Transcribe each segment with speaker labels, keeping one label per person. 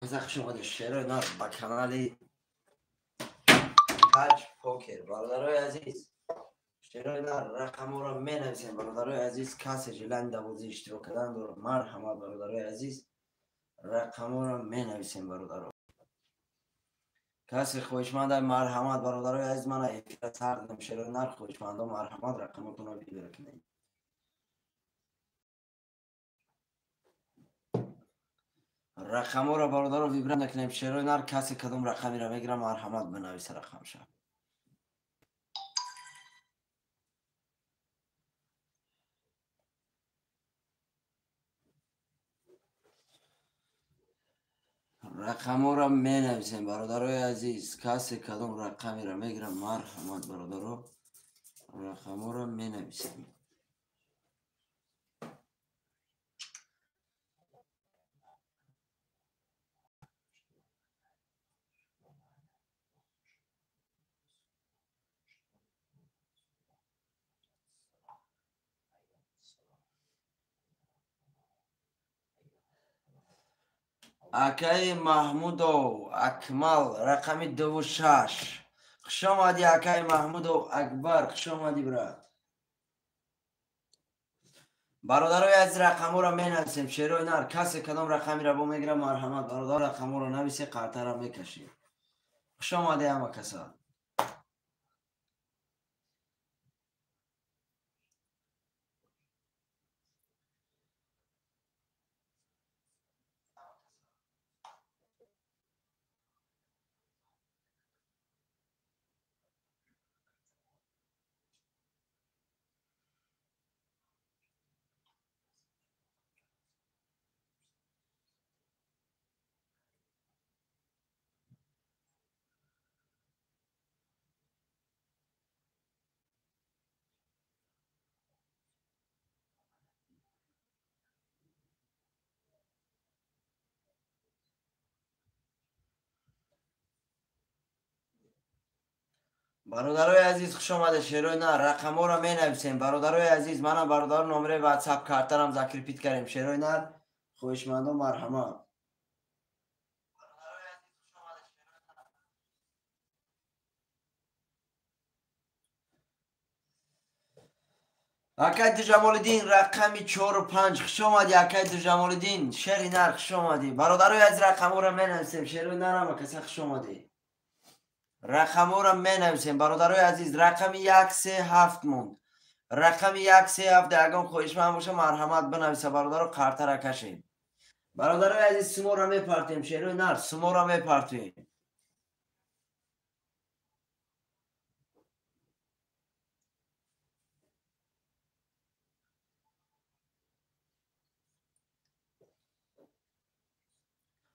Speaker 1: کسا خوش اومده شعر نار با کانال تاج پوکر. برادرای عزیز شعر نار رقم را می نویسیم. برادرای عزیز کسی جلند بازی اشتراک کردن دور مرحمت. برادرای عزیز رقم را می نویسیم. برادرای کسی خوشمند مرحمت. برادرای عزیز من افیت سردم شعر نار خوشمند مرحمت رقمتون رو بیدر کنید. رقم را برادر رو ویبره نکنیم. شعر نار کسی کدوم رقمی را میگیره مرحمت بنویسه رقم شد. رقم را می نویسیم. برادرای عزیز کسی کدوم رقمی را میگیره مرحمت. برادر رقم را می نویسیم. اکای محمود و اکمل رقمی 26. خوش آمدی اکای محمود و اکبر. خوش آمدی برات. برادرای از رقم را می نویسیم. شعر نار کسی کدام رقمی را با میگیره مرحمت. برادر رقم را نویسی قرطه را میکشی. خوش آمدی همه کسا. برادرای عزیز خوش آمده. شعر نار رقم را می نویسیم. برادرای عزیز منم برادر نمره واتساپ کارترم ذکر پیت کردیم. شعر نار خوشمند و مرحمت. اکای جمال الدین رقمی 4 و 5. خوش آمدی اکای جمال الدین. شعر نار خوش آمدی. برادرای عزیز رقم را می نویسیم. شعر نار هم کسی خوش آمدی. رقم را می نویسیم. برادرای عزیز رقم 137 موند. رقم 137 اگه خوشمند باشه مرحمت بنویسه. برادر کارت را کشیم. برادرای عزیز سمو را می پرتیم. شعر نار سمو را می پرتیم.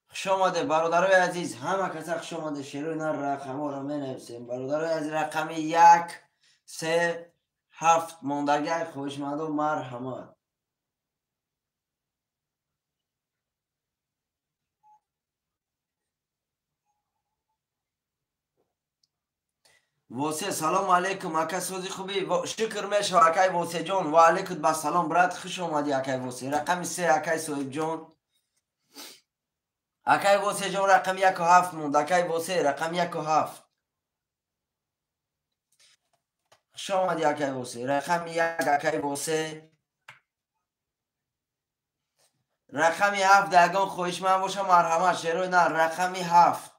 Speaker 1: خوش آمده برادرای عزیز همه کسا خوش آمده. شعر نار رقم را می نویسیم. برادرای عزیز رقم 137 موندگی خوشمند و مرحمت. واسه سلام علیکم اکا سوزی خوبی شکر میشه اکای واسه جون. و علیکم با سلام برات خوش اومدی اکای واسه. رقم 3 اکای صاحب جون. اکای واسه جون رقم 1 و 7 موند. اکای واسه رقم 1 و 7. خوش اومدی اکای واسه. رقم 1 اکای واسه. رقم 7 دگان خوش من باشه مرحمت. شعر نه رقم 7.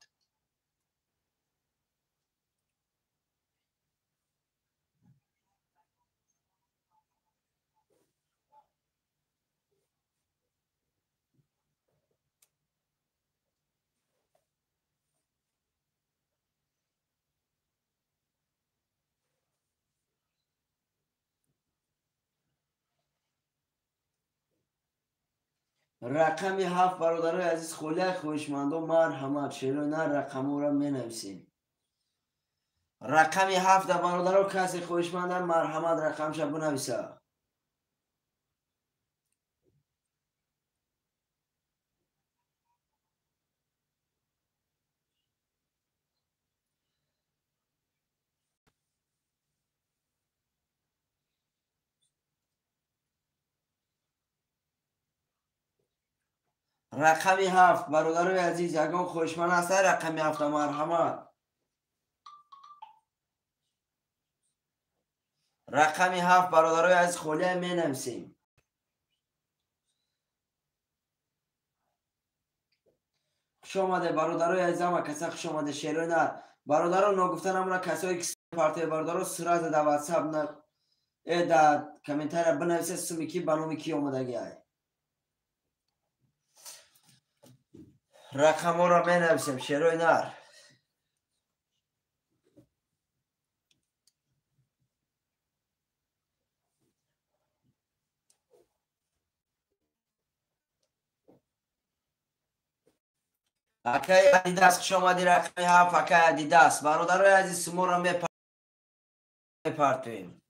Speaker 1: رقم 7 برادرای عزیز خوله خوشمند و مرحمت. شعر نه رقم را می نویسیم. رقم 7 برادرها کسی خوشمند مرحمت رقم شب بنویسه. رقمی 7 برادرای عزیز یگان خوشمن است رقمی 7 مرحمت. رقمی 7 برادرای عزیز خولی می نویسیم. خوش آمده برادرای عزیزم و کسا خوش آمده شیرای نه برادران نگفتن همون کسایی که پارتی برادران سرعت در واتساپ نه در کامنتر بنویسه سمی کی بنامی کی آمده گیه رقم ها را می نویسیم شیرای نر. اکای ادیداس خوش آمدی رقمی 7 اکای ادیداس برادرای عزیز سمو را می پارتویم.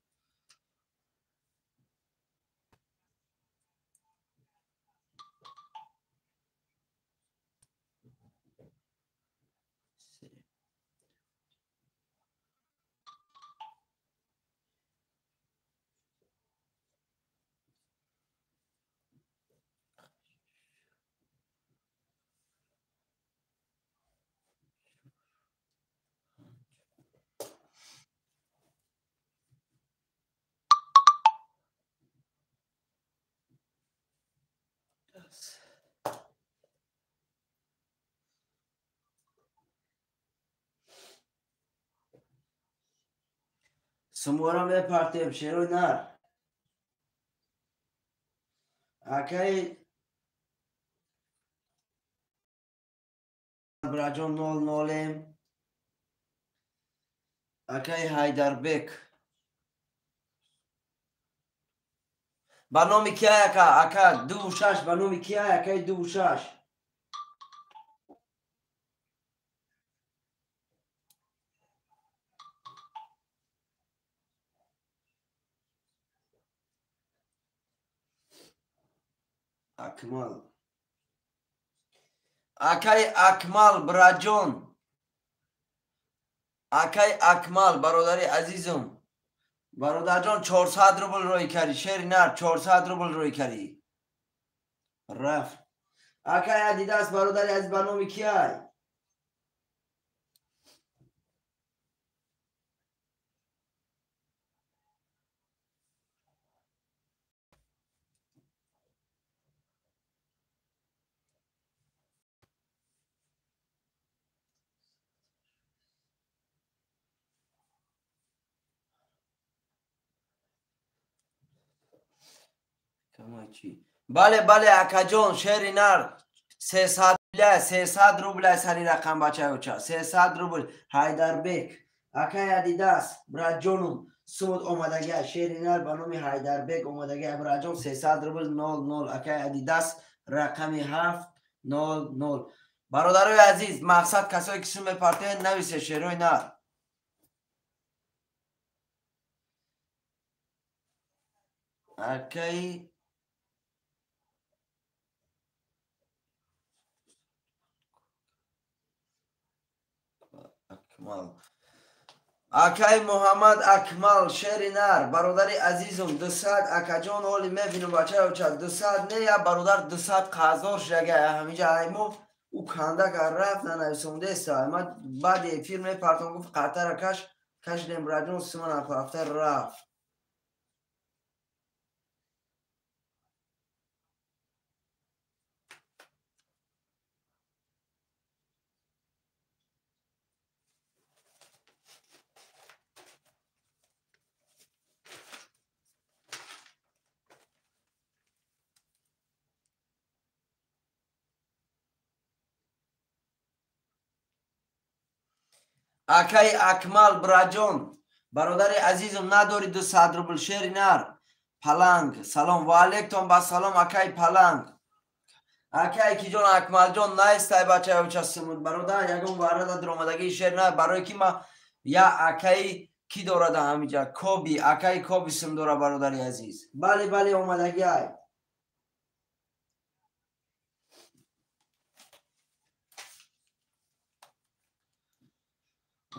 Speaker 1: سمو را می پارتویم شیرای نر. اکای براجون نول نولیم اکای هایدربک برنامه کیا اکا 26 برنامه کیا اکای 26 اکمال اکای اکمال براجون اکای اکمال برادری عزیزم برادر جان 400 روبل روی کردی شیر نر 400 روبل روی کردی رفت اکای ادیداس برادری از برنامه کیای بله بله اکا جان شیر نر 300 روبل سری رقم بچه اوچا 300 روبل هایدربک اکای ادیداس براجونم سود اومدگی شیر نر بنامی هایدربک اومدگی براجون 300 روبل 00 اکای ادیداس رقمی 7 00 برادرای عزیز مقصد کسایی که سوم پارتی نویسه شیروی نر اکای اکمال اکای محمد اکمال شیر نر برادر عزیزم 200 اکا جان حالی میبینم بچه اوچا 200 نه یا برادر 200 قازار شگه همینجا ایمو او کنده که رفت ننویسونده است اما بعد فیلم پرتون گفت قطر کش دیم راجون سیمان افتر رفت اکای اکمال براجون برادر عزیزم نداری 200 روبل شیر نر پلنگ سلام و علیکم با سلام اکای پلنگ اکای کی جان اکمال جان نایستای بچه اوچا سمود برادر یکم وارد درآمدگی شیر نه برای کی ما یا اکای کی دارد همینجا کوبی اکای کوبی سم داره برادر عزیز بله بله اومدگی های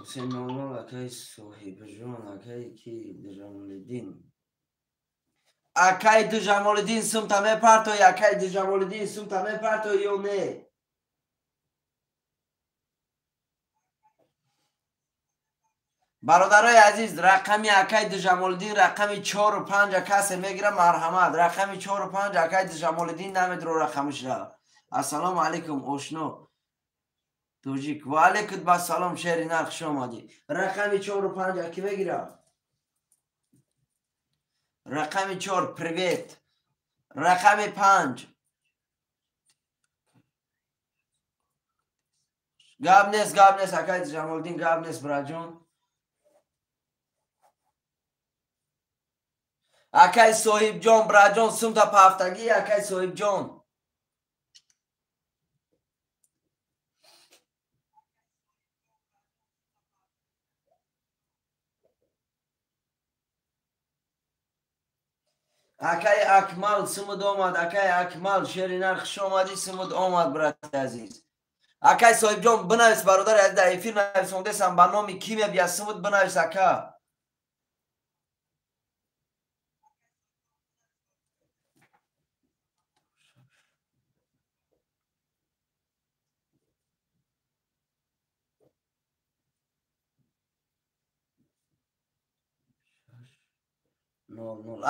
Speaker 1: حسین نورمال اکای صاحب جان اکای کی جلال الدین акай ду Ҷамолиддин сумта мепартои, акай ду Ҷамолиддин сумта мепартои ё не? бародарои азиз, рақами акай ду Ҷамолиддин рақами 4 و 5 касе мегира, марҳамат. Рақами 4 و 5 акай ду Ҷамолиддин намедро рақамашра. Ассалому алайкум ошно тоҷик. Ва алайкум бассалом шери нар, хуш омадӣ. Рақами 4 و 5 ки мегира? Рақами 4 привет. Рақами 5 гап нест, акай ду Ҷамолиддин гап нест браҷон. акай соҳибҷон браҷон сумта пафтагӣ, акай соҳибҷон. акай акмал сумуд омад, акай акмал шери нар, хуш омадӣ, сумуд омад брати азиз. акай соҳибҷон бинавис бародари азиз, дар эфир нависондесам, ба номи ки мебия, сумуд бинавис ака.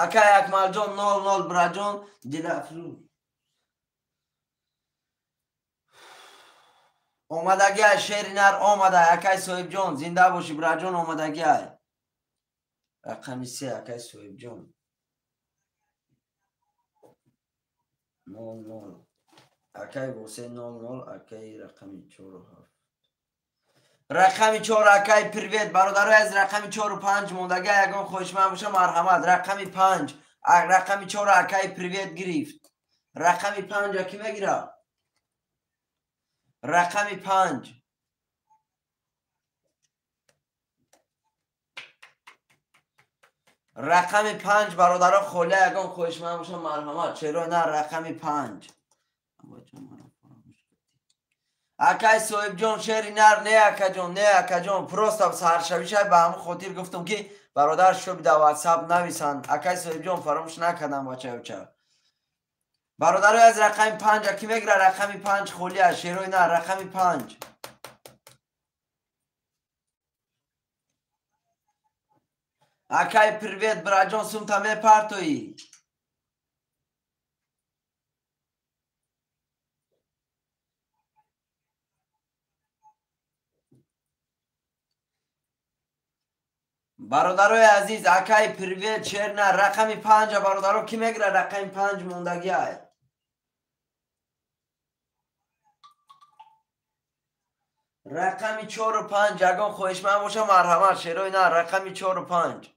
Speaker 1: акай акмалҷон 00 браҷон дилафрӯз омадагиай, шери нар омадай, акай соҳибҷон зинда бошӣ браҷон, омадагиай. рақами 3 акай соҳибҷон 00 акай восе 00 акай рақами 47 рақами 4 акай привет бародарои аз рақами 4 و 5 мондаги ягон хоҳишманд боша, марҳамат. рақами 5 рақами 4 акай привет гирифт. рақами 5 ки мегира? рақами 5 рақами 5 бародаро холия ягон хоҳишманд боша, марҳамат. черо на рақами 5 акай соҳибҷон шери нар, не акаҷон, не акаҷон, просто саршавишай ба ҳамон хотир гуфтам ки бародар шуби дар ватсап нависанд. акай соҳибҷон фаромӯш накардам бачаёча. бародарои аз рақами 5 ки мегира? рақами 5 холия, шерои нар, рақами 5 акай привет браҷон сумта мепартоӣ. бародарои азиз акай привет шерна рақами 5 бародаро ки мегира? рақами 5 мондагиай. рақами 4 و 5 ягон хоҳишманд боша, марҳамат. шерои нар рақами 4 و 5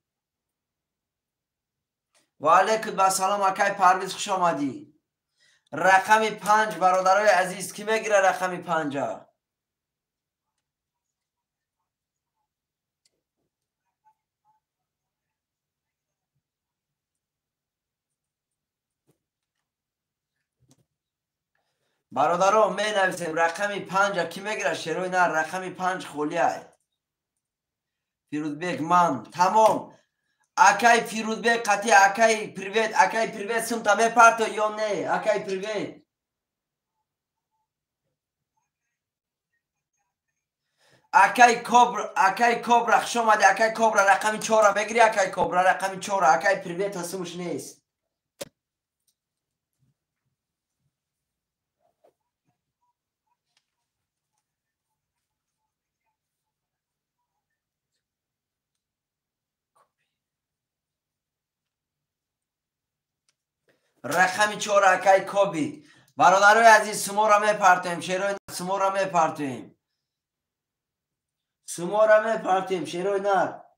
Speaker 1: ва алайкум бассалом акай парвиз, хуш омадӣ. рақами 5 бародарои азиз ки мегира? рақами 5 бародаро менависем. рақами 5 ки мегира? шерои нар рақами 5 холияй. фирӯзбек ман тамом. акай фирӯзбек қатӣ акай привет, акай привет сумта мепарто ё не? акай привет акай кобра хуш омадӣ. акай кобра рақами 4 мегири? акай кобра рақами 4 акай привет ҳастумуш нест. рақами 4 акай коби. бародарои азиз суморо мепартоем, шерои нар суморо мепартоем, суморо мепартоем, шерои нар.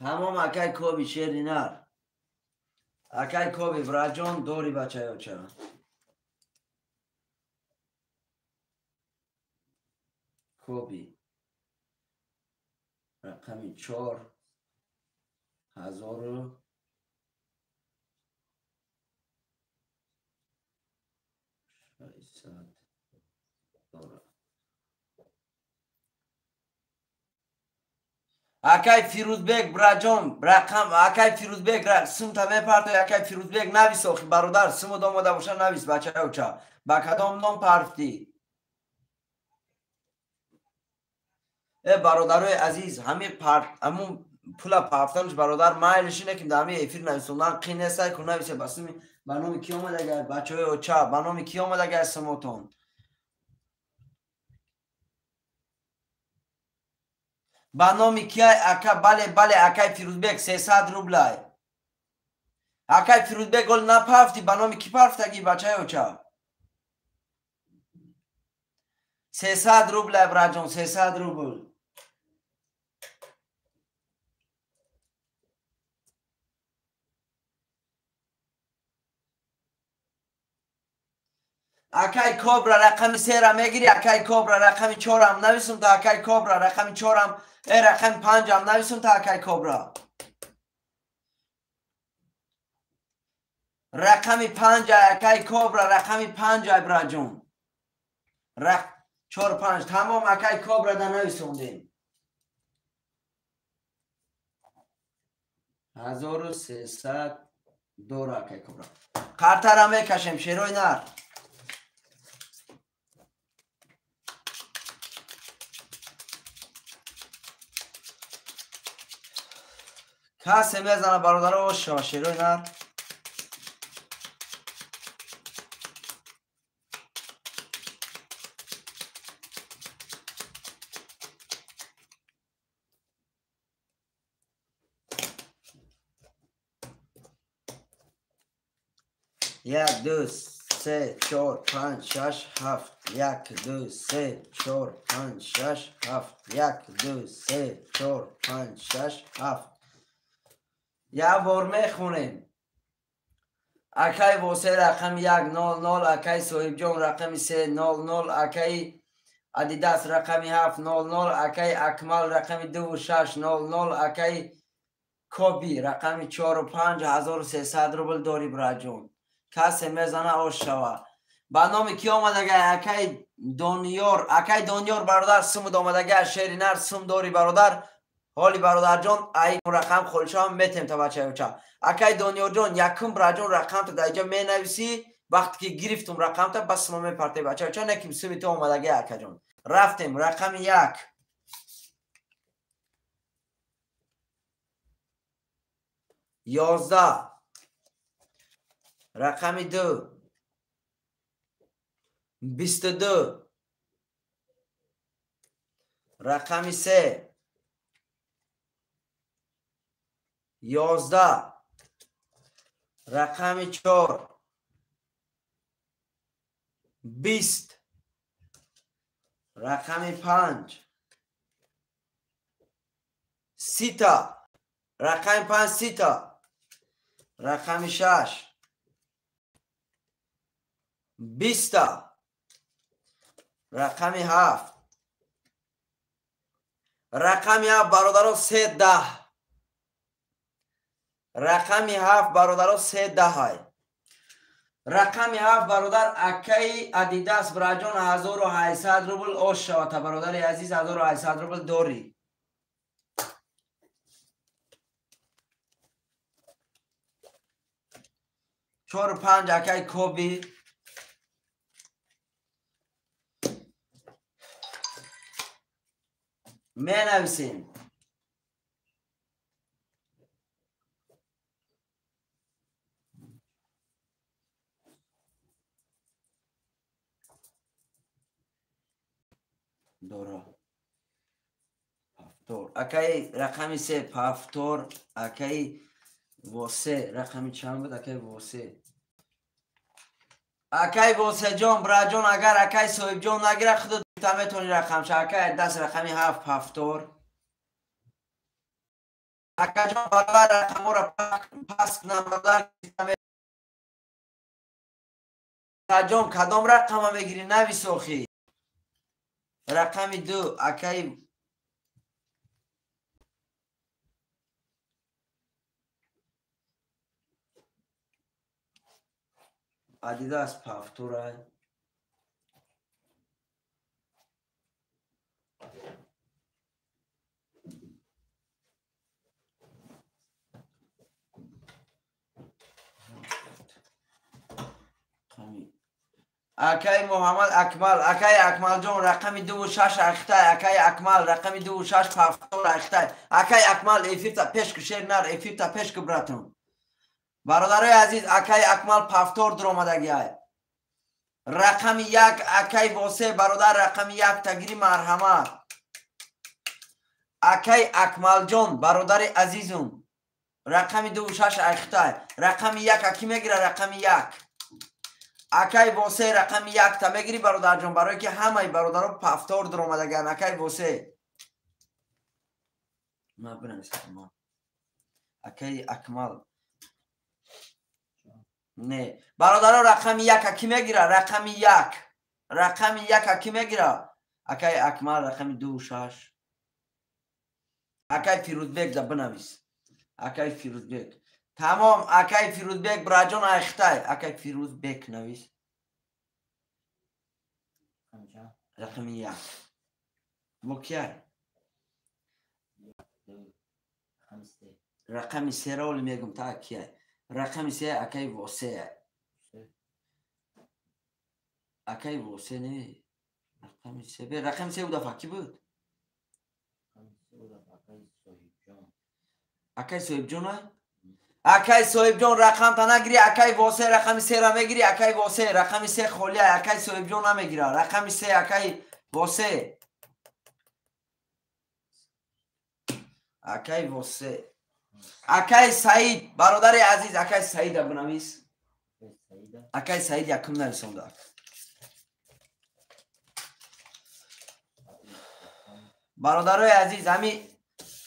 Speaker 1: тамом акай коби шери нар. акай коби браҷон дори бачаёча. коби рақами 4 1000 600 دلار. اکای فیروزبگ براجان رقم اکای فیروزبگ سم تا میپرد اکای فیروزبگ نویس آخی برادر سم دام آمده باشه نویس بچه اوچا با کدام نام پرفتی ای برادرای عزیز همین همون پول پرفتنش برادر مایلش اینه که در همین افیر نویسوندن قی نیست که نویسه بس به نام کی آمده گرد بچه های اوچا به نام کی آمده گرد سموتون به نام کی اکا بله اکای فیروزبگ 300 روبلای اکای فیروزبگ گل نپرفتی به نام کی پرفتگی بچه های اوچا 300 روبل براجان 300 روبل اکای کبرا رقم 3 را میگیری اکای کبرا رقم 4 هم نویسم تا اکای کبرا رقم 4 هم رقم 5 هم نویسم تا اکای کبرا رقم 5 اکای کبرا رقم 5 براجان 4 5 تمام اکای کبرا در نویسوندیم 1300 دور اکای کبرا قرطه را میکشیم شیروی نر کسی میزنه برادر اوشا شیروی نر یک دو سه چهار پنج شش هفت یک دو سه چهار پنج شش هفت یک دو سه چهار پنج شش هفت یک بار میخونیم اکای واسه رقم 100 اکای صاحب جان رقم 300 اکای ادیداس رقم 700 اکای اکمل رقم 2600 اکای کوبی رقم 4 و 5 1300 روبل داری براجون کسی میزنه آش شوه با نام کی آمدگه اکای دانیار برادر سم آمدگه شیری نر سم داری برادر حالی برادر جان ای رقم خلشا هم میتیم تا بچه بچه اکای دانیار جان یکم براجون رقم تا در اینجا می نویسی وقتی که گرفتم رقم تا بس ما می پرته بچه بچه نکیم سمی تو آمدگه اکا جان رفتیم رقم 1 11 رقم 2 22 رقم 3 11 رقم 4 20 رقم 5 30 رقم 5 30 رقم 6 20 رقم 7 رقم 7 برادران 13 رقم 7 برادران 13 های رقم 7 برادر اکای ادیداس براجان 1800 روبل اوش شود برادر عزیز 1800 روبل داری 4 و 5 اکای کوبی می نویسیم دورا پافتور اکای رقم 3 پافتور اکای واسه رقم چند بود اکای واسه جان براجان اگر اکای صاحب جان نگیره خود تا میتونی رقم شه اکای دست رقمی 7 پافتور اکا جان برابر رقم را پس کنم برادر جان کدام رقم بگیری نویس آخی رقم 2 اکای آدیداس پافتورای اکای محمد اکمل اکای اکمل جون رقم 26 اختای اکای اکمل رقم 26 پافتور اختای اکای اکمل افیتا پیش کشیر نر افیتا پیش کبراتون برادرای عزیز اکای اکمل پافتور در آمدگی های رقم 1 اکای واسه برادر رقم 1 تگیری مرحمت اکای اکمل جون برادر عزیزم رقم 26 اختای رقم 1 اکی میگیره رقم 1 اکای واسه رقم 1 تا میگیری برادر جون برای که همه برادرها پافتور در آمدگن اکای واسه ما بنویسم اکای اکمل نه برادرها رقم 1 اکی میگیره رقم 1 رقم 1 اکی میگیره اکای اکمل رقم 26 اکای فیروزبک دا بنویس اکای فیروزبک تمام اکای فیروزبک براجون اختای اکای فیروزبک نویس رقم 1 مکیای رقم 3 رو میگم تا کیای رقم 3 اکای واسه اکای واسه نه رقم 3 به رقم 3 بوده فاکی بود اکای صاحب جون اکای صاحب جون رقم تا نگیری اکای واسه رقم 3 را میگیری اکای واسه رقم 3 خالی اکای صاحب جون نمیگیره رقم 3 اکای واسه اکای واسه اکای سعید برادر عزیز اکای سعید بنویس اکای سعید یکم نویسونده برادرای عزیز همی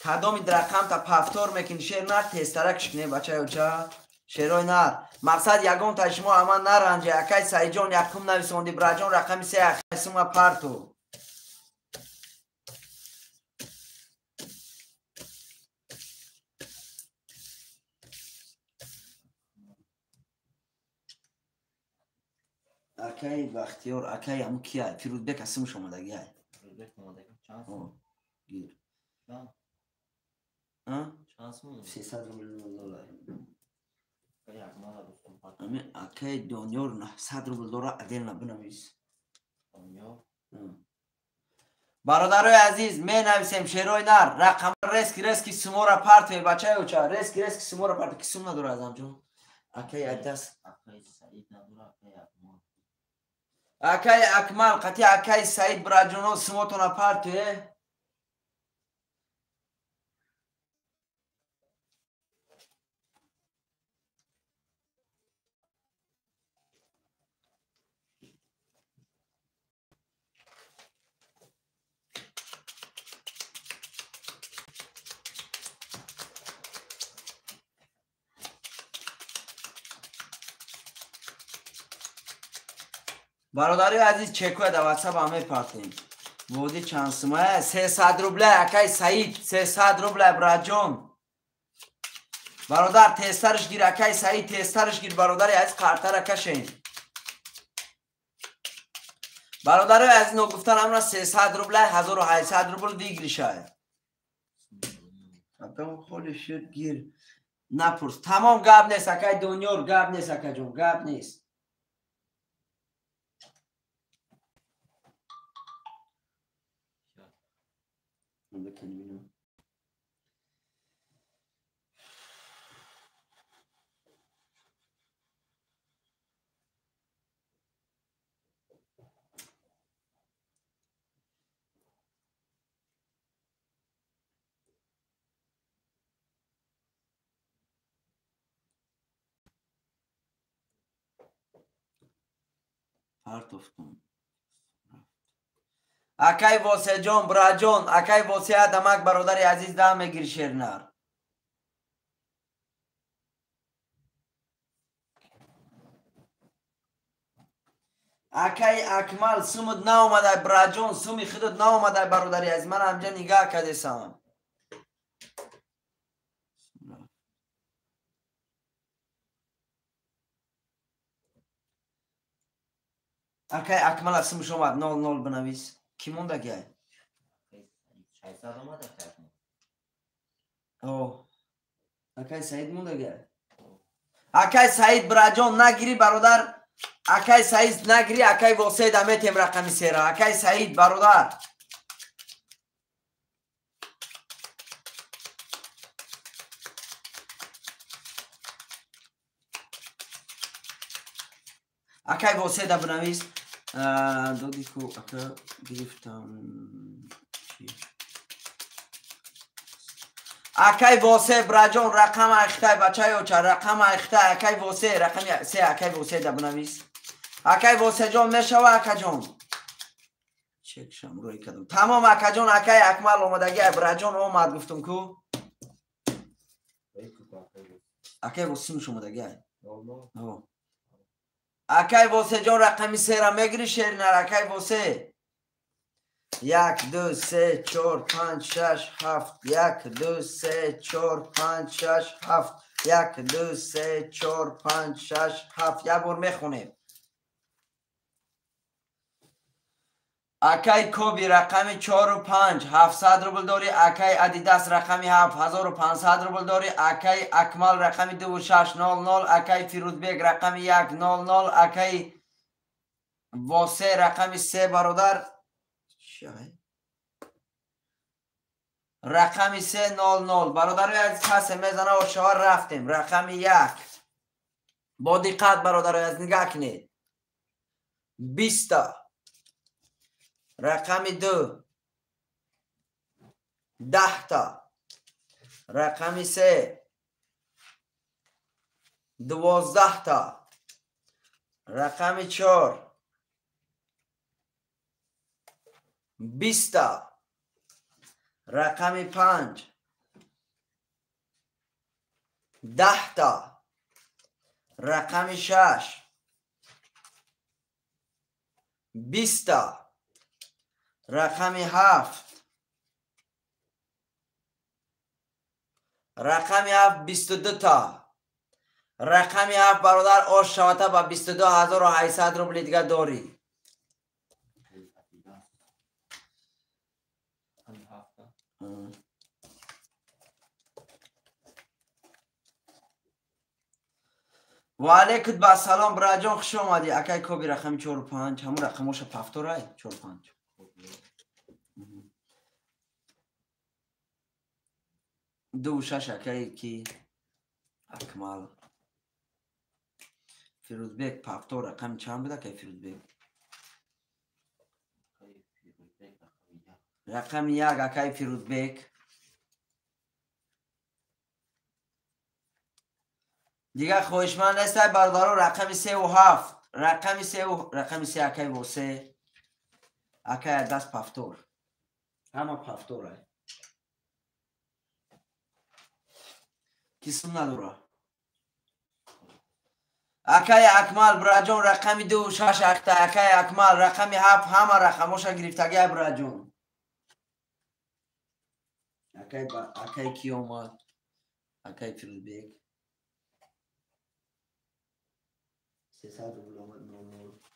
Speaker 1: کدام رقم تا پافتور میکنی شیر نر تسترک شکنه بچه اوچا شیرای نر مقصد یکم تا شما اما نرنجه اکای سعید جان یکم نویسوندی براجان رقم 3 اکای سوما پارتو اکای بختیار اکای همون کیه فیروزبک اسم شما دگی های گیر 300 روبل دلار همین اکای دانیار 900 روبل دلار ادیل نبنویس برادرای عزیز می نویسیم شیرای نر رقم رسکی سمورا پارت بچه اوچا رسکی سمورا پارت کسیم نداره ازم جون اکای ادست اکای اکمل قطعی اکای سعید براجونو سموتون پارت برادری عزیز چکوه در واتساپ همه پارتیم بودی چند سمه 300 روبله اکای سعید 300 روبله براجون برادر تسترش گیر اکای سعید تسترش گیر برادری عزیز قرطه کشین برادری عزیز نو گفتن امرا 300 روبله 1800 روبل دیگری شاید حتی خودی شد گیر نپرس تمام گاب نیست اکای دونیور گاب نیست اکای جون گاب نیست پارتوفتون اکای واسه جون براجون اکای واسه آدمک برادری عزیز دام میگیری شیرنار اکای اکمل سومد نا اومده براجون سومی خودت نا اومده برادری عزیز من همجا نگاه کده سام Акай Акмал асмш омад 00 бинавис. Ки мондагай? Акай Саид мондагай? Акай Саид браҷон нагири бародар. Акай Саид нагири, акай Восед аметем рақами сера. Акай Саид бародар. Акай Воседа бинавис. Додику ака гирифтам. Акай Восе браҷон рақам ахтай бачаёча рақам ахтай акай Восе рақами се акай Воседа бинавис. Акай Восеҷон мешава акаҷон. Чек шамрӯи кадам. Тамом акаҷон акай Акмал омадаги браҷон омад гуфтум ку. Акай Восе мешомадаги. Акай Восеҷон рақами сера мегири шеринар акай Восе. 1 2 3 4 5 6 7 1 2 3 4 5 6 7 1 2 3 4 5 6 7 یک بار میخونیم. акай Коби рақами 4 و 5 700 рубл дори. акай Адидас рақами 7500 рубл дори. акай Акмал рақами 2600. акай Фирузбек рақами 100. акай Восе рақами 3 бародар. рақами 300 бародарои азиз ҳаст мезана ошавар рафтем. рақами 1 бо диққат бародарои азиз нигоҳ кинед. 20 рақами 2 10 рақами 3 12 рақами 4 20 рақами 5 10 рақами 6 20 рақами 7 рақами 7 22 та рақами 7 бародар ош шавата ба 22800 рубли дига дорӣ. ва алейкум басалом браҷон хуш омадӣ. акай Коби рақами 4 و 5 ҳамун рақамоша пафторай 4 و 5 2 و 6 акай ки Акмал Фирузбек пафтор рақами чанд буд акай Фирузбек? рақами 1 акай Фирузбек. دیگه خوشمند است برادرو رقم 3 و 7 رقم 3 اکای واسه اکای دست پفتور همه پفتوره کسیم نداره. اکای اکمال براجون رقم 2 و 6 اکای اکمال رقم 7 همه رقماشا گرفتگی براجون. اکای کی اومد؟ اکای فیروزبیک 300 روبل آمد.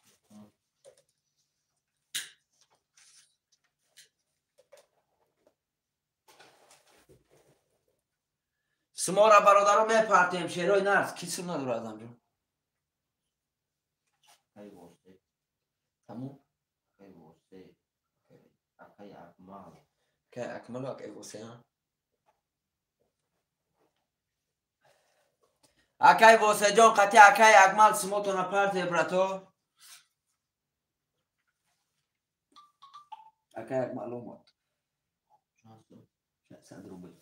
Speaker 1: سما را برادران میپرتیم شیرای نرس کسیم نداره از همجا تموم اکای اکمال اکای واسه ها اکای واسه جان قطعی اکای اکمال سما تو نپرته براتو اکای اکمال اومد 600 روبل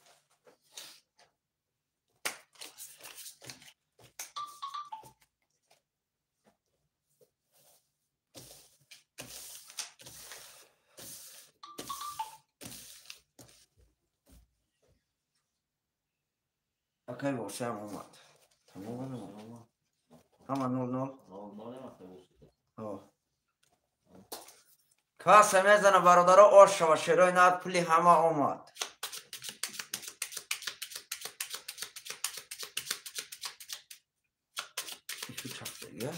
Speaker 1: اکای واسه هم اومد تمام اومد همه 00 کاسه میزنه برادر آش و شیرای نهد پولی همه اومد. ایشو چپ دیگه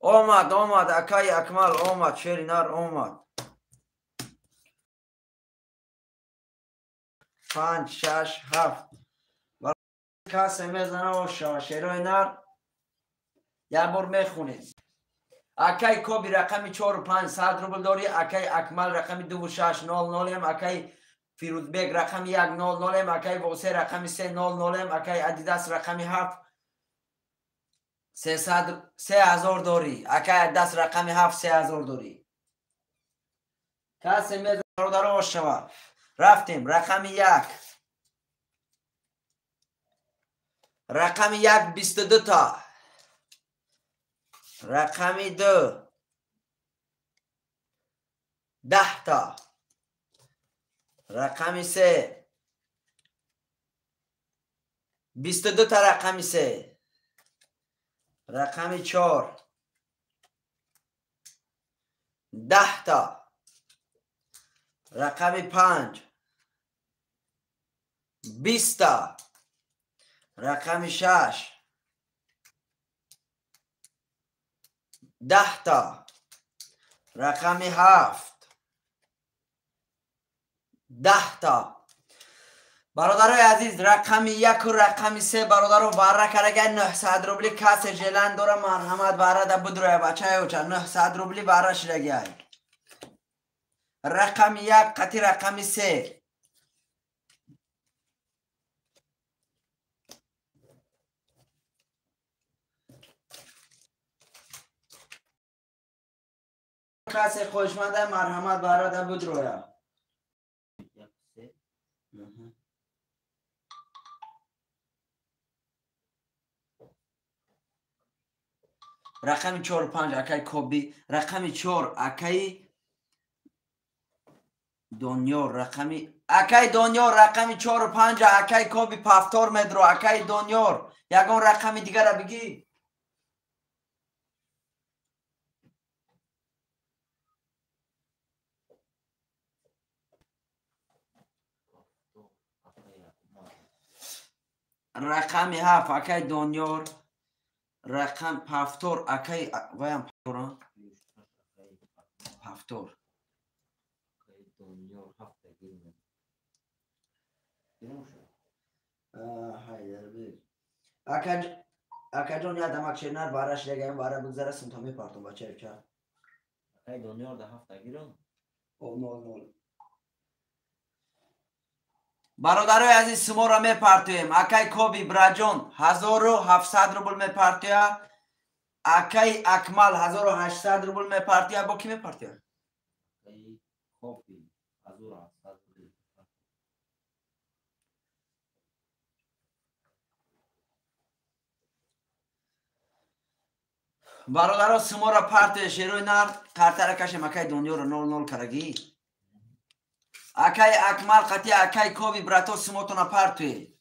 Speaker 1: اومد اکای اکمل اومد شرینار اومد 5 6 7 کسی میزنه و شیرای نر یک بار میخونید اکای کوبی رقمی 4 و 5 100 روبل داری اکای اکمل رقمی 2 و 6 0 0 هم اکای فیروزبگ رقمی 1 0 0 هم اکای واسه رقمی 3 0 0 هم اکای ادیداس رقمی 7 3000 داری اکای ادیداس رقمی 7 3000 داری کسی میزنه برادر شما رفتیم رقمی 1 رقمی 1 22 تا رقمی 2 10 تا رقمی 3 22 تا رقمی 3 رقمی 4 10 تا رقمی 5 20 تا رقمی 6 10 تا رقمی 7 10 تا برادرای عزیز رقمی 1 و رقمی 3 برادرو بره کرگه 900 روبلی کسی جلن داره مرحمت بره ده بدروی بچه اوچه 900 روبلی بره شرگه رقمی 1 قطی رقمی 3 کسی خوشمنده مرحمت بره ده بدروی رقمی 4 و 5 اکای کوبی رقمی 4 اکای دنیا رقمی اکای دنیا رقمی 4 و 5 اکای کوبی پفتار مدرو اکای دنیا یگان رقمی دیگر را بگی رقمی 7 اکای دنیا رقم پفتار اکای ویم پفتار پفتار اکا جون یادم اکشنر بارش لگیم باره بگذاره سمتا میپارتم بچه چه
Speaker 2: اکای دنیا ده 7 گیرم
Speaker 1: او نول برادرای عزیز سمو را میپارتیم اکای کوبی براجون 1700 روبل میپارتیا اکای اکمل 1800 روبل میپارتیا با کی میپارتیا
Speaker 2: اکای کوبی 1700
Speaker 1: برادرها سمو را پارت شیروی نر کارتر کشیم اکای دنیا را 00 کرگی اکای اکمل قطی اکای کوبی براتو سموتونا پارتوی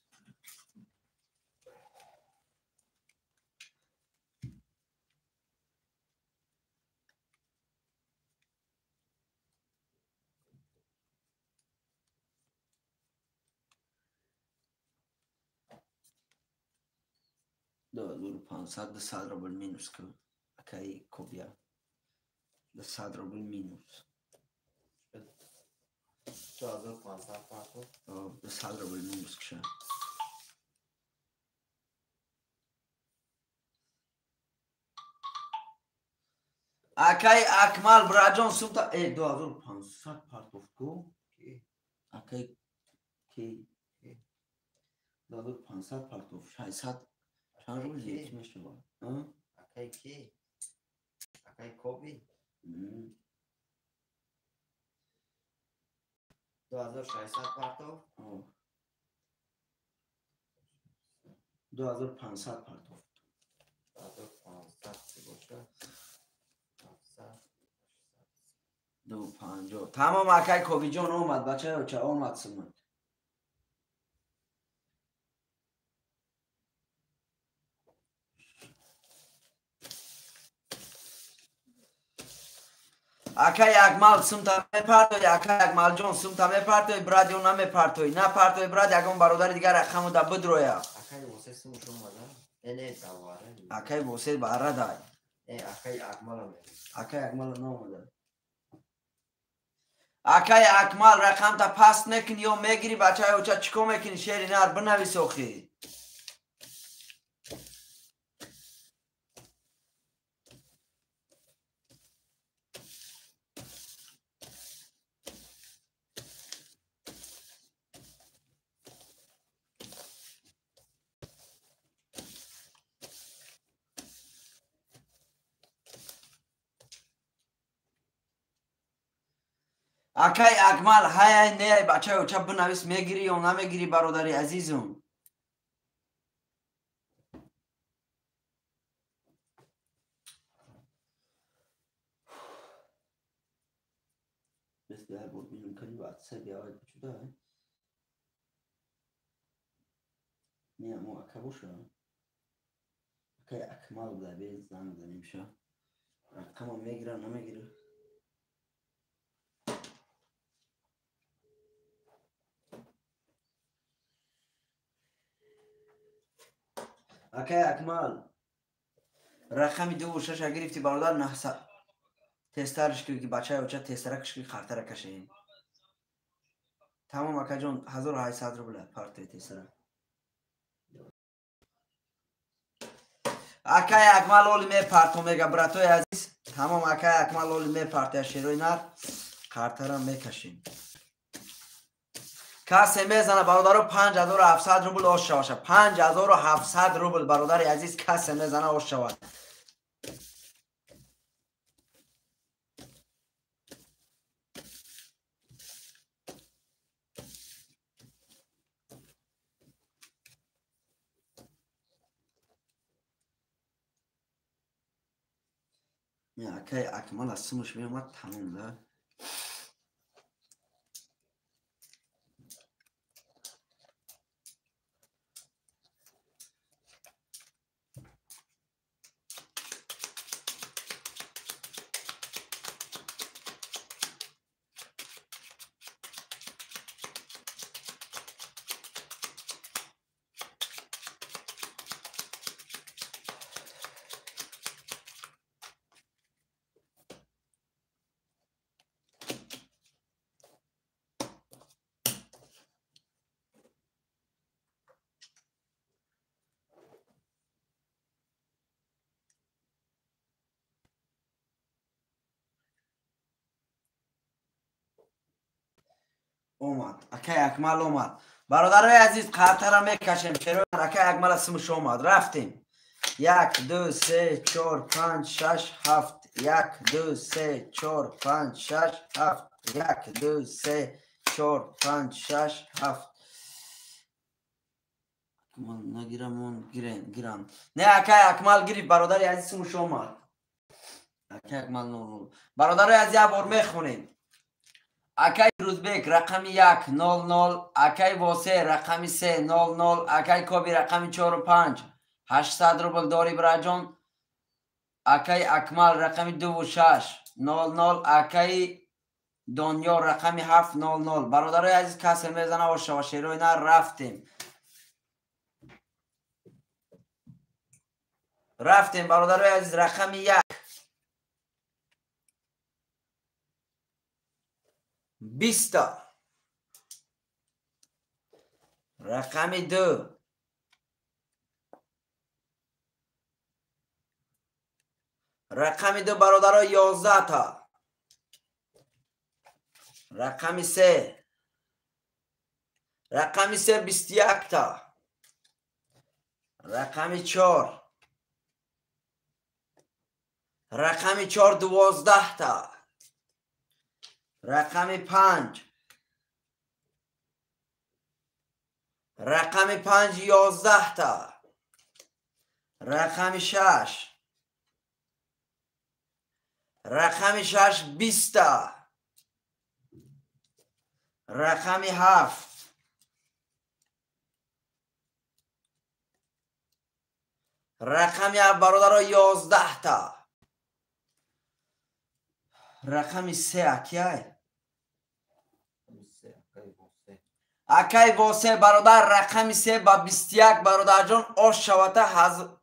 Speaker 1: دو 500 100 روبل مینوس که اکای کوبیا 100 روبل مینوس
Speaker 2: 4500 پارتو
Speaker 1: 100 روبل مینوس کشه اکای اکمل براجون سمتا 2500 پارتوف کو اکای کی 2500 پارتوف 600 چند روز یک میشه با
Speaker 2: اکای کی اکای کوبی 2600 پارتو
Speaker 1: 2500 پارتوف
Speaker 2: 2500 باشه
Speaker 1: 250 تمام اکای کوبی جون اومد بچه چه اومد سمت اکای اکمل سمتا میپارتوی اکای اکمل جون سمتا میپارتوی برادیو نمیپارتوی نه پارتوی براد یکم برادر دیگر رقمو دا بدرویا
Speaker 2: Akay vose sumuş olmadan. Ne davare.
Speaker 1: Akay vose barra day.
Speaker 2: Akay akmala mı?
Speaker 1: Akay akmal ne oldu? Akay akmal rakam ta pas nekin yo megiri bachaya uça çikomekin şerini ar bınavis oxi. Akay akmal hay ne bachaya uça bınavis megiri yo namegiri barodari azizum. Mesela bu bizim kalibat seviye küçük da. Ne ama akabuşa. Akay akmal da bir zannedim şu. Tamam megiri namegiri. Akay akmal. رقمی دو و شش اگر گرفتی برادر نه تسترش که بچه اوچه تسترکش که خاطر کشین تمام اکا جون 1800 روبل پارتی تستر اکای اکمال اولی می پارتو میگه براتوی عزیز تمام اکای اکمال اولی می پارتی شیروی نار خاطر میکشین کسی میزنه برادر 5700 روبل آش شواشه 5700 روبل برادر عزیز کسی میزنه آش شواشه Ya akay akmal asılmış benim at tamam da. اومد اکای اکمال اومد برادرای عزیز خاطر میکشیم چرا اکای اکمال اسمش اومد رفتیم 1 2 3 4 5 6 7 1 2 3 4 5 6 7 1 2 3 4 5 6 7 من نگیرم اون گیرم نه اکای اکمال گیری برادرای عزیز اسمش اومد اکای اکمال نو برادرای عزیز بار میخونیم اکای روزبک رقم 1 0 0 اکای واسه رقم 3 0 0 اکای کوبی رقم 4 و 5 800 روبل داری براجان اکای اکمال رقم 2 و 6 0 0 اکای دنیا رقم 7 0 0 برادرای عزیز کسی میزنه و شواشیروی نه رفتیم برادرای عزیز رقم 1 20 رقم 2 رقم 2 برادرای 11 تا رقم 3 رقم 3 21 تا رقم 4 رقم 4 12 تا رقم 5 رقم 5 11 تا رقم 6 رقم 6 20 تا رقم 7 رقم برادر 11 تا رقم 3 اکیه акай восе бародар рақами 3 ба 21 бародарҷон ош шавата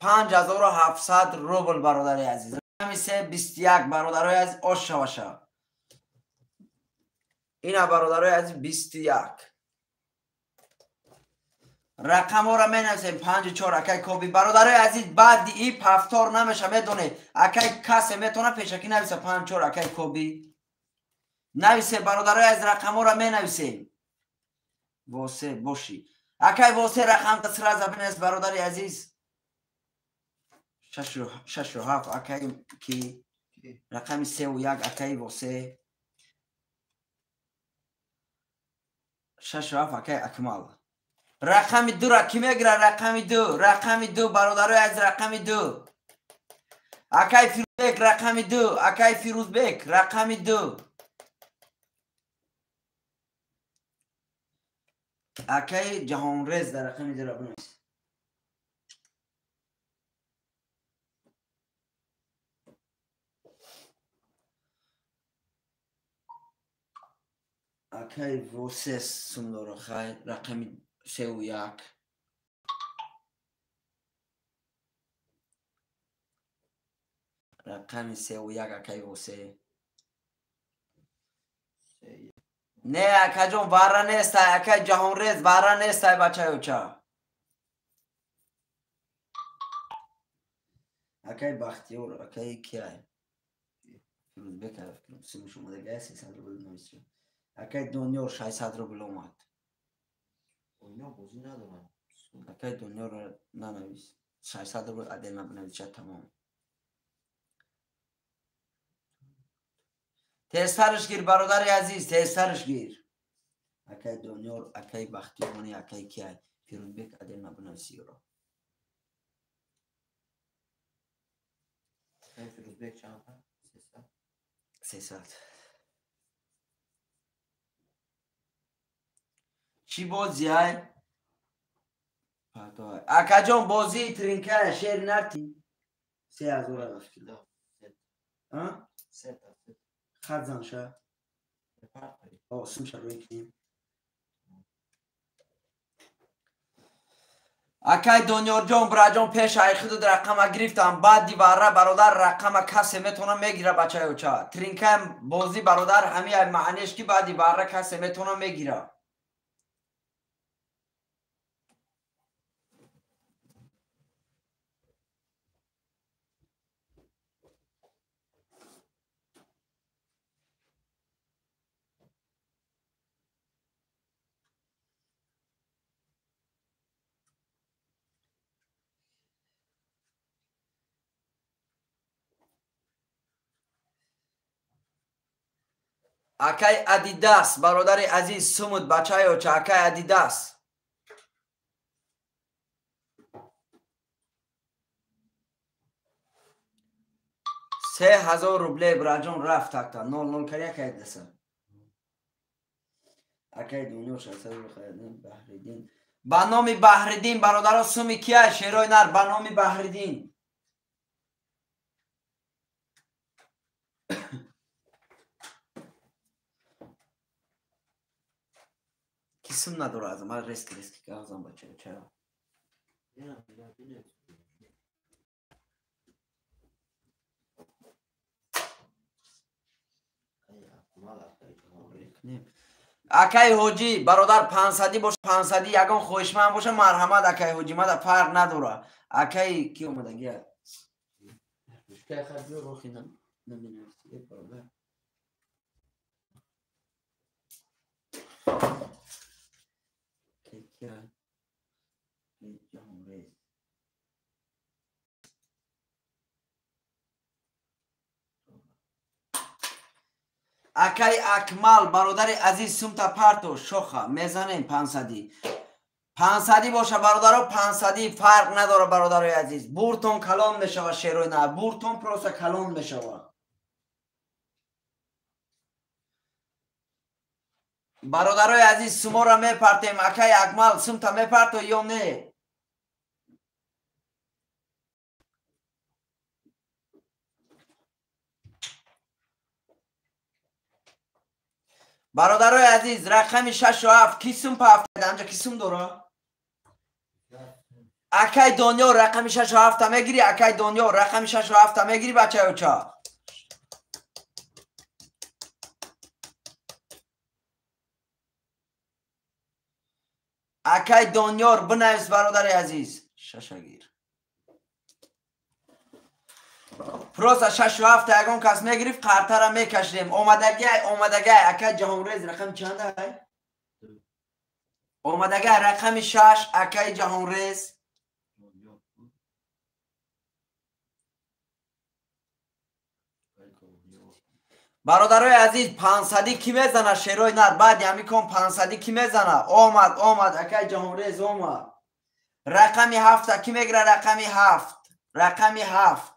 Speaker 1: 5700 рубл бародари азиз. Рақами 3 21 бародарои азиз ош шаваша. Ина бародарои азиз 21. рақамҳоро менависем 54 акай коби бародарои азиз баъди и пафтор намеша медонед акай касе метавона пешакӣ нависа 54 акай коби нависе бародарои азиз рақамҳоро менависем. восе боши акай восе рақам сразу бинавис бародари азиз 67 акай ки рақами 31 акай восе 67 акай акмал. рақами 2 ки мегира рақами 2 рақами 2 бародарои азиз рақами 2 акай фирӯзбек рақами 2 акай фирӯзбек рақами 2 акай ҷаҳонрез дар рақами 2 бинавис. акай восе сумдора хайр рақами 31 рақами 31 акай восе не акаҷон варра нестай акай ҷаҳонрез варра нестай бачаёча акай бахтиёр акай кияй фирӯзбек сумш омадаги 300 рубл навис акай донёр 600 рубл омад. акай донёрро нанавис 600 рубл адема бинависа тамом. тезтарш гир бародари азиз тезтарш гир акай донёр акай бахтиёрмонӣ акай кияй фирӯзбек адема бинависиёро
Speaker 2: фирӯзбек чанд
Speaker 1: 300 чӣ бозиай акаҷон бозии тринкая шери нарти 3000 рафтида хат занша сумша рӯй кунем. акай донёрҷон бураҷон пеша айхудуд рақама гирифтам баъди варра бародар рақама касе метавона мегира бачаёча тринкая бози бародар ҳамия маънеш ки баъди варра касе метавона мегира. акай адидас бародари азиз сумуд бачаёча акай адидас 3000 рубле бураҷон рафт акта 00 кари акай даса акай дунё 600 баҳриддин ба номи баҳриддин бародаро суми кия шерои нар ба номи баҳриддин ки сум надорад ман рески кардам бачаё чаро акай ҳоҷӣ бародар 500 бош 500 ягон хоҳишманд боша марҳамат акай ҳоҷӣ мада фарқ надора акай ки омадагия акай акмал бародари азиз сумта парто шоха мезанем 500 боша бародаро 500 фарқ надора бародарои азиз буртон калон мешава шерои на буртон просто калон мешава бародарои азиз сумора мепартем акай акмал сумта мепарто ё не برادرای عزیز رقم 6 و 7 کیسم پا 7 اینجا کیسم داره اکای دنیا رقم 6 و 7 میگیری اکای دنیا رقم 6 و 7 میگیری بچه اوچا اکای دنیا رو بنویس برادر عزیز 6 گیر پروسا 6 و 7 یگان کس میگرفت قرطه را میکشیدیم اومدگی اکای جهانریز رقم چنده اومدگی رقم 6 اکای جهانریز برادرای عزیز 500 کی میزنه شیروی نر بعد یمی کن 500 کی میزنه اومد اکای جهانریز اومد رقم 7 کی میگیره رقم 7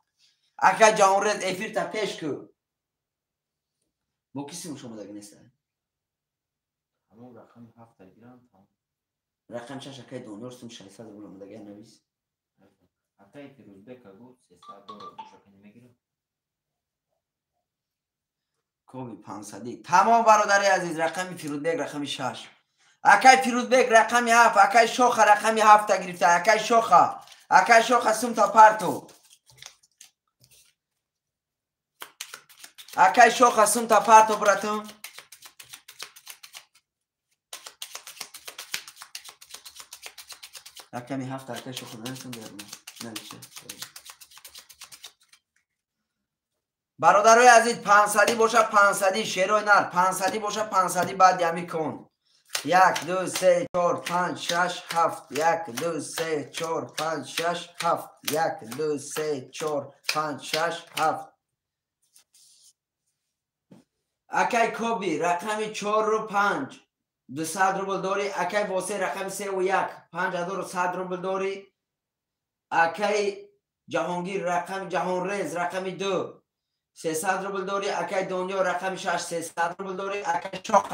Speaker 1: اکای جهانریز افیر تا پیش کو با کسی شما دیگه نیست
Speaker 2: همون رقم 7 گیرم
Speaker 1: رقم 6 اکای دونور سم 600 بولم دیگه نویس
Speaker 2: اکای فیروزبک بود 300 دلار شکن میگیره
Speaker 1: کوبی 500 تمام برادرای عزیز رقم فیروزبک رقم 6 اکای فیروزبک رقم 7 اکای شوخ رقم 7 گرفته اکای شوخ سم تا پارتو اکای شوخ سم تا پارتو براتون رقم 7 اکای شوخ نمیتون بیارم نمیشه برادرای عزیز 500 باشه 500 شیروی نر 500 باشه 500 بعد یمی کن 1 2 3 4 5 6 7 1 2 3 4 5 6 7 1 2 3 4 5 6 7 اکای کوبی رقم 4 رو 5 200 روبل داری اکای واسه رقم 3 و 1 5000 و 100 روبل داری اکای جهانگیر رقم جهانریز رقم 2 300 روبل داری اکای دنیا رقم 6 300 روبل داری اکای شوخ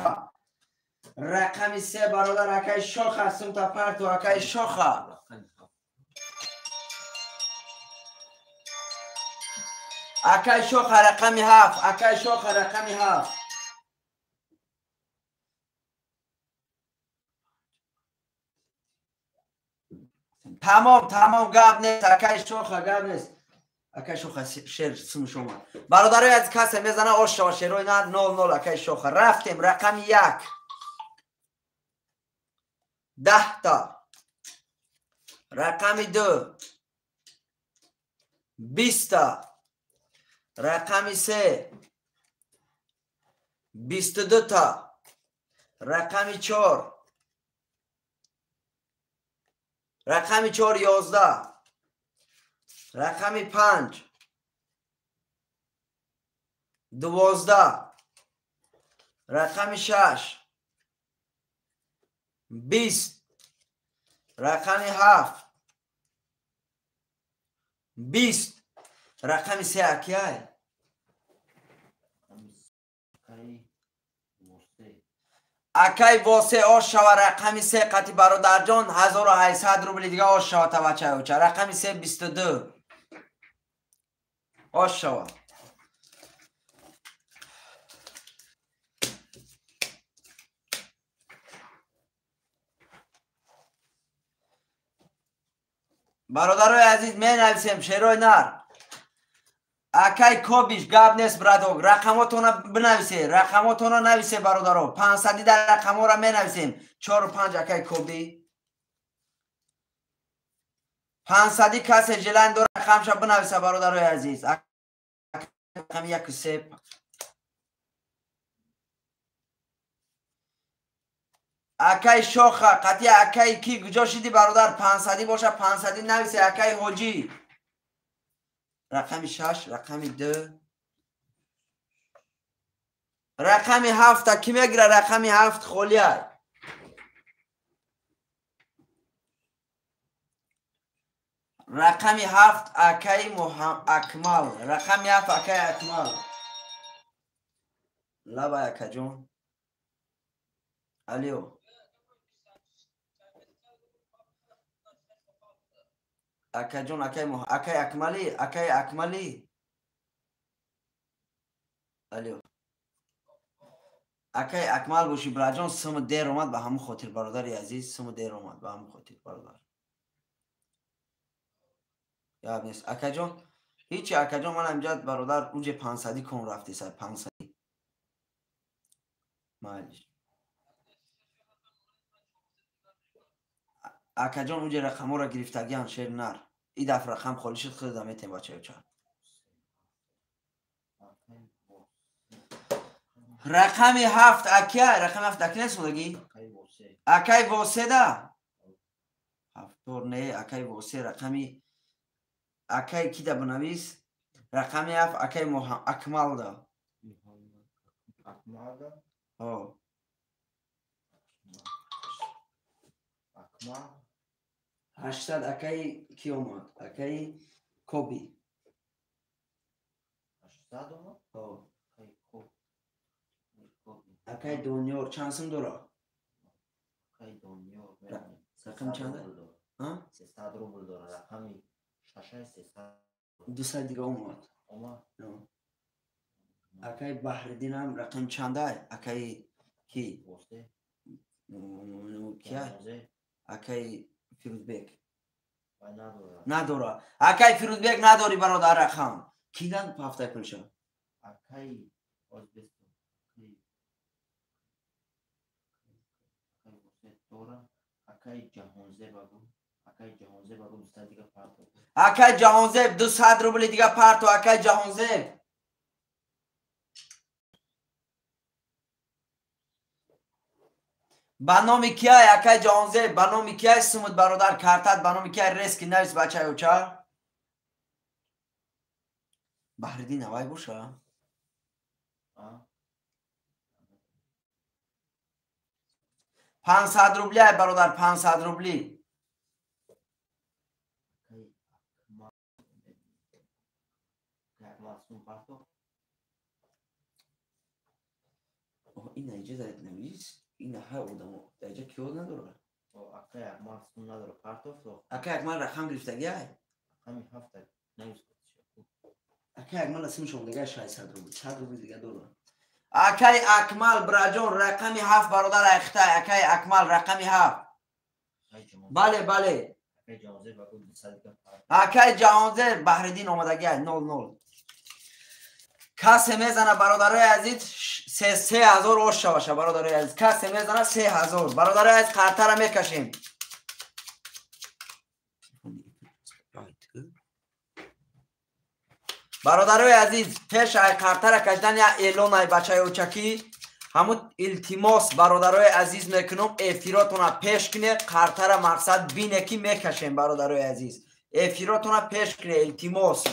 Speaker 1: رقم 3 برادر اکای شوخ هستم تا پرتو اکای شوخ اکای شوخ رقم 7 اکای شوخ رقم 7 تمام گاب نیست اکای شوخ گاب نیست اکای شوخ شیر سم شما برادرای از کسی میزنه آشا شیروی نه 0 0 اکای شوخ رفتیم رقم 1 10 تا رقم 2 20 تا رقم 3 22 تا رقم 4 رقم 4 11 رقم 5 12 رقم 6 20 رقم 7 20 رقم 3 اکیای اکای واسه آش شوا رقم 3 قطی برادر جان 1800 روبل دیگه آش شوا تا بچه اوچه رقم 3 22 آش شوا برادرای عزیز می نویسیم شیروی نر اکای کوبیش گاب نیست برادر رقماتون بنویسید رقماتون نویسید برادرو 500 در رقم را می نویسیم 4 و 5 اکای کوبی 500 کسی جلند دو رقم شا بنویسه برادرای عزیز رقم 1 و 3 اکای شوخ قطعی اکای کی کجا شدی برادر 500 باشه 500 نویسه اکای حاجی رقم 6 رقم 2 رقم 7 کی میگیره رقم 7 خولیه رقم 7 اکای اکمال رقم 7 اکای اکمال لبا اکا جون الیو اکا جون اکای اکمالی الیو اکای اکمال باشی براجان سم دیر اومد به همون خاطر برادری عزیز سم دیر اومد به همون خاطر برادر یاد نیست اکا جان هیچی اکا جان من امجا برادر اوج 500 کن رفتی سر 500 مالش اکا جان اوج رقم را گرفتگیان شیر نر این دفعه رقم خالی شد خود دمیتیم بچه چه رقم 7 اکی رقم 7 اکی نیست بودگی اکی واسه ده هفتور نه اکی واسه رقمی اکی کی ده بنویس رقم 7 اکی اکمال ده
Speaker 2: اکمال ده
Speaker 1: آه 800 اکی کی اومد اکی کوبی
Speaker 2: 800 اومد
Speaker 1: آه
Speaker 2: خوب
Speaker 1: اکی دونیور چند سم داره
Speaker 2: دونیور
Speaker 1: رقم چنده
Speaker 2: 300 روبل داره رقمی 300
Speaker 1: 200 دیگه اومد اکی بحردین هم رقم چنده اکی کی
Speaker 2: واسه
Speaker 1: کیه اکی فیروزبک
Speaker 2: نداره
Speaker 1: نداره اکی فیروزبک نداری برادر رقم کی دن هفته کنشه
Speaker 2: اکی ازبستان واسه داره اکی جهانزه بگو اکی جهانزه بگو 200 دیگه پرت
Speaker 1: اکی جهانزه 200 روبل دیگه پرت اکی جهانزه برنامه کیه اکی جهانزه برنامه کیه سمود برادر کارتت برنامه کیه ریسک نویس بچه اوچا بحردین هوای باشه 500 روبلی برادر 500 روبلی این اینجا دارید نویس این ها اودمو اینجا کیو نداره
Speaker 2: اکی اکمال سون نداره پرتوف تو
Speaker 1: اکی اکمال رقم گرفتگیه
Speaker 2: همین هفته نویس
Speaker 1: اکی اکمال اسم شما دیگه 600 روبل 100 روبل دیگه داره اکی اکمال براجون رقمی 7 برادر اخته اکی اکمال رقمی 7 بله بله اکی جهانزه بحردین اومدگی 00 کسی میزنه برادرای عزیز 3000 اوش باشه برادرای عزیز کسی میزنه 3000 برادرای عزیز قرطه را میکشیم برادرای عزیز پیش ای قرطه را کشدن یا اعلان ای بچه اوچکی همون التماس برادرای عزیز میکنم افیراتون پیش کنه قرطه را مقصد بینه کی میکشیم برادرای عزیز افیراتون پیش کنه التماس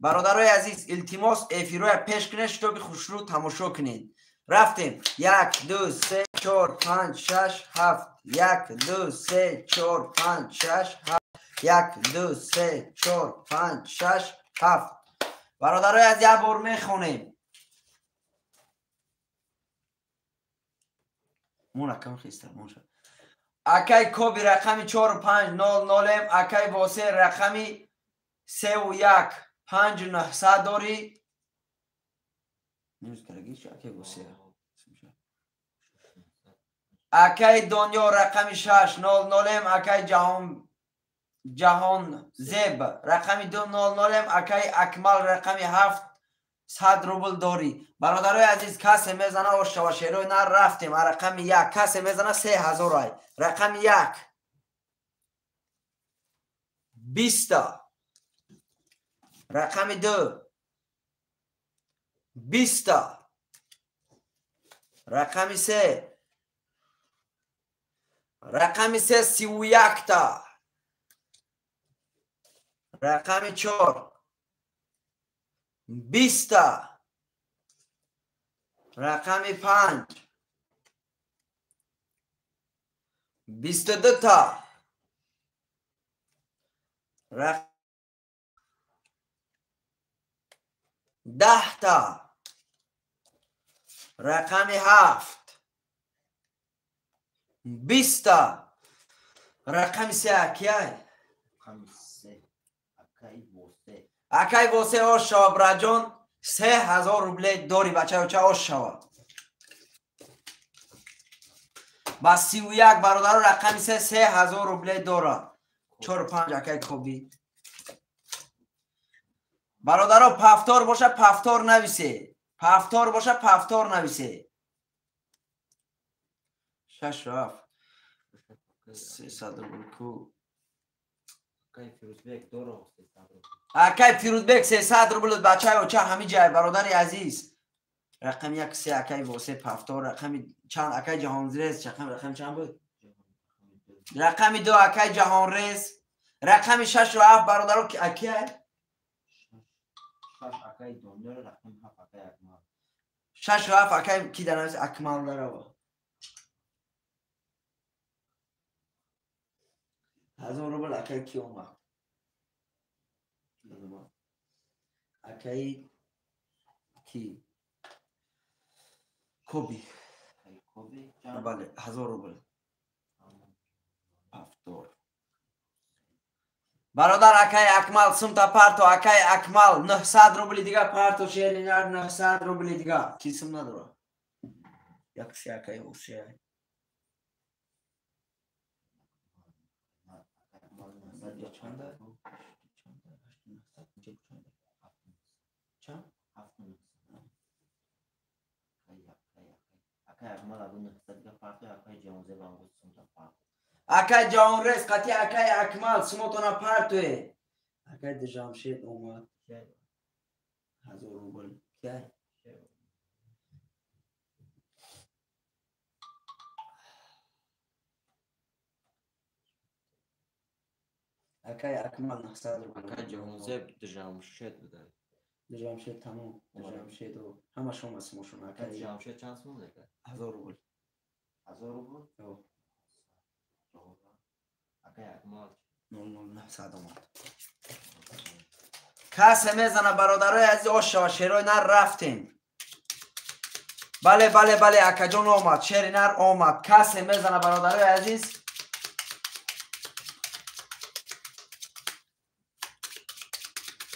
Speaker 1: برادرای عزیز التماس افیرو پیش کنه شتابی خوشرو تماشا کنین رفتیم 1 2 3 4 5 6 7 1 2 3 4 5 6 7 1 2 3 4 5 6 7 برادرای از یک بار میخونیم مون کم خیسته مون شد اکی کوبی رقمی 4 و 5 0 0 اکی واسه رقمی 3 و 1 5 و 900 داری نیوز کرگی چه اکی واسه اکی دنیا رقمی 6 0 0 اکی جهان زیب رقمی 2 0 0 اکی اکمال رقمی 7 100 روبل داری برادرای عزیز کسی میزنه و شواشیروی نه رفتیم رقم 1 کسی میزنه 3000 رای رقم 1 20 رقم 2 20 رقم 3 رقم 3 31 تا رقم 4 20 رقم 5 22 تا رقم 10 تا رقم 7 20 تا رقم 3 اکی اکی واسه آشا برجان 3000 روبل داری بچه ها چه آش شوا با 31 برادر رقم 3000 روبل داره 4 5 اکای کوبی برادر پفتار باشه پفتار نویسه پفتار باشه پفتار نویسه 6 رفت 300 روبل کو
Speaker 2: Акай Фирузбек дорого 300 рубль.
Speaker 1: اکای فیروزبک 300 روبل بچه ها چه همه جای برادر عزیز رقم 1 3 اکای واسه پفتار رقم چند اکای جهان رس رقم چند بود رقم 2 اکای جهان رس رقم 6 و 7 برادر اکای
Speaker 2: Шаш акай донор, рақам 7 акай акмал.
Speaker 1: 6 و 7 اکای کی در نویس اکمال داره 1000 روبل اکای کی اومد اکای کی کوبی
Speaker 2: Акай коби,
Speaker 1: بله 1000 روبل پفتار برادر اکای اکمال سمتا پارتو اکای اکمال 900 روبل دیگه پارتو شیرینار 900 روبل دیگه کی سم نداره یک سی اکای اوشه چنده چند
Speaker 2: акай акмал агун 900 га фарқи акай ҷонзе ба ангус сумта фарқ.
Speaker 1: اکای جان رس قطعی اکای اکمال سموتونا پارتوه اکای دجامشید اومد 1000 روبل که اکای اکمال 900 روبل
Speaker 2: Акай ҷонзе ҷамшед буд.
Speaker 1: دجامشید تمام دجامشید و همه شما اسمشون
Speaker 2: Акай
Speaker 1: اکای
Speaker 2: ҷамшед чанд сум декад?
Speaker 1: 1000 روبل
Speaker 2: 1000 рубл? Акай акмал
Speaker 1: 00900 اومد کس میزنه برادرای عزیز آشا شیرای نر رفتیم بله بله بله اکا جان آمد شیر نر آمد کس میزنه برادرای عزیز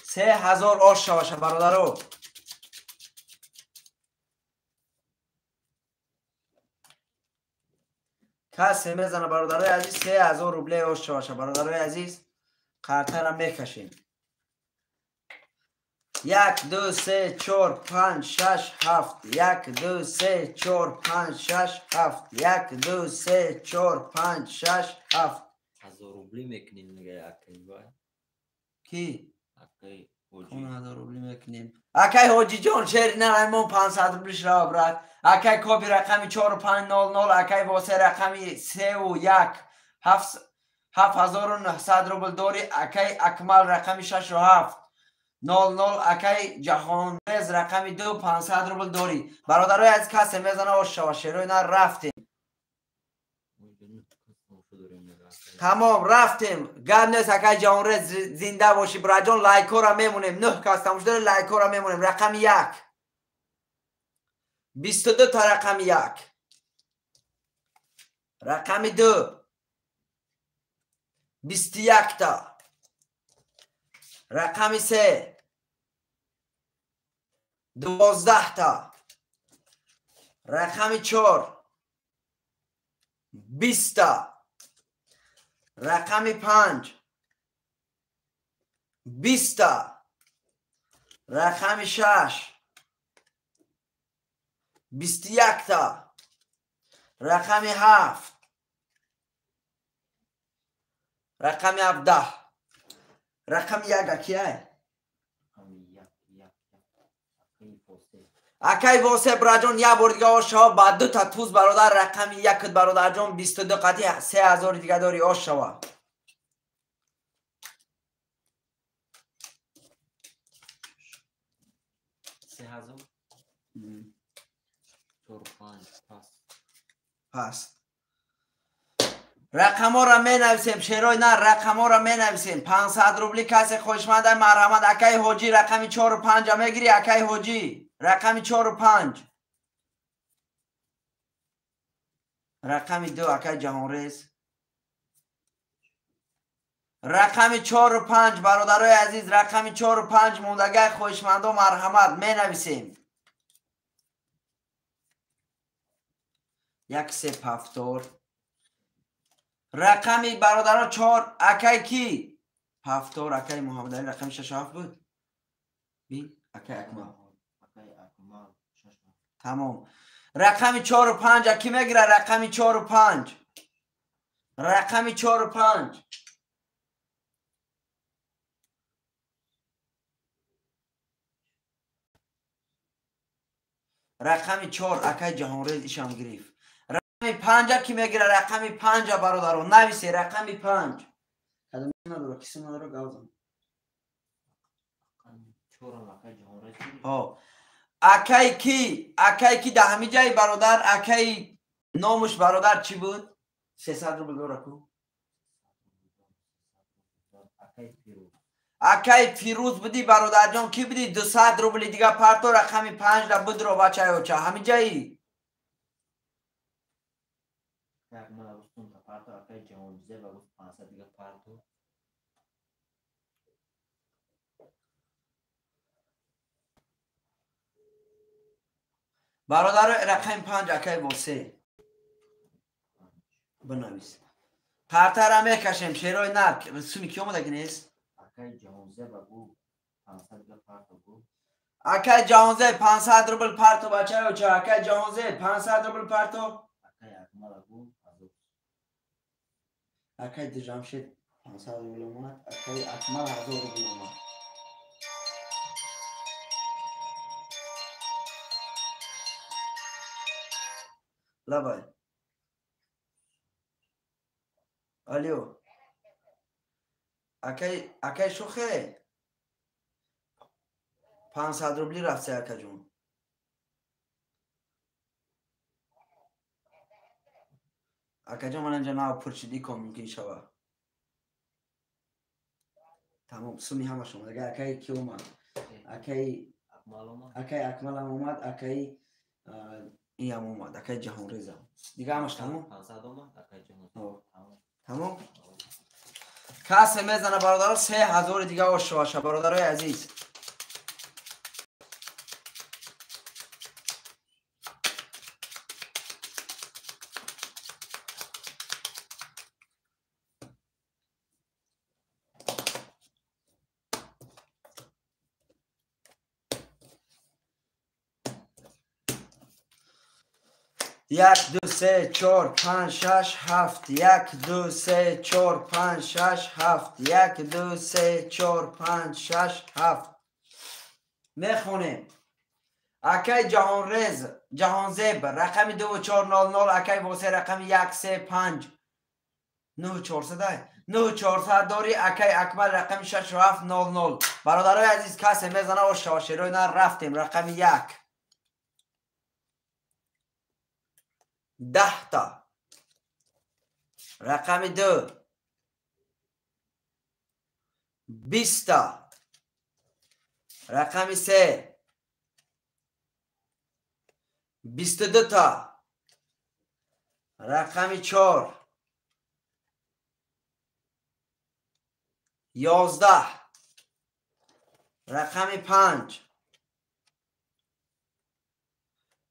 Speaker 1: 3000 آشا باشه برادرو کس میزنه برادرای عزیز 3000 روبل آشا باشه برادرای عزیز قرطه را میکشیم 1 2 3 4 5 6 7 1 2 3 4 5 6 7 1 2 3 4 5 6 7
Speaker 2: 1000 рубли мекунем мега акай вай.
Speaker 1: کی
Speaker 2: Акай ҳоҷӣ.
Speaker 1: اون 1000 روبل میکنیم اکای حاجی جان شیر نه ایمون 500 روبلش را برد اکای کابی رقمی 4500 اکای واسه رقمی 3 و 1 7900 روبل داری اکای اکمال رقمی 6 و 7 00 اکای جهان رز رقمی 2 500 روبل داری برادرای از کسی میزنه و شواشیروی نه رفتیم تمام رفتیم گرد نیست اکای جهان رز زنده باشی براجان لایکو را میمونیم 9 کس تموش داره لایکو را میمونیم رقم 1 22 تا رقم 1 رقم 2 21 تا رقم 3 12 تا رقم 4 20 تا رقم 5 20 تا رقم 6 21 تا رقم 7 رقم 17 رقم 1 کیه اکای واسه براجان یه بار دیگه آشا با 2 تا توز برادر رقم 1 برادر جان 22 قطعی 3000 دیگه داری آشا
Speaker 2: 3000 45
Speaker 1: پس رقم ها را می نویسیم شیرای نه رقم ها را می نویسیم 500 روبلی کسی خوشمنده مرحمت اکای حاجی رقمی 4 و 5 میگیری اکای حاجی رقمی 4 و 5 رقمی 2 اکای جهان رز رقم 4 و 5 برادرای عزیز، رقم 4 و 5 موندگی خویشمندو مرحمت می نویسیم. یک سه پفتور. رقمی برادرها 4 اکی کی؟ پفتور اکی محمد علی. رقم 6 7 بود. بین اکی اکمال. تمام. رقم 4 و 5 اکی میگیره؟ رقم 4 و 5. رقم 4 و 5. رقم 4 اکی جهانریز ایشم گرفت. رقم 5 اکی میگیره؟ رقم 5 برادران نویسی. رقم 5 کدام نداره کسی نداره گاوزم. اکی کی؟ اکی کی دهمی جای برادر؟ اکی نامش برادر چی بود؟ 300 روبل برو. اکی فیروز بودی برادر جان. کی بودی؟ 200 روبل دیگه پرتو. رقم 5 را بدرو بچه ها چه همی جایی؟ برادر رقم 5 اکی واسه بنویس. پرتر هم میکشیم شیرای نرک. رسومی کی اومده که نیست؟ اکی جهانزه 500 روبل پرتو بچه ها چه؟ اکی جهانزه 500 روبل پرتو. اکی دجام شد 500 روبل اومد. اکی اکمال 1000 روبل اومد. لبای الیو اکی شوخه 500 روبلی رفته اکی جون. اکی جون من اینجا ناو پرچیدی کنم که شوه. تمام سومی همه شما دیگه. اکی کی اومد؟ اکی اکمال هم اومد. اکی این هم اومد. اکی جهان ریز هم دیگه همش تمام. تمام. کسی میزنه برادرها 3000 دیگه باشه برادرای عزیز. یک دو سه چهار پنج شش هفت. یک دو سه چهار پنج شش هفت. یک دو سه چهار پنج شش هفت. میخونیم. اکی جهانریز جهانزیب رقم 2400 اکی واسه رقم 135 9400 9400 داری. اکی اکمل رقم 6700. برادرای عزیز کسی میزنه و شاشیروی نه رفتیم. رقم 1 10 تا. رقم 2 20 تا. رقم 3 22 تا. رقم 4 11. رقم 5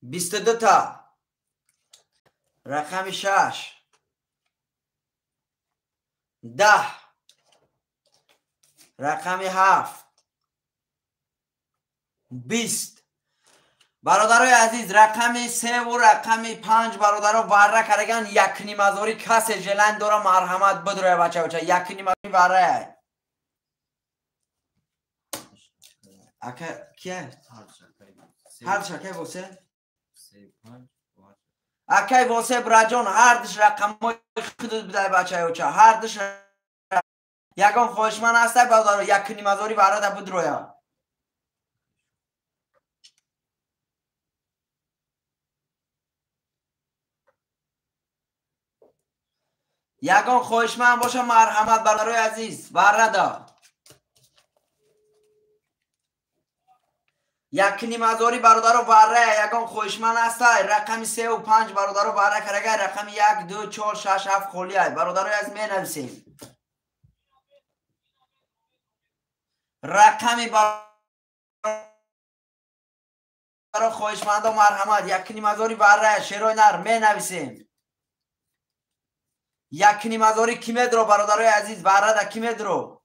Speaker 1: 22 تا. رقم 6 10. رقم 7 20. برادرای عزیز رقم 3 و رقم 5 برادرها وره کرگن. 1.5 کسی جلند داره مرحمت بدروی بچه بچه. 1.5 وره اکه کیه؟ هر شکه واسه اکی واسه براجان هر دش رقم های خودت بده بچه ها چه هر دش یکان خوشمن هسته برادر 1.5 برادر بدروی. یکان خوشمن باشه مرحمت برادرای عزیز بردا. 1.5 برادر وره یکان خوشمن هسته. رقم 3 و 5 برادر وره کرگه. رقم 1 2 4 6 7 خولی های برادرای از می نویسیم. رقمی برای خواهشمندان مرحمت 1,500 بره شیرای نر می نویسیم. 1,500 کیمت رو برادرای عزیز بره در کیمت رو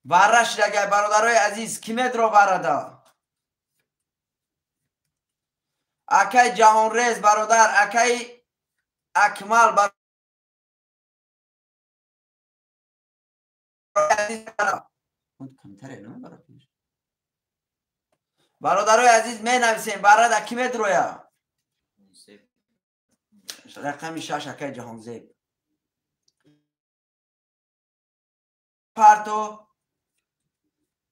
Speaker 1: برش لگه برادرای عزیز کیمت رو برده اکی جهان ریز برادر اکی اکمل برادرای عزیز می نویسیم برای در کیمت رویا رقم 6 اکی جهان زیب پرتو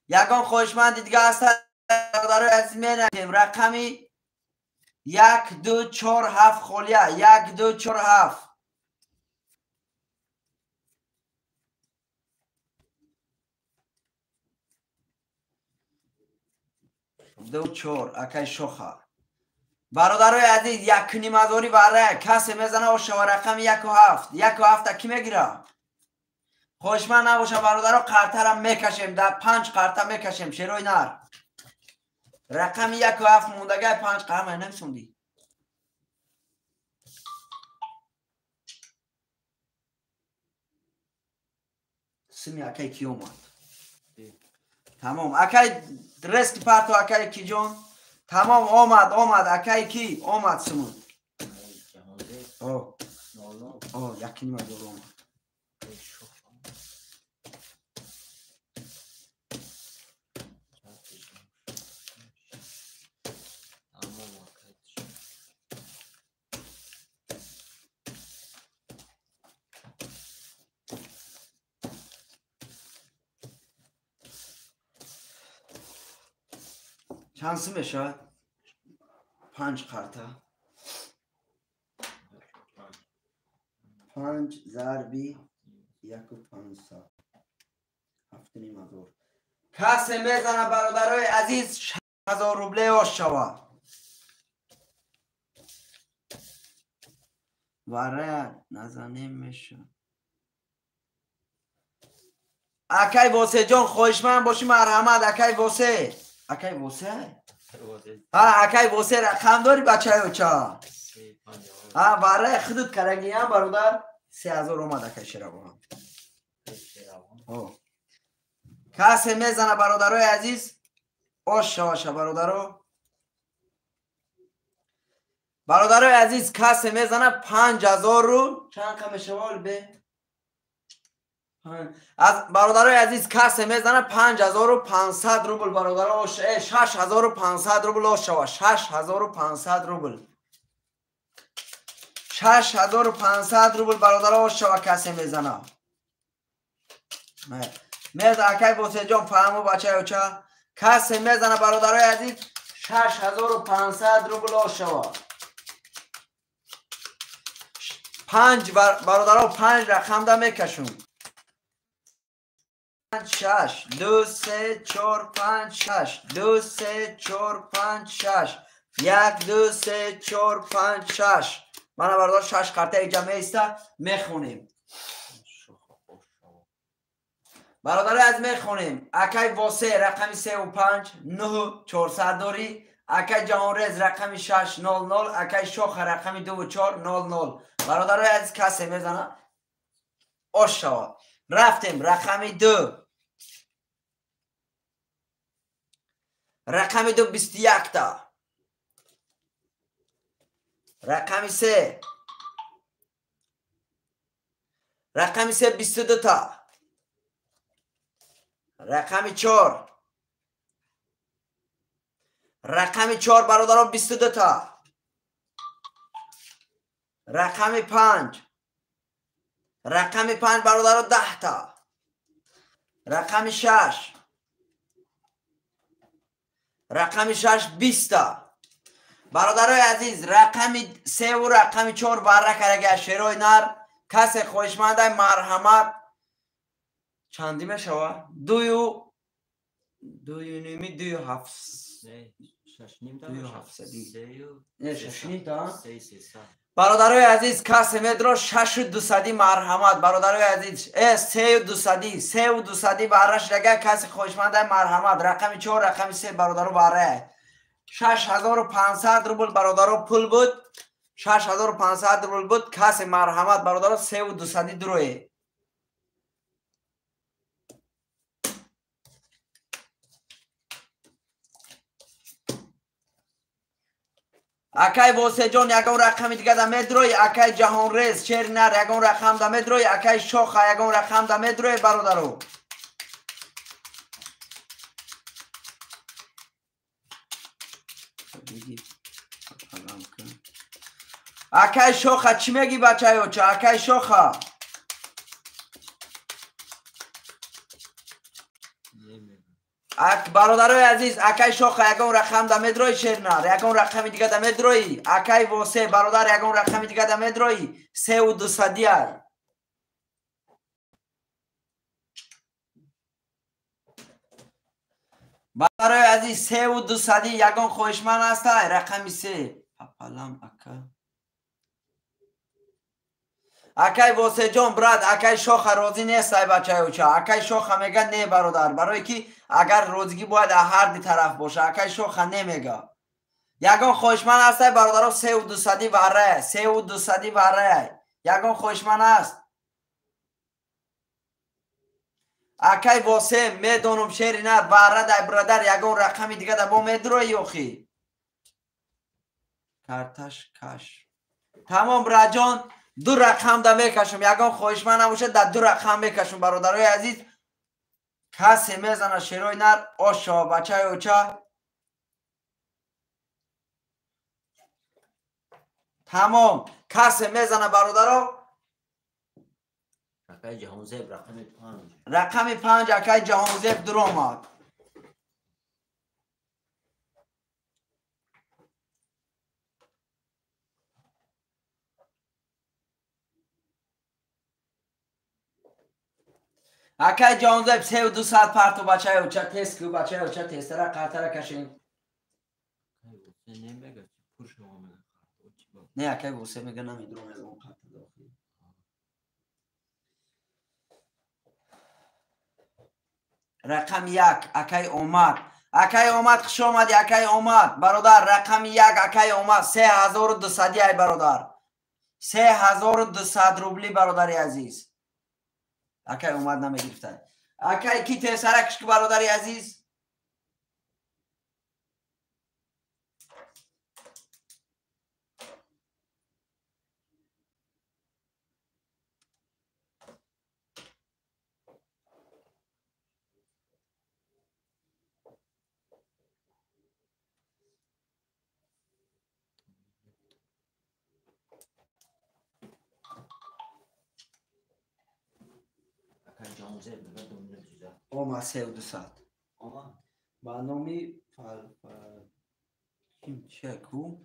Speaker 1: یگان خواهشمند دیگه هست برادرای عزیز می نویسیم رقمی 1 2 4 7 خالیه 1 2 4 7 2 4 اکی شوخه برادرای عزیز 1,500 برای کسی میزنه و شما رقم 1 و 7 1 و 7 کی میگیره خوشمند نباشه برادرها قرطه را میکشیم در 5 قرطه میکشیم شیروی نر رقم 1 و 7 موندگه 5 قرطه نمیسوندی سمی اکی کی اومد تمام اکی رسک پرتو اکی کی جون تمام آمد اکی کی آمد سمون یکی نیم دور آمد چند سمه شد 5 قرطه 5 ضربی 1 و 500 7,500 کسی میزنه برادرای عزیز 6,000 روبله آش شوه وره نزنیم میشه اکی واسه جان خواهشمند باشی مرحمت اکی واسه اکی واسه رقم داری بچه های چا وره خدود کرنگی هم برادر 3,000 اومد اکی شیروان کسی میزنه برادرای عزیز آشه برادرای عزیز کسی میزنه 5,000 رو چند کم شوال به از برادرای عزیز کسی میزنه 5,500 روبل برادرها 6,500 روبل آشوا 6,500 روبل 6,500 روبل برادرها آشوا کسی میزنه میز اکی بوسه جان فهمو بچه ها چه کسی میزنه برادرای عزیز 6,500 روبل آشوا 5 برادرها 5 رقم ده میکشون 6 2 3 4 5 6 2 3 4 5 6 1 2 3 4 5 6 من برادر 6 قرطه اینجا میسته میخونیم برادر از میخونیم اکی واسه رقم 3 و 5 9 400 داری اکی جهان ریز رقم 6 0 0 اکی شوخ رقم 2 و 4 0 0 برادر از کسی میزنه آش شود رفتیم رقم 2 رقم 2 21 تا رقم 3 رقم 3 22 تا رقم 4 رقم 4 برادران 22 تا رقم 5 رقم 5 برادران 10 تا رقم 6 رقم 6 20 تا برادرای عزیز رقم 3 و رقم 4 بره کرده شیروی نر کسی خوشمنده مرحمت چندی میشوه 2 نیمی 2 و 7 2 و 7 6 نیم تا برادرای عزیز کسی میدرو 6200 مرحمت برادرای عزیز 3200 برش رگه کسی خوشمنده مرحمت رقم 4 رقم 3 برادرو بره 6500 روبل برادرو پول بود 6500 روبل بود کسی مرحمت برادرو 3200 دروی اکای واسه جان یکون رقم دیگه دا مدروی اکای جهان ریز چهر نر یکون رقم دا مدروی اکای شاخ یکون رقم دا مدروی برادرو اکای شاخ چی میگی بچه ها چه اکای شاخ برادرای عزیز اکای شاخ یکون رقم دا مدروی چهر نر یکون رقم دیگه دا مدروی اکای واسه برادر یکون رقم دیگه دا مدروی 3200 های برای عزیز 3200 یگان خوشمن است رقم 3 پاپالام اکا اکای واسه جان براد اکای شاخ روزی نیست ای بچه اوچا اکای شاخ میگه نه برادر برای کی اگر روزگی باید هر دی طرف باشه اکای شاخ نمیگه یگان خوشمن است برادر 3200 وره 3200 وره یگان خوشمن است اکای واسه میدونم شیر نه وره دای برادر یگان رقمی دیگه دا با میدروی یوخی کارتش کش تمام راجان دو رقم دا میکشم یگان خوشمن نباشه در دو رقم میکشم برادرای عزیز کسی میزنه شیروی نر آشا بچه اوچا تمام کسی میزنه برادرو
Speaker 2: اکای جهان زیب رقم 5
Speaker 1: رقم 5 اکای جهان زیب در آمد اکای جهان زیب 3200 پرتو بچه اوچا تست که بچه اوچا تست را قطره کشین
Speaker 2: نمیگه پوش رو میگه
Speaker 1: نه اکای واسه میگه نمیدرم از اون قطر داخلی رقم 1 اکای اومد اکای اومد خوش آمدی اکای اومد برادر رقم 1 اکای اومد 3200 ای برادر 3200 روبلی برادری عزیز اکای اومد نمیگرفته اکای کی تسرکش که برادری عزیز
Speaker 2: اکای جهان زیب میگه دومینه چیزا
Speaker 1: اومد 3200
Speaker 2: آه
Speaker 1: برنامه kim چکو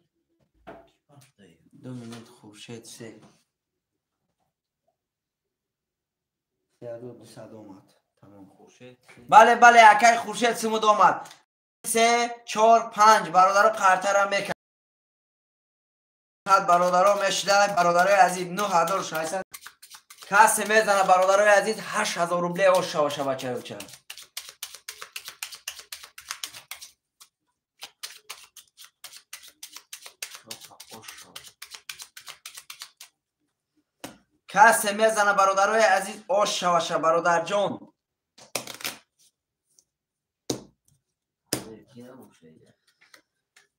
Speaker 1: 2 minut خورشید 3 3200 اومد تمام
Speaker 2: خورشید
Speaker 1: بله بله اکای خورشید سمود اومد 3 4 5 برادر قرطه میکرد برادرها میشده برادرای عزیز 9600 کسی میزنه برادرای عزیز 8000 روبله اوشا اوشا بچه اوچا کسی میزنه برادرای عزیز اوشا اوشا برادر جان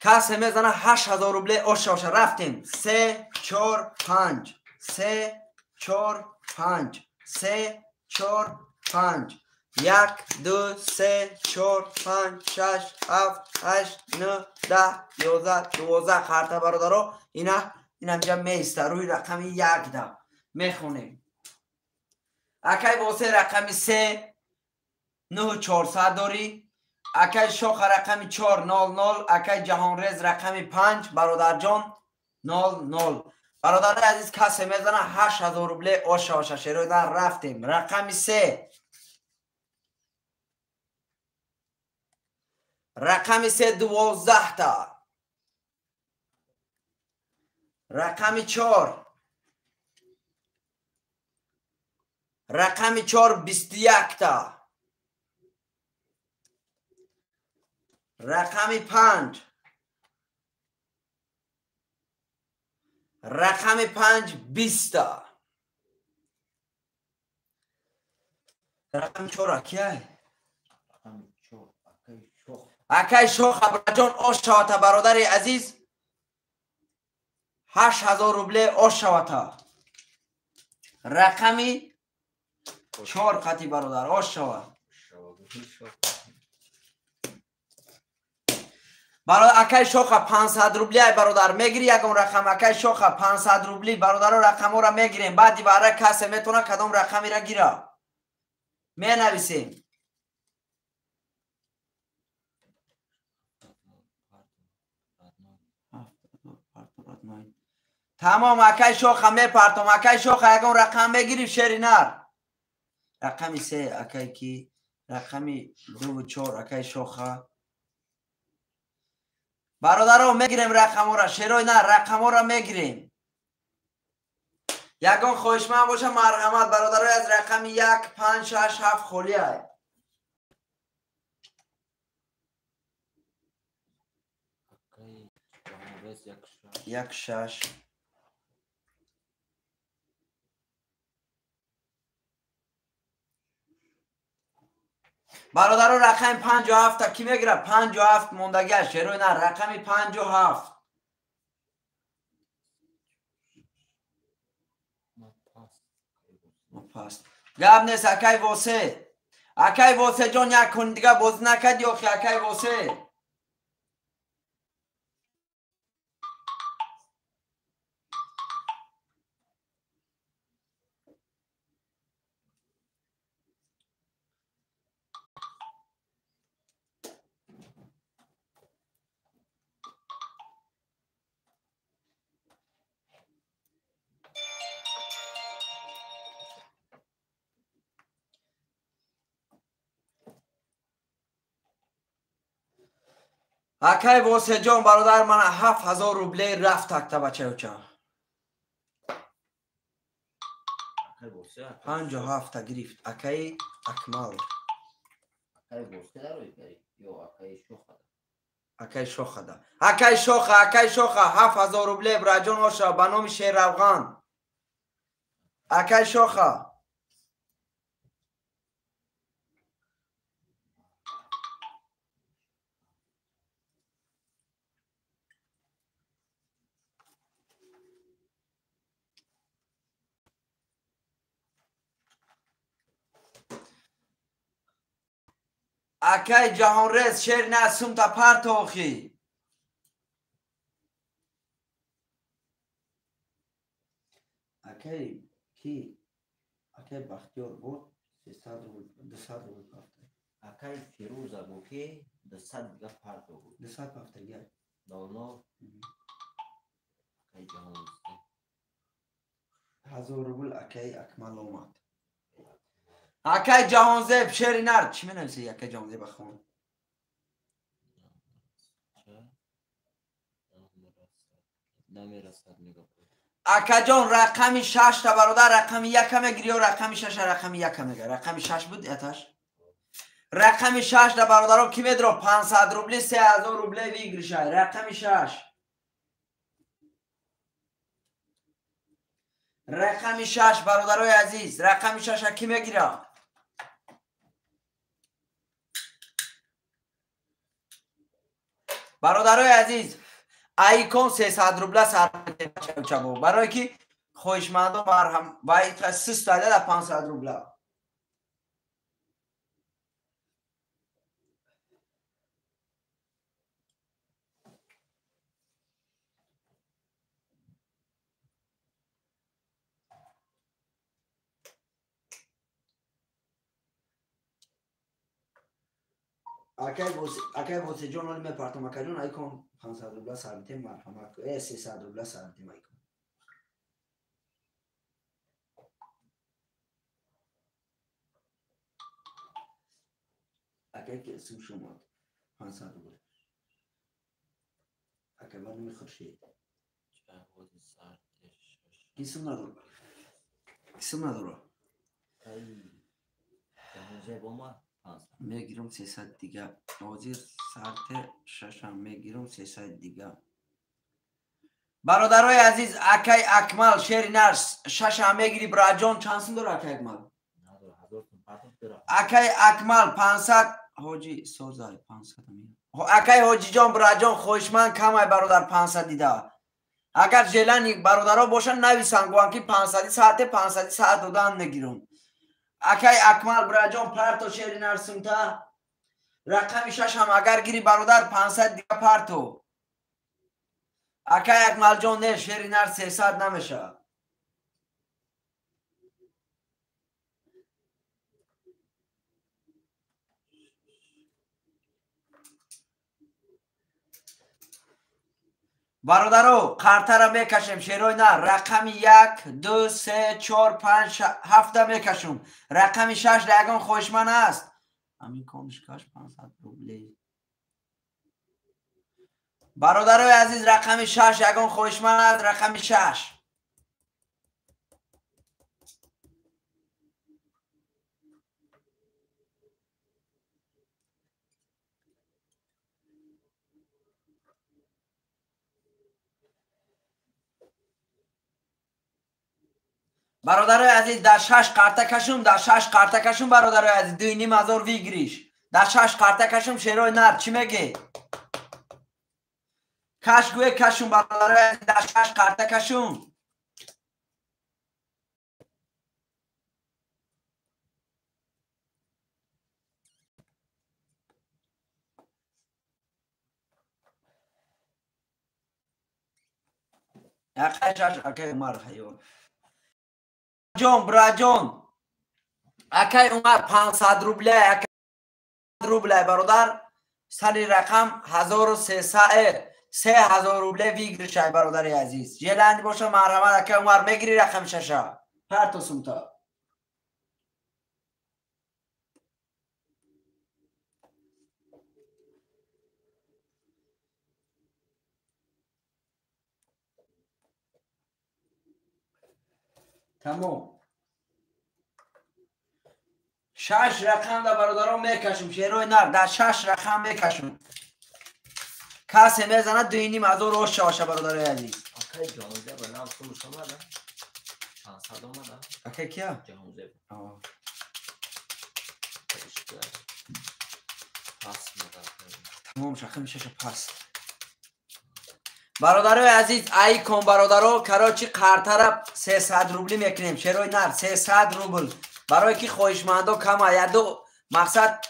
Speaker 1: کسی میزنه 8000 روبله اوشا اوشا رفتیم 3 4 5 3 4 5 3 4 5 1 2 3 4 5 6 7 8 9 10 11 12 خرطه برادرو اینا اینجا میسته روی رقم 1 ده میخونیم اکای واسه رقم 3 9400 داری اکای شاخ رقم 400 اکای جهان ریز رقم 5 برادر جان 00 برادر عزیز کسی میزنه 8000 روبله آشا آشا شروع در رفتیم رقم 3 رقم 3 12 تا رقم 4 رقم 4 21 تا. رقم 5 رقم 5 20 تا. رقم 4 کیه؟
Speaker 2: رقم 4 اکای شوخ.
Speaker 1: اکای شوخ ابراجان آش شوتا برادر عزیز 8000 روبله آش شوتا. رقمی 4 قطی برادر آش شوه. برادر اکای شوخ 500 روبله برادر میگیری یکم رقم اکای شوخ 500 روبلی برادر رقم را میگیریم بعدی برای کسی میتونه کدام رقمی را گیره می نویسیم. تمام اکای شوخ میپرتم اکای شوخ یکم رقم میگیری شیری نر. رقمی 3 اکای کی رقمی 2 و 4 اکای شوخ برادر میگیریم رقم را شیروی نه رقم را میگیریم. یکم خوشمند باشه مرحمت برادر از رقم 1 5 6 7 خولیه.
Speaker 2: اکای جهانرس
Speaker 1: 1 6 برادر رقم 57 تا کی میگیره 57 موندگی شیروی نه رقم 57 پس گب نیست اکای واسه اکای واسه جان یک کن دیگه باز نکد یا خی اکای واسه اکای واسه جان برادر من 7000 روبله رفت تکتا بچه اوچه
Speaker 2: اکای بوسه
Speaker 1: 57 تا گرفت اکای اکمال
Speaker 2: اکای بوسه داروی کاری یا اکای شوخ ده
Speaker 1: اکای شوخه ده اکای شوخه اکای شوخه 7000 روبله براجان آشا به نام شیر افغان اکای شوخه اکای جهانرس شیر نه سمتا پرتوخی اکای کی اکای بختیار بود 300 روبله 200 روبله
Speaker 2: اکای فیروز ابوکی 200 دیگه پرتو بود
Speaker 1: 200 هفتگی
Speaker 2: دولو اکای جهانرس
Speaker 1: 1000 روبله اکای اکمال اومد. اکای جهانزیب شیری نرد چی می نویسی اکای جهانزیب بخون
Speaker 2: نمیرسد نگاه
Speaker 1: اکا جان رقمی 6 تا برادر رقم 1 میگیری و رقم 6 رقم 1 میگیری رقم 6 بود اتش رقم 6 تا برادرها کی میدرو 500 روبلی 3000 روبلی میگیری شای رقم 6 رقم 6 برادرای عزیز رقم 6 کی میگیره برادرای عزیز ایکون 300 روبله سر چبو برای کی خوشمند و مرهم و این تاسیس داده 500 روبله اکای واسه جان ولی میپرتم اکای جان ایکون 500 روبله سربیته مرحمت که 300 روبله سربیته ایکون اکای که اسم شما 500 روبله اکای من نمیخورشید İsim nedir? İsim nedir o? میگیرم 300 دیگه وزیر ساعت 6 میگیرم 300 دیگه برادرای عزیز اکای اکمل شیر نرس 6 میگیری براجان چانسون داره اکای اکمل اکای اکمل 500 حاجی سوزای 500 اکای حاجی جان براجان خوشمن کمای برادر 500 دیده اگر جلن برادرها باشن نویسن گوان که 500 ساعت دادن نگیرم اکای اکمل براجان پرتو شیر نرسون تا رقم 6 هم اگر گیری برادر 500 دیگه پرتو اکای اکمل جان نه شیر نر 300 نمیشه برادرو قرطه را میکشیم شیروی نه رقم 1 2 3 4 5 7 میکشم رقم 6 دیگان خوشمن است همین کنشکاش 500 روبلی برادرای عزیز رقم 6 یگان خوشمن است رقم 6 برادرای عزیز در 6 قرطه کشم در 6 قرطه کشم برادرای عزیز 2500 ویگریش در 6 قرطه کشم شیروی نر چی میگی کش گوی کشم برادرای عزیز در 6 قرطه کشم اکای عمر حیوان جان براجان اکای عمر 500 روبله اکای روبله برادر سری رقم 1300 3000 روبله ویگر شای برادر عزیز جلند باشه مرحمت اکای عمر میگیری رقم 6 پرتو سمتا تمام 6 رقم در برادران میکشم شیروی نر در 6 رقم میکشم کسی میزنه 2500 روش باشه برادر عزیز
Speaker 2: اکای جانوزه به نام فروش آمده 500 آمده
Speaker 1: اکای کیا؟
Speaker 2: جانوزه پس
Speaker 1: تمام رقم 6 پس برادرای عزیز ای کن برادرو کراچی قرطه را 300 روبلی میکنیم شیروی نر 300 روبل برای که خویشمندو کم یادو مقصد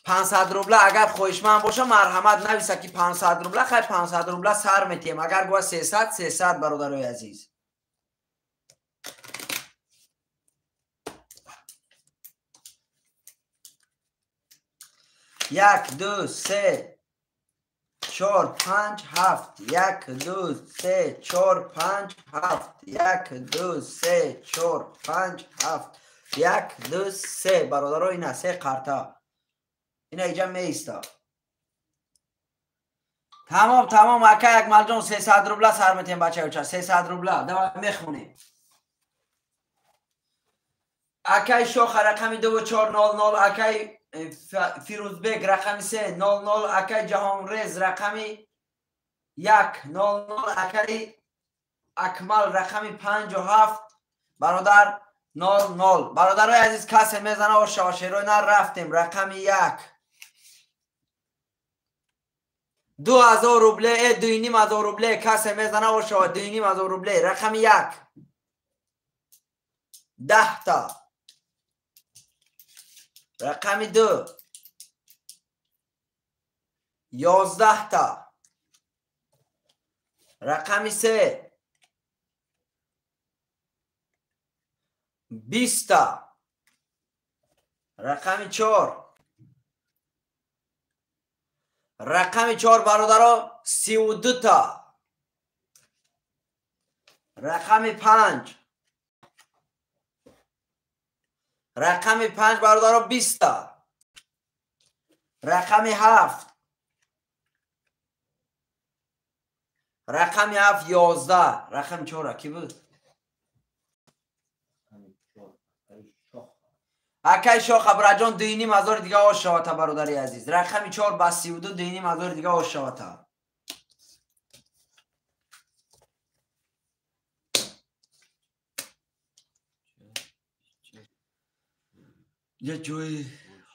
Speaker 1: 500 روبله اگر خویشمند باشه مرحمت نویسه که 500 روبله خیلی 500 روبله سر میتیم اگر گوه 300 برادرای عزیز یک دو سه 4 5 7 1 2 3 4 5 7 1 2 3 4 5 7 1 2 3 برادرای اینا 3 قرطه اینا اینجا میستا تمام اکا اکمل جان 300 روبله سر میتیم بچه اوچه 300 روبله دوام میخونیم اکای شاخ رقم 2400 اکای فیروزبگ رقم 300 اکای جهان رز رقم 100 اکای اکمل رقم 57 برادر 00 برادرای عزیز کسی میزنه و شاشیروی نر رفتیم رقم 1 2000 روبله 2500 روبله کسی میزنه و شا 2500 روبله رقم 1 10 تا رقم 2 11 تا رقم 3 20 تا رقم 4 رقم 4 برادرها 32 تا رقم 5 رقم 5 برادرها 20 تا رقم 7 رقم 7 11 رقم 4 کی بود؟ اکای شاخ براجان 2,500 دیگه آش شوتا برادری عزیز. رقم 4 با 32 2,500 دیگه آش شوتا. یه جوی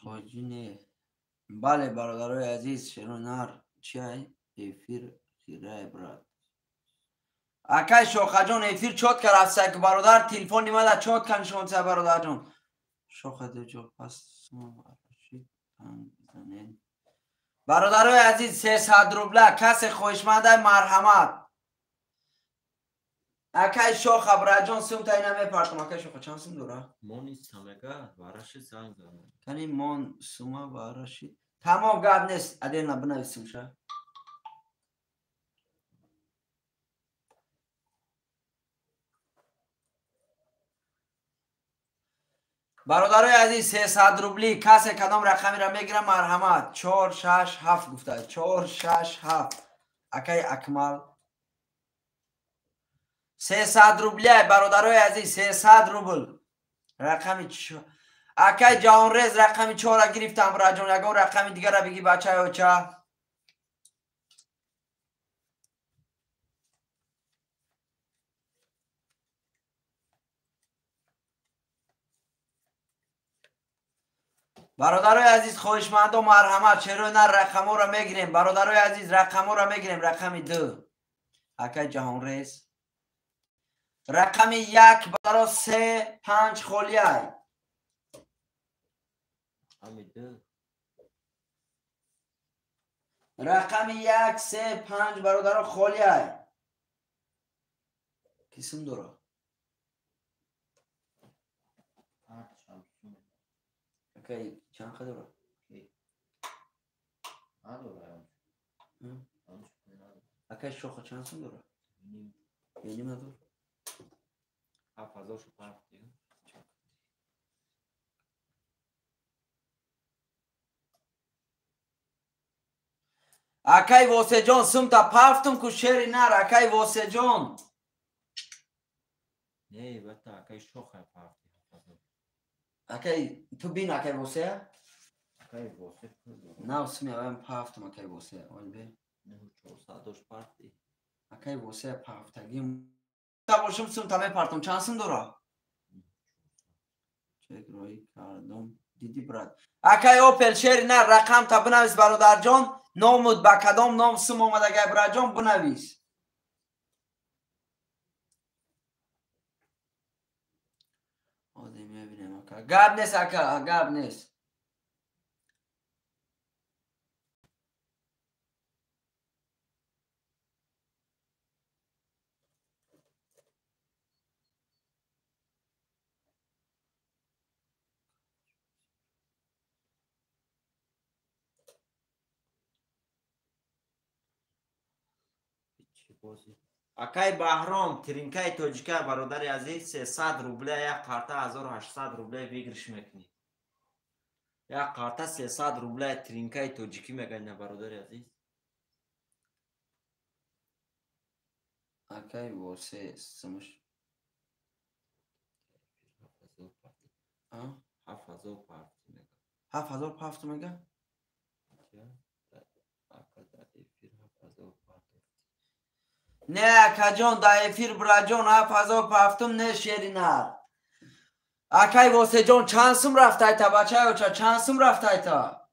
Speaker 1: حاجی نه. بله برادرای عزیز شرونر چای افیر خیره براد. اکای شاخ جان افیر چوت کرد افسه که برادر تلفن نیمده چوت کن شما چه برادر جان. شاخ دو جو پس برادرای عزیز 300 روبله کس خوشمنده مرحمت. اکای شاخ براجان سوم تا اینا میپرتم. اکای شاخ چند سوم دوره؟
Speaker 2: من نیستم اگه وارش زنگ زنم.
Speaker 1: کنی من سوما وارشی تمام گرد نیست ادین نبنویسیم شه. برادرای عزیز 300 روبلی کسی کدام رقمی را میگیره مرحمت. 4 6 7 گفته 4 6 7 اکای اکمل 300 روبلی برادرای عزیز 300 روبل رقمی اکای جهان ریز رقمی 4 را گرفتم راجون. اگه رقمی دیگه را بگی بچه ها چه برادرای عزیز خوشمند و مرحمت. چرا نه رقم را میگیریم برادرای عزیز رقم را میگیریم. رقم 2 اکای جهان ریز رقم 1 برای 3 5 خولیه رقم 1 3 5 برادر خولیه کسیم داره اوکی چند خد داره اوکی شوخه چند سم داره یعنی مدار
Speaker 2: 7,000 شو پرد دیگه.
Speaker 1: اکای واسه جان سم تا پافتم کو شری نر اکای واسه جان
Speaker 2: نه بتا اکای شوخه پرد
Speaker 1: اکای تو بین اکای واسه
Speaker 2: اکای واسه
Speaker 1: نه سمی هم پافتم اکای واسه اول بی
Speaker 2: نه 400 پرد دی
Speaker 1: اکای واسه پافتگی تا باشم سم تا میپرتم چند سم داره چک روی کردم دیدی براد اکای اوپل شری نر رقم تا بنویس برادر جان نامود با کدام نام سم اومده گای برادر جان بنویس آدم میبینیم اکا گاب نیست اکا گاب نیست اکای بهرام ترینکای توجیکه برادر عزیز 300 روبله یک قرطه 1800 روبله بگیرش میکنی یک قرطه 300 روبله ترینکای توجیکی میگن برادر عزیز اکای واسه سمش 7,000 پافت میگه نه کجان دا افیر براجان 7,000 پافتم نه شیری نه اکای واسه جان چند سم رفته ایتا بچه ها چند سم رفته ایتا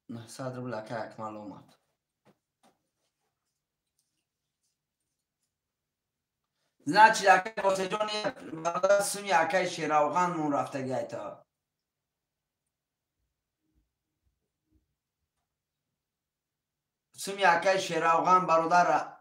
Speaker 1: نه 100 روبل اکای اکمال اومد значит اکای واسه جان برادر سمی اکای شیراوغان مون رفته گه ایتا سمی اکای شیراوغان برادر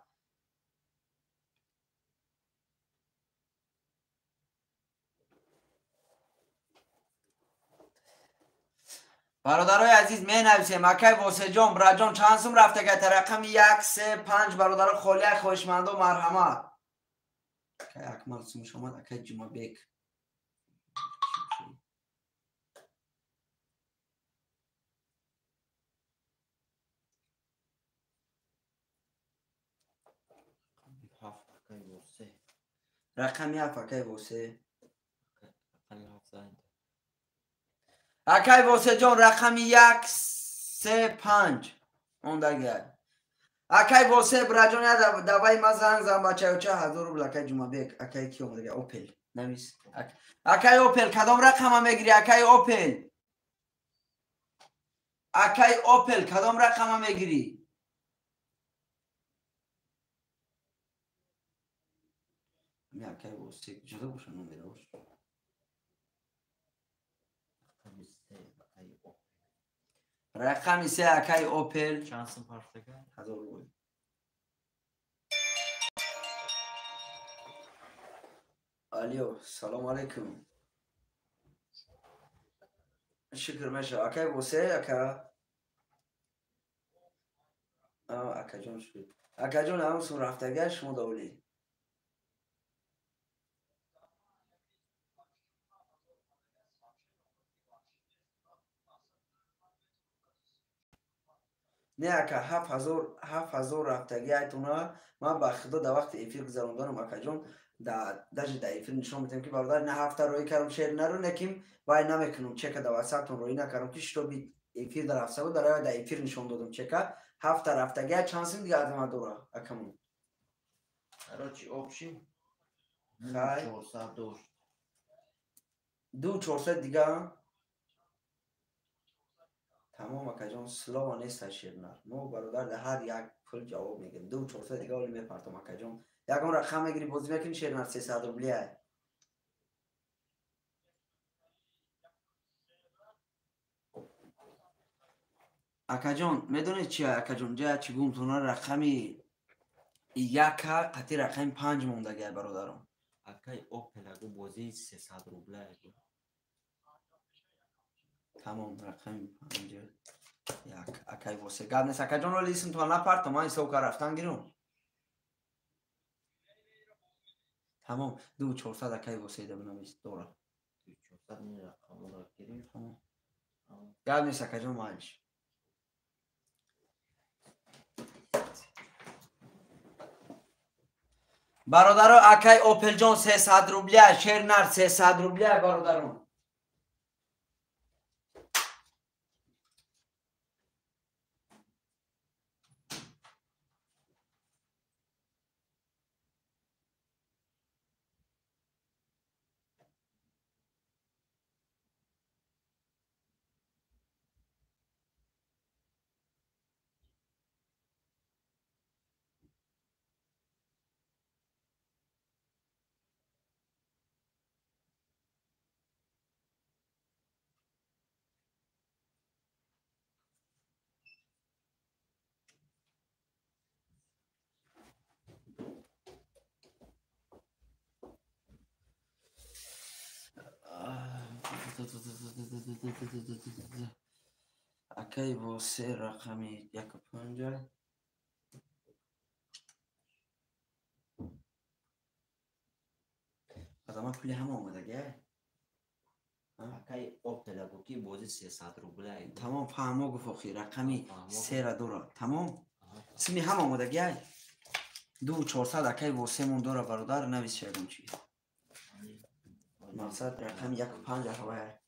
Speaker 1: برادرای عزیز می نویسیم اکای واسه جان براجان چند سم رفته گه رقم 1 3 5 برادر خولیه خوشمند و مرحمت اکای اکمال سمش آمد اکای جمعه بیک
Speaker 2: هفت اکای واسه
Speaker 1: رقمی 7 اکای واسه
Speaker 2: اقل هفت زنده
Speaker 1: اکای واسه جان رقمی 1 3 5 موندگه اکای واسه براجان یا دوای ما زنگ زن بچه چه 1000 روبل اکای جمعه بیک اکای کی اومده اوپل نمیس اکای اوپل کدام رقم میگیری اکای اوپل اکای اوپل کدام رقم میگیری می اکای واسه جدا باشه نمیره باشه
Speaker 2: اقل سه اکای او
Speaker 1: رقمی 3 اکای اوپل
Speaker 2: شانسın parçaga
Speaker 1: 1000 روبل الو سلام علیکم شکر میشه اکای واسه اکا اکا جان شد اکا جان همون سون رفتگه شما دولی نه اکا 7000 رفتگی ایتونا من با خدا در وقت ایفیر گذراندانم اکا جان در ایفیر نشون میتونم که برادر نه هفته روی کردم شیر نرو نکیم وای نمیکنم چکه در وسطتون روی نکردم که شما بی ایفیر در هفته بود در ایفیر نشون دادم چکه هفته رفتگی چانسیم دیگه از من دوره اکمون
Speaker 2: Короче, общий
Speaker 1: Хай.
Speaker 2: 400 дождь.
Speaker 1: 2400 دیگه تمام اکا جان سلاو نیست شیرنر ما برادر در هر یک پل جواب میگیم 2400 دیگه ولی میپرتم اکا جان یکم رقم میگیری بازی میکنی شیرنر 300 روبلی های اکا جان میدونید چیه اکا جان جا چی گومتونا رقمی یک قطعی رقم 5 موندگه برادرم
Speaker 2: Акай Opel агу бозии 300 рубля агу.
Speaker 1: تمام رقم 5 یک اکای واسه گب نیست اکا جان ولی اسم تو نپرتم من سوکا رفتن گیرون تمام 2400 اکای واسه ده بنویس دوره
Speaker 2: 400 мин рақамро гирифт.
Speaker 1: تمام گب نیست اکا جان مالش برادرو اکای اوپل جان 300 روبلیه شیرنر 300 روبلیه برادرون اکای واسه رقمی 15 آدم پولی هم آمده گه
Speaker 2: Акай Opel агу ки бозии 300 рубля агу.
Speaker 1: تمام فهمو گفت رقمی
Speaker 2: فهمو.
Speaker 1: 3 را دوره تمام سمی هم آمده گه 2400 اکای واسه مون دوره برادر نویس شدم چی مقصد رقم 15 هواه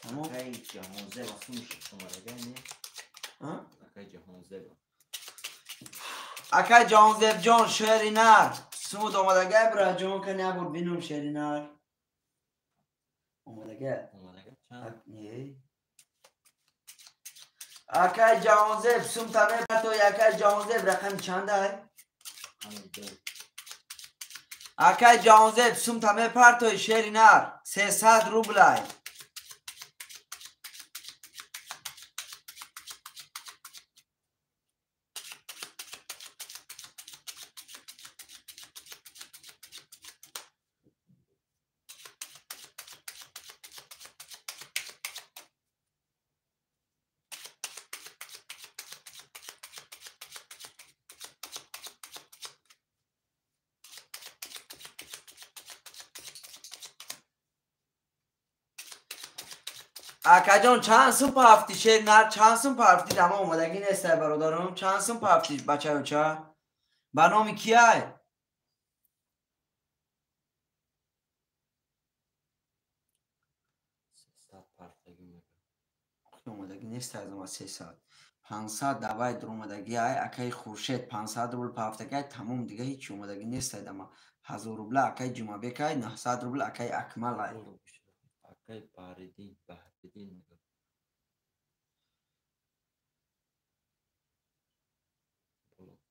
Speaker 1: تمام
Speaker 2: Акай ҷаҳонзеба сумш шумарага не? Акай ҷаҳонзеба.
Speaker 1: اکای جانزب جان شیرینر سمود آمده گه برا جان که نبود بینم شیرینر آمده گه
Speaker 2: Омадага чанд?
Speaker 1: اکای جانزب سم تمه تو اکای جانزب رقم چنده
Speaker 2: Ҳамин ду.
Speaker 1: اکای جانزب سم تمه پرتوی شیرینر 300 روبلای اکا چند سو پافتی شیر نر چند سو پافتی دما اومدگی نیسته برادرم چند سو پافتی بچه بچه برنامه کیه اومدگی نیست از ما 300 500 دوای در اومدگی های اکای خورشید 500 روبل پافتگی تمام دیگه هیچ اومدگی نیست دما 1000 روبل اکای جمعه بکای 900 روبل اکای اکمل های
Speaker 2: اکای باردین بهردین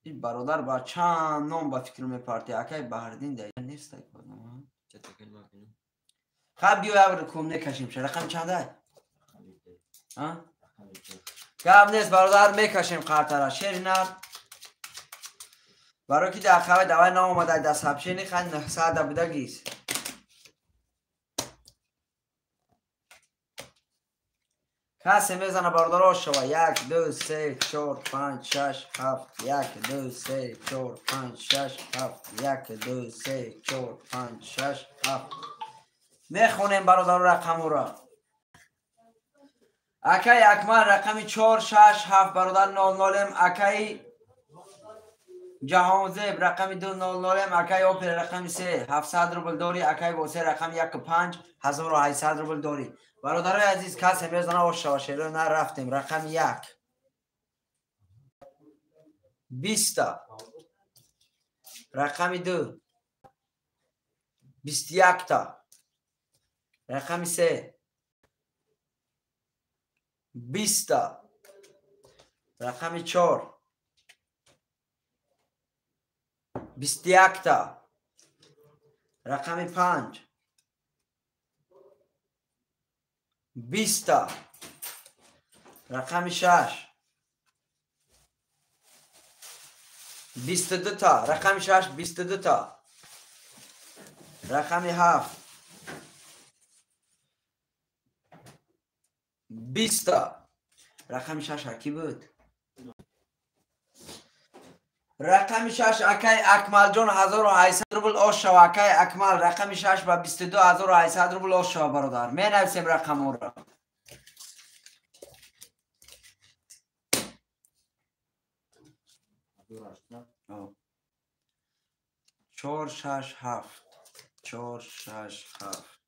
Speaker 1: این برادر با چند نام با فکر میپارتی اکای بهردین دیگه نیست خب بیا اول کم نکشیم شه رقم چنده ها گم نیست برادر میکشیم قرطره شیر نر برای که در خواه دوای نام اومده دست حبشینی خند 900 بوده گیز کسی میزنه برادر شوا 1 2 3 4 5 6 7 1 2 3 4 5 6 7 1 2 3 4 5 6 7 میخونیم برادر رقم را اکای اکمل رقمی 4 6 7 برادر 00 اکای جهانزیب رقمی 200 اکای اوپل رقمی 3 700 روبل داری اکای بوسه رقم 15 1800 روبل داری برادرای عزیز کسی میزنه و شواشیرو نه رفتیم رقم 1 20 رقم 2 21 تا رقم 3 20 تا رقم 4 21 تا رقم 5 20 تا رقم 6 22 تا رقم 6 22 تا رقم 7 20 تا رقم 6 کی بود رقم 6 اکای اکمل جون 1800 روبل آش شو اکای اکمل رقم 6 با 22 1800 روبل آش شو برادر می نویسیم رقم را 4 6 7 4 6 7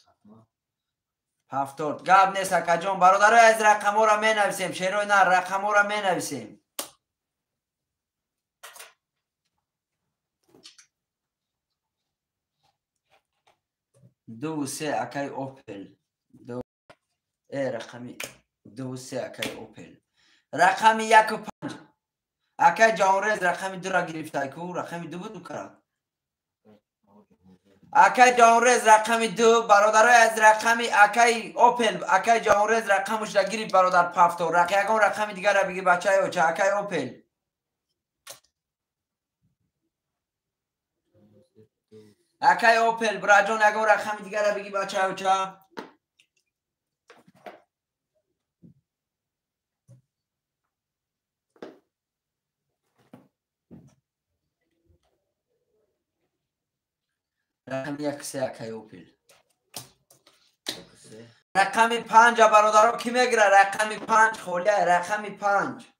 Speaker 1: هفتاد گاب نیست اکا جون برادر از رقم را می نویسیم شیروی نه رقم را می نویسیم 2 3 اکای اوپل 2 رقمی 2 3 اکای اوپل رقم 1 و 5 اکای جانرز رقم 2 را گرفته کو رقم 2 بود کرد اکای جانرز رقم 2 برادرای از رقم اکای اوپل اکای جانرز رقمش را گرفت برادر پافتو یکم رقم دیگر را بگی بچه های چه اکای اوپل اکای اوپل براجون یکم رقم دیگر را بگی بچه های چه رقم 1 3 اکای اوپل رقم 5 برادرها کی میگیره رقم 5 خوله رقم 5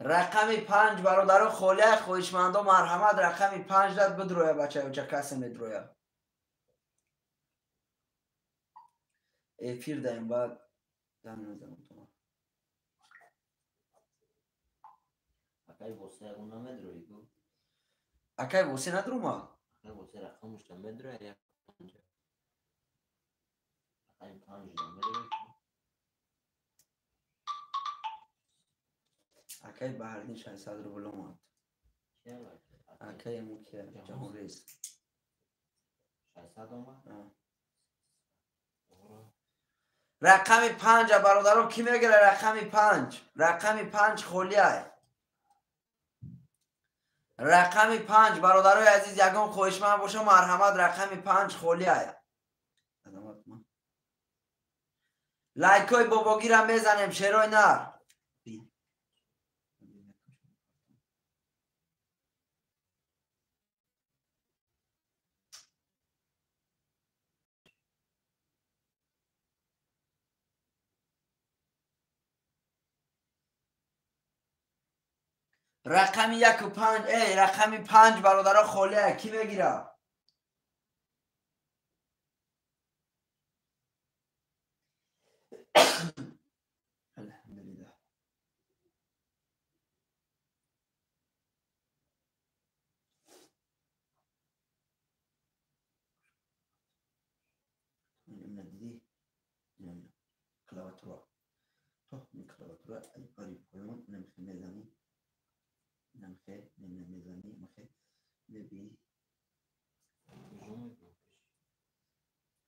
Speaker 1: رقم 5 برادرها خوله خویشمندو مرحمت رقم 5 داد بدروه بچه و چه کسی میدروه افیر دایم بعد دم نزم تو
Speaker 2: اکای بوسه اون نمیدروی کو
Speaker 1: اکای بوسی ندرو ما
Speaker 2: اکای بوسه رقمش نمیدروی یک اکای 5 نمیدروی
Speaker 1: اکای بهردین 600 روبل اومد اکای موکیه جمهوریز
Speaker 2: 600 اومد
Speaker 1: رقم 5 برادرها کی میگیره رقم 5 رقم 5 خولیه رقم 5 برادرای عزیز یگان خوشمن باشه مرحمت رقم 5 خولیه لایکای باباگی را میزنیم شیرای نر رقم 1 و 5 رقم 5 برادرها خالیه. کی میگیره؟ الحمدلله. دیدی؟ کلاواتورا تو این کلاواتورا ای باری پایون نمیخوای میزنی، نمیخوای میزنی، میخوای ببین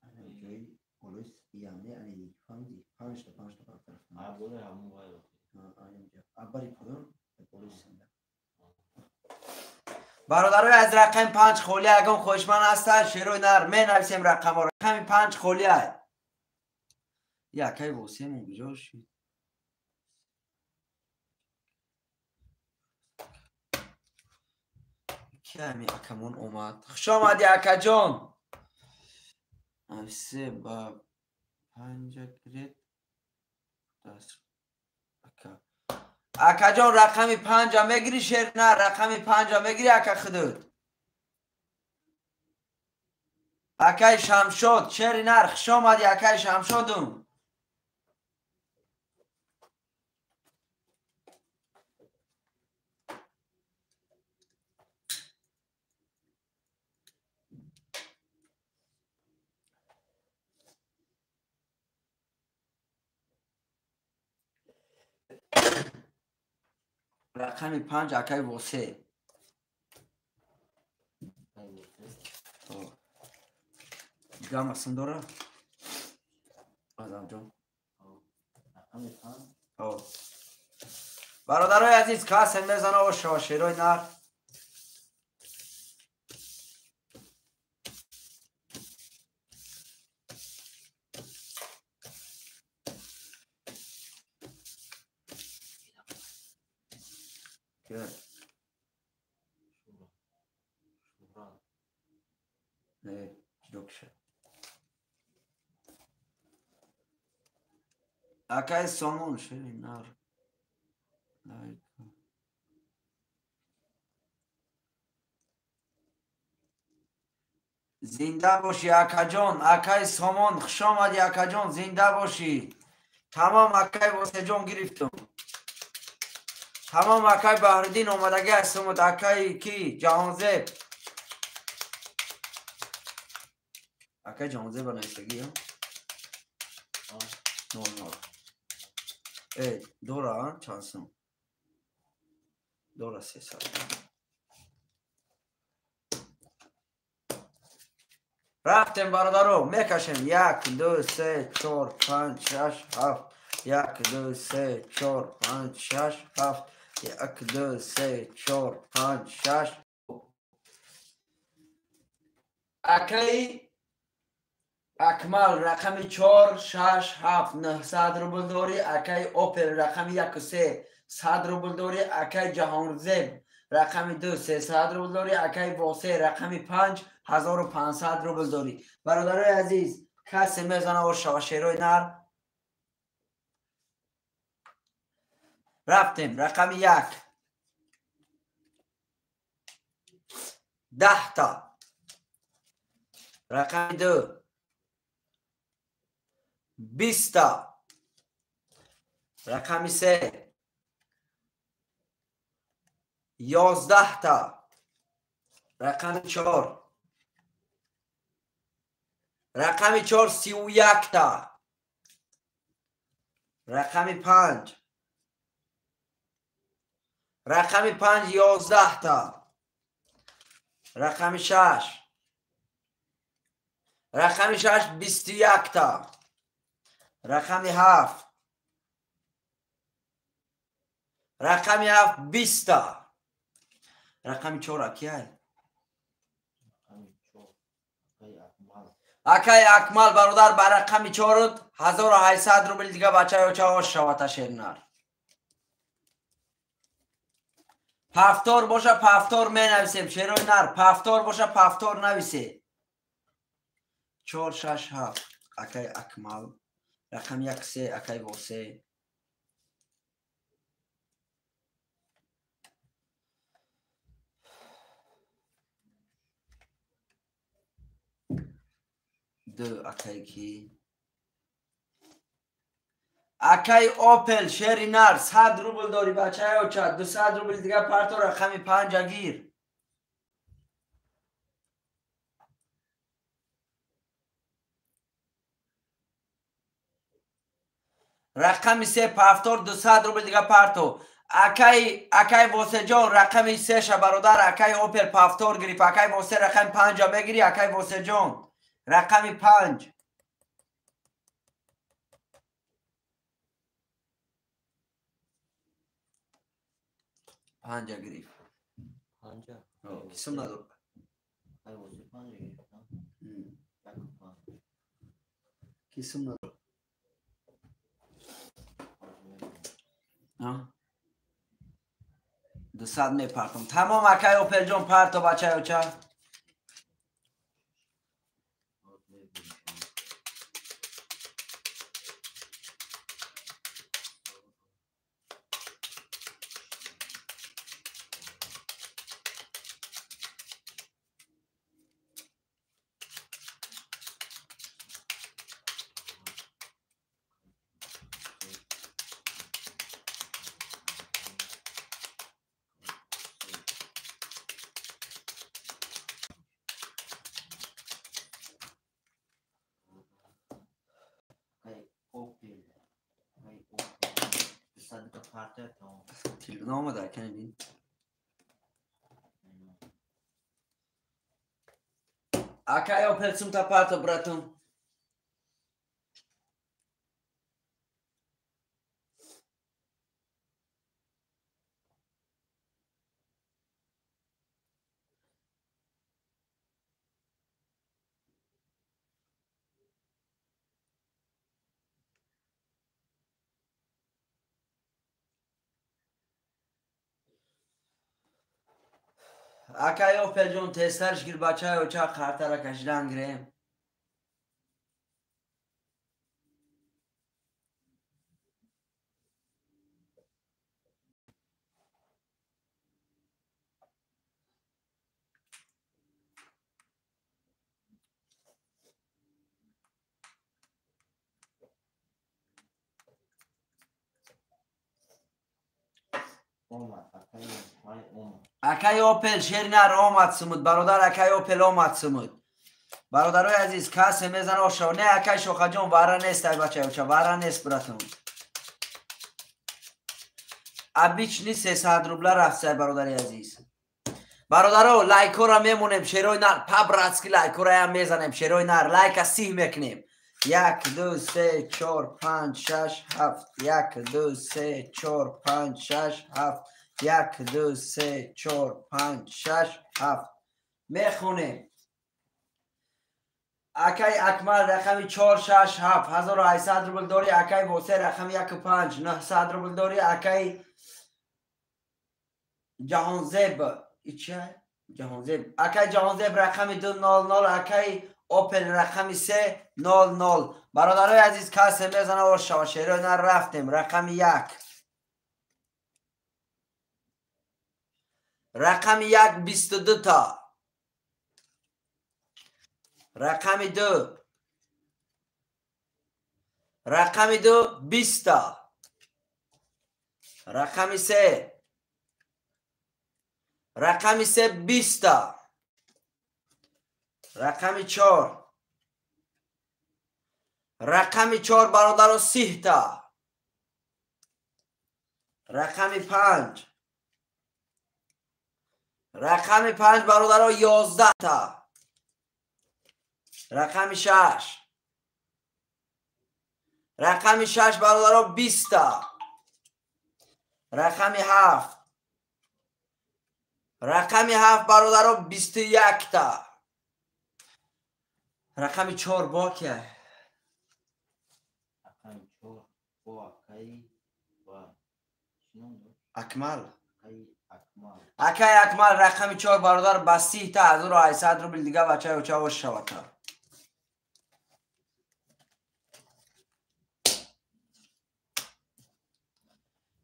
Speaker 1: انا جاي ولوس يعني اني فهمتي پنج تا طرف
Speaker 2: عبوله همون باید
Speaker 1: اینجا عباری پایون ولوس برادرای از رقم 5 خالی اگم خوشمن هستن شروع نر می نویسیم رقم ها. رقم 5 خالی های یکی واسمون بجا شد. کمی اکمون اومد. خوش آمدی اکا جان. نویسه با 5 گرید دست اکا جان رقم 5 هم میگیری شیر؟ نه رقم 5 هم میگیری اکا خدود اکای شمشاد شیر نر. خوش آمدی اکای شمشادون. رقم 5 اکای واسه گم اصلا داره آدم جان. برادرای عزیز کسی میزنه و شاشیرای نر نه جوکشه اکای سامون شیری نر زنده باشی اکا جان. اکای سامان خوش آمدی اکا جان. زنده باشی. تمام اکای واسه جان گرفتم. تمام اکای بحردین اومدگی هستم. اکای کی جهانزب اکای جهانزب نایستگی هم نورمال دوره چانسون دوره 3 سال رفتیم برادرو میکشیم 1 2 3 4 5 6 7 1 2 3 4 5 6 7 1 2 3 4 5 6 اکی اکمل رقم 4 6 7 900 روبل داری. اکی اوپل رقم 1 و 3 100 روبل داری. اکی جهانزب رقم 2 300 روبل داری. اکی واسه رقم 5 1500 روبل داری. برادرای عزیز کسی میزنه و شاشیروی نر رفتیم. رقم 1 10 تا. رقم 2 20 تا. رقم 3 11 تا. رقم 4 رقم 4 31 تا. رقم 5 رقم 5 11 تا. رقم 6 رقم 6 21 تا. رقم 7 رقم 7 20 تا. رقم 4 کیه؟ اکای اکمل برادر بر رقم 4 1800 روبل دیگه بچه ها چه شوات شیرنر پفتار باشه پفتار می نویسیم شیروی نر. پفتار باشه پفتار نویسی 4 6 7 اکای اکمل رقم 1 3 اکای واسه دو اکای کی اکای اوپل شری نر 100 روبل داری بچه ها چه 200 روبل دیگه پرتو رقمی 5 گیر رقمی 3 پفتور 200 روبل دیگه پرتو اکای واسه جان رقمی 3 ش برادر اکای اوپل پفتور گریپ اکای واسه رقم 5 بگیری اکای واسه جان رقمی 5 5 گریپ
Speaker 2: 5
Speaker 1: کسیم نداره
Speaker 2: ای واسه 5 گرفتم
Speaker 1: کسیم نداره 200 میپرتم تمام اکای اوپل جان پرتو بچه ها چه تیلو نامه در کنی بین اکای اوپل سم تا پرتو براتون اکای اوپل جان تسترش گیر بچه ها چه خرطه را کشیدن گریم اکای اوپل شیرینر آمد سمود برادر اکای اوپل آمد سمود برادرای عزیز کسی میزن آشا نه اکای شوخه جان واره نیست ای بچه چه واره نیست براتون ابیچ نیست 300 روبله رفت برادر عزیز برادرو لایکو را میمونیم شیروی نر پبراتسکی لایکو را هم میزنیم شیروی نر لایک از 30 میکنیم 1 2 3 4 5 6 7 1 2 3 4 5 6 7 1 2 3 4 5 6 7 میخونیم اکای اکمل رقمی 4 6 7 1800 روبل داری اکای واسه رقم 1 5 900 روبل داری اکای جهانزیب ایچه جهانزیب اکای جهانزیب رقمی 200 اکای اوپل رقمی 300 برادرای عزیز کسی میزنه و شواشیرو نه رفتیم رقمی 1 رقمی 1 22 تا رقمی 2 رقمی 2 20 تا رقمی 3 رقمی 3 20 تا رقمی 4 رقمی 4 برادر 30 تا رقمی 5 رقمی 5 برادر 11 تا رقمی 6 رقمی 6 برادر 20 تا رقمی 7 رقمی 7 برادر 21 تا رقمی 4 باکه اکمل اکای اکمل رقمی 4 برادر با 30 تا 1800 روبل دیگه بچه ها چه شود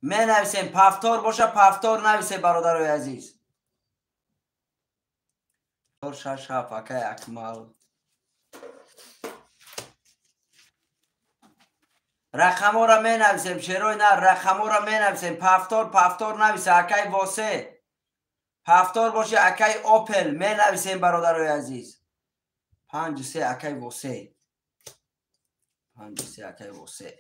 Speaker 1: می نویسیم پفتار باشه پفتار نویسه برادرای عزیز 4 6 7 اکای اکمل رقم را می نویسیم شیروی نه رقم را می نویسیم پفتار نویسه اکی واسه پفتار باشه اکی اوپل می نویسیم برادرای عزیز 53 اکی واسه 53 اکی واسه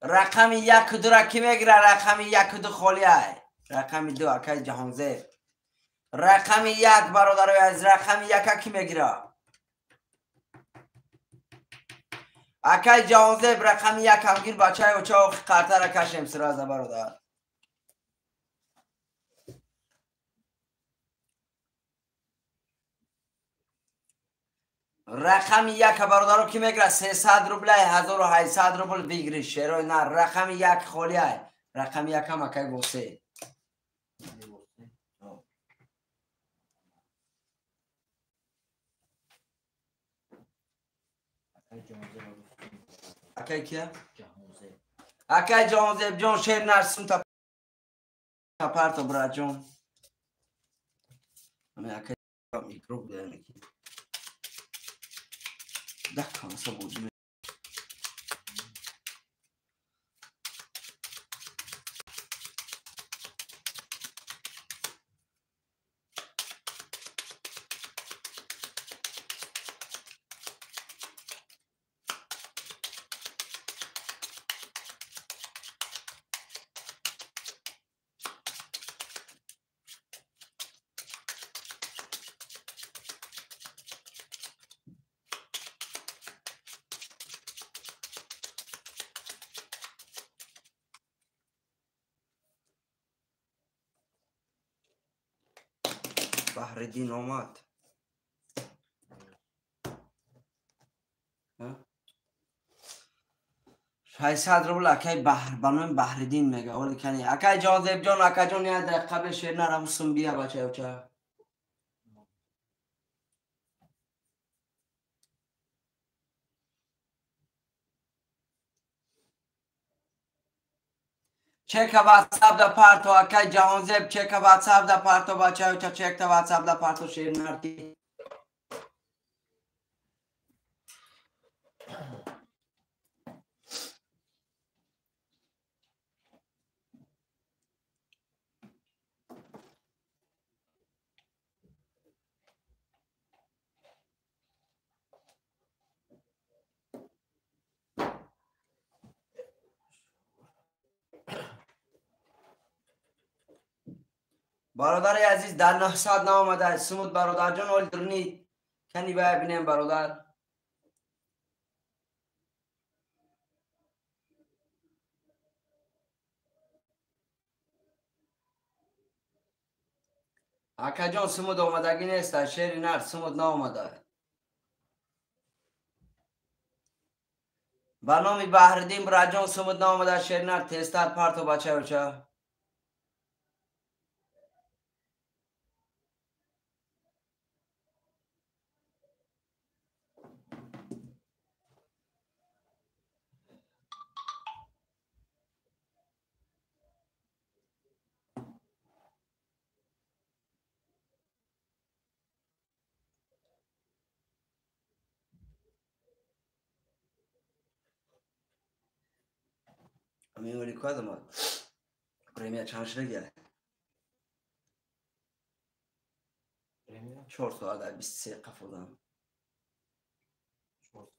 Speaker 1: رقم 1 و 2 را کی میگیره رقم 1 و 2 خالیه رقم 2 اکی جهانزیب رقم 1 برادرای عزیز رقم 1 کی میگیره اکی جهانزیب رقم 1 همگیر بچه های اوچه قرطه را کشیم سرازه برادر رقم 1 برادر رو کی میگیره 300 روبل 1800 روبل بگیری شیروی نه رقم 1 خالیه رقم 1 هم اکی واسه اکی کیا؟ اکی جهانزیب جان شیر نرسون تا پرتا برا جان همه اکی میکروب دارم دکان سبود بحردین آمد 600 روبل اکی بنویم بحردین میگه ولی کنی اکی جهانزیب جان اکی جان یه دقیقه قبل شیر نرم سم بیا بچه اوچه چک واتساپ دا پارتو اکی جهانزیب چک واتساپ دا پارتو بچه اوچه چک تا واتساپ دا پارتو شیر نرکی برادر عزیز در 900 نامده سمود برادر جان اول درنید کنی باید بینیم برادر اکا جان سمود آمدگی نیست شیری نر سمود نامده به نام بحردین برا جان سمود نامده شیری نر تیستر پارتو بچه بچه میمونی کد ما پریمیا چند شده 4 ساعت در 23 قفودم
Speaker 2: 4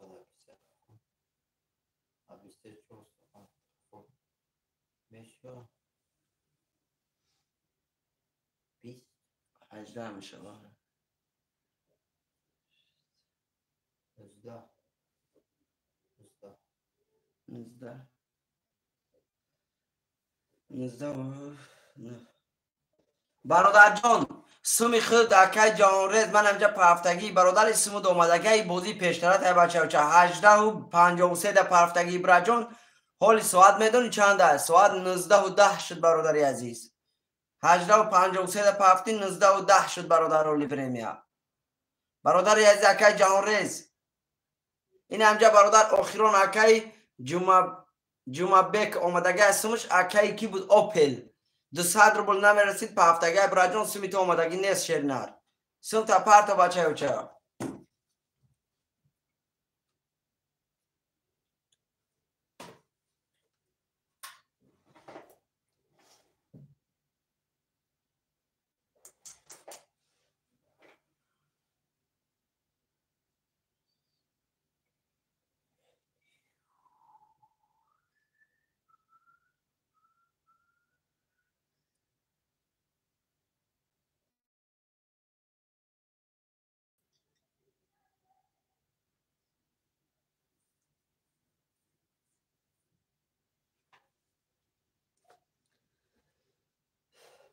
Speaker 2: ساعت 23 4 ساعت خب میشه 20
Speaker 1: 18 میشه
Speaker 2: 19
Speaker 1: برادر جان سومی خود اکی جان رید من امجا پرفتگی برادر سمود اومدگی بودی پیشترات های بچه وچه 18 و 53 در پرفتگی برا جان حالی ساعت میدونی چند است ساعت 19 و 10 شد برادری عزیز 18 و 53 در پرفتی 19 و 10 شد برادر اولی پریمیا برادر عزیز اکی جان ریز این امجا برادر آخران اکی جمعه بک اومدگی سمش اکی کی بود اوپل 200 روبل نمیرسید په هفتگی براجون سمی تو اومدگی نیست شیرنر سم تا پارتا بچه اوچه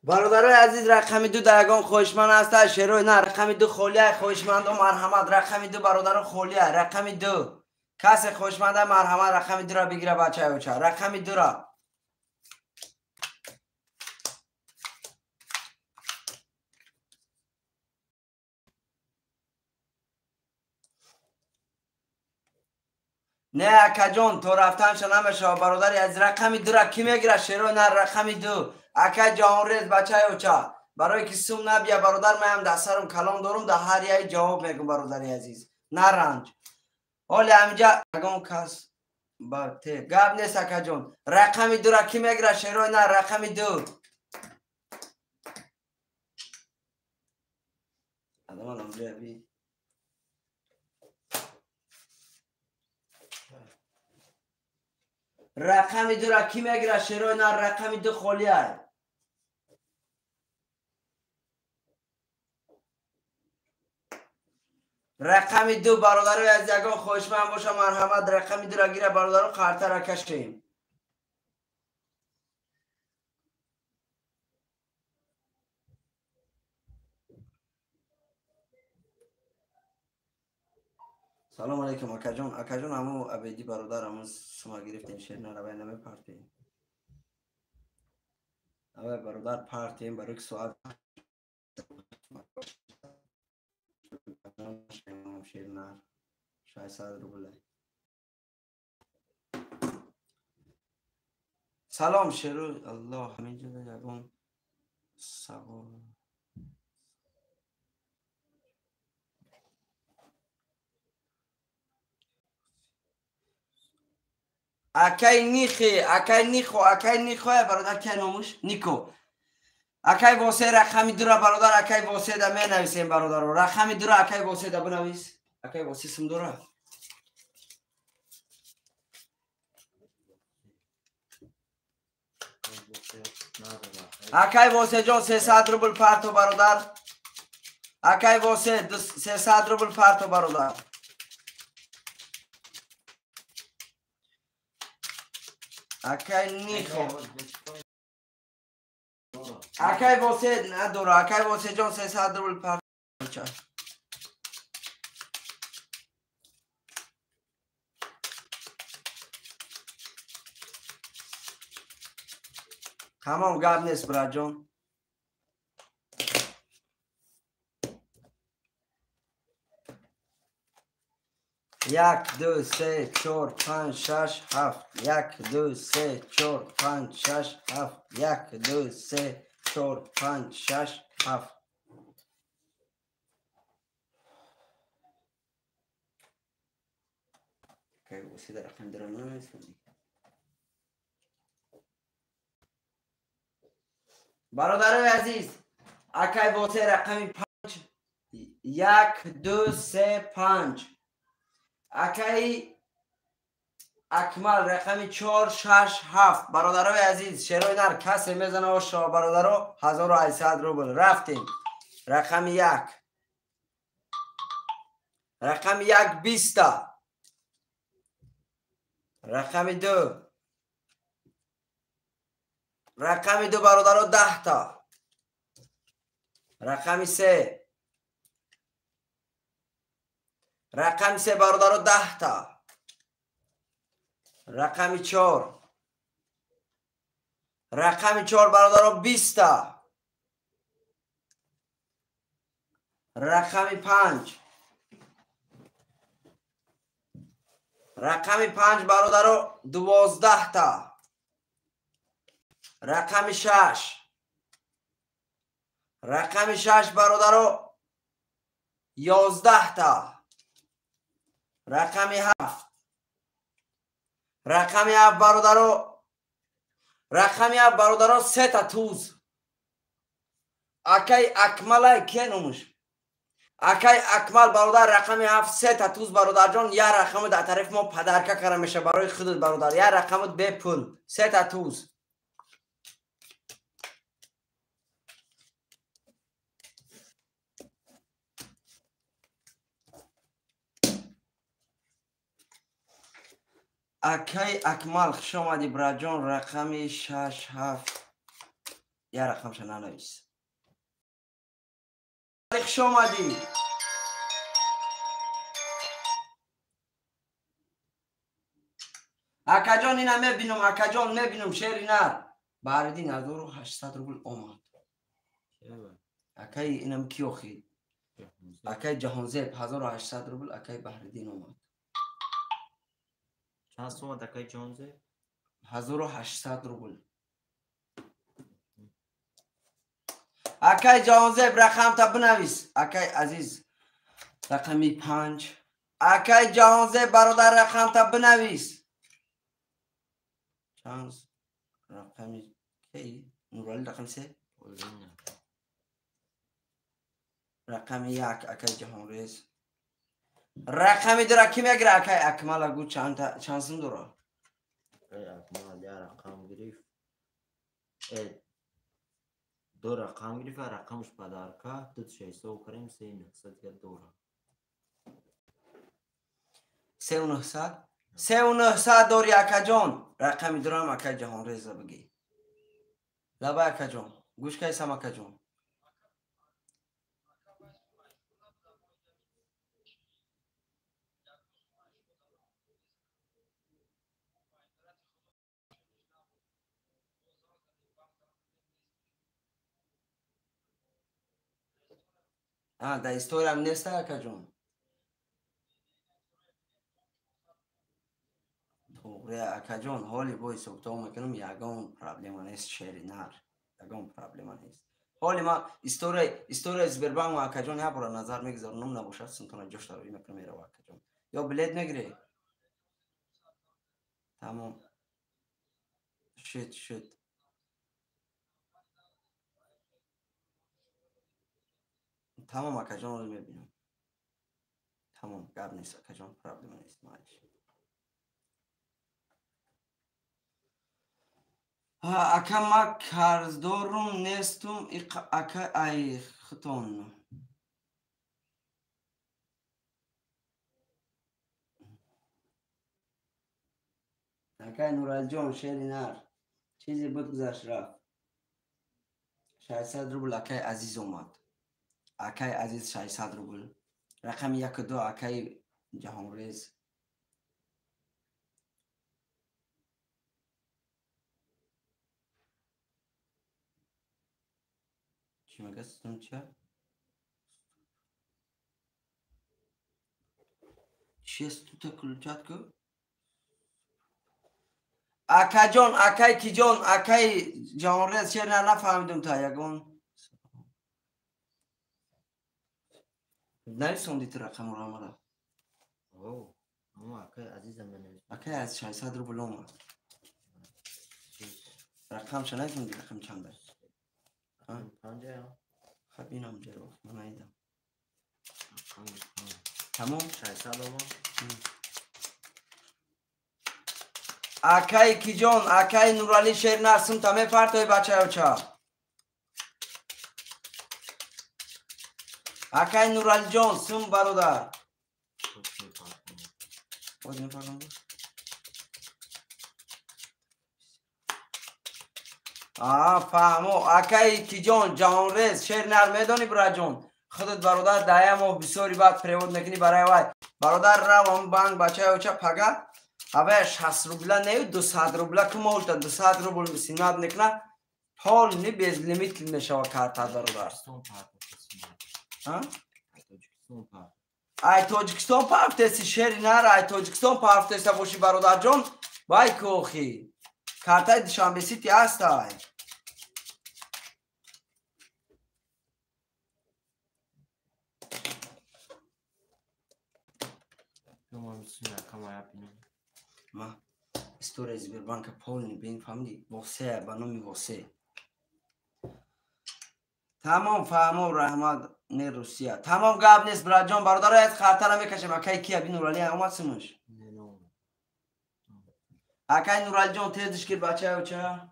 Speaker 1: برادرای عزیز رقم 2 دایگان خوشمند است شروع نه رقم 2 خولیه خوشمند و مرحمت رقم 2 برادر خولیه رقم 2 کسی خوشمند مرحمت رقم 2 را بگیره بچه اوچه رقم 2 را نه اکا جان تو رفتنش نمیشه برادری از رقم 2 را کی میگیره شروع نه رقم 2 اکا جان ریز بچه اوچه برای که سوم نبیه برادر من در سرم کلام دارم در هر یه جواب میگم برادری عزیز نرنج حالا همینجا اگم کس با ته گاب نیست اکا جان رقم 2 را کی میگیره شروع نه رقم 2 ادامه نمجه بی رقم 2 را کی میگیره شروع نه رقم 2 خولیه رقم 2 برادر از یگان خوشمند باشه مرحمت رقم 2 را گیره برادر خرطه را کشیم سلام علیکم اکا جان همو ابیدی برادر همو شما گرفتین شیر نروی نمی پرتیم اوه برادر پرتیم برای که سوال شیر نر 600 روبله سلام شروع الله همینجا یگان سوال اکای نیخو برادر که ناموش نیکو اکای واسه رقم 2 را برادر اکای واسه دا می نویسیم برادر رقم 2 را اکای واسه دا بنویس اکای واسه سم داره اکای واسه جان 300 روبل پرتو برادر اکای واسه 300 روبل پرتو برادر اکای نیخو اکای واسه نداره اکای واسه جان 300 روبل پرتو تمام گاب نیست برا جان یک دو سه چهار پنج شش هفت یک دو سه چهار پنج شش هفت یک دو سه چهار پنج شش هفت که واسه در رقم درم نمیستم برادرای عزیز اکای واسه رقم 5 یک دو سه 5 اکای اکمل رقم 4 6 7 برادرای عزیز شروع نر کسی میزنه و شما برادرو 1800 روبل رفتیم رقم 1 رقم 1 20 رقم 2 رقم 2 برادرو 10 تا رقم 3 رقم 3 برادرو 10 تا رقم 4 رقم 4 برادرو 20 تا رقم 5 رقم 5 برادرو 12 تا رقم 6 رقم 6 برادرو 11 تا رقم 7 رقم 7 برادرو 3 تا توز اکای اکمل که نموش اکای اکمل برادر رقم 7 3 تا توز برادر جان یا رقم در طرف ما پدرکه کرده میشه برای خودت برادر یا رقم به پول 3 تا توز اکای اکمل خوش آمدی برا جان رقم 6 7 یه رقم شو ننویس. خوش آمدی. اکا جان اینا میبینم، اکا جان میبینم شعری نه. باردین 1800 روبل اومد. اکای اینم کیو خید؟ اکای جهانزیب 1800 روبل اکای بهردین اومد.
Speaker 2: چند اومد اکای جهانزیب؟
Speaker 1: 1800 روبل. اکای جهانزیب رقم تا بنویس. اکای عزیز رقمی 5. اکای جهانزیب برادر رقم تا بنویس. چند رقمی کی؟ نورالی رقم 3. رقمی 1 اکای جهانریز. رقمی 2 کی میگیره اکای اکمال اگو چند سن داره؟
Speaker 2: اکای اکمال یا رقم گرفت. 2 رقم گرفت رقمش پدرکه 2600 کریم 3900 یا دوره.
Speaker 1: 3900 3900 داری اکا جان. رقمی 2 هم اکای جهانریز بگی. لبا اکا جان گوش کیسم اکا جان. در استوری هم نیست اکا جان. توره اکا جان حالی بای سبتا میکنم یگان پرابلم نیست شعری نر. یگان پرابلم نیست. حالی ما استوری زبربان و اکا جان یا برا نظر میگذارنم نباشد سنتونه جوش داروی میکنم میره اکا جان. یا بلید نگیره. تمام. شد. تمام اکا جان رو میبینم. تمام گرد نیست اکا جان پرابلم نیست مایش. اکا ما کرزدارم نیستم اکا ای خطان. اکا نورال جان شعری نر. چیزی بود گذشت رفت. 600 روبل اکای عزیز اومد. اکای عزیز 600 روبل. رقم 1 و 2 اکای جهانریز. چی میگه ستون چه؟ چی است تو کلوچت که؟ اکا جان اکای کی جان اکای جهانریز شعر نفهمیدم تا یگون. نرسوندی تو رقم رو آمده.
Speaker 2: اوه اما اکای عزیزم منویس.
Speaker 1: اکای از 600 روبل اومد. رقم چه نگوندی رقم چنده؟
Speaker 2: 50
Speaker 1: خب اینم جلو من ایدم.
Speaker 2: تمام 600 اومد.
Speaker 1: اکای کی جان اکای نورالی شعر نرسم تا میپرتوی بچه ها چه؟ اکای نورالی جان سم برادر. باز میپردم بود؟ فهمو اکای کی جان جهانریز شعر نر میدانی برای جان. خودت برادر دایم و بسیاری بعد پریود میکنی برای وای. برادر رو هم بانک بچه ها چه پگه؟ اوه 60 روبله نیو 200 روبله که مولتا 200 روبل سیناد نکنه. حال نی بیز لیمیت میشه کارتا برادر. ای تاجیکستان پافتسی شعری نر ای تاجیکستان پافتسی باشی برادر جان. وای کوخی کارتای دوشنبه سیتی هست ای. ما استوری زبربانک پول نبین فهمیدی واسه بنامی واسه. تمام فهمو رحمت نه روسیه. تمام گاب نیست برای جان برادر از خاطر میکشم اکای کی ابی نورالی اومد سمش. اکای نورالی جان تیزش کرد بچه ها چه؟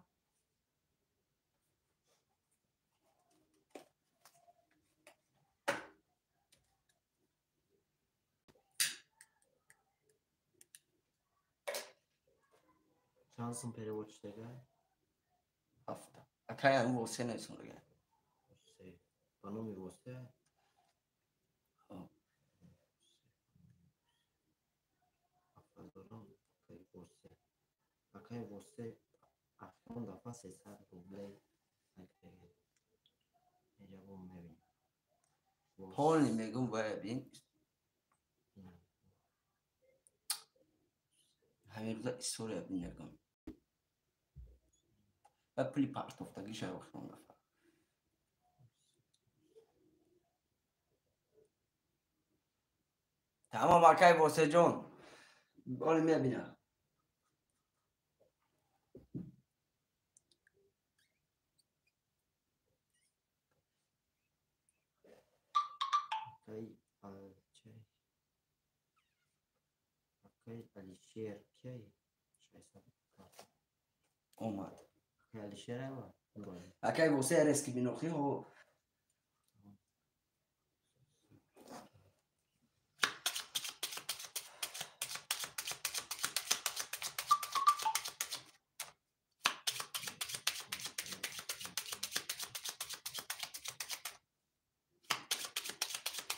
Speaker 2: چند سم پریود شده؟
Speaker 1: 7. اکای هم واسه نیستم رو گرد
Speaker 2: بانومی واسه افضلان اکای واسه اکای واسه افغان دفعه 300 روبلی اینجا بوم میبینیم
Speaker 1: پول میگم باید بین همین روزا استوریا بینگم و پلی پارت افتادی شاید وقتم نفر تمام اکای واسه جون بول میبینم
Speaker 2: اکای علیشیر کی
Speaker 1: اومد
Speaker 2: اکای علیشیر اما
Speaker 1: اکای واسه رسکی بینوخی هو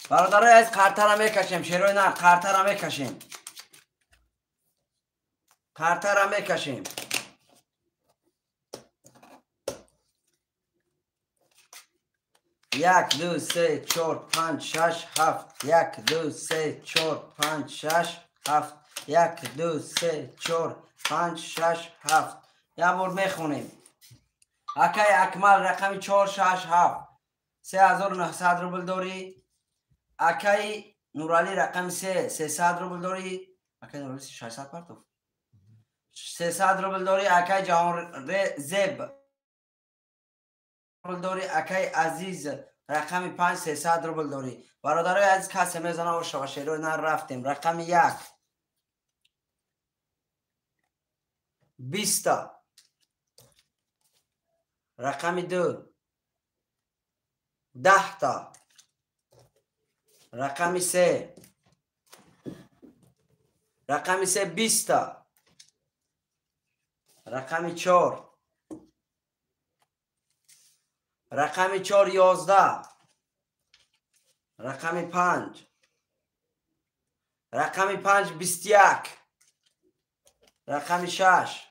Speaker 1: برادرای از قرطه را میکشیم شیروی نه قرطه را میکشیم قرطه را میکشیم یک دو سه چهار پنج شش هفت یک دو سه چهار پنج شش هفت یک دو سه چهار پنج شش هفت یه بار میخونیم اکای اکمل رقم 467 3900 روبل داری اکای نورالی رقم 300 روبل داری اکای نورالی 600 پرتو 300 روبل داری اکای جهان زب روبل داری اکای عزیز رقم 5 300 روبل داری برادرای عزیز کسی میزنه و شواشیرو نه رفتیم رقم 1 20 رقم 2 10 تا رقم 3 رقم 3 20 تا رقم 4 رقم 4 11 رقم 5 رقم 5 21 رقم 6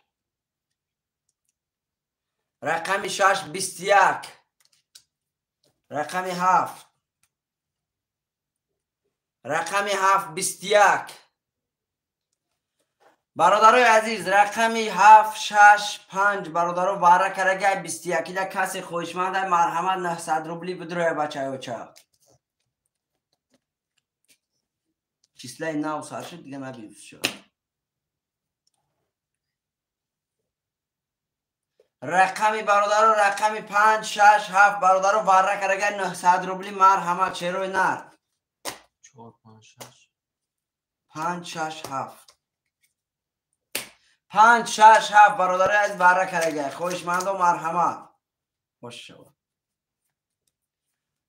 Speaker 1: رقم 6 21 رقم 7 رقم 7 21 برادرای عزیز رقم 7 6 5 برادرو باره کرگه 21 ده کسی خوشمند مرحمت 900 روبلی بدروی بچه اوچه چیسله نو سر شد دیگه نبید شد رقم برادرو رقم 5 6 7 برادرو باره کرگه 900 روبلی مرحمت چروی نر
Speaker 2: 4 5 6
Speaker 1: 5 6 7 5 6 7 برادرای از بره کرگه خوشمند و مرحمت خوش شد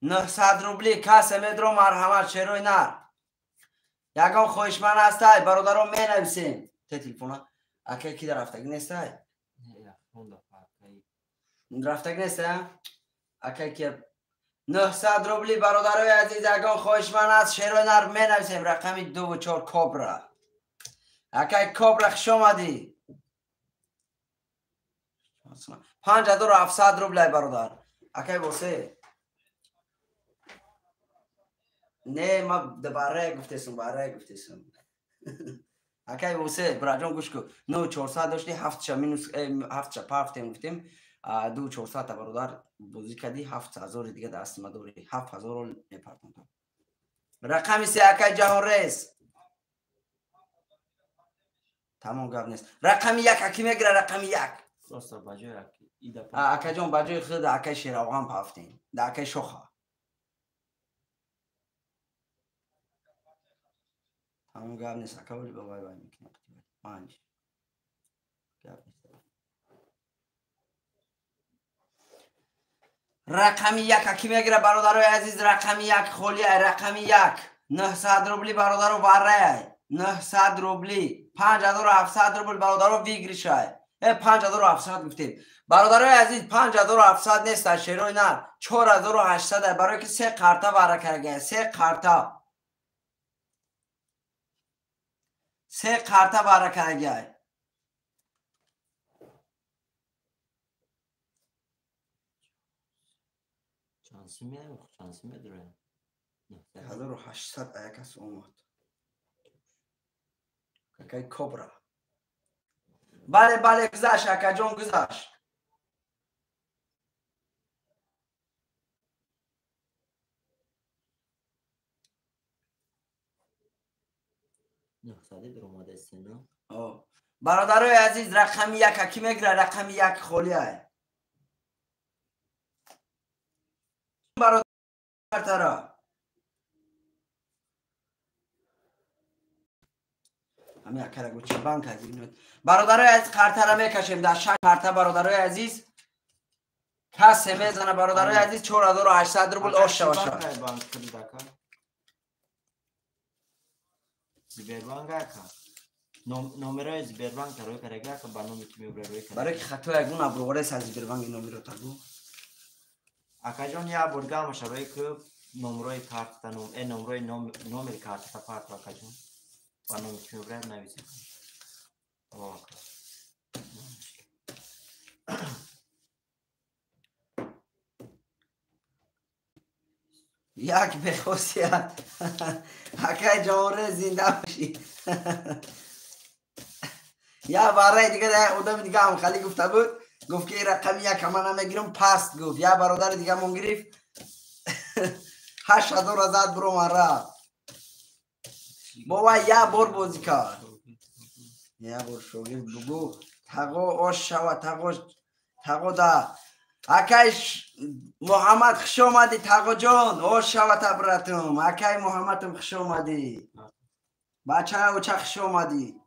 Speaker 1: 900 روبلی کس میدرو مرحمت چروی نر یکم خوشمند هسته برادرو می نویسیم تلفن اکه کی در رفتگی نیسته رفتگی نیسته اکه کی 900 روبلی برادرای عزیز یکم خوشمند است چروی نر می نویسیم رقم 2 و 4 کبرا اکه کبرا خوش آمدی 5700 روبل برادر اکای واسه نه ما دوباره گفتیم باره گفتیم اکای واسه براجون گوش کو 9400 داشتی 7 مینوس 7 پافت گفتیم 2400 تا برادر بازی کردی 7000 دیگه دست ما دوری 7000 میپردم رقم 3 اکای جهان رئیس تمام گپ نیست رقم 1 اکی میگیره رقم 1
Speaker 2: راست بجای
Speaker 1: اکای جان بجای خود اکای شیراوغان پافتین ده اکای شوخه همون گپ نیست اکا ولی با وای وای میکنه پنج گپ نیست رقم 1 اکی میگیره برادرای عزیز رقم 1 خولیه رقم 1 900 روبلی برادرو بره 900 روبلی 5700 روبل برادرو ویگریشه 5700 گفتیم. برادرای عزیز 5700 نیست شیروی نه 4800 برای که 3 قرطه برکرگه 3 قرطه برکرگه
Speaker 2: چانسی میداره
Speaker 1: 1800 ایکس اومد که کبرا بله گذاشت اکا جون گذاشت
Speaker 2: 900 در اومده است نه
Speaker 1: برادرای عزیز رقم 1 کی میگیره رقم 1 خالیه برادر همین اکر گوچه بانک عزیز برادرای عزیز قرطه را میکشیم در 6 قرطه برادرای عزیز کسی میزنه برادرای عزیز 4800 روبل آش باشه
Speaker 2: زبیربانک اکا نمره زبیربانک روی کرگه اکا برنامه که میبره روی کرگه
Speaker 1: برای که خطوه اگون ابروغره از زبیربانک نمره رو تگو
Speaker 2: اکا جان یا برگاه مشروعی که نمره کارت تا نمره کارت تا پارت اکا جان برنامه که میبره نویسی اکا
Speaker 1: یک به خصوصیت اکای جمهوری زنده باشی یا برای دیگه ده اودم دیگه هم خالی گفته بود گفت که رقم 1 همه نمیگیرم پست گفت یا برادر دیگه من گرفت 8000 زد برو مرا بابا یا بار بازی کرد یا بار شوگیر بگو تقو آش شوه تقو ده اکایش محمد خوش آمدی تقو جان آش شوه تبرتم اکای محمدم خوش آمدی بچه او چه خوش آمدی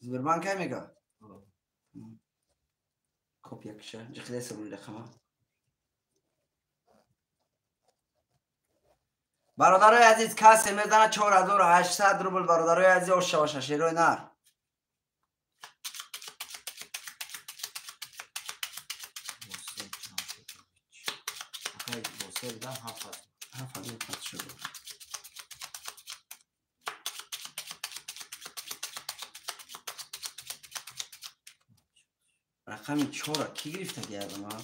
Speaker 1: زبربان که میگه کپیا کشه جخیده سروی رقمه برادرای عزیز کسی میزنه 4800 روبل برادرای عزیز آش شوه شیروی نر رقم 4 کی گرفته گردم ها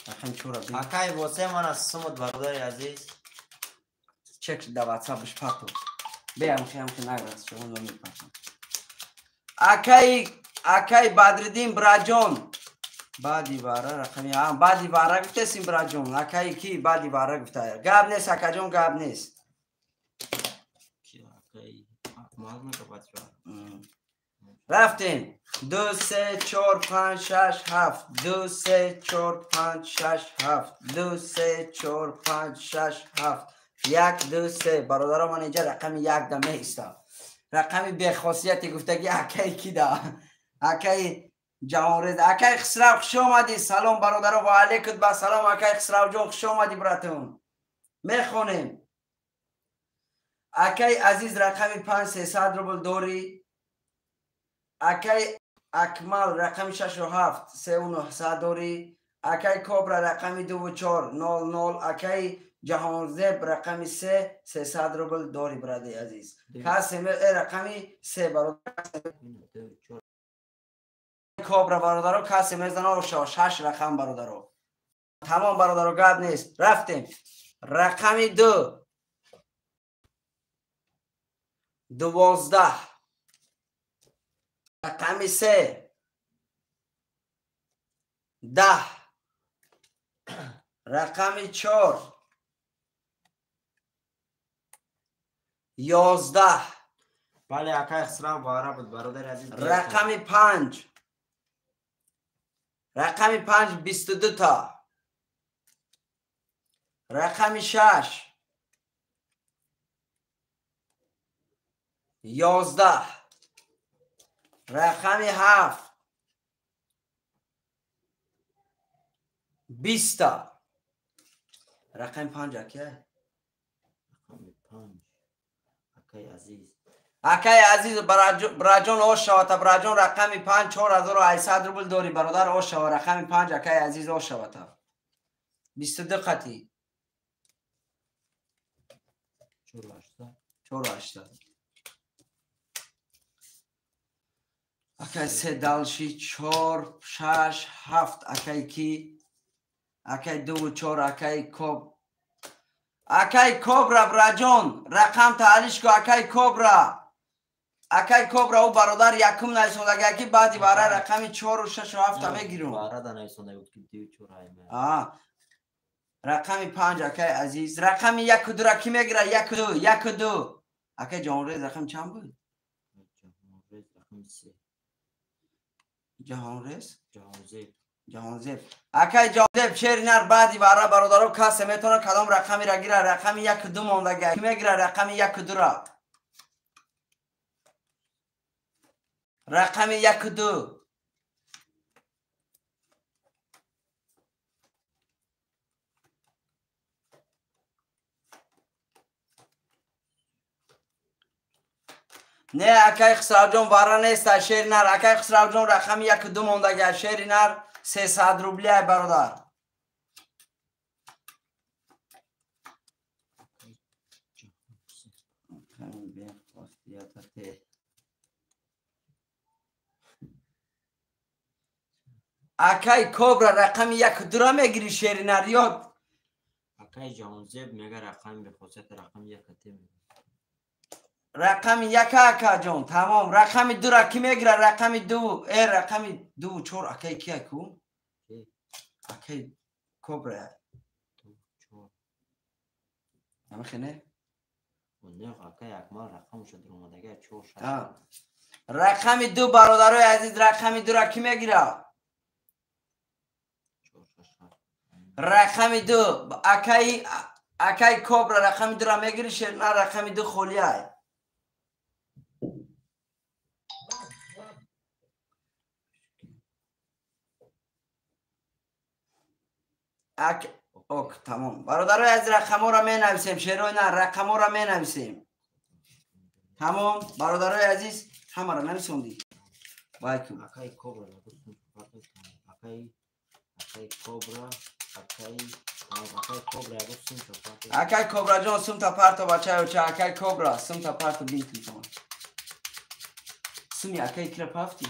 Speaker 1: رقم 4 بیم
Speaker 2: اکای واسه من از سمت برادر عزیز
Speaker 1: چک در واتساپش پاتو بیام خیام که نگرست شما نمی پاتم اکای بدردین براجون بعدی باره رقمی هم بعدی باره گفته سیم براجون اکای کی بعدی باره گفته گاب نیست اکا جون گاب نیست رفتیم 2 3 4 5 6 7 2 3 4 5 6 7 2 3 4 5 6 7 1 2 3 برادران من اینجا رقم 1 دمه ایستا رقم بی خاصیتی گفته که اکای کی دا اکای جمهوری اکای خسرو خوش آمدی سلام برادران و علیکم با سلام اکای خسرو جان خوش آمدی براتون میخونیم اکای عزیز رقم 5300 روبل دوری اکای اکمل رقم 67 3900 دوری اکای کبرا رقم 2400 اکای جهانزب رقم 300 روبل دوری برادی عزیز کسی رقم 3 برادر کبرا برادرو کسی میزنه و 6 رقم برادرو تمام برادرو گاب نیست رفتیم رقم 2 12 رقم 3 10 رقم 4 11
Speaker 2: بله اکای خسرو باره بود برادر عزیز
Speaker 1: رقم 5 رقم 5 22 تا رقم 6 11 رقم 7 20 تا رقم 5 اکه
Speaker 2: رقم 5 اکای عزیز
Speaker 1: акай азиз браҷон ош шавата. Браҷон рақами 5 4800 рубл дори бародар. ош шава рақами 5 акай азиз ош шавата. 22 қати 4800 акай 3 далши 4 6 7 акай ки акай 2 4 акай коб акай кобра браҷон рақам таълиш ко акай кобра. акай кобра у бародар якум найсодагаки баъди барои рақами 4 6 7 мегирум. рақами 5 акай азиз. рақами 1 2 ки мегира 1 2 1 2 акай ҷаҳонрез рақами чанд буд? ҷаҳонзеб акай ҷаҳонзеб чери нар баъди бара бародаро касе метавона кадом рақамира гира. рақами 1 2 мондага ки мегира рақами 1 2 ра. рақами 1 2 не акай хисравҷон вара неста шери нар. акай хисравҷон рақами 1 2 мондага шери нар 300 рубли ай бародар. акай кобра рақами 1 2 ра мегири шери нар ёд.
Speaker 2: акай ҷаҳонзеб мега рақами бехосият рақами 1
Speaker 1: рақами 1 акаҷон тамом. рақами 2 ра ки мегира рақами 2 рақами 2 4 акай ки аку акай кобра намехене рақами 2 бародарои азиз рақами 2 ра ки мегира рақами 2 акай кобра рақами 2 ра мегири шери нар рақами 2 холӣ ай. ок тамом. бародарои азиз рақаморо менависем шерои нар рақаморо менависем. тамом бародарои азиз ҳамаро нависонди. байкум
Speaker 2: акай кобра акай кобра
Speaker 1: акай кобраҷон сумта парто бачаёча акай кобра сумта парто бинтисон суми акай кира пафти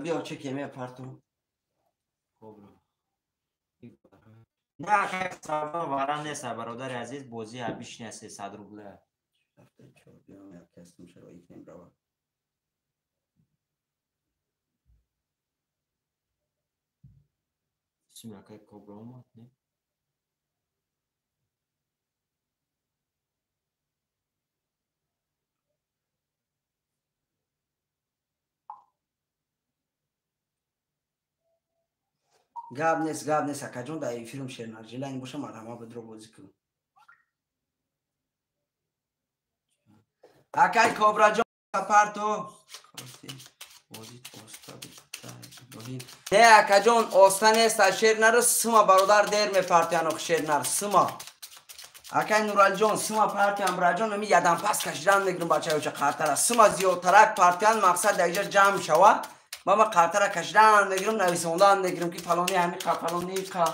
Speaker 1: биё чекеме парто
Speaker 2: не акай вара неста бародари азиз бози обичная 300 рубля акай кобра омад не
Speaker 1: гап нест акаҷон дар эфирум шернар жилани боша марҳама бидро бозӣ кун. акай кобраҷон парто не акаҷон оста нест шернаро сума бародар дер мепартиянок шернар сума акай нуралиҷон сума партиян браҷон ми ядам пас кашидан мегирум бачаёча қартара сума зиёдтарак партиян мақсад дар иҷа ҷамъ шава мама қартара кашидан мегирум нависондан мегирум ки фалони ҳами қа фалони қа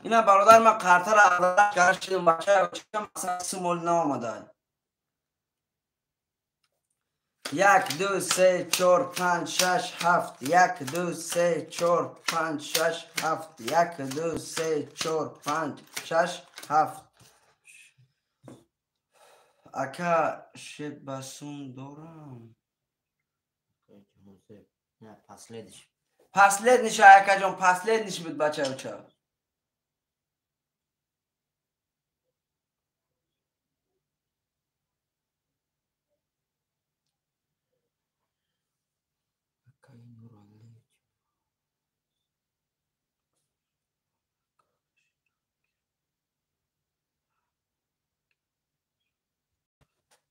Speaker 1: ина бародар ма қартара гашидум бачаёча мақсад сумол наомадай 1 2 3 4 5 6 7 1 2 3 4 5 6 7 1 2 3 4 5 6 7 ака шебасун дорам последниш акаҷон последниш буд бачаёча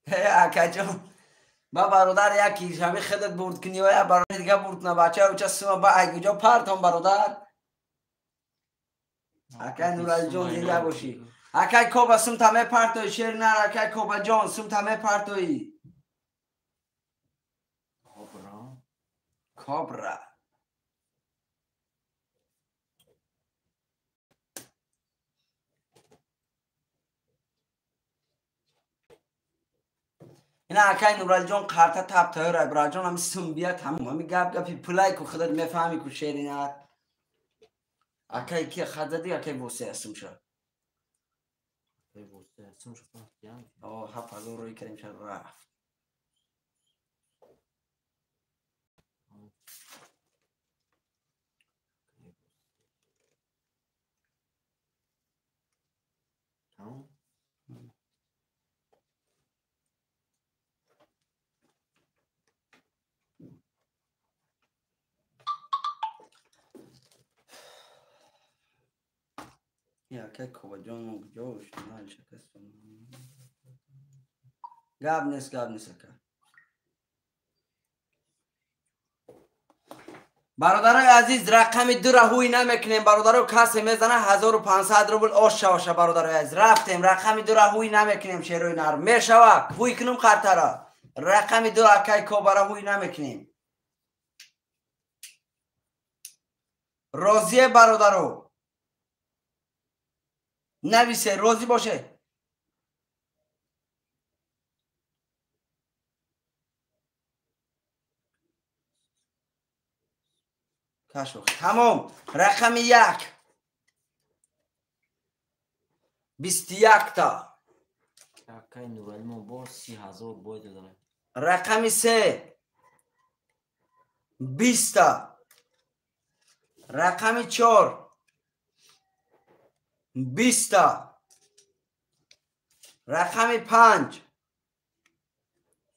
Speaker 1: اکا جان با برادر یکی همه خودت برد کنی و یا برادر دیگه برد کنه بچه او چه سوما با اگه پرتم برادر اکا نورال جان زنده باشی اکا کوبا سم تمه پرتوی شیر نر اکا کوبا جان سم تمه پرتوی کابرا اینا اکای نورال جان قرطه تاب تایر ابرا جان هم سم بیا تمام همی گپ گپی پلای کو خودت میفهمی کو شیر نر اکای کی خدادی اکای بوسه اسم شد آه حفظ روی کریم شد رفت یا که کوبا جان جوش نه شکست گاب نیست که برادرای عزیز رقم 2 را هوی نمیکنیم برادرو کسی میزنه 1500 روبل آش شوشه برادرای عزیز رفتیم رقم 2 را هوی نمیکنیم شیروی نر میشوه هوی کنم قرطه را رقم 2 اکای کوبا را هوی نمیکنیم راضیه برادرو نویسه راضی باشه کشوخ تمام رقم 1 21 تا
Speaker 2: اکای نورال ما با 30,000 باید داره
Speaker 1: رقم 3 20 تا رقم 4 20 تا رقم 5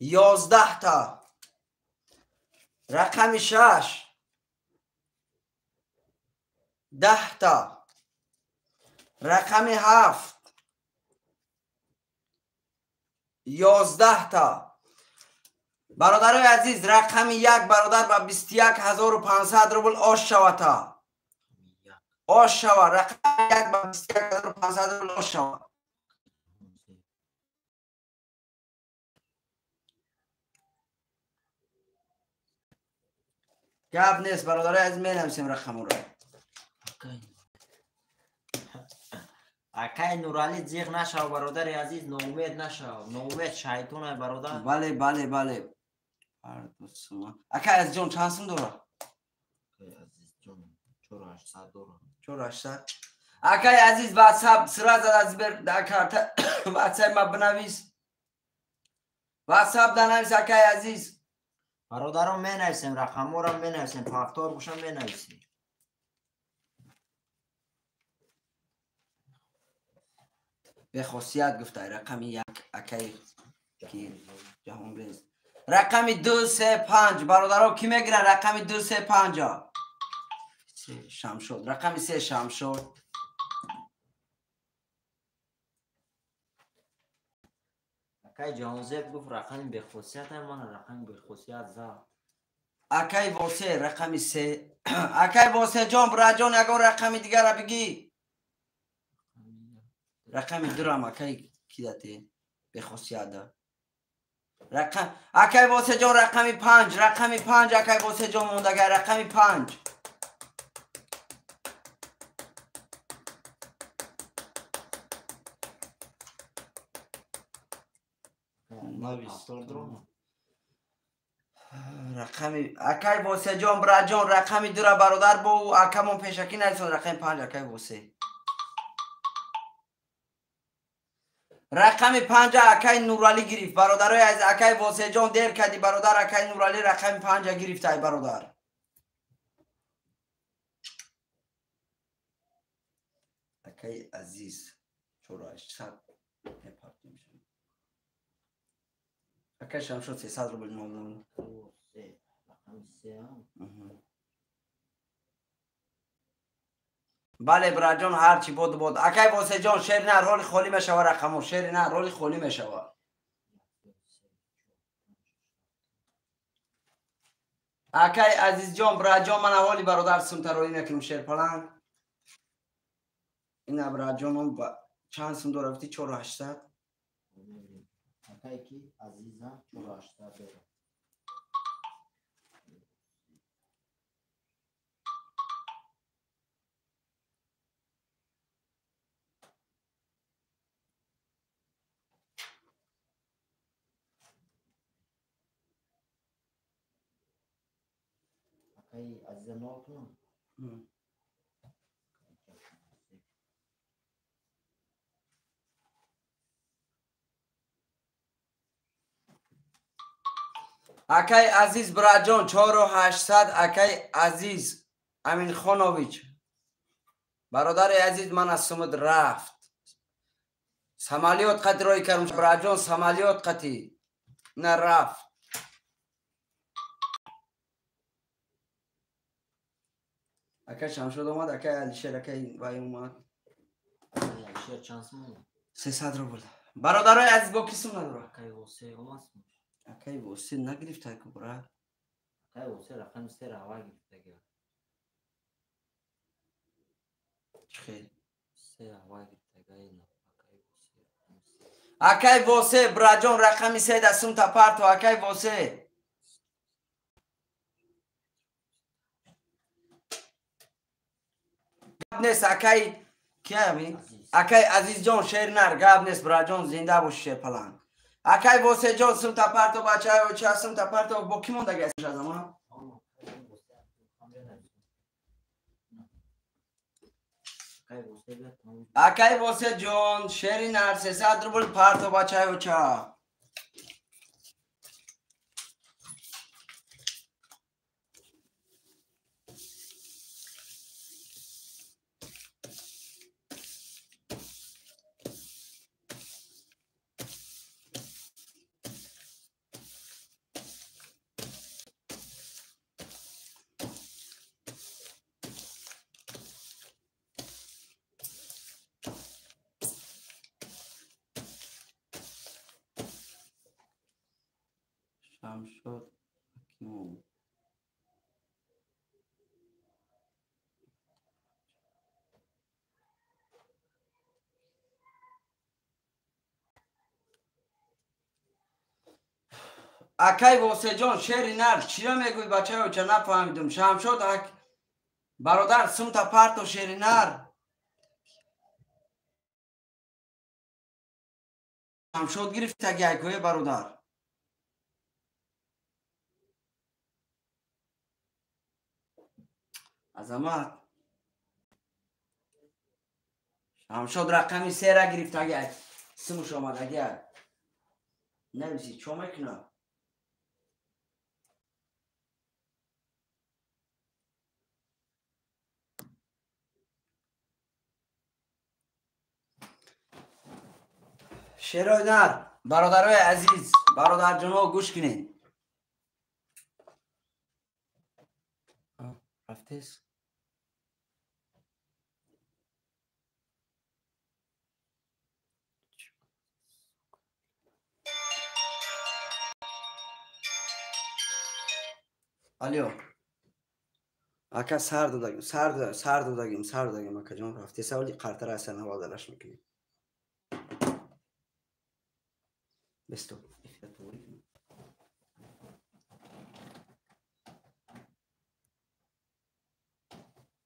Speaker 1: 11 تا رقم 6 10 تا رقم 7 11 تا برادرای عزیز رقم 1 برادر با 21,500 روبل آش شوه تا آش شوه رقم 1 با 21,500 روبل آش شوه گپ نیست برادرای عزیز می نویسیم رقم رو
Speaker 2: اکای نورالی جیغ نشو برادر عزیز ناامید نشو ناامید شیطان برادر
Speaker 1: بله اکای از جان چند سم دوره
Speaker 2: عزیز جان 4800 دوره
Speaker 1: 4800 اکای عزیز واتساپ سرا زد از بر در کارت واتساپ ما بنویس واتساپ دنویس اکای عزیز
Speaker 2: برادرم می نویسیم رقم رو می نویسیم پافتار گوشم می نویسیم
Speaker 1: به خاصیت گفته رقم 1 اکای کی جهان ریز رقم 2 3 5 برادرها کی میگیره رقم 2 3 5 شمشاد رقم 3 شمشاد
Speaker 2: اکای جهانزیب گفت رقم به خاصیت من رقم به خاصیت زد
Speaker 1: اکای واسه رقم 3 اکای واسه جان برا جان یکم رقم دیگر را بگی رقم 2 را اکای کی داده به خاصیت ده رقم اکای واسه جان رقم 5 اکای واسه جان موندگه رقم 5 رقم اکای واسه جان برا جان رقم 2 را برادر بو اکمون پیشکی نرسون رقم 5 اکای واسه رقم 5 اکای نورالی گرفت برادرای از اکای واسه جان دیر کردی برادر اکای نورالی رقم 5 گرفت ای برادر اکای عزیز 4800 اکای شمشد 300 رو بلنون بله برا جان هرچی بود اکای واسه جان شیر نه رولی خالی میشوه رقمو شیر نه رولی خالی میشوه اکای عزیز جان براجان من احوالی برادر سمتروی میکنم شیرپلنگ. این براجان من چند سم دو رفتی 4800.
Speaker 2: اکای کی عزیزم 4800 داره. اکای عزیزم نو کنم.
Speaker 1: اکای عزیز براجان 4800. اکای عزیز امین خانویچ برادر عزیز من از سمت رفت سمالیات قطی روی کردم براجان سمالیات قطی نه رفت. اکای شمشد اومد اکای علیشیر اکای وای اومد
Speaker 2: علیشیر چند سم
Speaker 1: 300 رو بود. برادرای عزیز با کسیم نداره.
Speaker 2: اکای واسه اومد.
Speaker 1: اکای واسه نگرفته که برا
Speaker 2: اکای واسه رقم 3 را هوا گرفته.
Speaker 1: خیلی
Speaker 2: 3 هوا گرفته اینا.
Speaker 1: اکای واسه براجان رقمی 3 دستم تا پارت و اکای واسه نیست اکای کیا می اکای عزیز جان شیر نر گاب نیست براجان زنده باش شیرپلنگ. اکای واسه جان سم تا پارت و بچه و چه سم تا پارت و با کی مونده گیسش از اما اکای واسه جان شیر نر 300 روبل پارت و بچه و چه شمشد کیمون اکای واسه جان شیر نر چیا میگوی بچه و چه نفهمیدم شمشد برادر سم تا پارت و شیر نر شمشد گرفته گیکوی برادر عظمت شمشد رقمی 3 را گرفته اگر سمش آمد اگر نمیسی چو میکنه شیرای نر برادرای عزیز برادر جنو گوش کنین رفتیس الو اکا سر دادگیم اکا جان رفتیس اولی قرطره اصلا نوازلش میکنیم بستو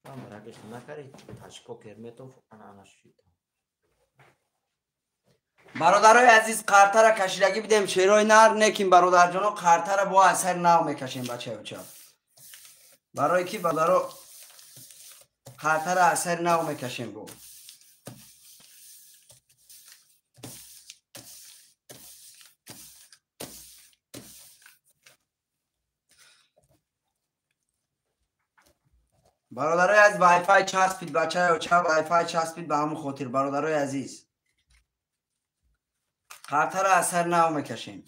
Speaker 2: برگشت نکردی تشکو کرمتون انا شید.
Speaker 1: برادرای عزیز قرطه را کشیدگی بدیم شیرای نر نکیم برادر جانو قرطه را با اثر نو میکشیم بچه بچه برای کی برادرو قرطه را اثر نو میکشیم بو برادرای از وای فای چسبید بچه و چه وای فای چسبید به همون خاطر برادرای عزیز قرطه را اثر نو میکشیم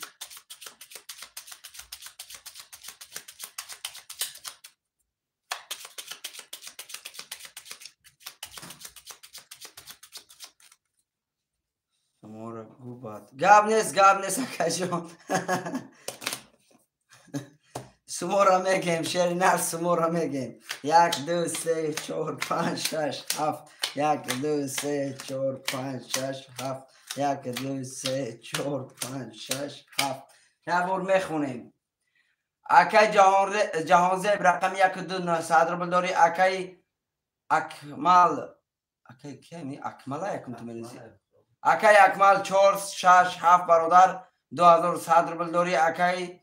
Speaker 1: مورا گوبات گاب نیست اکا جان سمورا میگیم شعر نر سمورا میگیم 1 2 3 4 5 6 7 1 2 3 4 5 6 7 1 2 3 4 5 6 7 نبور میخونیم اکای جهانزیب رقم 1 2 9 صدر بلداری اکای اکمال اکای کیمی اکمال یکم تو منزی اکای اکمال 4 6 7 برادر 2000 صدر بلداری اکای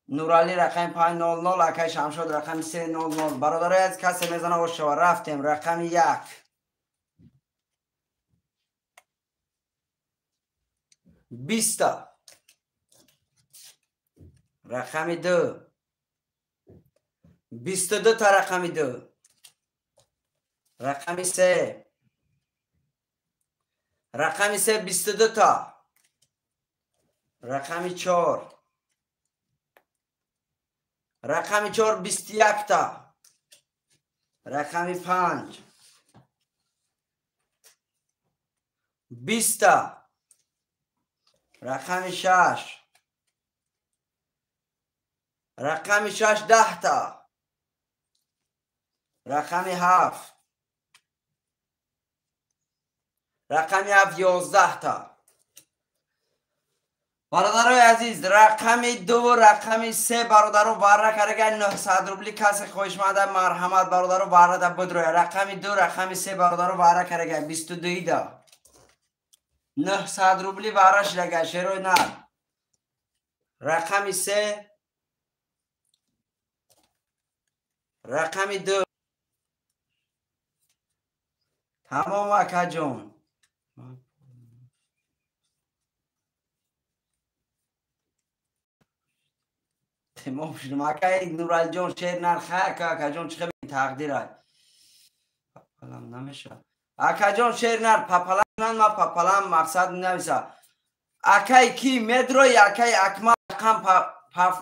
Speaker 1: نورالی رقم 500 اکای شمشاد رقم 300 برادرای از کسی میزنه و شما رفتیم رقم 1 20 رقم 2 22 تا رقم 2 رقم 3 رقم 3 22 تا رقم 4 رقم 4 21 تا رقم 5 20 تا رقم 6 رقم 6 10 تا رقم 7 رقم 7 11 تا برادرای عزیز رقم 2 رقم 3 برادرو واره کرده 900 روبلی کسی خوش ماده مرحمت برادرو واره ده بدروی رقم 2 رقم 3 برادرو واره کرده 22 دا 900 روبلی وارش لگه شروع نه رقم 3 رقم 2 تمام اکا جون تمام شدم اکا نورال جون شیر نرخه اکا جون چه بین تقدیر های پاپلم نمیشه اکا جون شیر نر پاپلم ما پاپلم مقصد نمیشه اکای کی مدروی اکای اکمال رقم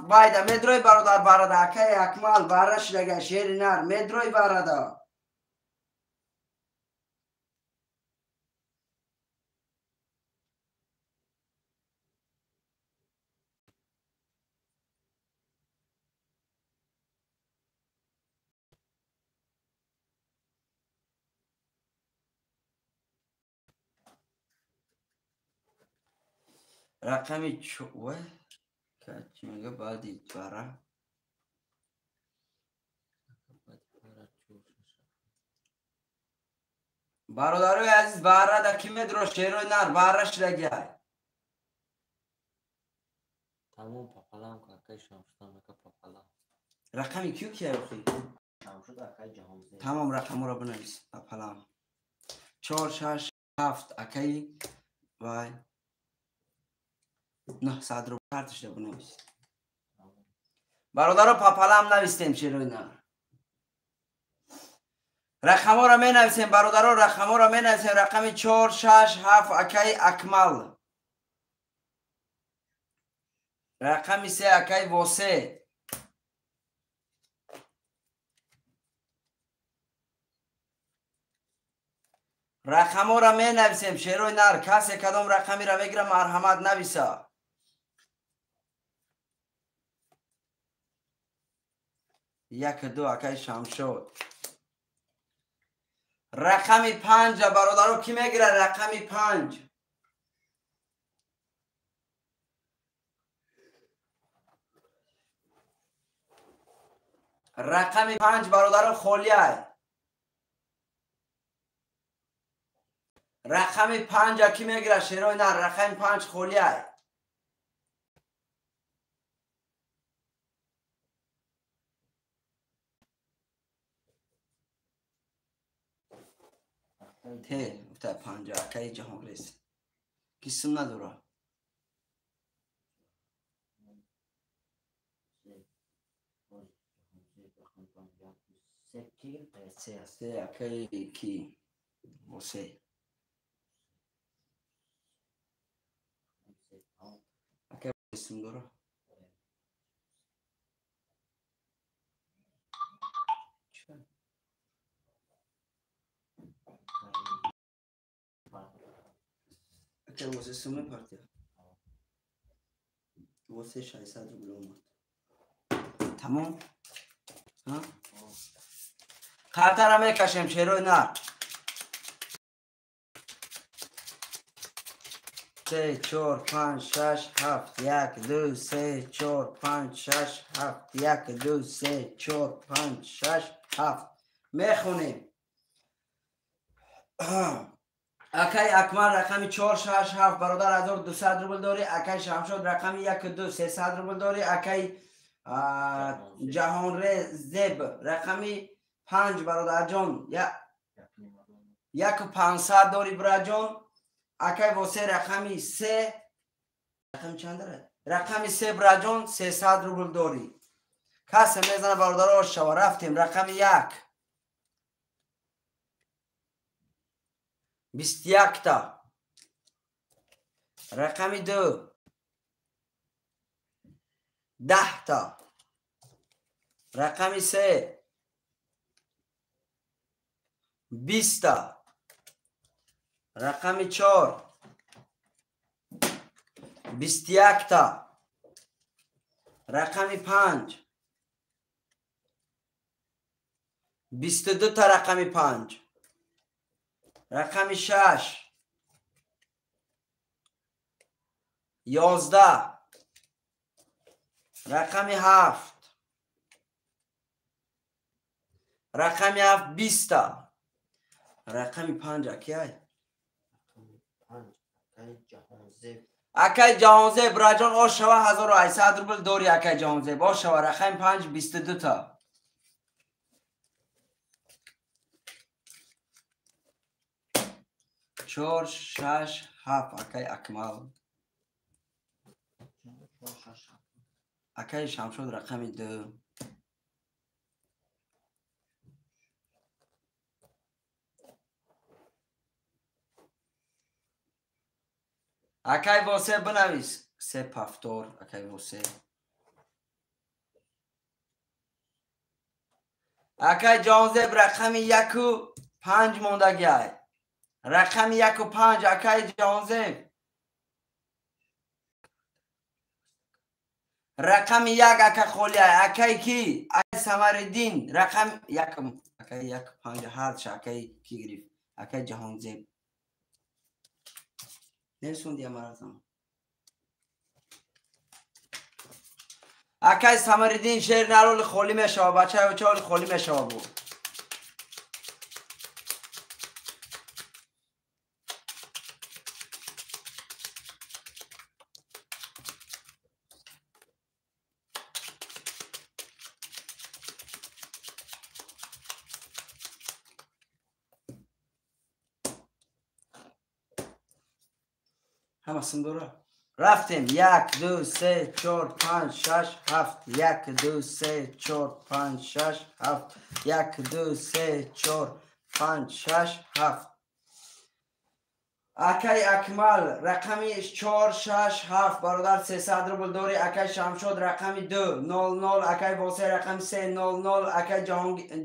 Speaker 1: باید مدروی برادر برادر اکای اکمال بارش لگه شیر نر مدروی برادر رقم چوه که چی میگه بادی باره برادرای عزیز باره در کی مدرو شیروی نر بارش لگه
Speaker 2: تمام پاپلام که اکای شمشدان اکا پاپلام
Speaker 1: رقمی کیو کیه بخی
Speaker 2: شمشد اکای جهانزیب
Speaker 1: تمام رقم رو بنویس پلام 4 6 7 اکی وای 900 رو کارتش رو بنویس برادر رو پاپلام نویستیم شیروی نر رقم رو می نویسیم برادر رو رقم رو می نویسیم رقم 4 6 7 اکی اکمل رقم 3 اکی واسه رقم رو می نویسیم شیروی نر کسی کدام رقمی رو بگیره مرحمت نویسه 1 2 اکی شمشد رقم 5 برادرو کی میگیره رقم 5 رقم 5 برادرو خولیه رقم 5 کی میگیره شیروی نه رقم 5 خولیه ته تا 5 اکی جهان رس کیسم نداره سه اکی کی واسه اکی کیسم داره اکی واسه سمه پارتیا واسه 600 روبل اومد تمام. کارتا را میکشیم شیروی نه. 3 4 5 6 7 1 2 3 4 5 6 7 1 2 3 4 5 6 7 میخونیم. اکای اکمل رقم 4 6 7 برادر 1200 روبل داری. اکای شمشاد رقم 1 2 300 روبل داری. اکای جهان زب رقمی 5 برادر جان 1500 داری برادر جان. اکای واسه رقمی 3 رقم چند داره؟ رقمی 3 برادر جان 300 روبل داری. کسی میزنه برادر شوا. رفتیم رقم 1 21 تا. رقم 2 10 تا. رقم 3 20 تا. رقم 4 21 تا. رقم 5 22 تا. رقم 5 رقم 6 11 رقم 7 رقم 7 20 تا. رقم 5 اکیای اکای جهانزه براجان آش شوا 1800 روبل داری. اکای جهانزه باش شوا. رقم 5 22 تا. چهار شش هفت. اکای اکمل اکای شمشاد رقم 2 اکای واسه بنویس 3 پفتور. اکای واسه اکای جانزه رقم 1 و 5 موندگی های. رقم 1 و 5 اکای جانزه. رقم 1 اکای خولی های. اکای کی؟ اکای سمردین. رقم 1 اکای 1 5 هر چه اکای کی گریف. اکای جهانزه نرسون دیا مراتم. اکای سمردین شیر نرول خولی میشوا. بچه های بچه خولی میشوا بود. همه سندوره رفتیم 1 2 3 4 5 6 7 1 2 3 4 5 6 7 1 2 3 4 5 6 7 اکای اکمل رقمی 4 6 7 برادر 300 روبل داری. اکای شمشاد رقمی 2 0 0 اکای واسه رقم 3 0 0 اکای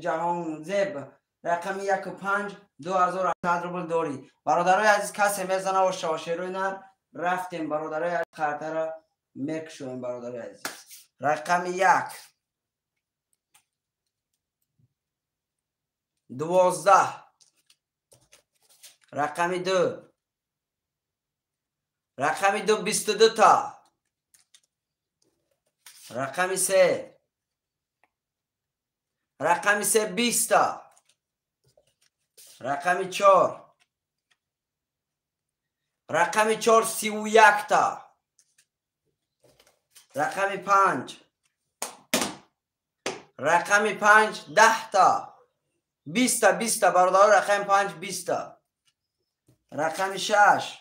Speaker 1: جهان زب رقمی 1 و 5 2800 روبل داری. برادرای عزیز کسی میزنه و شاشروی نه. رفتیم برادرای عزیز خاطر را میکشویم. برادرای عزیز رقم 1 12 رقم 2 رقم 2 22 تا. رقم 3 رقم 3 20 تا. رقم 4 رقم 4 31 تا. رقم 5 رقم 5 10 تا. 20 تا 20 تا برادر. رقم 5 20 تا. رقم 6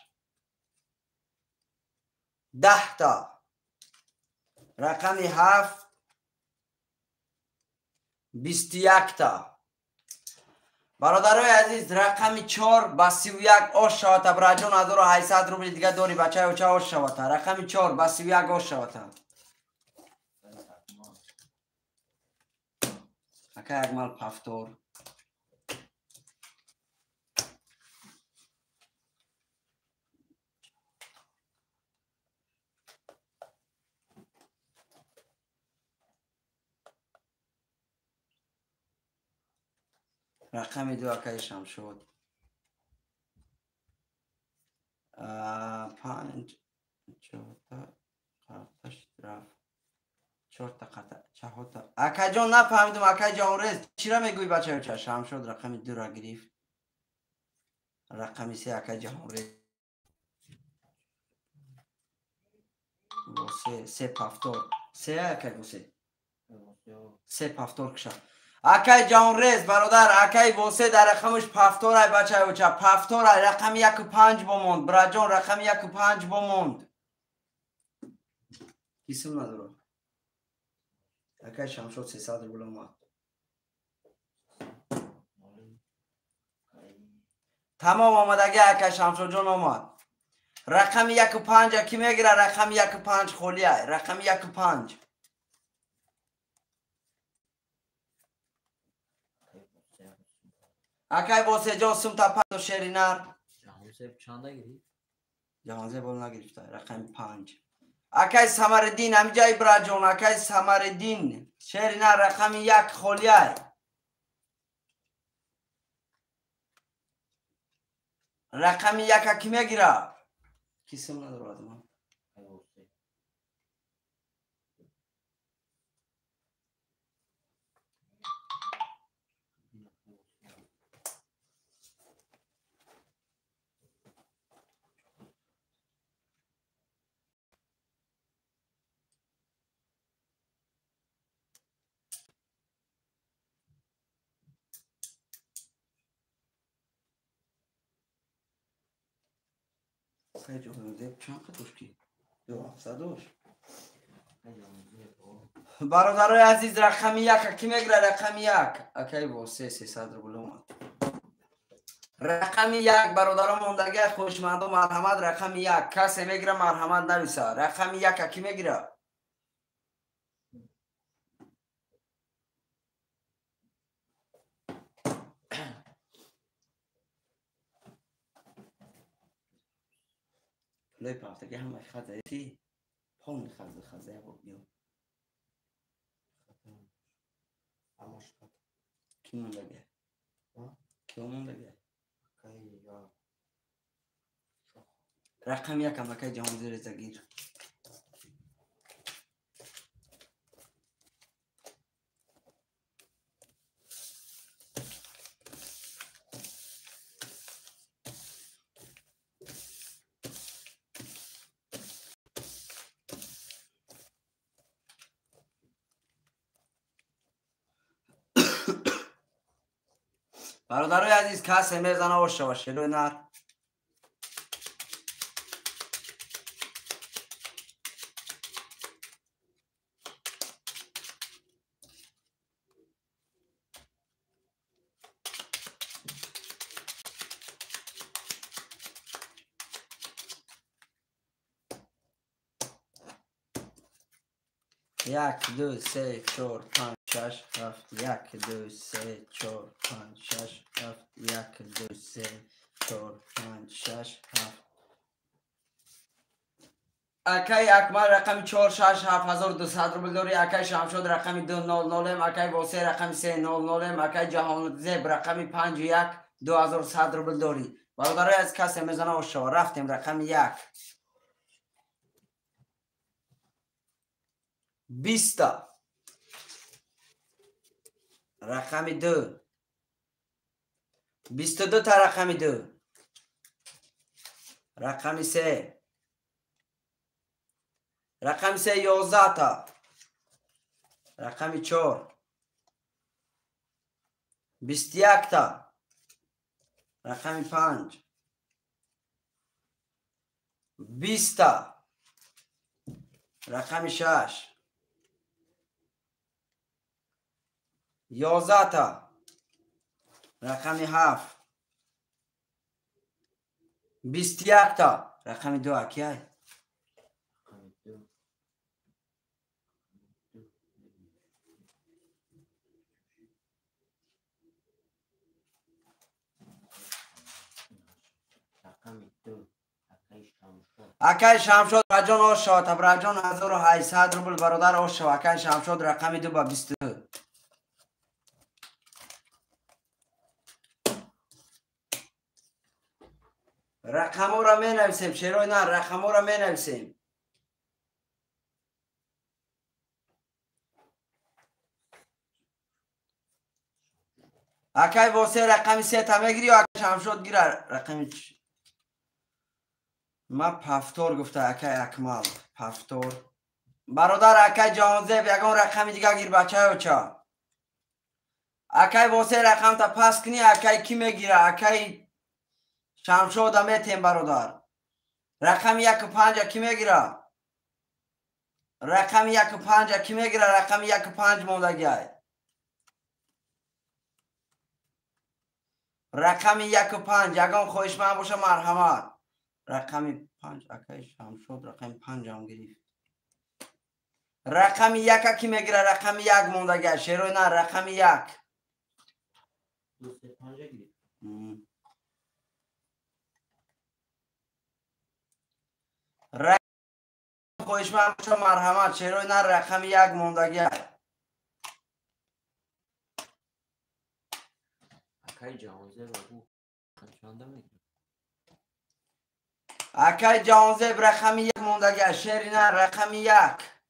Speaker 1: 10 تا. رقم 7 21 تا. برادرای عزیز رقم 4 با 31 آش شوتا. براجون 1800 روبل دیگه داری. بچه های آش شوتا. رقم 4 با 31 آش شوتا. اکای اکمل پفتور رقم 2 اکای شمشاد 5 4 تا قطعش رفت 4 تا قطع 4 تا اکا جان نفهمیدم اکا جان رز چرا میگوی بچه ها شمشاد رقم 2 را گرفت رقم 3 اکا جان رز سه پافتور سه اکای واسه سه پافتور کشم اکای جان رز برادر اکای واسه در رقمش پافتور های بچه های بچه پافتور های رقم 1 و 5 بموند برا جان رقم 1 و 5 بموند کسیم نداره اکای شمشاد 300 رو بلومد تمام آمدگی اکای شمشاد جان آمد رقم 1 و 5 کی میگیره رقم 1 و 5 خولیه رقم 1 و 5 اکای واسه جان سم تا پس و شیرینر جهانزه بول نگرفته رقم 5 اکای سمردین همی جای برا جان اکای سمردین شیرینر رقم 1 خولیه رقم 1 کی میگیره کسیم نداره آدم خیلی جهانزه چند قدوش کی 200 برادرای عزیز رقم 1 کی میگیره رقم 1 اکای واسه 300 رو بلومد رقم 1 برادران موندگی خوشمند و مرحمت رقم 1 کسی میگیره مرحمت نویسه رقم 1 کی میگیره لای پافتگی همه خزه تی پون خزه بود بیو کی موندگی کی موندگی رقم 1 هم اکای جهانزه رزگیر برادرای عزیز کسی میزنه و شلوی نر یک دو سه چهار پنج شش هفت یک دو سه چهار پنج شش هفت یک دو سه چهار پنج شش هفت اکای اکمل رقم 4 6 7200 رو بلداری اکای شمشاد رقم 200 اکای واسه رقم 300 اکای جهان زیب رقم 51 2100 رو بلداری برادرای از کسی میزنه و شما رفتیم رقم 1 20 رقم 2 22 تا رقم 2 رقم 3 رقم 3 11 تا رقم 4 21 تا رقم 5 20 تا رقم 6 11 تا رقم 7 21 تا رقم 2 اکیه اکای شمشاد راجان آشاد تبراجان 1800 روبل برادر آشاد اکای شمشاد رقم 2 با 22 رقم را می نویسیم شیروی نه رقم را می نویسیم. اکی واسه رقم 3 تا میگیری و اکی شمشاد گیره رقم ما پفتور گفته اکی اکمال پفتور برادر اکی جانزیب یکان رقم دیگه گیر بچه ها چه اکی واسه رقم تا پس کنی اکی کی میگیره اکی شمشاد میتیم برادر رقم 1 و 5 کی میگیره رقم 1 و 5 کی میگیره رقم 1 و 5 موندگی رقم 1 و 5 یگان خوش من باشه مرحمت رقم 5 اکی شمشاد رقم 5 هم گرفت رقم 1 کی میگیره رقم 1 موندگی شیروی نه رقم 1
Speaker 2: 2 3 5 گیری
Speaker 1: رقم خوش من باشه مرحمت شیروی نه رقم 1 موندگی
Speaker 2: اکی جانزه بگو چنده میگیری
Speaker 1: اکی جانزیب رقم 1 موندگی شیری نه رقم 1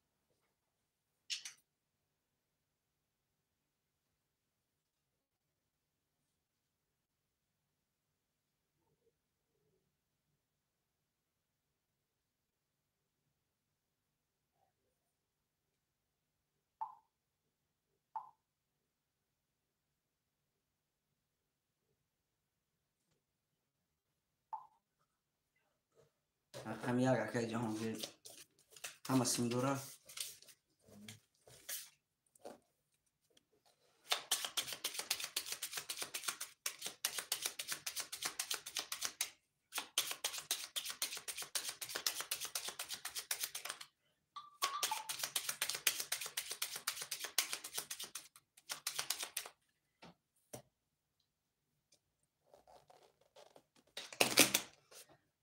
Speaker 1: رقم 1 اکی جانزیب همه سندوره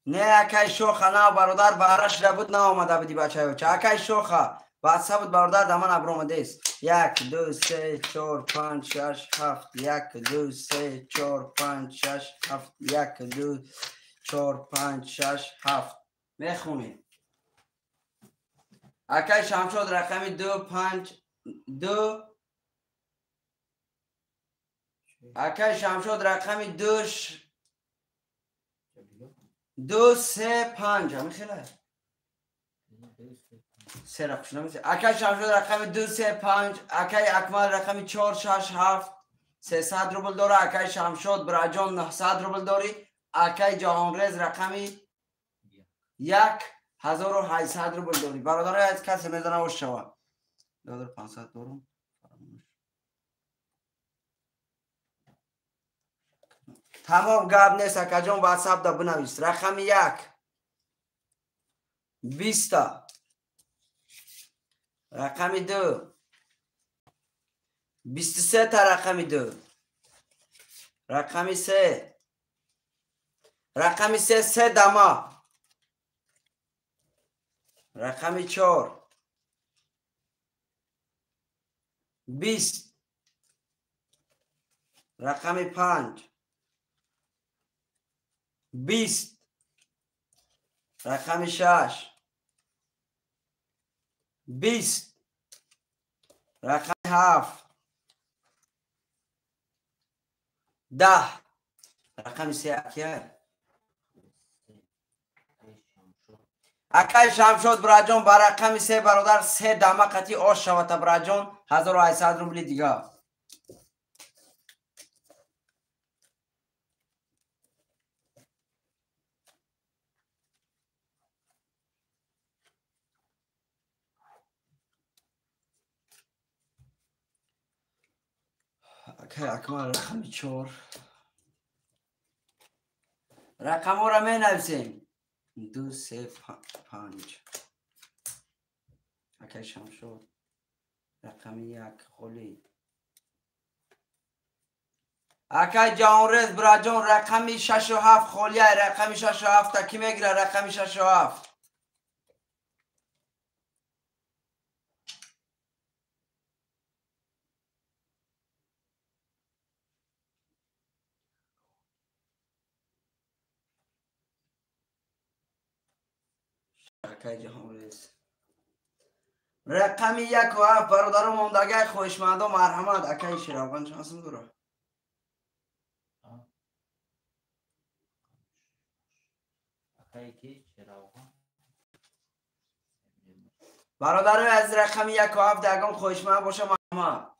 Speaker 1: نه اکی شوخه نه برادر بهرش بود نه آمده بودی بچه ها چه اکی شوخه بعد بود برادر دمان ابرومده است 1 2 3 4 5 6 7 1 2 3 4 5 6 7 1 2 4 5 6 7 میخونی اکی شمشاد رقم 2 5 2 اکی شمشاد رقم 2 2 3 5 همین خیلی سه رقم نمیشه اکی شمشاد رقم 2 3 5 اکی اکمال رقم 4 6 7 300 روبل داره اکی شمشاد براجان 900 روبل داری اکی جهانریز رقم 1800 روبل داری برادر از کسی میزنه و شوا 2500 دارم تمام گاب نیست اکی جان واتساپ دا بنویس رقم 1 20 رقم 2 23 تا رقم 2 رقم 3 رقم 3 3 دما رقم 4 20 رقم 5 20 رقم 6 20 رقم 7 10 رقم 3 اکی شمشاد براجان با رقم 3 برادر 3 دمه قطعی آش شود براجان 1800 روبلی دیگه اکی اکمال رقم 4 رقم ها را می نویسیم 2 3 5 اکی شمشاد رقم 1 خلی اکی جانریز براجان رقم 6 و 7 خلیه رقم 6 و 7 تا کی میگیره رقم 6 و 7 اکای جهان رئیس رقم 1 و 7 برادرم موندگه خوشمند و مرحمت اکای شراوان شانسم داره
Speaker 2: اکای کی چراغان
Speaker 1: برادرم از رقم 1 و 7 دگم خوشمند باشه مرحمت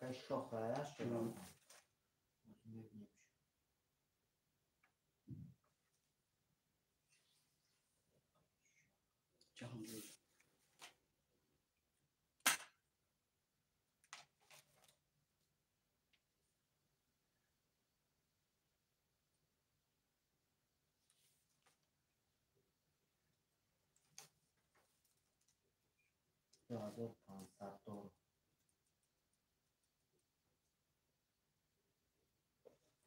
Speaker 2: اکای شوخه چراغان
Speaker 1: جهان رئیس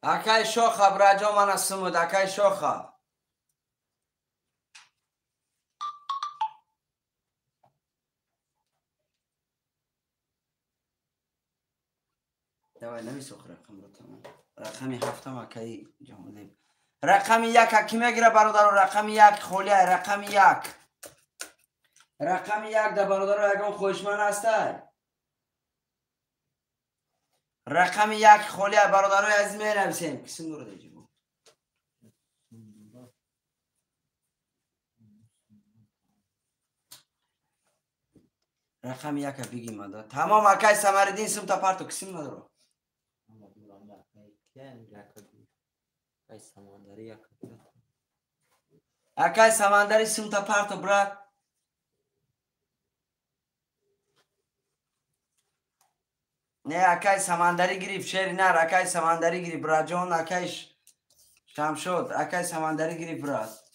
Speaker 1: اکای شوخه براجا من از سمود اکای شوخه دوای نمیسوخ رقم رو تمام رقمی 7 اکای جهان رقم 1 کی میگیره برادر رقم 1 خولیه رقم 1 رقم 1 در برادر یکم خوشمند هسته رقم 1 خولیه برادر از می نویسیم کسی دور دیجی بود رقم 1 بگیم ماده تمام اکای سمردین سم تا پارتو کسی نداره اکای سمندری سم تا پارتو برات نه اکای سمندری گریف شیر نه اکای سمندری گریف براجون اکایش شام شد اکای سمندری گریف برات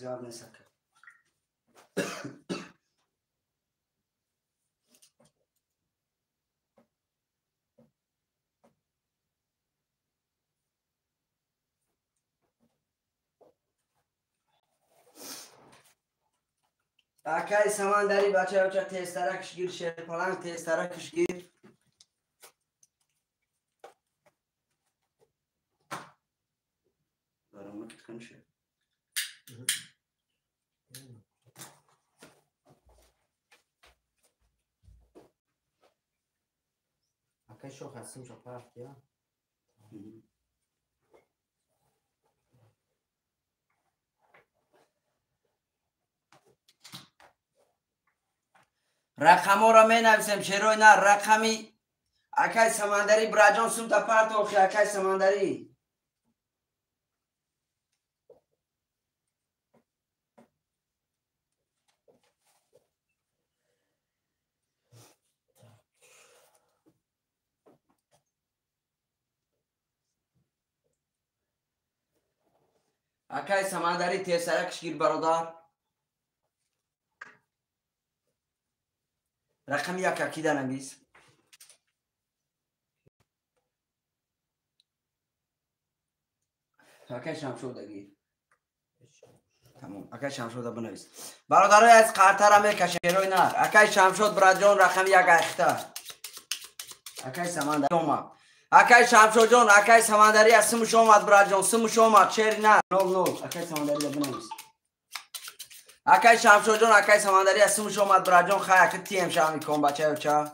Speaker 1: گام نیست اکای اکای سمندری بچه بچه تسترکش گیر شیر پلنگ تسترکش گیر برام که کنشه
Speaker 2: اکای شوخه هستیم شو پرت یا
Speaker 1: رقم را می نویسیم شیروی نه رقمی اکای سمندری براجان سم تا پارتو اخی اکای سمندری اکای سمندری تسترکش گیر برادر رقم 1 اکی نویس اکای شمشودگی تمام اکای شمشود بنویس برادرای از قرطر میکشه روی نر اکای شمشود براجان رقم 1 اختر اکای سمندری اومد اکای شمشود جان اکای سمندری از سمش اومد براجان سمش اومد شیر نه 0-0 اکای سمندری بنویس اکای شمشود جان اکای سمندری از سمش اومد براجان خیلی تیم شام میکن بچه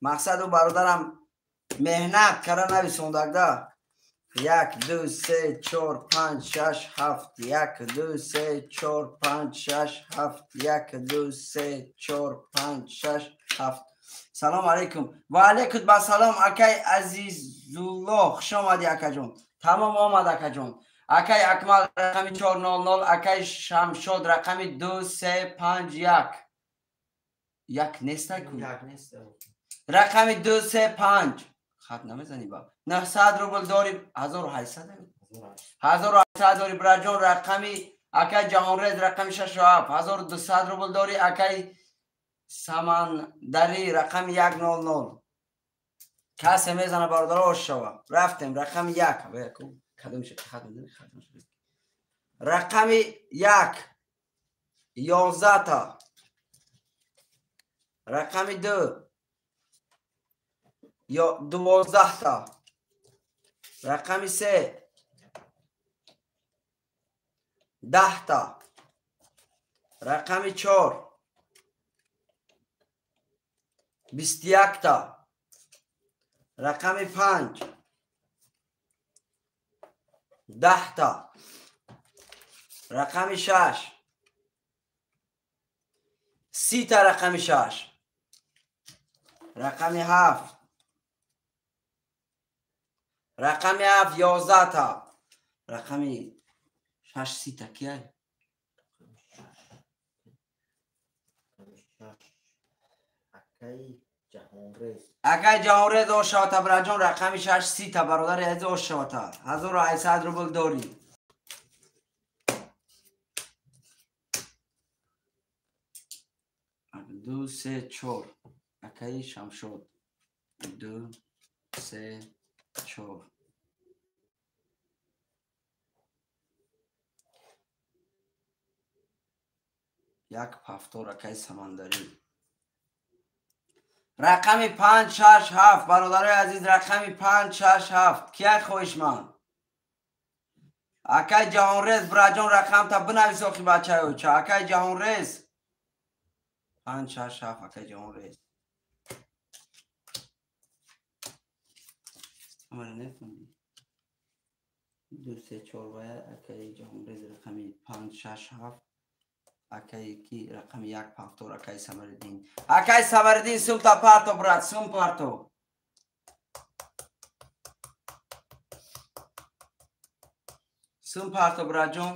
Speaker 1: مقصد و برادرم مهنت کرده نویسوندک ده 1 2 3 4 5 6 7 1 2 3 4 5 6 7 1 2 3 4 5 6 7 سلام علیکم و علیکم السلام اکای عزیزالله خوش آمدی اکا جون تمام آمد اکا جون اکای اکمل رقم 400 اکای شمشاد رقم 2 3 5 1 یک نیست
Speaker 2: یک نیست
Speaker 1: رقم 235 خط نمیزنی با 900 روبل داری 1800 1800 داری برای جان رقمی اکای جهانرز رقم 67 1200 روبل داری اکای سمندری رقم 100 کسی میزنه برادر آشوا رفتیم رقم 1 کدوم شد رقم 1 11 تا رقم 2 یا 12 تا رقم 3 10 تا رقم 4 21 تا رقم 5 10 تا رقم 6 30 تا رقم 6 رقم 7 رقم 7 11 تا رقم 6 30 تا کیه اکای جهانرز آشواتا براجان رقم 6 30 تا برادر از آشواتا 1800 روبل داری 2 3 4 اکای شمشاد 2 3 4 یک پفتور اکای سمندری رقم 5 6 7 برادرای عزیز رقم 5 6 7 کیا خوش من اکای جهانرز براجان رقم تا بنویس آخی بچه ها چه اکای جهانرز 5 6 7 اکای جهانرز امره نکنی 2 3 4 باید اکای جهانرز رقم 5 6 7 اکای کی رقم 1 پفتور اکای سمردین سوم تا پارتو برات سوم پارتو سوم پارتو برات جون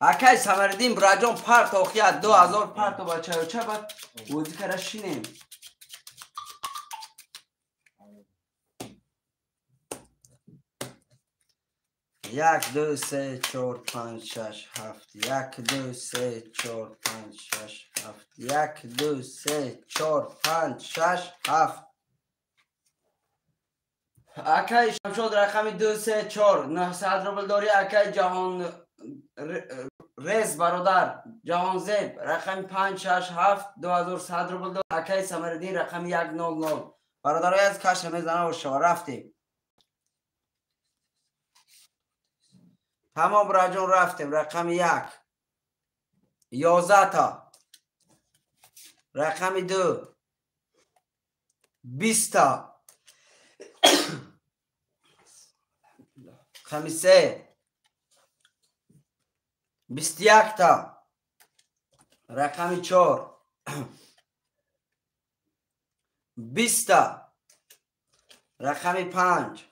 Speaker 1: اکای سمردین براجان پارت آخیت 2000 پارت بچه چه باید بودی که رشینیم 1 2 3 4 5 6 7 1 2 3 4 5 6 7 1 2 3 4 5 6 7 اکای شمشاد رقم 2 3 4 900 روبل داری اکای جهان رز برادر جهان زیب رقم 5 6 7 2100 روبل داری اکای سمردین رقم 100 برادرای از کش میزنه و شما رفتیم تمام براجون رفتیم رقم 1 11 تا رقم 2 20 تا رقم 3 21 تا رقم 4 20 تا رقم 5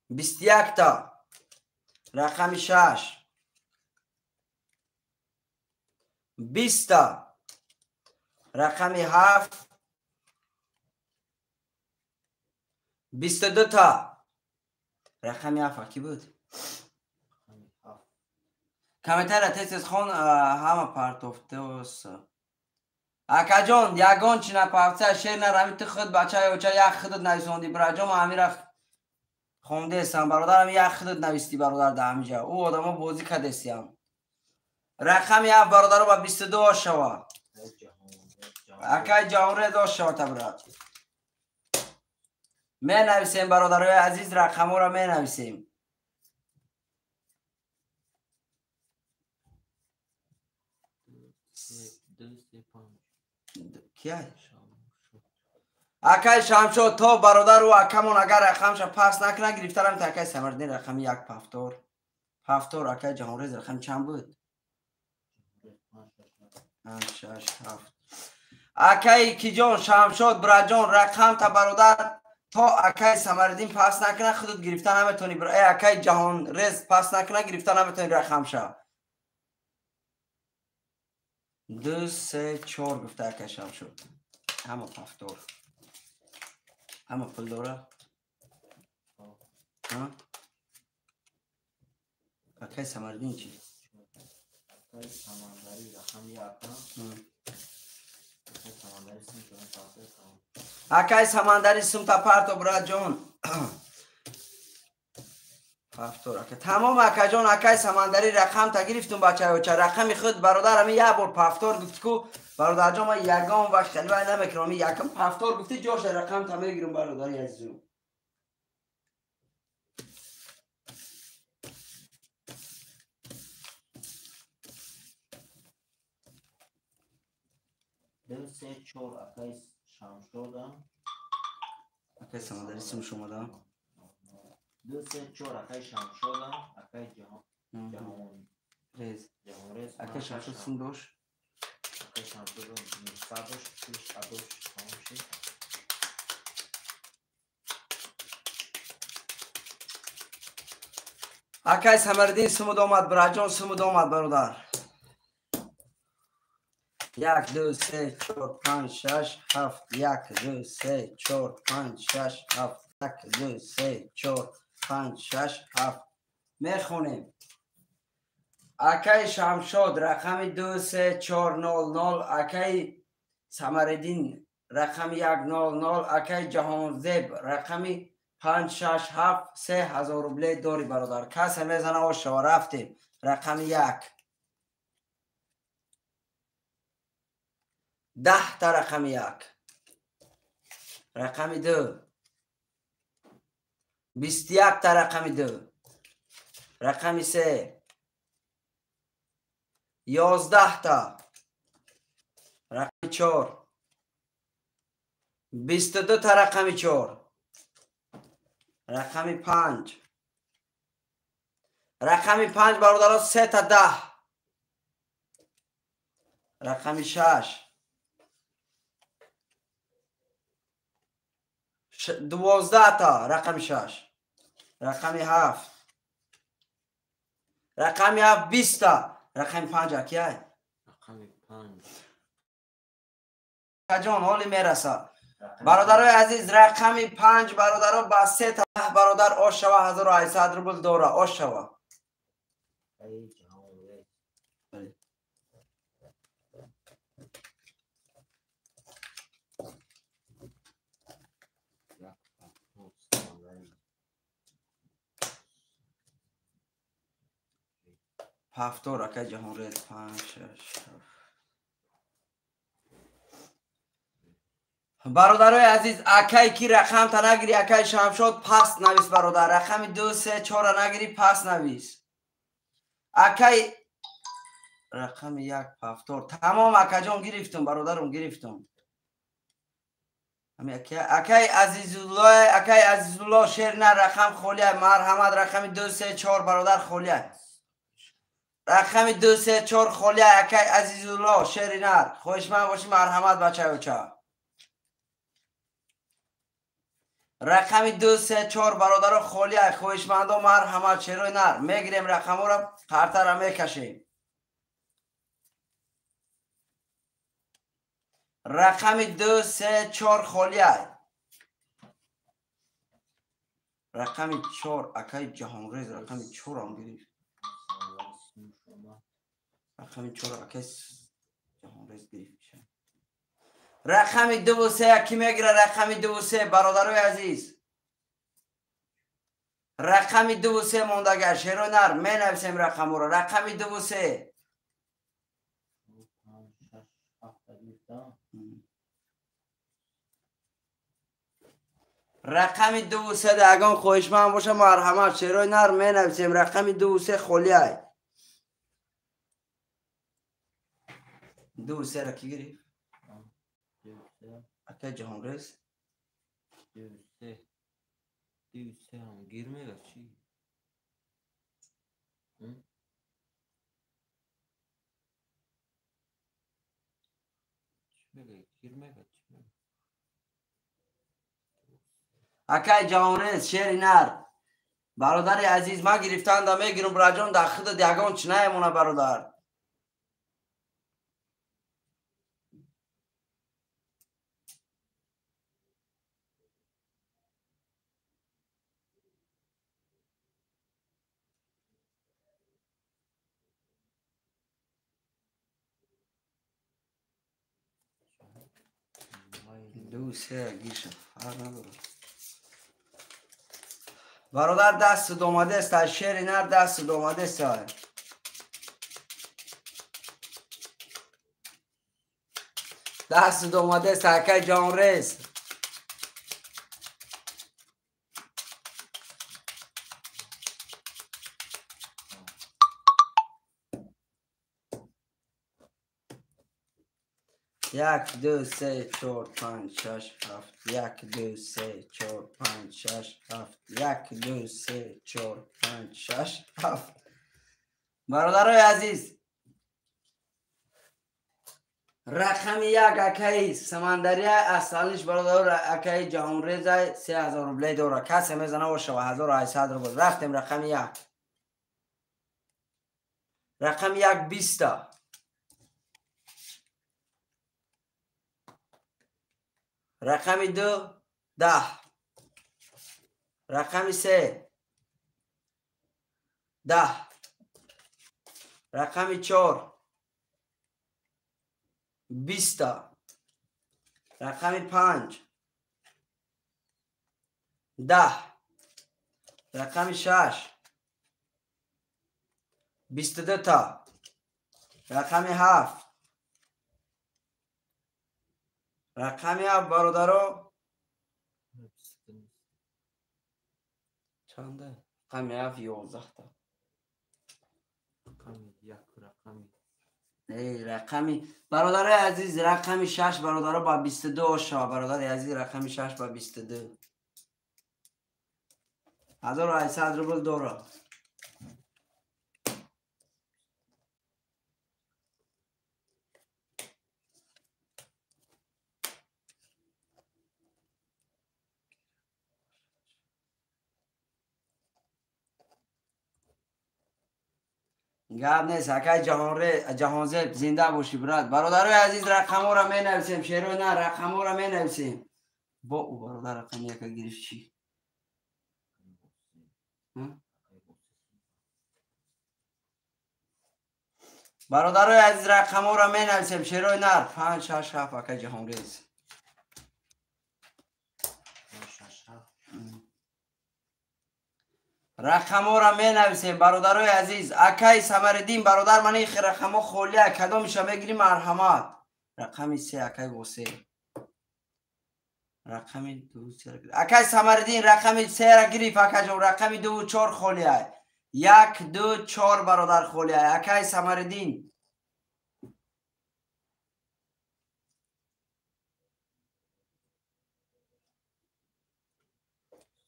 Speaker 1: 21 تا رقم 6 20 تا رقم 7 22 تا رقم 7 کی بود؟ کمتر تیز خون همه پرتوفته است اکا جان یگان چی نپافته شیر نرمی تو خود بچه اوچه یک خودت نویسوندی براجام امیر خونده استم برادرم یک خودت نویستی برادر ده همیجا او آدم ها بازی کدستی هم رقم یک برادر با 22 شوا اکا جهانرز داشت شوا تبرد می نویسیم برادرای عزیز رقم را می نویسیم کیه؟ اکای شمشاد تو برادر و اکمون اگر رقمش پس نکنه گرفترم تا اکای سمردین رقم 1 پفتور اکای جهانرز رقم چند بود؟ 5 6 7 اکای کی جان شمشاد براجان رقم تا برادر تا اکای سمردین پاس نکنه خودت گرفتن نمیتونی برای اکای جهان رز پاس نکنه گرفتن نمیتونی رقم شا 2 3 4 گفته اکای شمشاد همه پفتور همه پل داره اکای سمردین چی؟
Speaker 2: اکای سمندری رقم یکم
Speaker 1: اکای سمندری سمتا پارتو برا جان پفتور اکای تمام اکای جان اکای سمندری رقم تا گرفتم بچه ها چه رقم خود برادر همی یک بار پفتور گفت که برادر جان ما یگام و خیلی باید نمیکنم یکم پفتور گفتی جاش رقم تا میگیرم برادری عزیزم
Speaker 2: دو سه چهار اکای شمشادم
Speaker 1: اکای سمندری سم شما دارم
Speaker 2: 2 3 4 اکای شمشادم اکای جهان
Speaker 1: ریز
Speaker 2: رز
Speaker 1: اکای شمشاد سم دوش
Speaker 2: اکای شمشادم صداش پیش اداش تمام شد
Speaker 1: اکای سمردین سمود آمد براجان سمود آمد برادر 1 2 3 4 5 6 7 1 2 3 4 5 6 7 1 2 3 4 5 6 7 میخونیم اکای شمشاد رقم 2 3 4 0 0 اکای سمردین رقم 1 0 0 اکای جهان زیب رقم 5 6 7 3000 روبله داری برادر کسی میزنه و شما رفتیم رقم 1 10 تا رقم 1 رقم 2 21 تا رقم 2 رقم 3 11 تا رقم 4 22 تا رقم 4 رقم 5 رقم 5 برادران 3 تا 10 رقم 6 12 تا رقم 6 رقم 7 رقم 7 20 تا رقم 5 کیه
Speaker 2: رقم 5
Speaker 1: جان حالی میرسه برادرای عزیز رقم 5 برادران با 3 تا برادر آش شوا 1800 روبل دوره آش شوا
Speaker 2: اکای جهان رز
Speaker 1: پفتور اکای جهان رید 5 6 برادرای عزیز اکای کی رقم تا نگیری اکای شمشاد پس نویس برادر رقم 2 3 4 نگیری پس نویس اکای رقم 1 پفتور تمام اکای جان گرفتم برادرم گرفتم همین اکای عزیزالله شیر نه رقم خولیه مرحمت رقم 2 3 4 برادر خولیه رقم 2 3 4 خولیه اکای عزیزالله شیر نه خوش من باشی مرحمت بچه بچه رقم 2 3 4 برادر خولیه خوشمند و مرحمت شیروی نر میگیریم رقم رو قرطه را میکشیم رقم 2 3 4 خولیه رقم 4 اکای جهانریز رقم 4 هم گرفت رقم 4 اکای جهانریز گرفت رقم 2 3 کی میگیره رقم 2 3 برادرای عزیز رقم 2 3 موندگه شیرو نر می نویسیم رقم رو رقم 2 3 رقم 2 3 دگان خوش من باشه مرحمت شیرو نر می نویسیم رقم 2 3 خولیه 2 3 را کی گرفت اکای جهانریز
Speaker 2: 2 3 هم گیر میگه چی
Speaker 1: اکای جوانیست شیر نر برادر عزیز ما گرفتن دا میگیرم براجان دا خود دیگان چنه مونه برادر دو سه گیشه فرق نداره برادر دست دومده است از شیر نر دست دومده است دست دومده است اکای جوانیست یک دو سه چهار پنج شش هفت یک دو سه چهار پنج شش هفت یک دو سه چهار پنج شش هفت برادرای عزیز رقم یک اکای سمندری اصلیش برادر اکای جهانریز 3000 روبلی دوره کسی میزنه و 7800 روبل رفتیم رقم یک رقم یک 20 رقم دو 10 رقم سه 10 رقم چهار 20 رقم 5 10 رقم 6 22 تا رقم 7 رقم 7 برادرو چنده؟ رقم 7 11 تا رقمی برادر عزیز رقم 6 برادر با 22 شا برادر عزیز رقم 6 با 22 1800 روبل دوره گاب نیست اکای جهانزه زنده باشی برادرای عزیز رقم ها را می نویسیم شیرو نه رقم ها را می نویسیم با او برادر رقم یک گرفت چی برادرای عزیز رقم ها را می نویسیم شیرو نه 5 6 7 اکای جهانریز رقم ها را می نویسیم برادرای عزیز اکای سمردین برادر من این رقم ها خولیه کدامش میگیریم مرحمت رقم 3 اکای واسه رقم 2 اکای سمردین رقم 3 را گرفت اکای جان رقم 2 و 4 خولیه 1 2 4 برادر خولیه اکای سمردین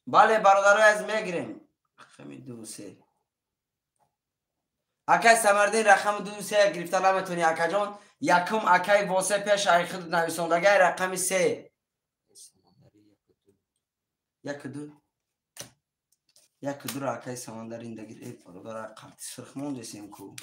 Speaker 1: بله برادرای عزیز میگیریم رقم 2 3 اکای سمردین رقم 2 3 گرفته نمیتونی اکای جان یکم اکای واسه پیش خود نویسندگی رقم 3 1 2 1 2 را اکای سمندرین دگیر ای برادر رقم سرخمون دسیم کو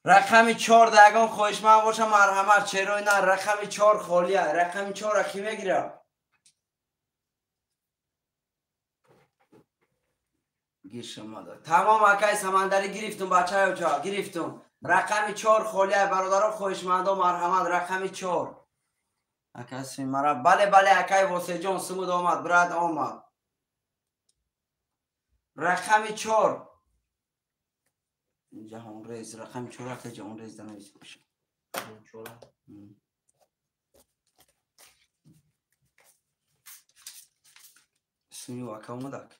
Speaker 1: رقم 4 دگان خوش من باشم مرحمت چرا نه رقم 4 خالیه رقم 4 کی میگیره گیش ما داد تمام اکای سمندری گرفتم بچه‌ها چا گرفتم رقم 4 خالیه برادران خوشمندان مرحمت رقم 4 اکاسی مرا بله بله اکای واسه جان سمود آمد براد آمد رقم 4 جهانریز رقم 4 اکای جهانریز دنویس باشه سنیو اکا اومدک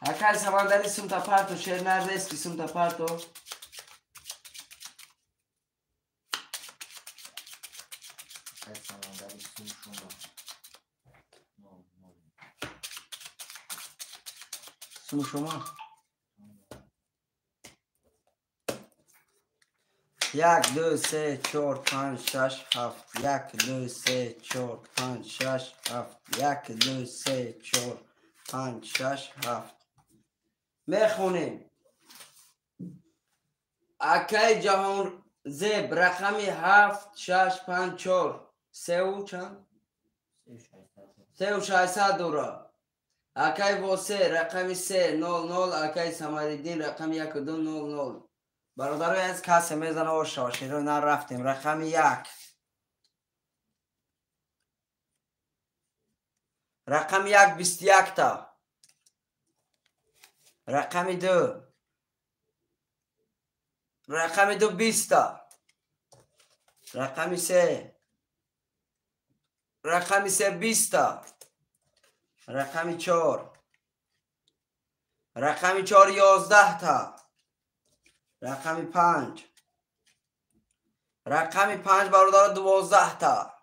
Speaker 1: اکای سمندری سمت پارتو شیر نرده اسکی سمت پارتو اسم شما 1 2 3 4 5 6 7 1 2 3 4 5 6 7 1 2 3 4 5 6 7 میخونیم اکای جهان زب رقمی 7 6 5 4 3 و چند؟ 3 و 600 دورا اکای واسه رقمی 3 0 0 اکای سمریدین رقمی 1 2 0 0 برادرای از کسی میزنه و شاشی رو نرفتیم رقم 1 رقم 1 21 تا رقم 2 رقم 2 20 تا رقم 3 رقم 3 20 تا رقم 4 رقم 4 11 تا رقم 5 رقم 5 برادر 12 تا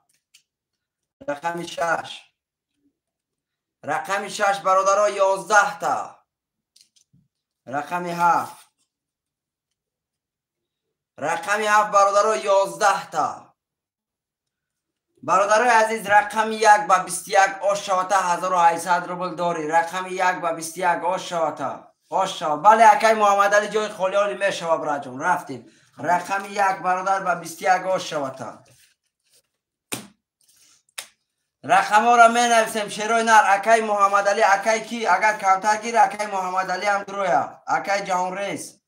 Speaker 1: رقم 6 رقم 6 برادر 11 تا رقم 7 رقم 7 برادر 11 تا برادرای عزیز رقم 1 با 21 آش شواتا 1800 روبل داری رقم 1 با 21 آش شواتا آش شوا بله اکای محمد علی جای خالیالی میشوا براجون رفتیم رقم 1 برادر با 21 آش شواتا رقم ها را می نویسیم شیروی نر اکای محمد علی اکای کی اگر کمتر گیر اکای محمد علی هم درویا اکای جهان ریس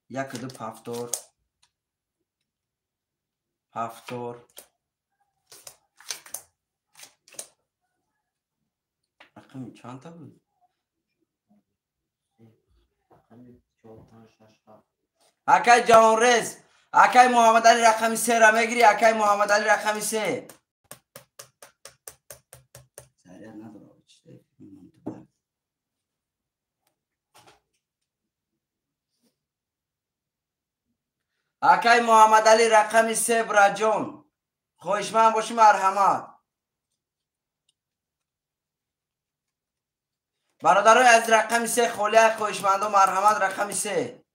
Speaker 1: 1 2 هفتور هفتور رقم چند تا بود اکای جهان ریس اکای محمد علی رقم 3 را میگیری اکای محمد علی رقم 3 اکای محمد علی رقم 3 براجون خوشمن باشی مرحمت برادرای از رقم 3 خولیه خوشمند و مرحمت رقم 3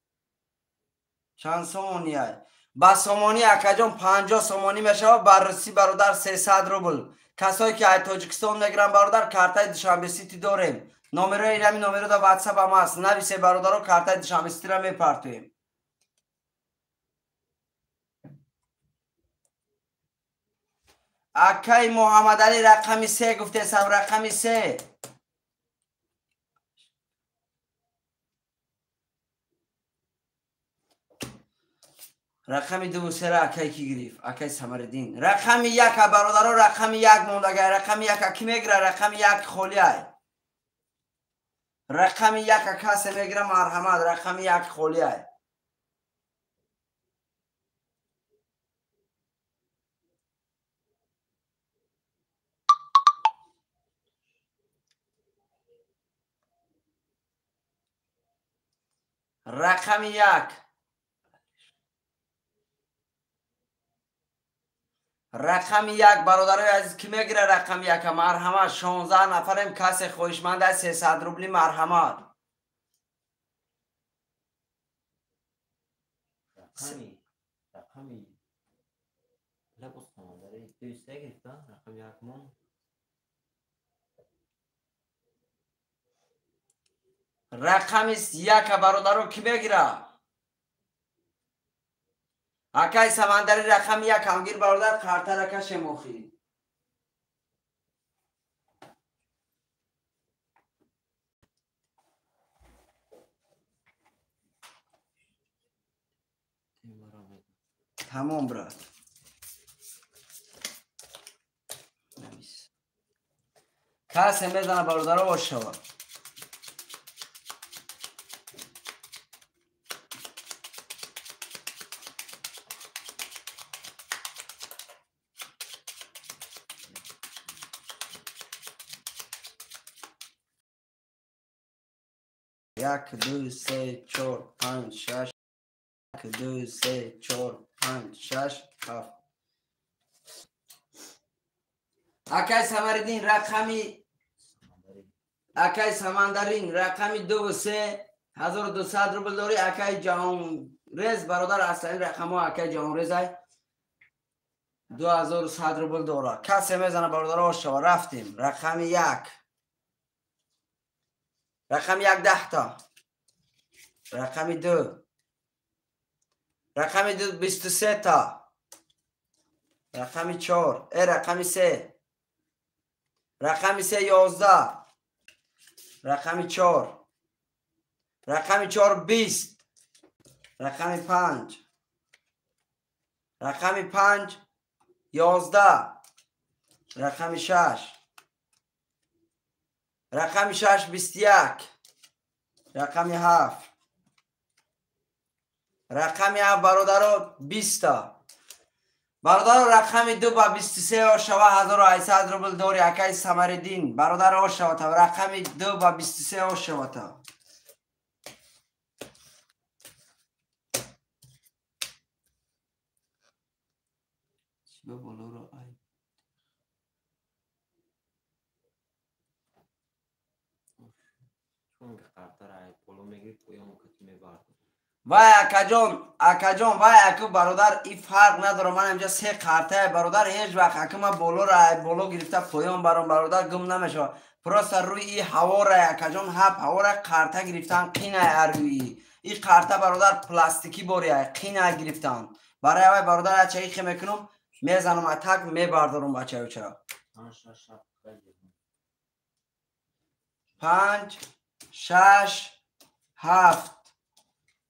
Speaker 1: چند سومونیه با سومونی اکجان 50 سومونی میشه بررسی برادر 300 روبل کسایی که از تاجیکستان میگیرن برادر کارتای دوشنبه سیتی داریم نمره اینمی نمره دا واتساپ هم هست نویسه برادرها کارتای دوشنبه سیتی را میپرتویم اکای محمد علی رقم 3 گفته سب رقم 3 رقم 2 سر اکای کی گریف اکای سمردین رقم 1 برادرها رقم 1 موندگه رقم 1 کی میگیره رقم 1 خولیه رقم 1 کسی میگیره مرحمت رقم 1 خولیه رقم 1 رقم 1 برادرای عزیز کی میگیره رقم 1 مرحمت 16 نفریم کسی خوشمند 300 روبلی مرحمت
Speaker 2: رقمی لبستان داره 200 گرفته رقم 1 مون
Speaker 1: رقم 1 برادرو کی میگیره اکای سمندری رقم 1 همگیر برادر کارتا رکش مخی تمام برات کسی میزنه برادر باشه یک دو سه چهار پنج شش یک دو سه چهار پنج شش هفت اکای سمردین رقمی اکای سمندرین رقمی 2 و 3 1200 روبل داری. اکای جهان رز برادر اصلی رقم ها اکای جهان رز های 2100 روبل داره. کسی میزنه برادر آشوا. رفتیم رقم 1 رقم 1 10 تا رقم 2 رقم 2 23 تا رقم 4 رقم 3 رقم 3 11 رقم 4 رقم 4 20 رقم 5 رقم 5 11 رقم 6 رقم 6 21 رقم 7 رقم 7 برادر 20 تا برادر رقم 2 با 23 شوا 1800 روبل داری. اکای سمردین برادر آشوا تا رقم 2 با 23 شوا تا وای اکا جان وای اکو برادر این فرق نداره. من اینجا 3 قرطه برادر هیچ وقت اکو من بالا گرفته پایان برام برادر گم نمیشه. پراست روی این هوا را اکا جان هوا را قرطه گرفتن قینه روی این قرطه برادر پلاستیکی بوریه قینه گرفتن. برای وای برادر اچه ایخی میکنم میزنم اتک میبردارم بچه او چرا 5 6 7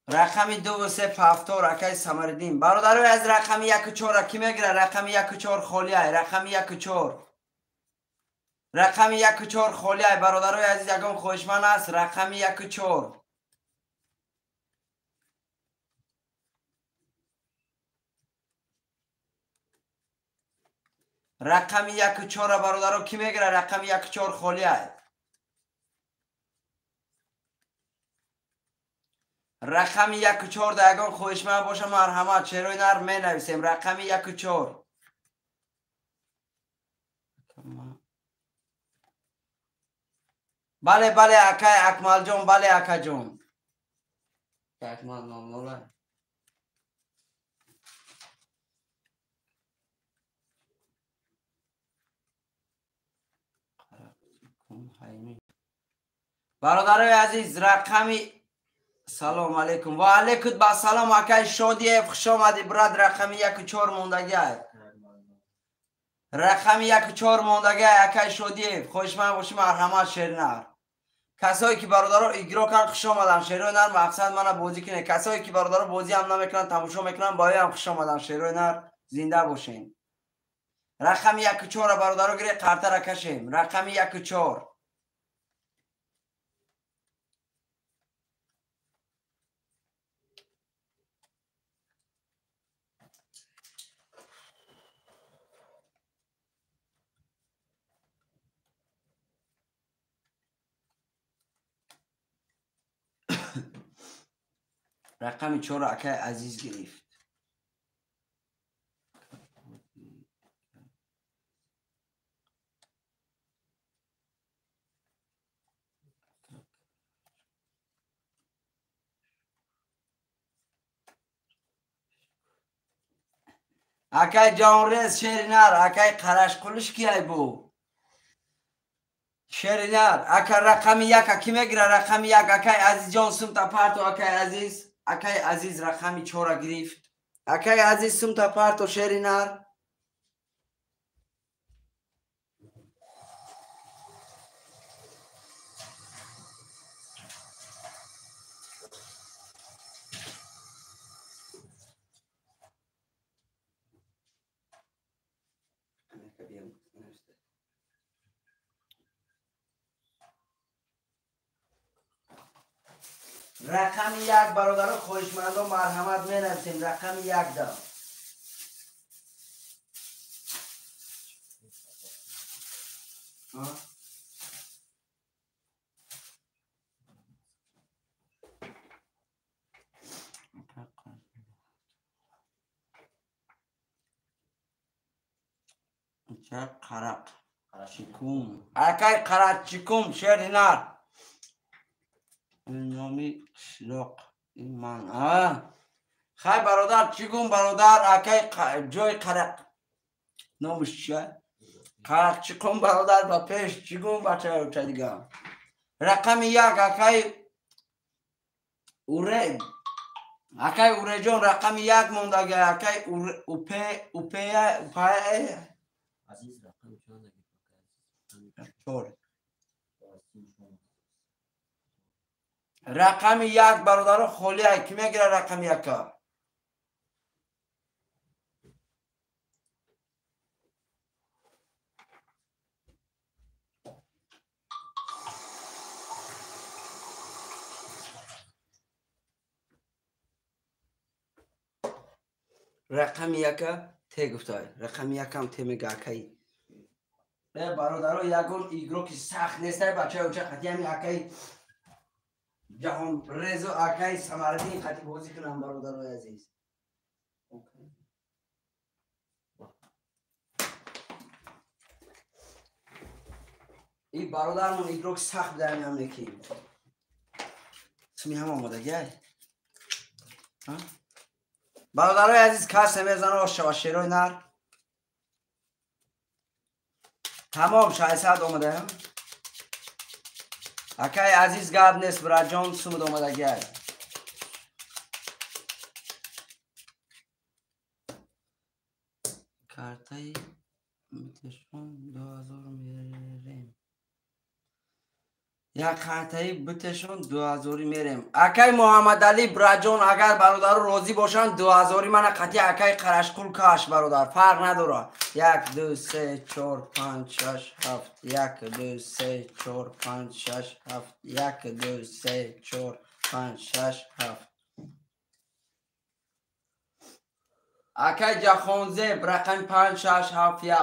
Speaker 1: رقم 2 و 3 7 اکای سمردین برادر از رقم 1 و 4 کی میگیره. رقم 1 و 4 خالیه. رقم 1 و 4 رقم 1 و 4 خالیه برادر عزیز یگام خوشمن است. رقم 1 و 4 رقم 1 و 4 برادر کی میگیره. رقم 1 و 4 خالیه. رقم 1 و 4 دگان خوشمن باشه مرحمت چهروی نر می نویسیم. رقم 1 و 4 بله اکای اکمال جان بله اکا جان اکمال ناموله برادرای عزیز رقمی سلام علیکم و علیکم با سلام اکای شادی خوش آمدی براد. رقم 1 و 4 موندگی رقم 1 و 4 موندگی اکای شادی خوشمن باشی مرحمت شیرنر. کسایی که برادرها ایگرا کردن خوش آمدن شیرای نر. مقصد من بازی کنه. کسایی که برادرها بازی هم نمیکنن تماشا میکنن باید هم خوش آمدن شیرای نر. زنده باشین. رقم 1 و 4 برادرها گیره قرطه را کشیم. رقم 1 و 4 رقم 4 اکای عزیز گرفت. اکای جانرز شیرینر اکای قرش قلش کیای بو شیرینر اکای رقم 1 کی میگیره. رقم 1 اکای عزیز جان سمتا پارتو اکای عزیز رقم 4 گرفت. اکای عزیز سمتا پارتو شیرینر رقم 1 برادر خوشمندان مرحمت می نویسیم. رقم 1 دا چه قرق چیکوم اکای قرات چیکوم شهر نار نامی شلوق این من خیلی برادر چیکوم برادر اکای جای قرق نامش چیه؟ قرق چیکوم برادر با پیش چیکوم بچه چه دیگه رقم یک اکای اوره جان رقم یک مونده اکای اوپه
Speaker 2: عزیز رقم چند
Speaker 1: چور رقم یک برادر خالی کی میگیره رقم یک رقم یک ته گفتای رقم یک هم ته میگه اکی برادر یکون ایگرو که سخت نیسته بچه اوچه خطی همی اکی جهان ریز و اکی سمردین خطی بازی کنم برادر عزیز این برادرمون ایگرو که سخت در هم نکیم اسمی هم آماده گه برادرای عزیز کس نمیزنه و شیروی نر تمام 600 آمده هم اکی عزیز گرد نیست برای جان سمود آمده گه کارتای بتشون 2000 میریم یک کارتای بتشون 2000 میریم اکی محمد علی براجان اگر برادر راضی باشن 2000 من قطعی اکی قرشکول کاش برادر فرق نداره 1 2 3 4 5 6 7 1 2 3 4 5 6 7 1 2 3 4 5 6 7 اکی جخانزه رقم 5 6 7 1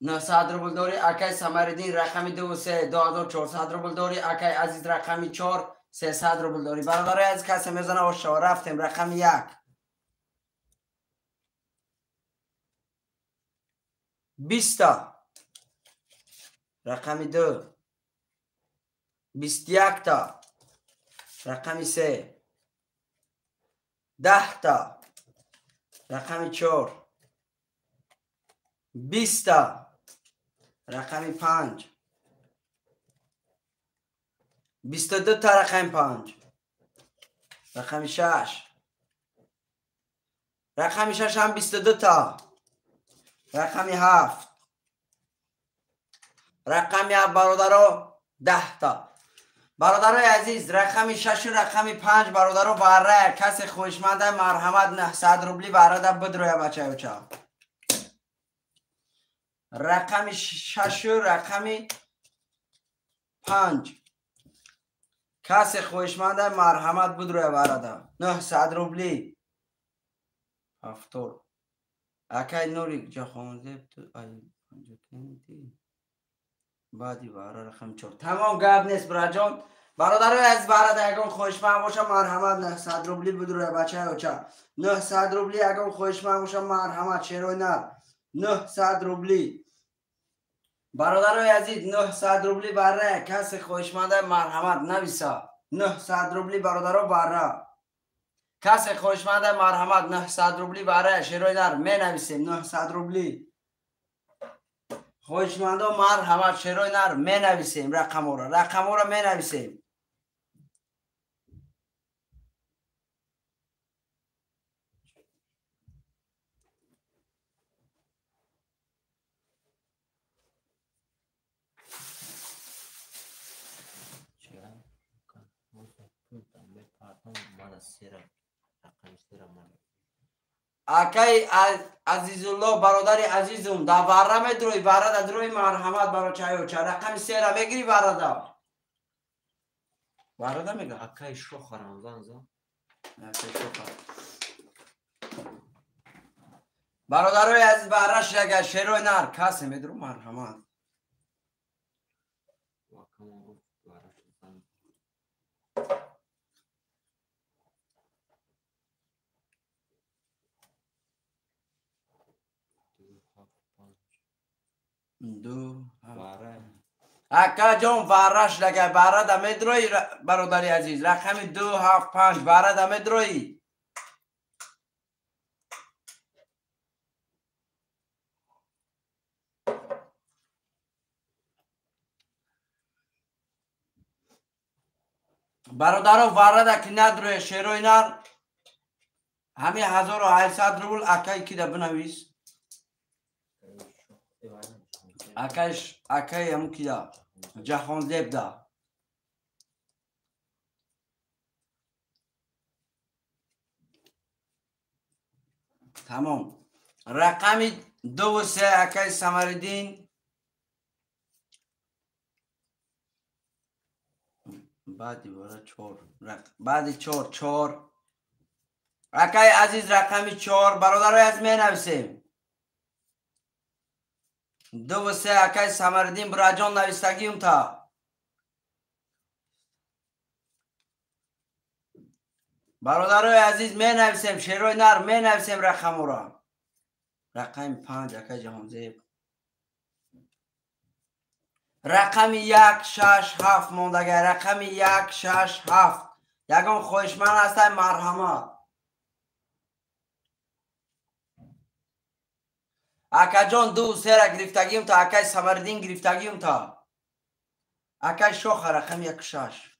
Speaker 1: 900 روبل داری اکی سمردین رقم 2 3 2400 روبل داری اکی عزیز رقم 4 300 روبل داری برادرای از کسی میزنه و شما رفتیم رقم 1 20 تا رقم 2 21 تا رقم 3 10 تا رقم 4 20 تا رقم 5 22 تا رقم 5 رقم 6 رقم 6 هم 22 تا رقم 7 رقم 7 برادرو 10 تا برادرای عزیز رقم 6 و رقم 5 برادرو بره کسی خوشمنده مرحمت 900 روبلی برادر بدروی بچه بچه رقم 6 و رقم 5 کسی خوشمنده مرحمت بدروی برادر 900 روبلی هفتور اکی نوری جا خونده بعدی برای رقم 4 تمام گرد نیست براجان برادر از برادر اگه خوشمند باشه مرحمت 900 روبلی بدروی بچه اوچه 900 روبلی اگه خوشمند باشه مرحمت شیروی نه 900 روبلی برادر عزیز 900 روبلی بره کسی خوشمنده مرحمت نویسا 900 روبلی برادر بره کسی خوشمنده مرحمت 900 روبلی بره شیروی نر می نویسیم 900 روبلی خوشمنده مرحمت شیروی نر می نویسیم رقم را می نویسیم اکی عزیزالله برادر عزیزم در بره می دروی برادر دروی مرحمت برای چای و چای رقم 3 را میگیری برادر میگه
Speaker 2: اکی شوخ رمضان زن
Speaker 1: برادرای عزیز برش اگر شیروی نر کسی می درو مرحمت دو
Speaker 2: باره
Speaker 1: اکا جان ورش لگه بره دمه دروی برادری عزیز رقم 275 بره دمه دروی برادرو ورده که ندروی شیروی نر همه 1800 روبل اکای که ده بنویس اکای همون که ده جهان زیب ده تمام رقم 2 و 3 اکای سمردین بعدی برای 4 بعد 4 اکای عزیز رقم 4 برادر از می نویسیم 2 و 3 اکای سمردین براجان نویستگیم تا برادرای عزیز می نویسیم شیروی نر می نویسیم رقم را رقم 5 اکای جهان زیب رقم 167 موندگه رقم 167 یکم خوشمن هسته مرحمت اکا جان 2 و 3 را گرفتگیم تا اکای سمردین گرفتگیم تا اکای شوخ رقم 16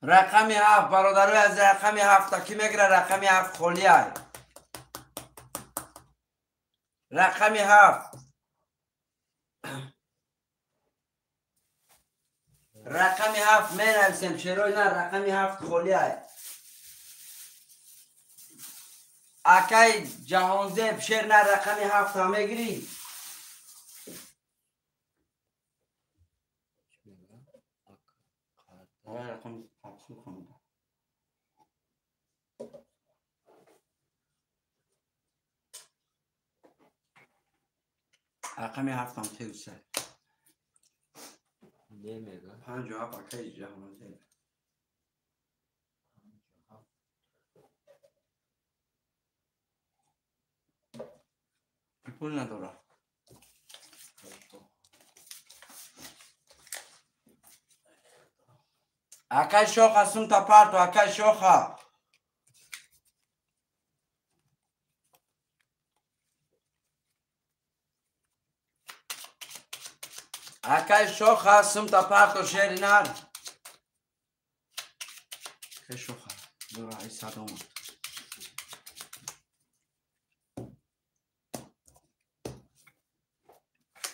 Speaker 1: رقم 7 برادرای از رقم 7 کی میگیره رقم 7 خالی های رقم 7 رقم 7 می نویسیم چرای نه رقم 7 خالی های اکای جهانزیب شیر نه رقم 7 هم میگیری رقم رقم 7 هم تیوسه
Speaker 2: نمیگه
Speaker 1: 57 اکای جهانزیب پول نداره اکای شوخ هستون تا پرتو اکای شوخ اکای شوخ هستون تا پرتو شیری نر اکای شوخ دورا ای سادوم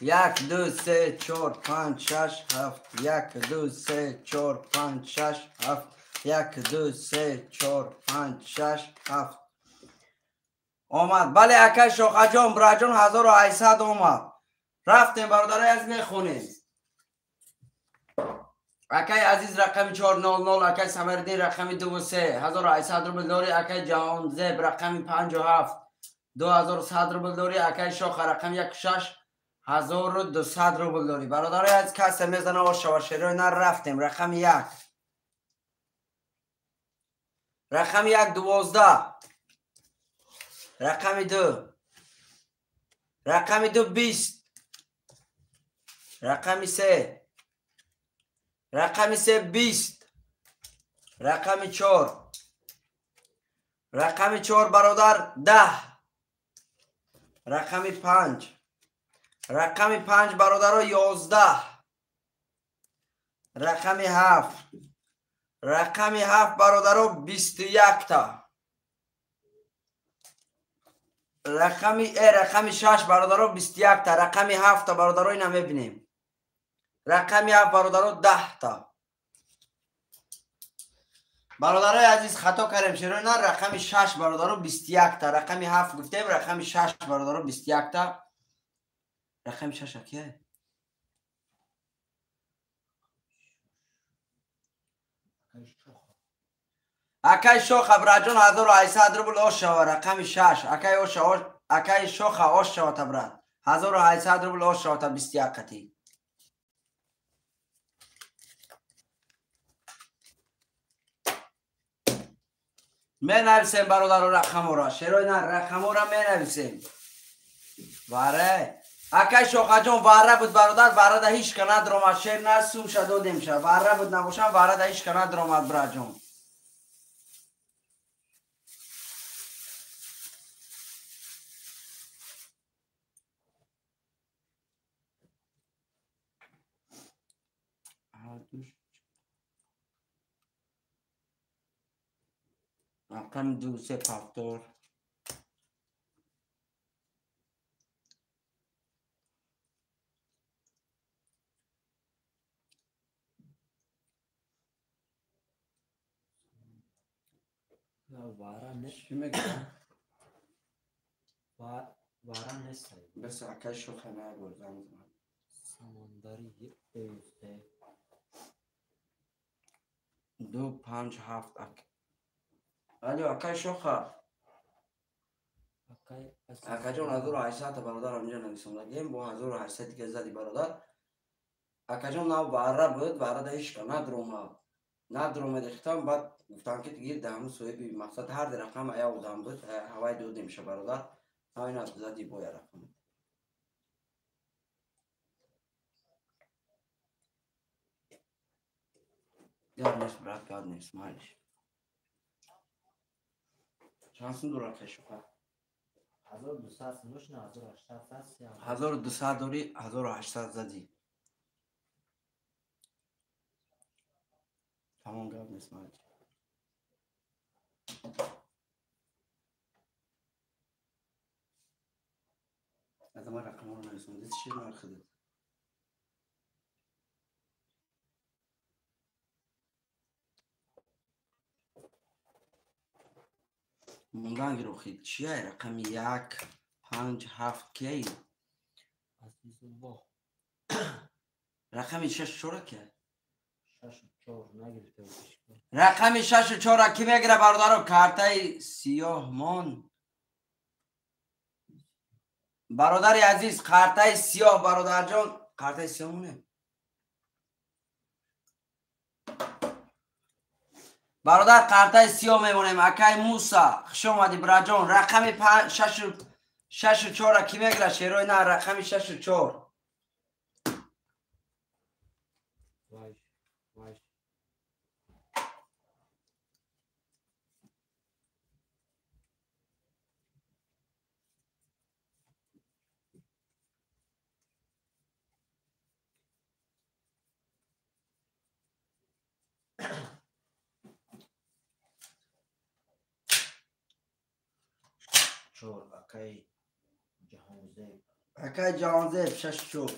Speaker 1: 1 2 3 4 5 6 7 1 2 3 4 5 6 7 1 2 3 4 5 6 7 آمد بله اکای شوخ جان براجان 1800 آمد رفتیم برادرای از میخونیم اکای عزیز رقم 400 اکای سمردین رقم 2 و 3 1800 روبل داری اکای جهان زیب رقم 57 2100 روبل داری اکای شوخ رقم 16 1200 روبل داری برادرای از کسی میزنه و شواشیروی نر رفتیم رقم 1 رقم 1 12 رقم 2 رقم 2 20 رقم 3 رقم 3 20 رقم 4 رقم 4 برادر 10 رقم 5 رقم 5 برادر 11 رقم 7 رقم 7 برادر 21 تا رقم 6 برادر 21 تا رقم 7 تا برادر اینا میبینیم رقم 7 برادر 10 تا برادرای عزیز خطا کردیم چرا نه رقم 6 برادر 21 تا رقم 7 گفتیم رقم 6 برادر 21 تا رقم ششکیه اکای شوخ براجون 1800 روبل آش شوا رقم 6 اکای شوخ آش شوا تبرد 1800 روبل آش شوا تا 21 قطی می نویسیم برادر رقم را شروع نه رقم را می نویسیم واره اکای شوخ جون واره بود برادر واره ده هیچ کنه درامد شیر نه سوم شد دیم شد واره بود نباشم واره ده هیچ کنه درامد براجون رقم 2 3 فاکتور
Speaker 2: وارا نیست.
Speaker 1: چی میگم؟
Speaker 2: وارا نیست.
Speaker 1: بس اکای شوخ نه بردم
Speaker 2: سمندری
Speaker 1: 2 5 7 الو اکای شوخه اکا جون 1800 برادر همینجا نویسم لگیم با 1800 دیگه زدی برادر اکا جون نو باره بود باره ده ایشکا ندرومه دیختم بعد گفتم که دیگه دهمو سوی بی مقصد هر در رقم ایا بودم بود هوای دو میشه برادر همین از زدی بای رقم یاد نیست برات یاد نیست مالش چانسون دو رقم شوخه
Speaker 2: 1200 نوش نه 1800
Speaker 1: 1200 دوری 1800 زدی تمام گرد نیست مالش از ما رقم رو نویسم دیست چی نرخده موندن گروخید چیه رقم 1 5 7 کی
Speaker 2: عزیز الله
Speaker 1: رقم 6 چرا که
Speaker 2: 6 4 نگرفته بودش
Speaker 1: رقم 6 4 کی میگیره برادرو کارتای سیاه مون برادر عزیز کارتای سیاه برادر جان کارتای سیاه مونه برادر کارتای سیاه میمونیم اکای موسا خوش اومدی برا جان رقم 5 6 4 کی میگیره شیروی نه رقم 6 4
Speaker 2: وای چور اکای جهانزه
Speaker 1: اکای جهانزه 6 4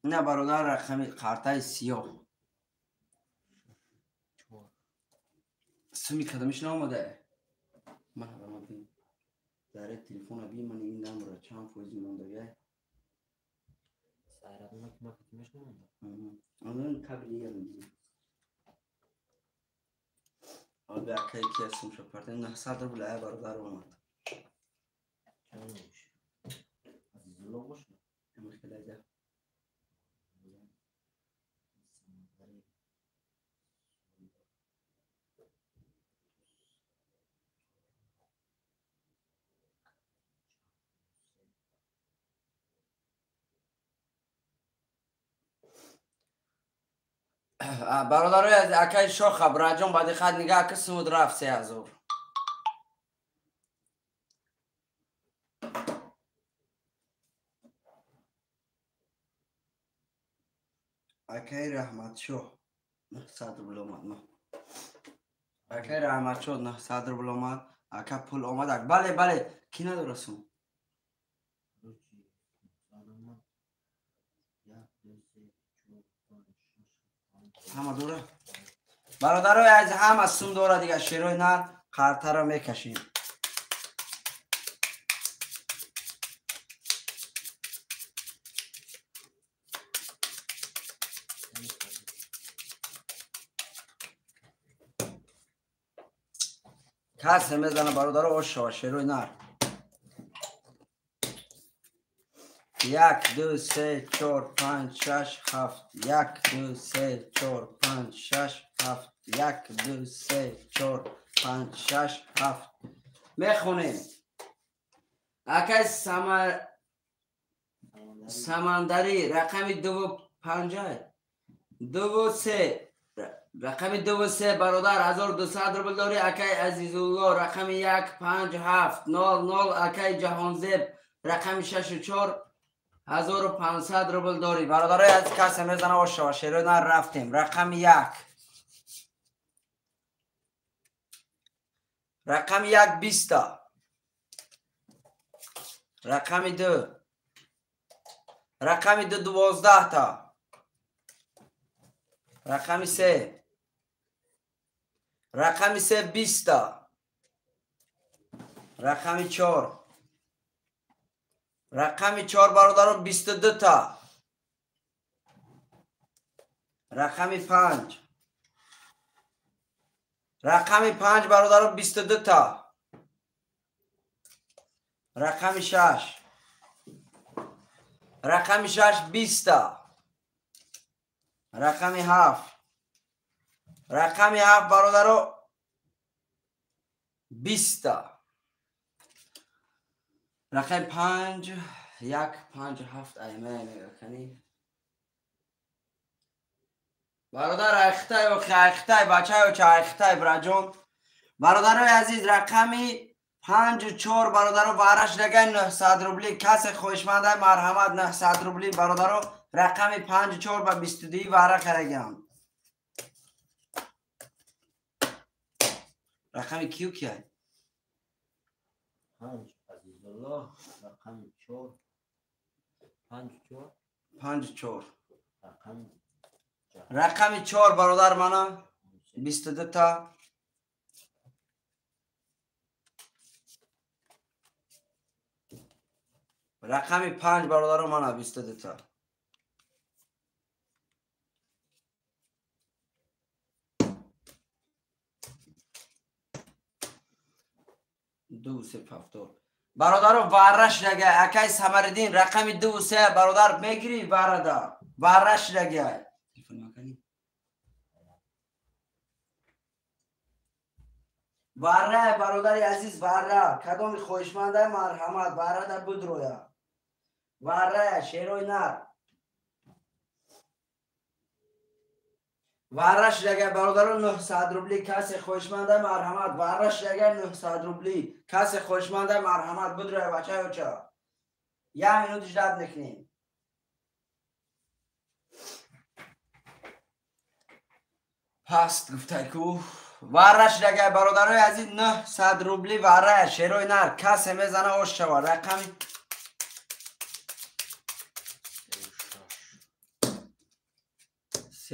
Speaker 1: نه برادر رقم کارتای سیاه سمی کدامش نامده مرحبا بین داره تلفن بی من این نمره چند فوزی مونده
Speaker 2: سایرات ما کتیمش نمونده
Speaker 1: اون قبلی هم آبی اکای که اسم شد پرده 900 رو بلعه برادر اومد
Speaker 2: چند نموش عزیز الله باشه
Speaker 1: اما خیلی ده برادر از اکای شوخ براجون بعد خد نگاه که سمود رفت 3000 اکای رحمت شو 900 رو بلومد ما اکای رحمت شو 900 رو بلومد اکا پول آمد بله کی ندارسون همه دوره برادر از هم از سوم دوره دیگه شیروی نر خرطه رو میکشیم کس میزنه برادر اوشا شروع نر 1 2 3 4 5 6 7 1 2 3 4 5 6 7 1 2 3 4 5 6 7 میخونیم اکای سمندری رقم 2 رقم 2 برادر 1200 روبل داری اکای عزیزالله رقم 1 5 7 0 0 اکای جهانزیب رقم 64 1500 روبل داری برادرای از کسی میزنه و شروع رفتیم رقم 1 رقم 1 20 رقم 2 رقم 2 12 تا رقم 3 رقم 3 20 تا رقم 4 رقم 4 برادران 22 تا رقم 5 رقم 5 برادران 22 تا رقم 6 رقم 6 20 تا رقم 7 رقم 7 برادران 20 تا رقم 5 1 5 7 ایمه کنی برادر اختای و اختای بچه و چه اختای براجون برادرای عزیز رقمی 5 4 برادر وارش لگه 900 روبلی کسی خوشمنده مرحمت 900 روبلی برادر رقمی 5 4 با 22 واره کرگم رقمی کیو کیه
Speaker 2: 5 عزیزالله رقم 4
Speaker 1: 5 4
Speaker 2: رقم
Speaker 1: رقم 4 برادر منم 22 تا رقم 5 برادر منم 22 تا 2 3 7 برادر وارش لگه اکای سمردین رقم 2 3 برادر میگیری برادر وارش لگه واره برادر عزیز واره کدام خوشمنده مرحمت واره در بود رویا واره شیروی نر وارش لگه برادر 900 روبلی کسی خوشمنده مرحمت وارش لگه 900 روبلی کسی خوشمنده مرحمت بود رویا بچه ها چه یه مینوت جدد نکنیم پس گفته کو وارش لگه برادرای عزیز 900 روبلی واره شیروی نر کسی میزنه اوش شوا رقمی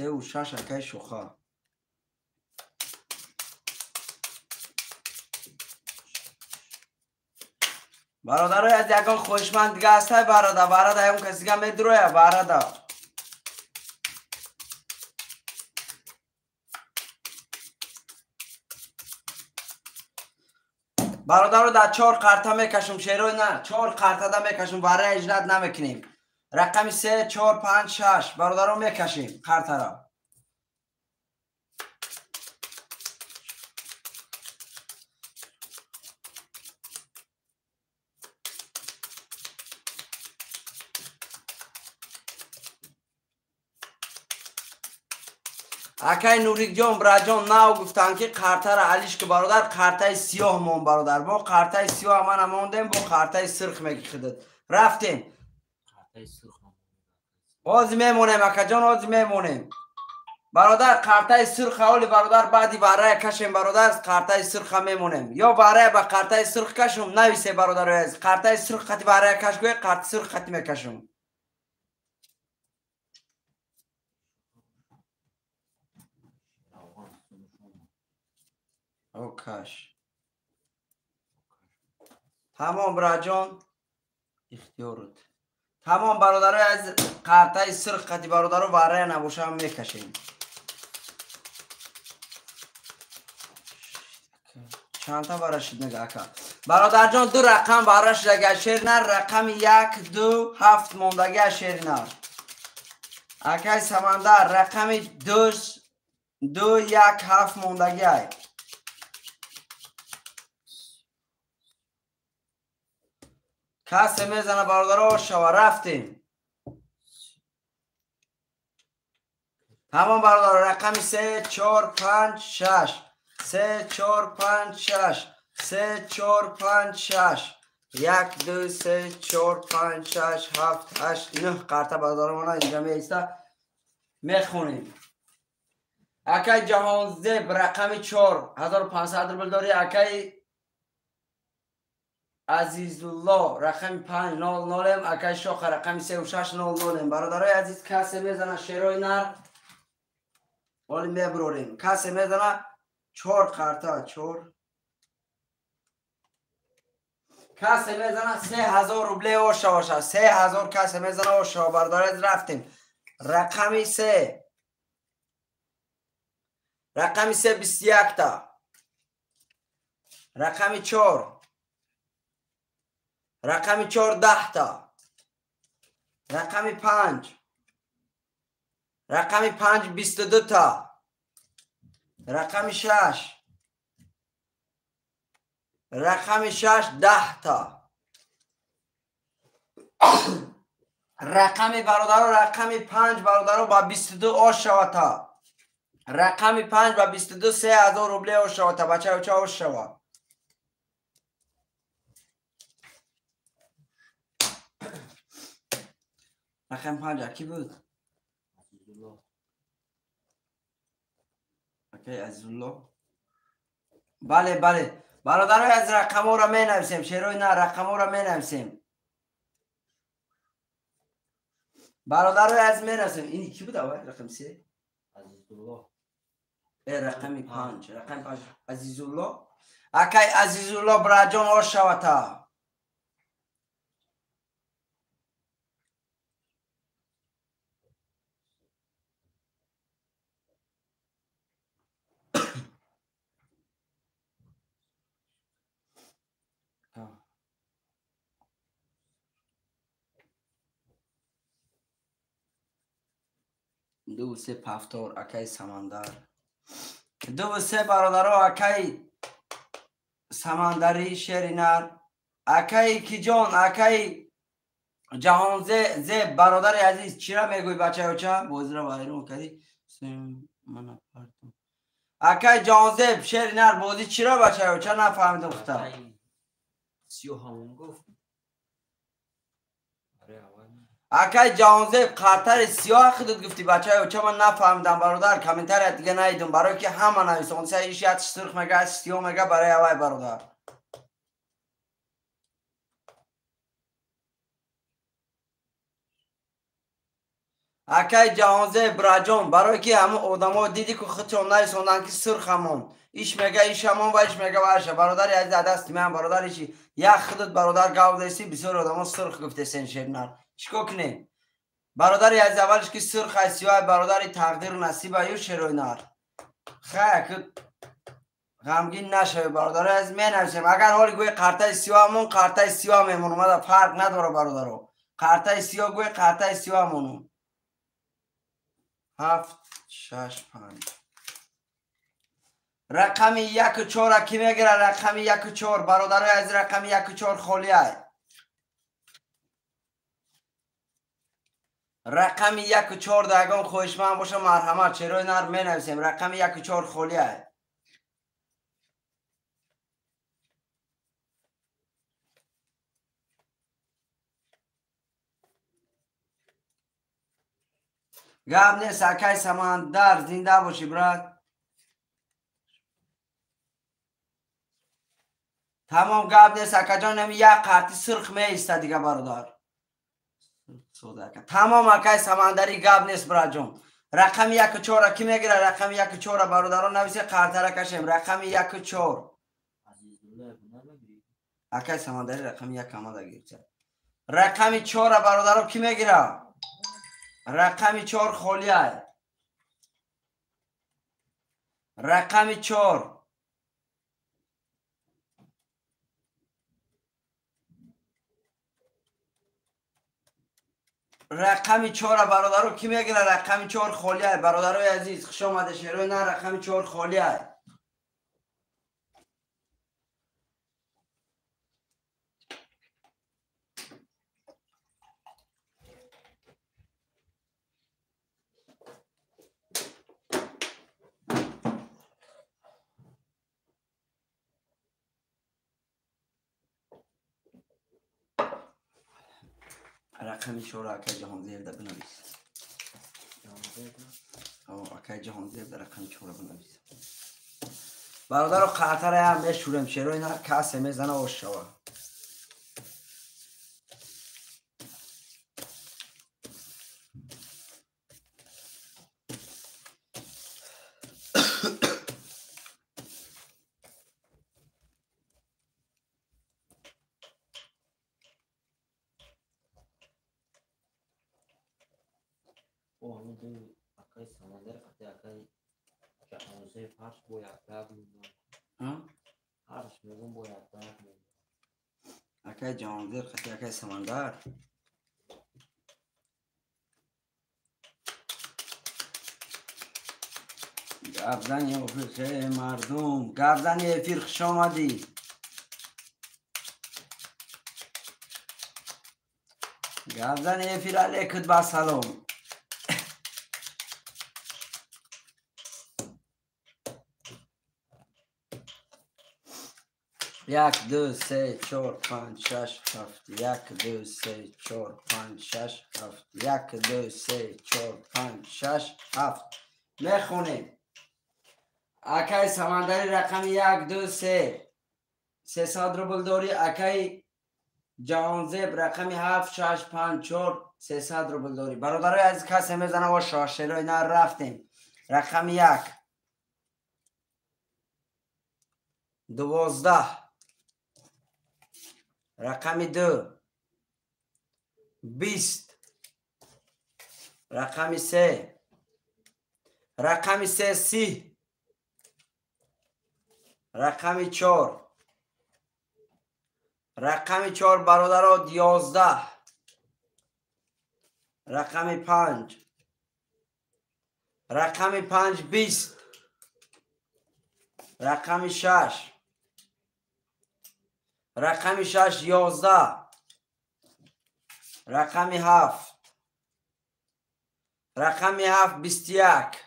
Speaker 1: 3 و 6 اکای شوخا برادرای از یکان خوشمند دیگه هسته برادر اون کسی که میدرویه برادر برادر رو در 4 قرطه میکشم شیروی نه 4 قرطه ده میکشم واره اجرت نمیکنیم رقم 3 4 5 6 برادر رو میکشیم قرطه را اکای نوری جان براجان ناو گفتن که قرطه را علیش که برادر قرطه سیاه مون برادر با قرطه سیاه من اماندیم با قرطه سرخ میگی خودت رفتیم آزی میمونیم اکا جان آزی میمونیم برادر قرطه سرخ اولی برادر بعدی واره کشیم برادر قرطه سرخ میمونیم یا واره با قرطه سرخ کشم نویسه برادر از قرطه سرخ خطی واره کش گوی قرطه سرخ خطی میکشم اوکش تمام براجان اختیارت تمام برادرای از قرطه سرخ خطی برادر رو واره نباشه هم میکشیم چند تا براش نگاه کن برادر جان. دو رقم براش دیگه شیرینر. رقم 1 2 7 موندگی شیرینر. اکای سمندر رقم 2 2 1 7 موندگی. کسی میزنه برادر شوا رفتیم. تمام برادر. رقم 3 4 5 6 3 4 5 6 3 4 5 6 1 2 3 4 5 6 7 8 9 قرطه برادر ما اینجا میسته میخونیم. اکای جهان زیب رقم 4 1500 روبل داری. اکای عزیزالله رقم 5 0 0 اکای شاخ رقم 3 و 6 0 0 برادرای عزیز کسی میزنه شیرای نر ولی میبروریم. کسی میزنه 4 قرطه 4 کسی میزنه 3000 روبل اوشا باشه. 3000 کسی میزنه اوشا برادرای عزیز رفتیم. رقم 3 رقم 3 21 تا. رقم 4 رقم 4 10 تا. رقم 5 رقم 5 22 تا. رقم 6 رقم 6 10 تا. رقم برادر رقم 5 برادر با 22 آش شود تا. رقم 5 با 22 3000 روبل آش شود تا. بچه ها چه آش شود. رقم 5 کی بود؟ اوکی عزیزالله. بله بله برادر از رقم ها را می نویسیم. شیروی نه رقم ها را می نویسیم. برادر از می نویسیم. این کی بود اول؟ رقم 3
Speaker 2: عزیزالله.
Speaker 1: رقم 5 رقم 5 عزیزالله. اوکی عزیزالله براجان آش شود تا. دو سه پفتار اکی سمندر. دو سه برادر اکی سمندری شیرینر. اکی کی جان اکی جهان زه برادر عزیز چرا میگوی بچه ها چه بازی را وایرون کردی من پرتم. اکی جهان زه شیرینر بازی چرا بچه ها چه نفهمیدم خطا.
Speaker 2: سیو همون گفت.
Speaker 1: اکی جهانزه قطر سیاه خودت گفتی بچه ها چه من نفهمیدم برادر. کامنتر دیگه نیدم برای که همه نویسم. اون سه ایشی هاتش سرخ مگه سیاه مگه برای اوای برادر. اکی جهانزه براجان برای که همه آدم ها دیدی که خودشون نویسوندن که سرخ همون ایش مگه ایش همون و ایش مگه برشه برادر عزیز دست من برادر ایشی یک خودت برادر گاو دیسی بسیار آدم ها سرخ گفته سن شیرنر چیکار کنیم. برادر از اولش که سرخ از سیاه برادر تقدیر و نصیب ایو شیروی نار خیلی که غمگین نشه برادر از می نوشیم. اگر حالی گوی قرطه سیاه مون قرطه سیاه میمون اومده فرق نداره برادرو. قرطه سیاه گوی قرطه سیاه مونو 7 6 5 رقم 1 و 4 کی میگیره. رقم 1 و 4 برادر از رقم 1 و 4 خالی های. رقم 1 و 4 دگان خوشمند باشه مرحمت چرای نر می نویسیم. رقم 1 و 4 خالی های. گم نیست اکی سمندر زنده باشی براد. تمام گم نیست اکا جان نمی یک قرطی سرخ می ایسته دیگه برادر. تمام اکی سمندری گم نیست براد جان. رقم 1 و 4 کی میگیره. رقم 1 و 4 برادران نویسه قرطه را کشیم. رقم 1 و 4 اکی سمندری رقم 1 آمده گیرد. رقم 4 برادران کی میگیره. رقم 4 خالی های. رقم 4 رقم 4 برادرو کی میگیره؟ رقم 4 خالیه. برادرای عزیز خوش آمده. شیروی نه رقم 4 خالیه. رقم 4 اکای جهانزیب ده بنویس. اکای جهانزیب ده رقم 4 بنویس. برادر قطر هم بشورم. شیروی نه کسی میزنه و شوا.
Speaker 2: O همون اکای سمندر قطعی اکای جهانزه پرش باید بگم هرش میگم باید بگم
Speaker 1: اکای جهانزیب قطعی اکای سمندر گبزن یا فیرخه مردم گبزن یا فیرخ شامدی گبزن یا فیر علیکت با سلام یک دو سه چهار پنج شش هفت یک دو سه چهار پنج شش هفت یک دو سه چهار پنج شش هفت میخونیم اکای سمندری رقم یک دو سه 300 روبل داری اکای جهانزیب رقم 7 6 5 4 300 روبل داری برادرای از کسی میزنه و شاشلای نه رفتیم رقم 1 12 رقم 2 20 رقم 3 رقم 3 30 رقم 4 رقم 4 برادرها 11 رقم 5 رقم 5 20 رقم 6 رقم 6 11 رقم 7 رقم 7 21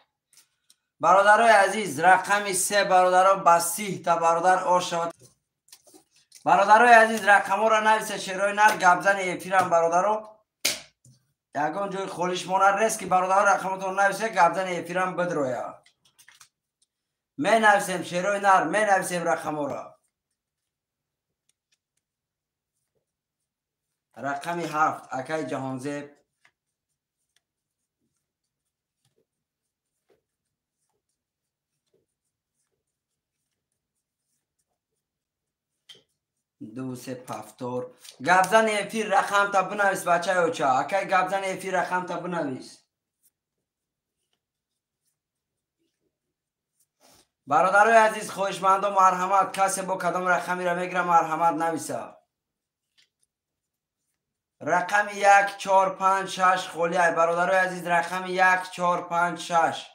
Speaker 1: برادرای عزیز رقم 3 برادرها بسیح تا برادر آشاد برادرای عزیز رقم ها را نویسه شیرای نر گبزن ایفیرم برادرها یکان جای خولیش مانه رست که برادر رقمتون نویسه گبزن ایفیرم بدرویه می نویسیم شیرای نر می نویسیم رقم ها را رقم 7 اکای جهانزیب دو سه پفتور گبزن ایفیر رقم تا بنویس بچه اوچا اکای گبزن ایفیر رقم تا بنویس برادرای عزیز خوشمند و مرحمت کسی با کدام رقمی را میگیره مرحمت نویسه رقم 1 4 5 6 خالیه برادرای عزیز رقم 1 4 5 6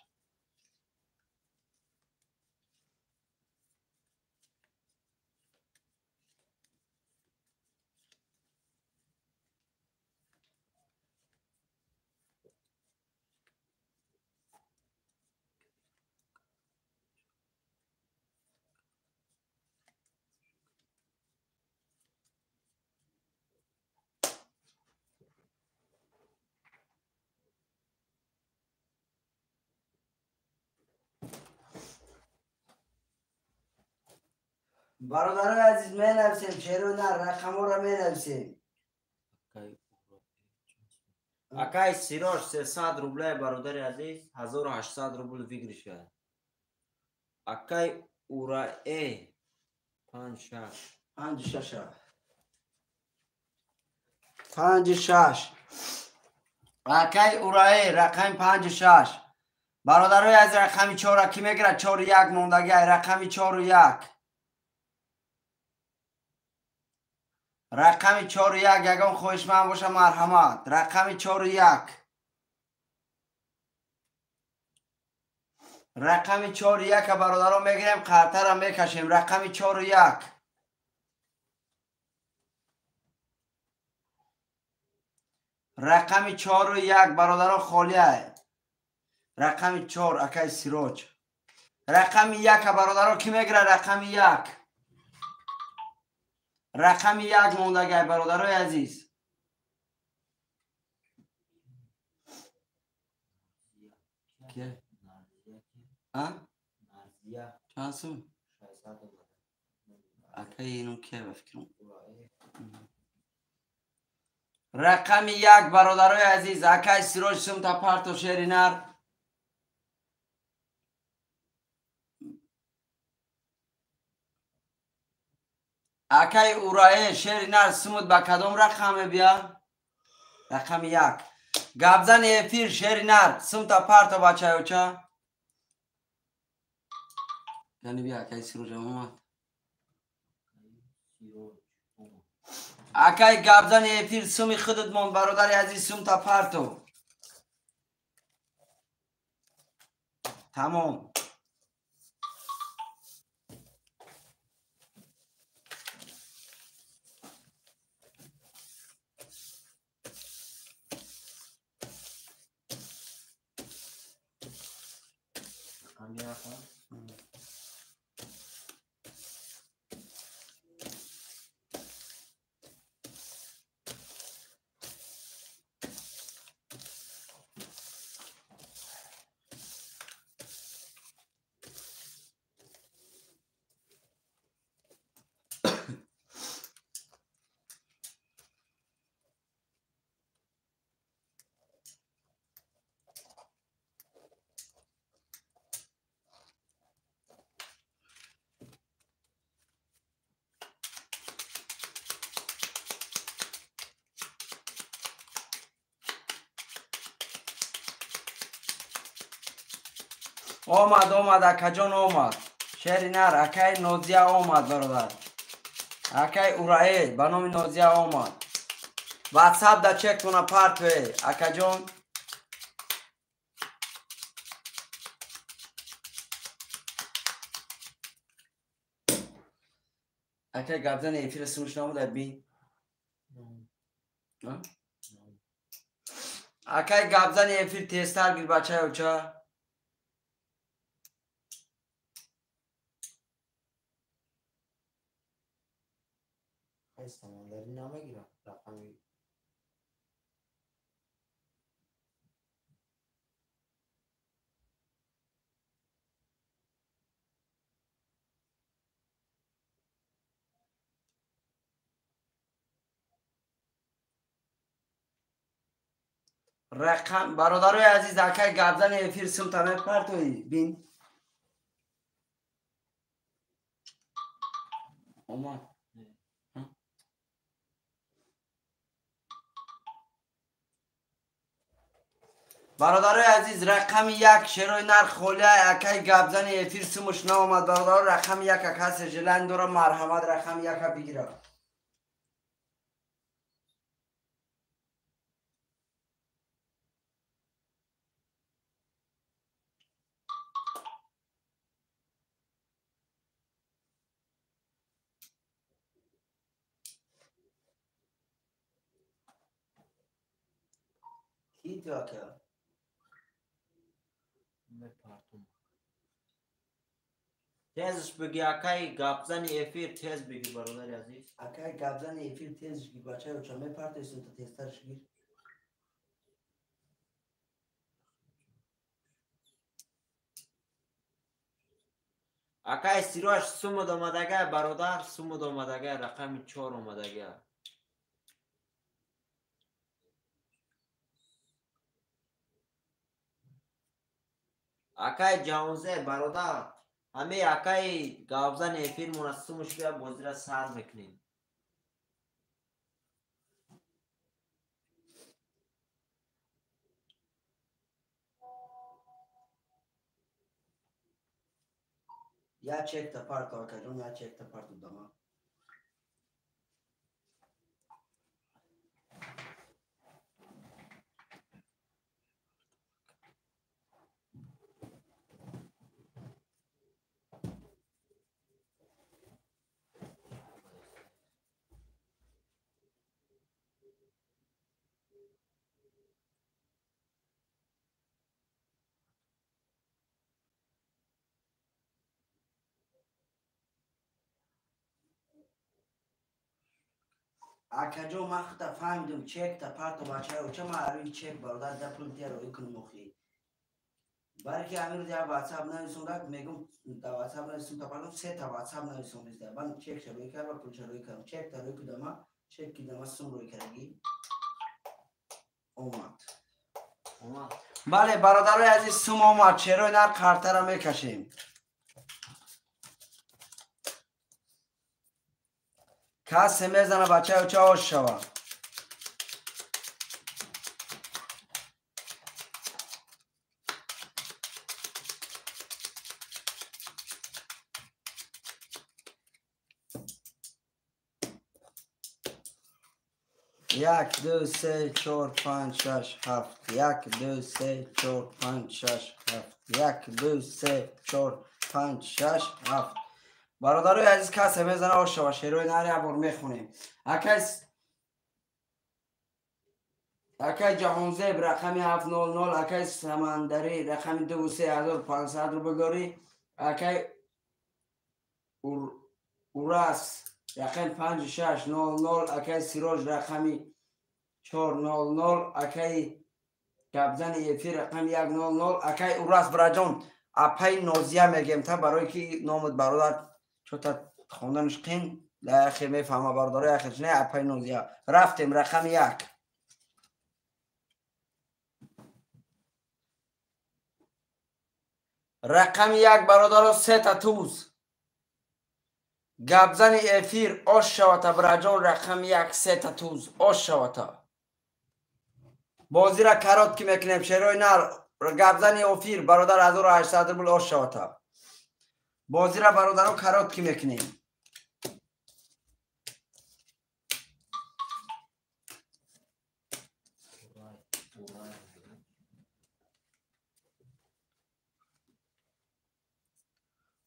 Speaker 1: برادرای عزیز می نویسیم چرا نه رقم ها را می نویسیم
Speaker 2: اکای سیراش 300 روبله برادر عزیز 1800 روبل ویگرش کرد اکای اورا ای 5 6
Speaker 1: 5 6 اکای اورای رقم 5 6 برادرای از رقم 4 کی میگیره 4 1 موندگی رقم 4 1 رقم 4 و 1 یگان خواهش من باشه مرحمت. رقم 4 و 1. رقم 4 و 1 برادران میگیریم، قرطه را میکشیم. رقم 4 و 1. رقم 4 و 1 برادران خالیه. رقم 4 اکای سیروج. رقم 1 برادران کی میگیره؟ رقم 1. رقم 1 موندگی برادرای عزیز. که چند سو؟ اکای اینو که بفکرم. رقم 1 برادرای عزیز اکای سیروج سمت پرتو شیری نر. اکای اورای شیری نر سمت با کدام رقم بیا؟ رقم 1. گابزن افیر شیری نر سمت پرتو بچه اوچا. یعنی بیا اکای سیروج اومد. اکای گابزن افیر سمی خودت من برادر عزیز سمت پرتو. تمام. آمد اکجان آمد. شهری نر اکای نازیه آمد برادر. اکای اورائه به نام نازیه آمد. واتساپ دا چک کنه پرتوه اکجان. اکای گابزن ایفیر سموش نامو بین. اکای گابزن ایفیر تیستر گیر بچه اوچا.
Speaker 2: سمندری نمیگیرم رقمی.
Speaker 1: رقم برادرای عزیز اکای گابزن ایفیر سمتانه پرتوی بین. آمد. برادرای عزیز رقم 1 شروع نر خوله اکای گابزن ایفیر سموش نامد برادر. رقم 1 اکای سجلن دورم مرحمت. رقم 1 بگیره. کی تو اکا؟
Speaker 2: تیزش بگی اکای گابزن افیر تیز بگی برادر عزیز.
Speaker 1: اکای گابزن ایفیر تیزش گیر بچه اوچا می پرتوی سمت تیسترش گیر.
Speaker 2: اکای سیروش سمود آمدگه برادر سمود آمدگه رقم 4 آمدگه. اکای جاوزه برادر همه اکای گابزن افیر مناسمش بیا بازی را سر بکنیم.
Speaker 1: یا چک تا پرتو اکا جون یا چک تا پرتو داما. اکجو ما خدا فهمیدم چک تا پارت بچه و چه ما روی چک برادر در پول تیر روی کنم مخی برای که امیر دیگه واتساپ نویسونده میگم در واتساپ نویسون تا پارتم سه تا واتساپ نویسون میزده من چک روی کردم و پول روی کردم چک تا روی کدام چک کدام سوم روی کردی اومد بله برادر عزیز سوم اومد چرا نه کارت را میکشیم کسی میزنه بچه و چه آش شود یک دو سه چهار پنج شش هفت یک دو سه چهار پنج شش هفت یک دو سه چهار پنج شش هفت برادرای عزیز کسی میزنه آش شود شیروی نری عبور میخونیم اکی جهانزیب رقمی 700 اکی سمندری رقمی 23500 رو بگاری اکی اوراس رقم 5600 اکی سیروج رقمی 400 اکی گبزن ایفی رقم 100 اکی اوراس براجان اپای نوزیه میگیم تا برای که نامد برادر چوتا خوندنش قین لخی میفهمه برادر اخیش نه اپای نوزیه رفتیم رقم 1 رقم 1 برادر 3 تا توز گبزن افیر آش شوتا براجان رقم 1 3 تا توز آش شوتا بازی را کرات که میکنیم شیروی نر گبزن افیر برادر 1800 روبل آش شوتا بازی را برادر کرات که میکنیم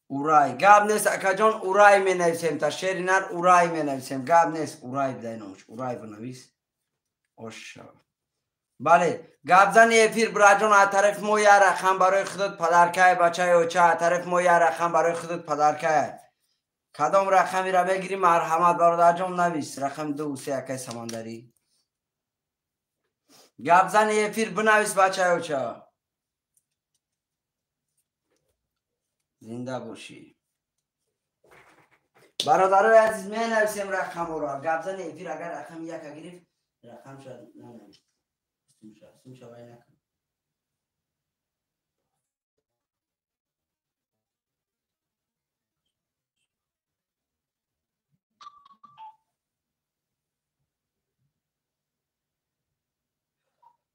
Speaker 1: اورای گاب نیست اکجان اورای می نویسیم تا شعر نر اورای می نویسیم گاب نیست اورای بدینوش اورای بنویس اوشا بله گابزن افیر براجان از طرف مو یه رقم برای خودت پدرکای بچه اوچه از طرف مو یه رقم برای خودت پدرکای کدام رقمی را بگیری مرحمت برادر جان نویس رقم 2 3 اکی سمندری گابزن افیر بنویس بچه اوچه زنده باشی برادرای عزیز می نویسیم رقم را گبزن افیر اگر رقم 1 گرفت رقم شد ننویس سوم شد وای نکن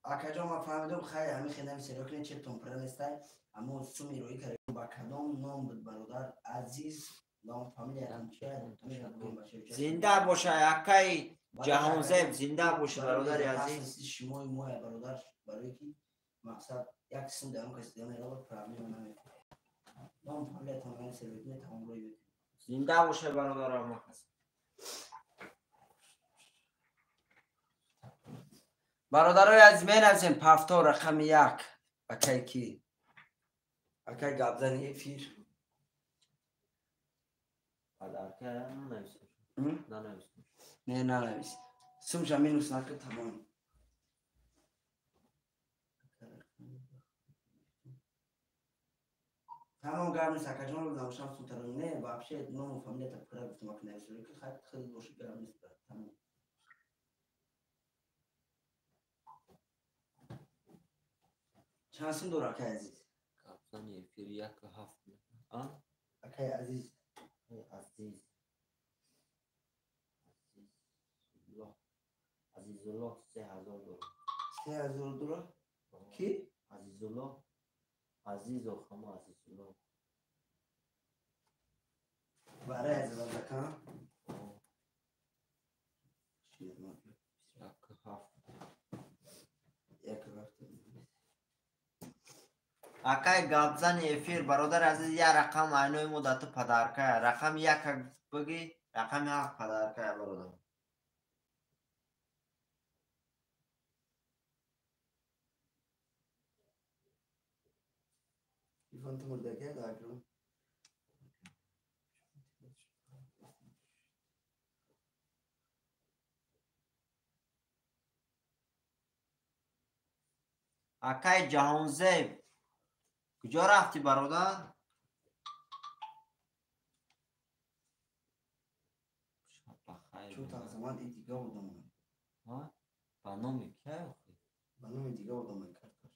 Speaker 1: اکا جان ما فهمیدم خیلی همین خیلی نویسی رو کنید چه تنپره نیسته اما سومی روی کرده با کدام نام بود برادر عزیز نام فامیلی هم چیه
Speaker 2: زنده باشه اکی جهانزیب زنده باشه برادر عزیز
Speaker 1: شمای موی برادر برای که مقصد یک سم دارم کسی دیگه را بود پرابلم نمیکنه نام فامیلی تمامی سرویتنه تمام روی بکنه
Speaker 2: زنده باشه برادر ما
Speaker 1: برادرای عزیز می نویسیم پفتا رقم 1 اکی کی اکی گبزن افیر
Speaker 2: پدرکه ننویسیم
Speaker 1: نه ننویس سومشا مینوس نکن تمام تمام گرم نیست اکا جان رو نوشتم سوترون نه بابشه نام فامیلی تا پره گفتم اکا نویسیم که خیلی باشه گرم نیست تمام چند سون دور اکی عزیز
Speaker 2: گبزن افیر 1 7
Speaker 1: اکی عزیز
Speaker 2: عزیز عزیزالله 3000 دلار
Speaker 1: 3000 دلار کی؟
Speaker 2: عزیزالله عزیز و خما عزیزالله
Speaker 1: برای عزیز بکن
Speaker 2: اکای گابزن افیر برادر عزیز یه رقم اینوی مدت پدرکه رقم 1 بگی رقم 7 پدرکه برادر
Speaker 1: ایفان تو مردگه داکرون
Speaker 2: اکای جهانزیب کجا رفتی برادر؟
Speaker 1: چون تا زمان این دیگه بودم
Speaker 2: ها؟ با نومی که
Speaker 1: با نوم دیگه بودم کارتاش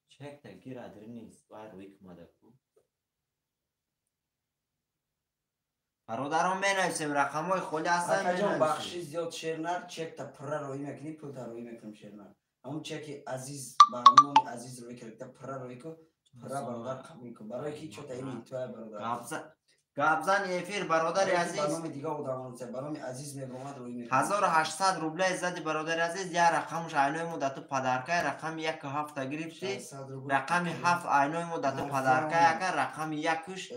Speaker 2: چک تا گیر ادری نیست باید روی کماده کو برادران می نویسیم رقم های خالی هستن می
Speaker 1: جان بخشی
Speaker 2: نویسیم
Speaker 1: زیاد شیر نر چک تا پره روی میکنی پول تا روی میکنم شیر نر همون چک عزیز با همون عزیز روی کرد تا پره روی کو پره برادر قبول کن برای کی چوتا اینی تو برادر
Speaker 2: گابزن ایفیر برادر عزیز
Speaker 1: برنامه دیگه بودم برنامه عزیز میگومد روی میکنم
Speaker 2: 1800 روبله زدی برادر عزیز یا رقمش عینوی مدت پدرکه رقم یک هفت گرفتی رقم هفت عینوی مدت پدرکه یک رقم یکش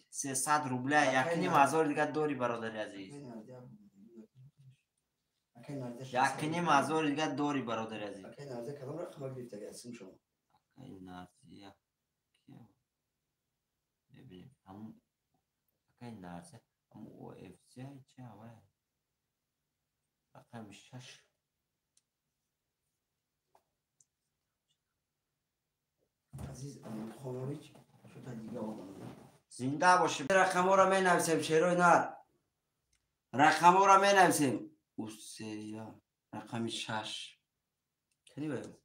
Speaker 2: 300 روبله یک نیم هزار دیگه داری برادر عزیز یک نیم هزار دیگه داری برادر عزیز
Speaker 1: اکی نرده کدام رقم گرفته گسیم شما
Speaker 2: اکی نرده ببینیم همون اکی نرده همون او اف زی چه هواه رقم 6
Speaker 1: عزیز امین خانویچ شوتا دیگه بودم
Speaker 2: زنده باشی
Speaker 1: رقم ها را می نویسیم شیروی نر رقم ها را می نویسیم اوسیا رقم 6 کنی باید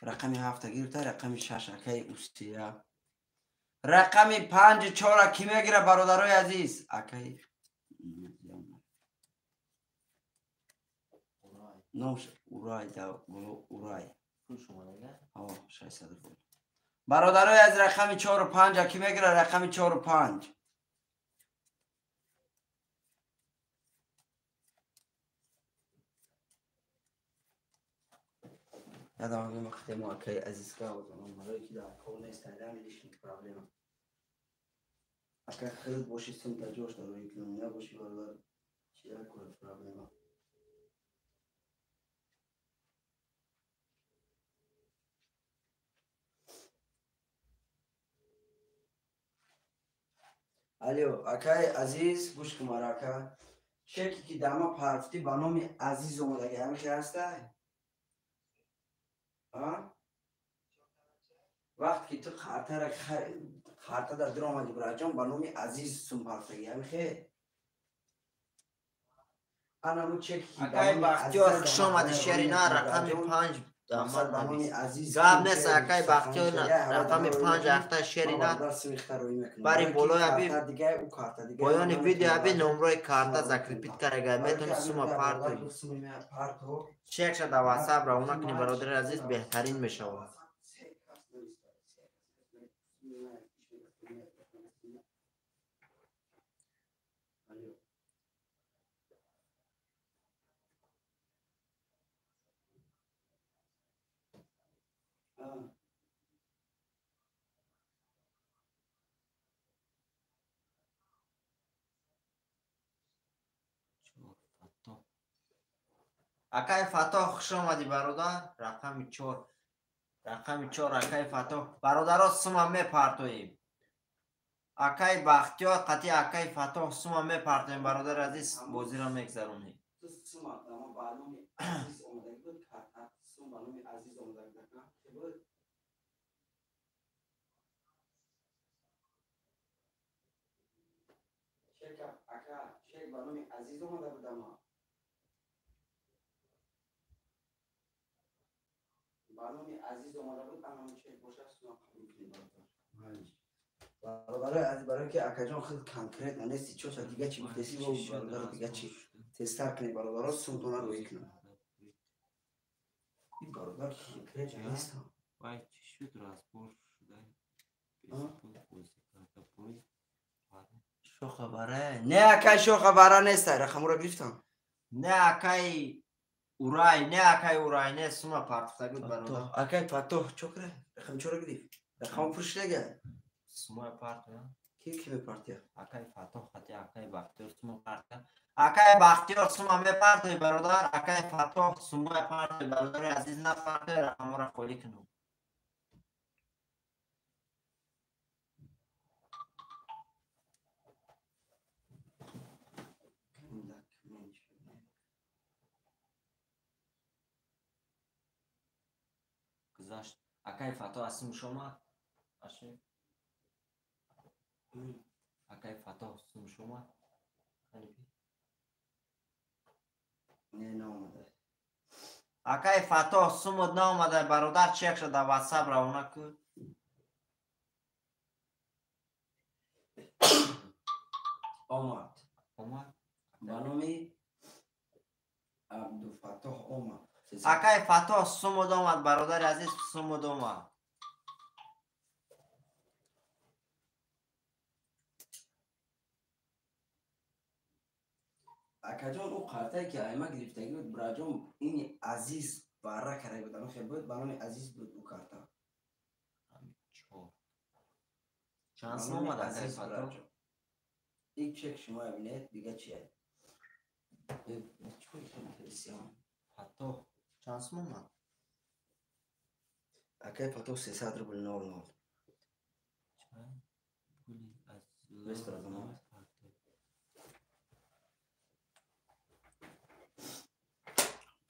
Speaker 1: رقم 7 گرفته رقم 6 اکی اوسیا رقم 5 4 کی میگیره برادرای عزیز اکی نوش اورای دا اورای آه 600 بود برادرای از رقم 4 و 5 کی میگیره رقم 4 و 5 یادم آمده وقتی ما اکی عزیز که بودم برای که در کون نیست ایدن لیشن پرابلم اکی خیلی باشی سمت جوش در روی کنم نباشی برادر چی در کنه پرابلم الو اکی عزیز گوش کن مرا اکی چکی که دما پرفتی با نام عزیز اومده همه که هسته وقتی که تو خاطر در در آمدی برای جان با نام عزیز سم پرفتگی همه خیلی انا مو چکی
Speaker 2: اکای بختیار خوش آمدی شرینا رقم 5 داماد نویس گاب نیست اکای بختیار رقم 5 اخته شرینا باری بولوی ابی پایان ویدیو ابی نمروی کارتا ذکر پیت کرده میتونی سوما پارتوی چک شد در واتساپ را اونا کنی برادر عزیز بهترین میشود اکای فتح خوش آمدی برادر رقم 4 اکای فتح برادر سوما می پارتویم اکای بختیار قطعی اکای فتح سوما می پارتویم برادر عزیز بازی را میگذرونی
Speaker 1: شیک بانوی عزیز اومده بودم بانوی عزیز اومده بود اما چیک باشه سنا قبول کنید برای که اکجان خیلی کانکریت نیستی چوتا دیگه چی گفتیسی و برادر دیگه چی تستر کنی برادر سمتونه روی کنم این برادر کانکریت نیست
Speaker 2: وای چی شد راسپور شده
Speaker 1: شو خبره نه اکای شو خبره نیست رقم رو گرفتم
Speaker 2: نه اکای اورای نه سوما پارتوتا بود برادر
Speaker 1: اکای فتح چوکره رقم چرا گرفت رقم پرش لگه
Speaker 2: سوما پارتوتا
Speaker 1: کی به پارتیا
Speaker 2: اکای فتح خطی اکای بختیار سوما پارتوتا اکای بختیار سوما می پارتوی برادر اکای فتح سوما پارتوی برادر عزیز نه پارتوی رقم را خالی کنم Акай Фато асм шума? Аши. Акай Фато асм шума?
Speaker 1: نه نامده.
Speaker 2: Акай Фато сумуд наомада бародар чек шуда ватсап равона ку.
Speaker 1: آمد.
Speaker 2: Омад.
Speaker 1: به نام عبدالفتاح آمد.
Speaker 2: Акай Фато сумуд омад бародар азиз сумуд омад.
Speaker 1: اکاجان او قرطه که ایما گرفتگی بود براجان این عزیز باره کرده بود اما خیلی بود به نام عزیز بود او قرطه.
Speaker 2: چند سم اومد
Speaker 1: عزیز براجان. این چک شما ببینید دیگه چیه؟
Speaker 2: Фато چند سم اومد؟
Speaker 1: اکای فتو 300 روبل 00. بستر از ما.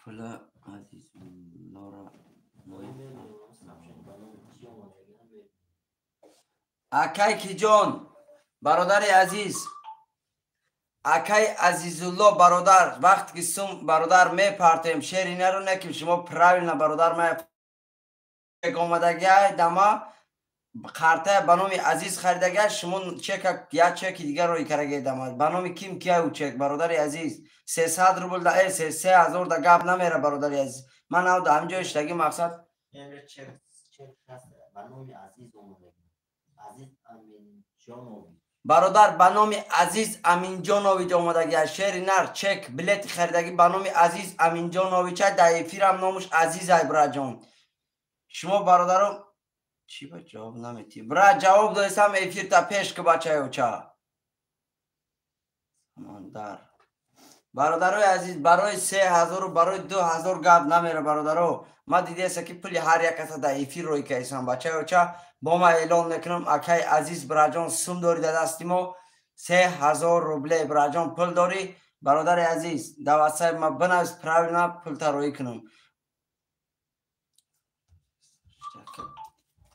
Speaker 1: پلا عزیز لارا اکای کی جان برادر عزیز اکای عزیزالله برادر وقت که سم برادر میپرتیم شعر اینا رو نکیم شما پراویل نه برادر ما آمدگی دما قرطه به نام عزیز خریدگی شما چک یا چک دیگر روی کرگی دما به نام کیم کیا او چک برادر عزیز 300 روبل ده 3000 ده گاب نمیره برادر عزیز من او ده همجا اشتگی مقصد
Speaker 2: چک هست به نام عزیز اومده عزیز امین جانوی
Speaker 1: برادر به نام عزیز امین جانوی اومدگی شعر نر چک بلیت خریدگی به نام عزیز امین جانوی چه ده فیرم نامش عزیز ای برادر شما برادرم چی با جواب نمیتی برای جواب دوستم افیر تا پیش که بچه اوچا ماندر برادرای عزیز برای 3000 و برای 2000 گاب نمیره برادرو ما دیده است که پلی هر یک کس در افیر روی که ایسان بچه اوچا با ما اعلان میکنم اکای عزیز براجان سم داری در دستی ما 3000 روبله براجان پل داری برادر عزیز دوسته ما بنویس پراوینا پل تا روی کنم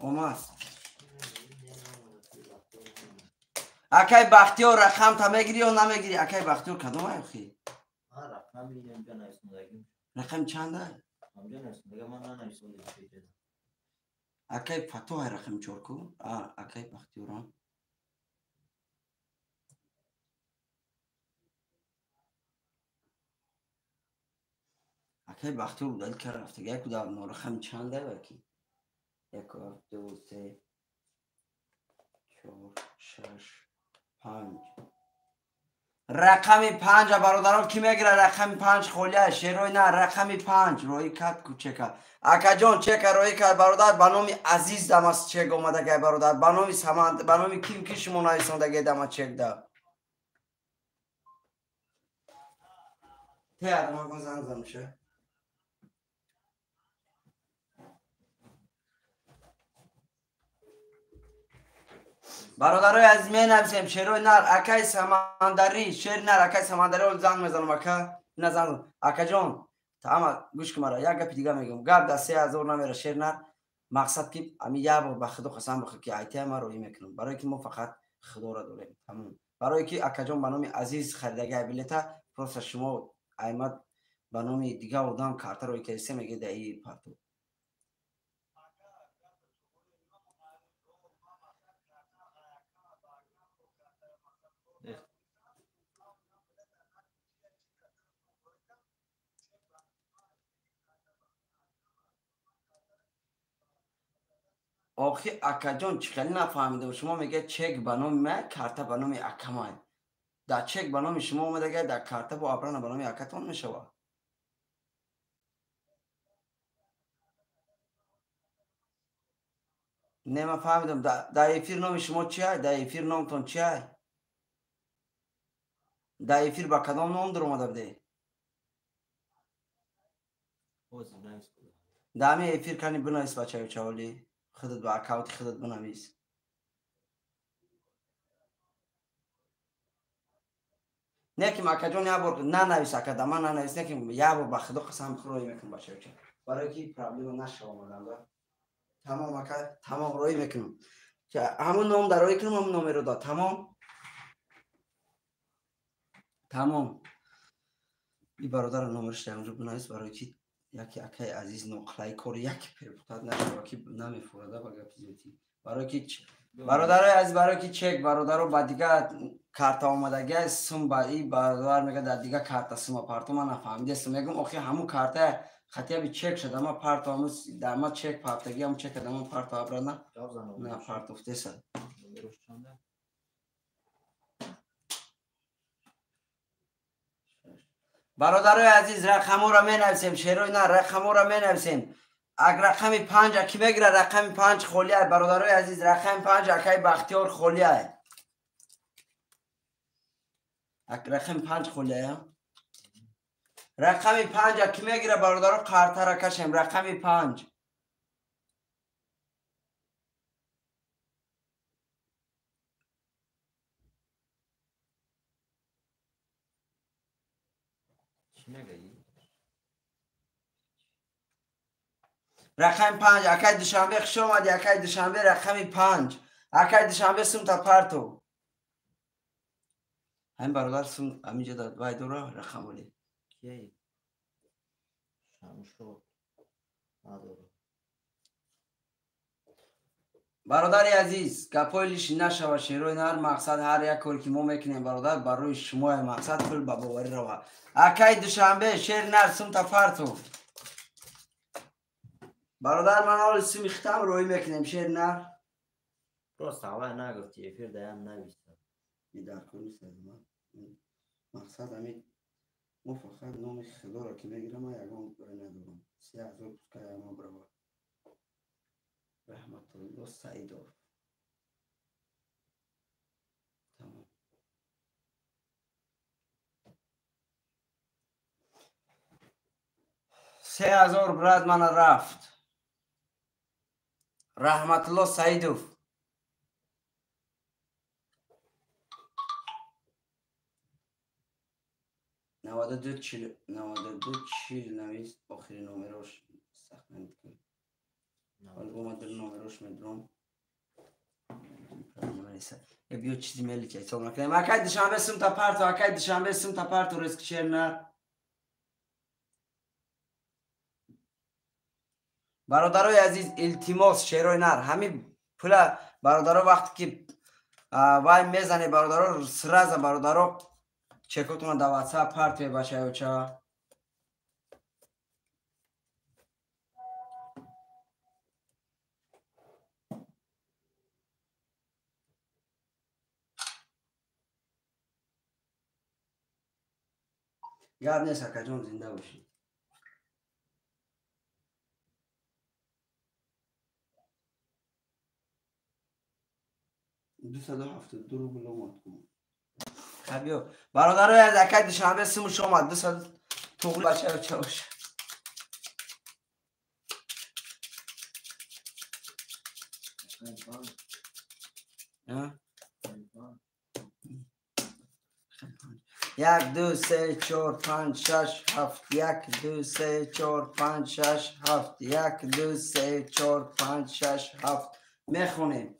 Speaker 1: اومد اکای بختیار رقم تا میگیری یا نمیگیری اکای بختیار کدوم های خی
Speaker 2: رقم میگم که نایسون
Speaker 1: رقم چنده
Speaker 2: همجا نایسون دیگه من نایسون دیگه
Speaker 1: اکای فتو های رقم چورکو اکای بختیاران اکای بختیار دل که رفته یک کدام رقم چنده بکی 1 2 3 4 6 5 رقم 5 برادران کی میگیره رقم 5 خولیه شیروی نه رقم 5 روی کت کوچکه اکا جان چک روی کت برادر به نام عزیز دماس چک اومده گه برادر به نام سمند به نام کیم کی شما نایسونده گه دما چک ده ته ادم ها زنگ زنشه برادرای از می نویسیم شیروی نر اکای سمندری شیر نر اکای سمندری رو زنگ میزنم اکا نه زنگ اکا جان تمام گوش کن مرا یک گپ دیگه میگم گپ در 3000 نمیره شیر نر مقصد که امی یه بار به خدا قسم بخور که ایتی ما روی میکنم برای که ما فقط خدا را داریم تمام برای که اکا جان به نام عزیز خریدگی بلیت پروس شما ایمت به نام دیگه ودام کارت روی که سه میگه دایی پاتو آخی اکا جان چکلی نفهمیده شما میگه چک به نام من کارت به نام اکا مای در چک به نام شما اومده گه در کارت با آبران به نام اکاتون میشوه نمی فهمیدم در افیر نام شما چیه در افیر نامتون چیه در افیر با کدام نام در اومده بده در همه افیر کنی بنویس بچه چوالی خودت با اکاوت خودت بنویس نکیم اکا جان یه بار ننویس اکا دما ننویس نکیم یه بار با خدا قسم خروی میکن بچه چه برای که پرابلم نشه آمدن تمام اکای تمام روی میکنم که همون نام در روی کنم همون نام رو داد تمام این برادر نامش در اونجا بنویس برای که یکی اکای عزیز نقلای کار یک پرپوتات نشه که نمیفورده با گپ زیادی برای که برادر از برای که چک برادر با دیگه کارت آمدگی سوم با این برادر میگه در دیگه کارت سوم پارتو من نفهمیدم میگم آخه همون کارت خطیبی چک شد اما پارت آموز در ما چک پارتگی هم چک دادم پارت آبرنا نه پارت افته شد برادرای عزیز رقم را می نویسیم شیروی نه رقم را می نویسیم اگر رقم 5 کی میگیره رقم 5 خولیه برادرای عزیز رقم 5 اکای بختیار خولیه رقم 5 خولیه رقم 5 کی میگیره برادرها قرطه را کشیم رقم 5 رقم 5 اکای دوشنبه خوش اومدی اکای دوشنبه رقم 5 اکای دوشنبه سوم تا پارتو هم برادر سوم همینجا داد وای دورا رقم ولی
Speaker 2: کی شامشو نداره
Speaker 1: برادر عزیز گپایلیش نشوه شیروی هر مقصد هر یک کاری که ما میکنیم برادر برای شما مقصد کل با باوری روه اکای دوشنبه شیر نر سوم تا پارتو برادر من حال سوم ختم روی میکنیم شیر نر
Speaker 2: راست هوا نگفتی افیر دایم نویسم
Speaker 1: بیدار کنی سازمان مقصد همین ما فقط نام خدا را که میگیرم و یکم برای ندارم 3000 پسکای اما برای رحمت الله سعیدov تمام 3000 براد من رفت رحمت الله سعیدov 9240 نویس آخرین نمرش سخت نمی‌کنم البته در نمرش میدونم یه بیو چیزی میلی که تو نکنم اکای دوشنبه سوم تا پارتو اکای دوشنبه سوم تا پارتو ریسک شیر نه برادرای عزیز التماس شیروی نر همین پول برادرها وقتی که وای میزنه برادرها سراز برادرها چکوتون در واتساپ پارت باشه او چا یاد نیست که جون زنده باشی 272 رو بلومات کنم خبیو برادرای از اکای دوشنبه سوم شما 200 توغل بچه او چا باشه یک دو سه چهار پنج شش هفت یک دو سه چهار پنج شش هفت یک دو سه چهار پنج شش هفت میخونیم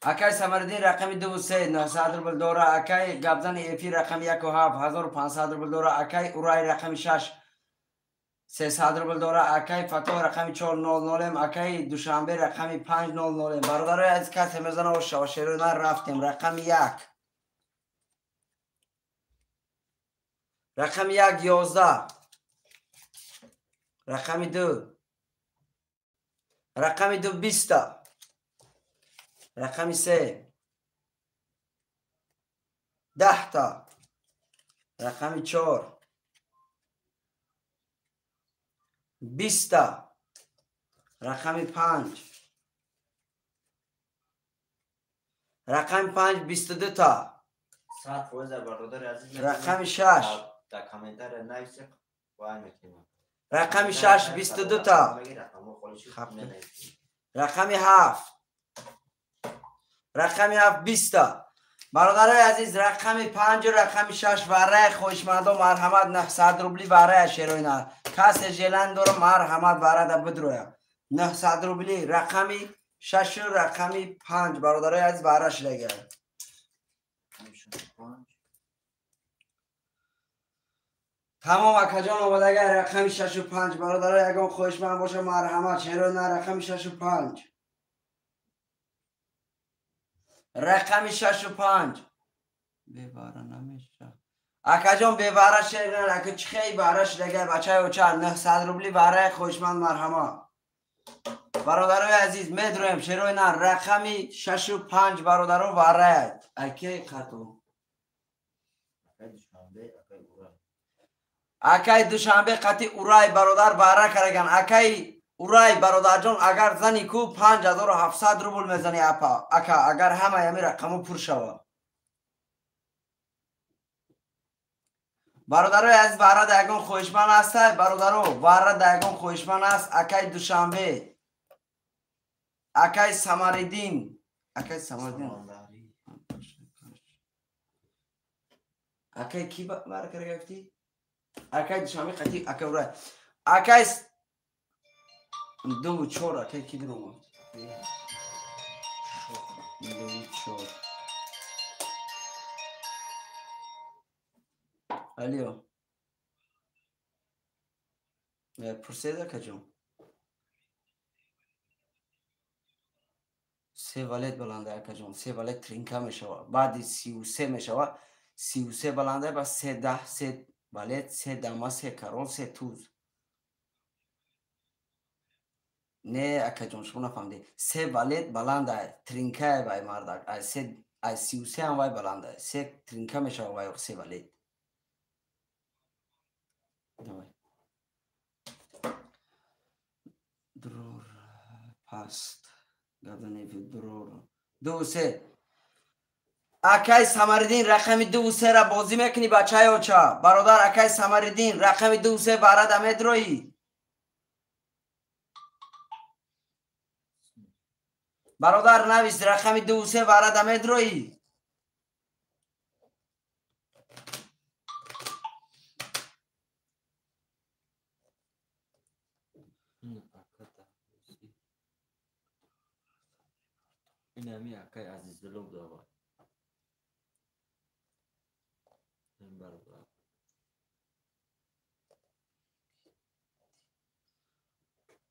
Speaker 1: اکای سمردین رقم 23 900 روبل دوره اکای گبزن ایفی رقم 17 1500 روبل دوره اکای اورای رقم 6 300 روبل دوره اکای فتو رقم 400 اکای دوشنبه رقم 500 برادرای از کس میزنه و شاشیرو نه رفتیم رقم 1 رقم 1 11 رقم 2 رقم 2 20 رقم 3 10 تا رقم 4 20 تا رقم 5 رقم 5 22 تا
Speaker 2: ساعت فوزر برادر عزیز
Speaker 1: رقم 6
Speaker 2: در کامنتر نویسه وای میکنم
Speaker 1: رقم 6 22 تا رقم 7 رقم 7 20 تا برادرای عزیز رقم 5 و رقم 6 وره خوشمندو مرحمت 900 روبلی وره شیروینا کس جلن داره مرحمت وره دا بدرویا 900 روبلی رقم 6 و رقم 5 برادرای عزیز وره شلگه تمام اکجان آمده اگر رقم 6 و 5 برادرای اگه خوشمند باشه مرحمت شیروینا رقم 6 و 5 رقم 6 و 5 بباره نمیشه اکا جان بباره شیرین اکا چخی بارش لگه بچه و چند 900 روبلی باره خوشمند مرحمت برادرای عزیز میدرویم شیرین رقم 6 و 5 برادرو باره اکی خطو اکی دوشنبه قطعی اورای برادر باره کرگن اکی اورای برادر جان اگر زنی کو 5700 روبل میزنی اپا اکا اگر همه یمی رقمو پر شوه برادرای از وارد اگون خوشمن است برادرو وارد اگون خوشمن است اکی دوشنبه اکی سماریدین اکی کی بار کرگفتی اکی دوشنبه قتی اکی ورای اکی دو چور اکی کی دروم دو چور الیو پرسیده کجون سه ولد بلنده اکا جون سه ولد ترینکا میشوه بعد 33 میشوه 33 بلنده با 3 سه ولد 3 دما 3 کرول 3 توز نه اکا جون شما نفهمدی 3 ولد بلنده ترینکا بای مردک از 33 هم وای بلنده 3 ترینکا میشوه وای 3 ولد درور پاست گردنی درور 2 3 اکای سماریدین رقم 2 3 را بازی میکنی بچه ها چا برادر اکای سماریدین رقم 2 3 بارد امدروی برادر نویس رقم 2 3 بارد امدروی
Speaker 2: این همی اکای عزیز دلوگ داوا این برادر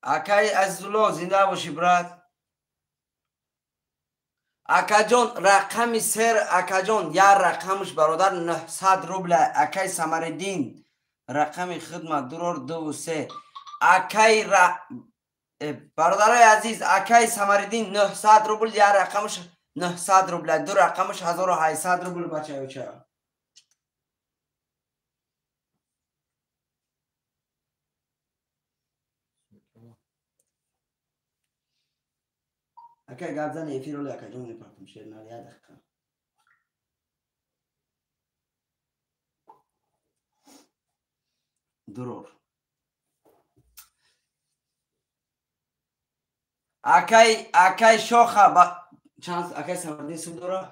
Speaker 1: اکای عزیزالله زنده باشی برات اکا جان رقم سر اکا جان یا رقمش برادر 900 روبل اکای سماریدین رقم خدمت درور 2 3 اکای برادرای عزیز اکای سماریدین 900 روبل یا رقمش 900 روبل دو رقمش 1800 روبل بچه ها چه اکای گابزن ایفی رولی اکا جون نیپاکم شیر نال یاد اکا درور اکای شوخه چند اکای سماریدین سو دوره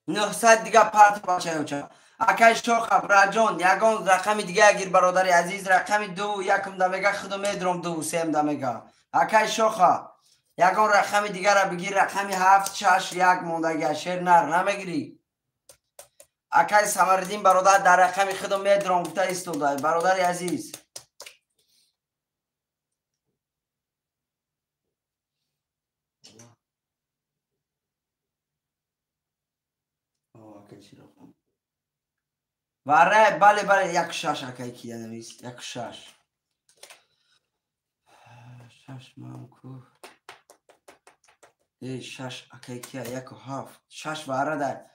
Speaker 1: 900 دیگه پارت بچه ها چه اکای شوخه براجان یگان رقم دیگه اگیر برادری عزیز رقم 2 یکم دمیگه خودم میدرم 2 3 دمیگه اکای شوخه یگان رقم دیگه را بگیر رقم 7 6 1 موندگه شیر نر نمیگیری اکای سماریدین برادر در رقم خودم میدرم گفته ایستوده برادری عزیز واره بله یک شش اکای کیه نویس یک شش مامکو شش اکای کیه یک و هفت شش واره در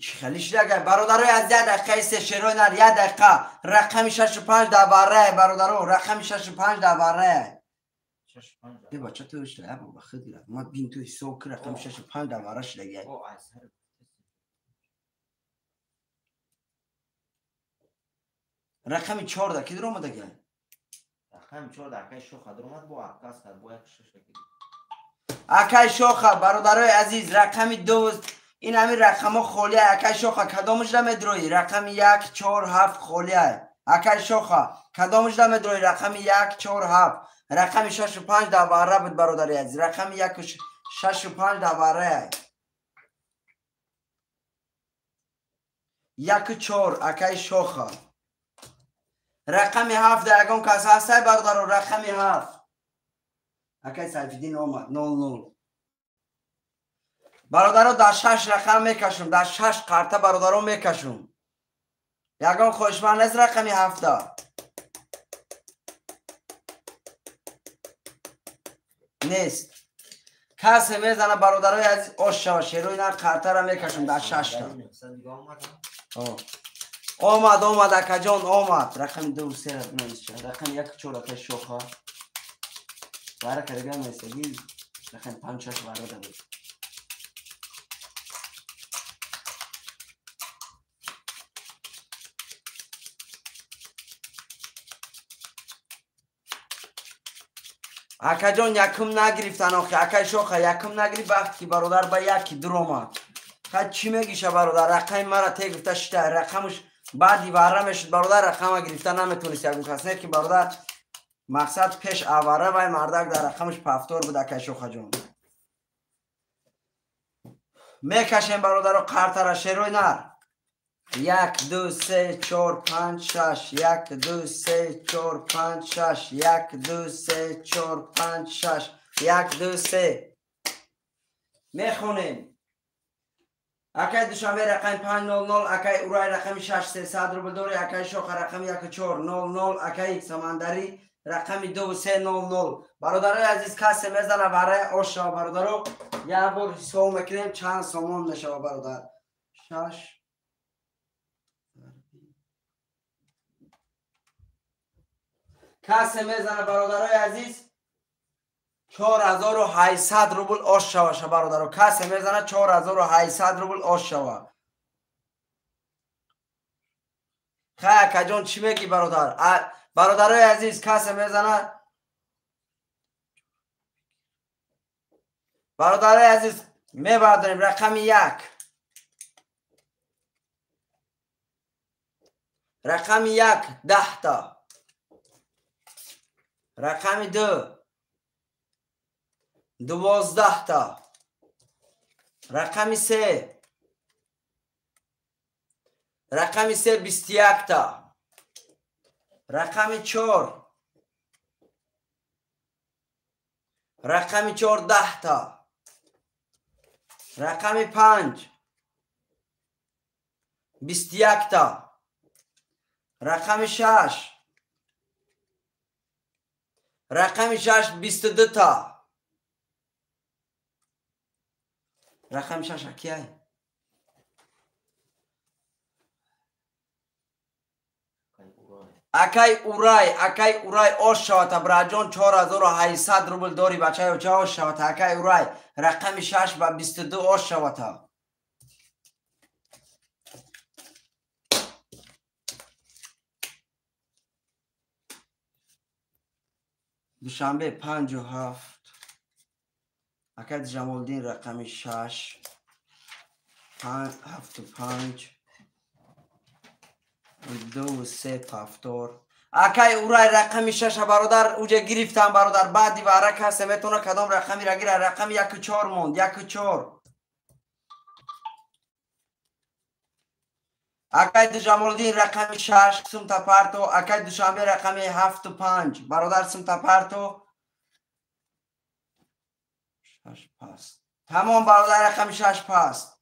Speaker 1: چی خلیش لگه برادرای از 10 دقیقه سه شیروی نر 1 دقیقه رقم 65 در واره برادرو رقم 65 در واره یه بچه توش لعبه بخد گرد ما بین توی سوک رقم 65 در وارش لگه رقم 14 کی در اومده گه
Speaker 2: رقم 14 که شو خدر اومد با عکاس کرد با یک شش
Speaker 1: اکای شوخه برادرای عزیز رقم 2 این همین رقم خالیه. اکای شوخه کدامش نمیدروی رقم 1 4 7 خالیه. اکای شوخه کدامش نمیدروی رقم 1 4 7 رقم 6 و 5 در بره بود برادرای عزیز. رقم 1 و 6 و 5 در بره 1 و 4 اکای شوخه. رقم 7 در یگان کس هسته برادر رقم 7 اکای سیفالدین آمد 00 برادرها در 6 رقم میکشم در 6 قرطه برادرها میکشم. یگان خوشمند است رقم 7 نیست. کسی میزنه برادرای عزیز آش شوه شیروی نه قرطه را میکشم در 6 آمد اکا جان آمد. رقم 2 3 رقم 1 4 اکا شوخه باره کرده میستگی رقم 5 6 باره داره. اکا جان یکم نگرفتن آخی اکا شوخه یکم نگرفت وقت که برادر با یکی در آمد. خد چی میگیشه برادر رقم مرا تگرفته شده رقمش بعدی بره میشد برادر رقم گرفته نمیتونست یکم کس نه که برادر مقصد پیش آوره و مردک در رقمش پفتور بود اکا شوخه جان. میکشیم برادر قرطه را شیروی نر 1 2 3 4 5 6 1 2 3 4 5 6 1 2 3 4 5 6 1 2 3 میخونیم. اکای دوشنبه رقم 500 اکای اورای رقم 6 300 روبل دوری اکای شوخه رقم 1 4 00 اکای سمندری رقم 2 3 00 برادرای عزیز کسی میزنه برای آشا برادرو یه بار حساب میکنیم چند سامان میشه برادر 6 کسی میزنه برادرای عزیز 4800 روبل آش شوه برادرو کسی میزنه 4800 روبل آش شوه. خیلی که جان چی میگی برادر برادرای عزیز کسی میزنه برادرای عزیز میبرداریم رقم 1 رقم 1 10 تا رقم 2 12 تا رقم 3 رقم 3 21 تا رقم 4 رقم 4 10 تا رقم 5 21 تا رقم 6 رقم 6 22 تا رقم 6 کیه اکای اورای آش شوات براجان 4800 روبل داری بچه ها چه آش شوات اکای اورای رقم 6 و 22 آش شوات. دوشنبه 5 و 7 اکای جمالدین رقم 6 7 و 5 2 و 3 پفتور اکای اورای رقم 6 برادر اوجه گرفتم برادر بعدی باره کسی میتونه کدام رقمی را گیره رقم 1 و 4 موند 1 و 4 اکای جمالدین رقم 6 سم تا پرتو اکای دوشنبه رقم 7 و 5 برادر سم تا پرتو 6 پس تمام برادر رقم 6 پس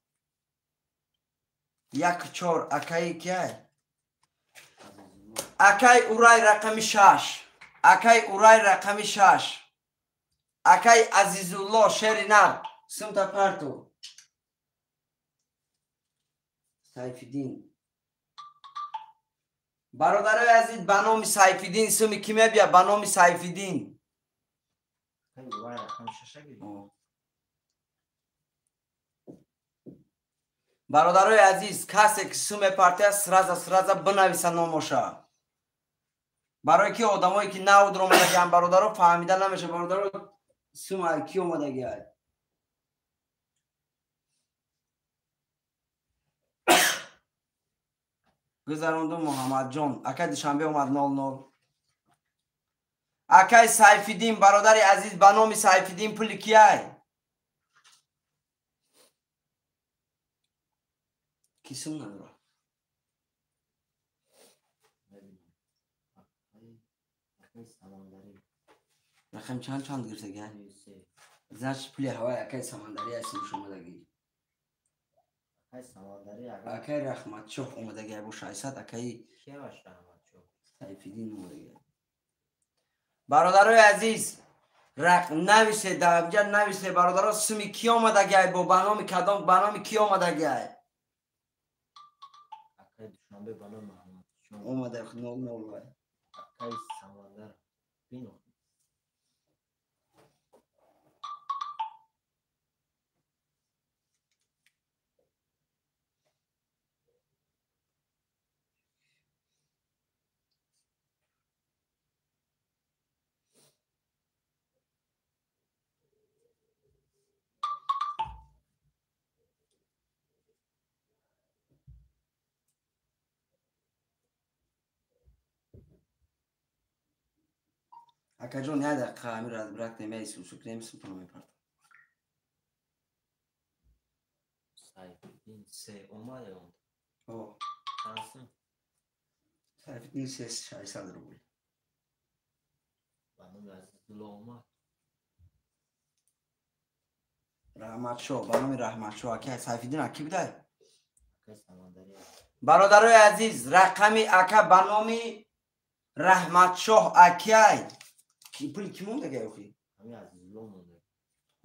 Speaker 1: 1 و 4 اکای کیه اکای اورای رقم 6 اکای اورای رقم 6 اکای عزیزالله شیر نر سم تا پرتو سیفالدین برادرای عزیز به نام سیفالدین سمی کی میبیا به نام سیفالدین برادرای عزیز کسی که سم پرته سرازا بنویسه ناموشه برای که آدمایی که نو در اومده گیم برادرها فهمیده نمیشه برادرها سم کی اومده گیم گذراندم محمد جان اکای دوشنبه اومد 00. اکای سیفیدین برادر عزیز به نام سیفیدین پول کیای کیسم نداره رقم چند گرفته گه زنش پولی هوای اکای سمندری هستیم شما دگی اکای رحمت چوخ اومده گه بو 600 اکای سیفیدین اومده گه برادرای عزیز نویسه در اینجا نویسه برادرها سمی کی آمده گه با برنامه کدام برنامه کی آمده گه اومده 00
Speaker 2: اکای سمندر بینو
Speaker 1: اکا جون نه دقیقه امیر از برکت میسو شکریم سوتون میپرد
Speaker 2: سیفیدین سه اومده اون
Speaker 1: اوه
Speaker 2: تانسون
Speaker 1: سیفیدین سه 600 رو بود
Speaker 2: بانم عزیزالله اومد
Speaker 1: رحمت شو برنامه رحمت شو اکا سیفیدین اکی بده
Speaker 2: اکای سمندری
Speaker 1: برادرای عزیز رقمی اکا برنامه رحمت شاه اکی کی پولی کی مونده گه اخی
Speaker 2: همین عزیزالله مونده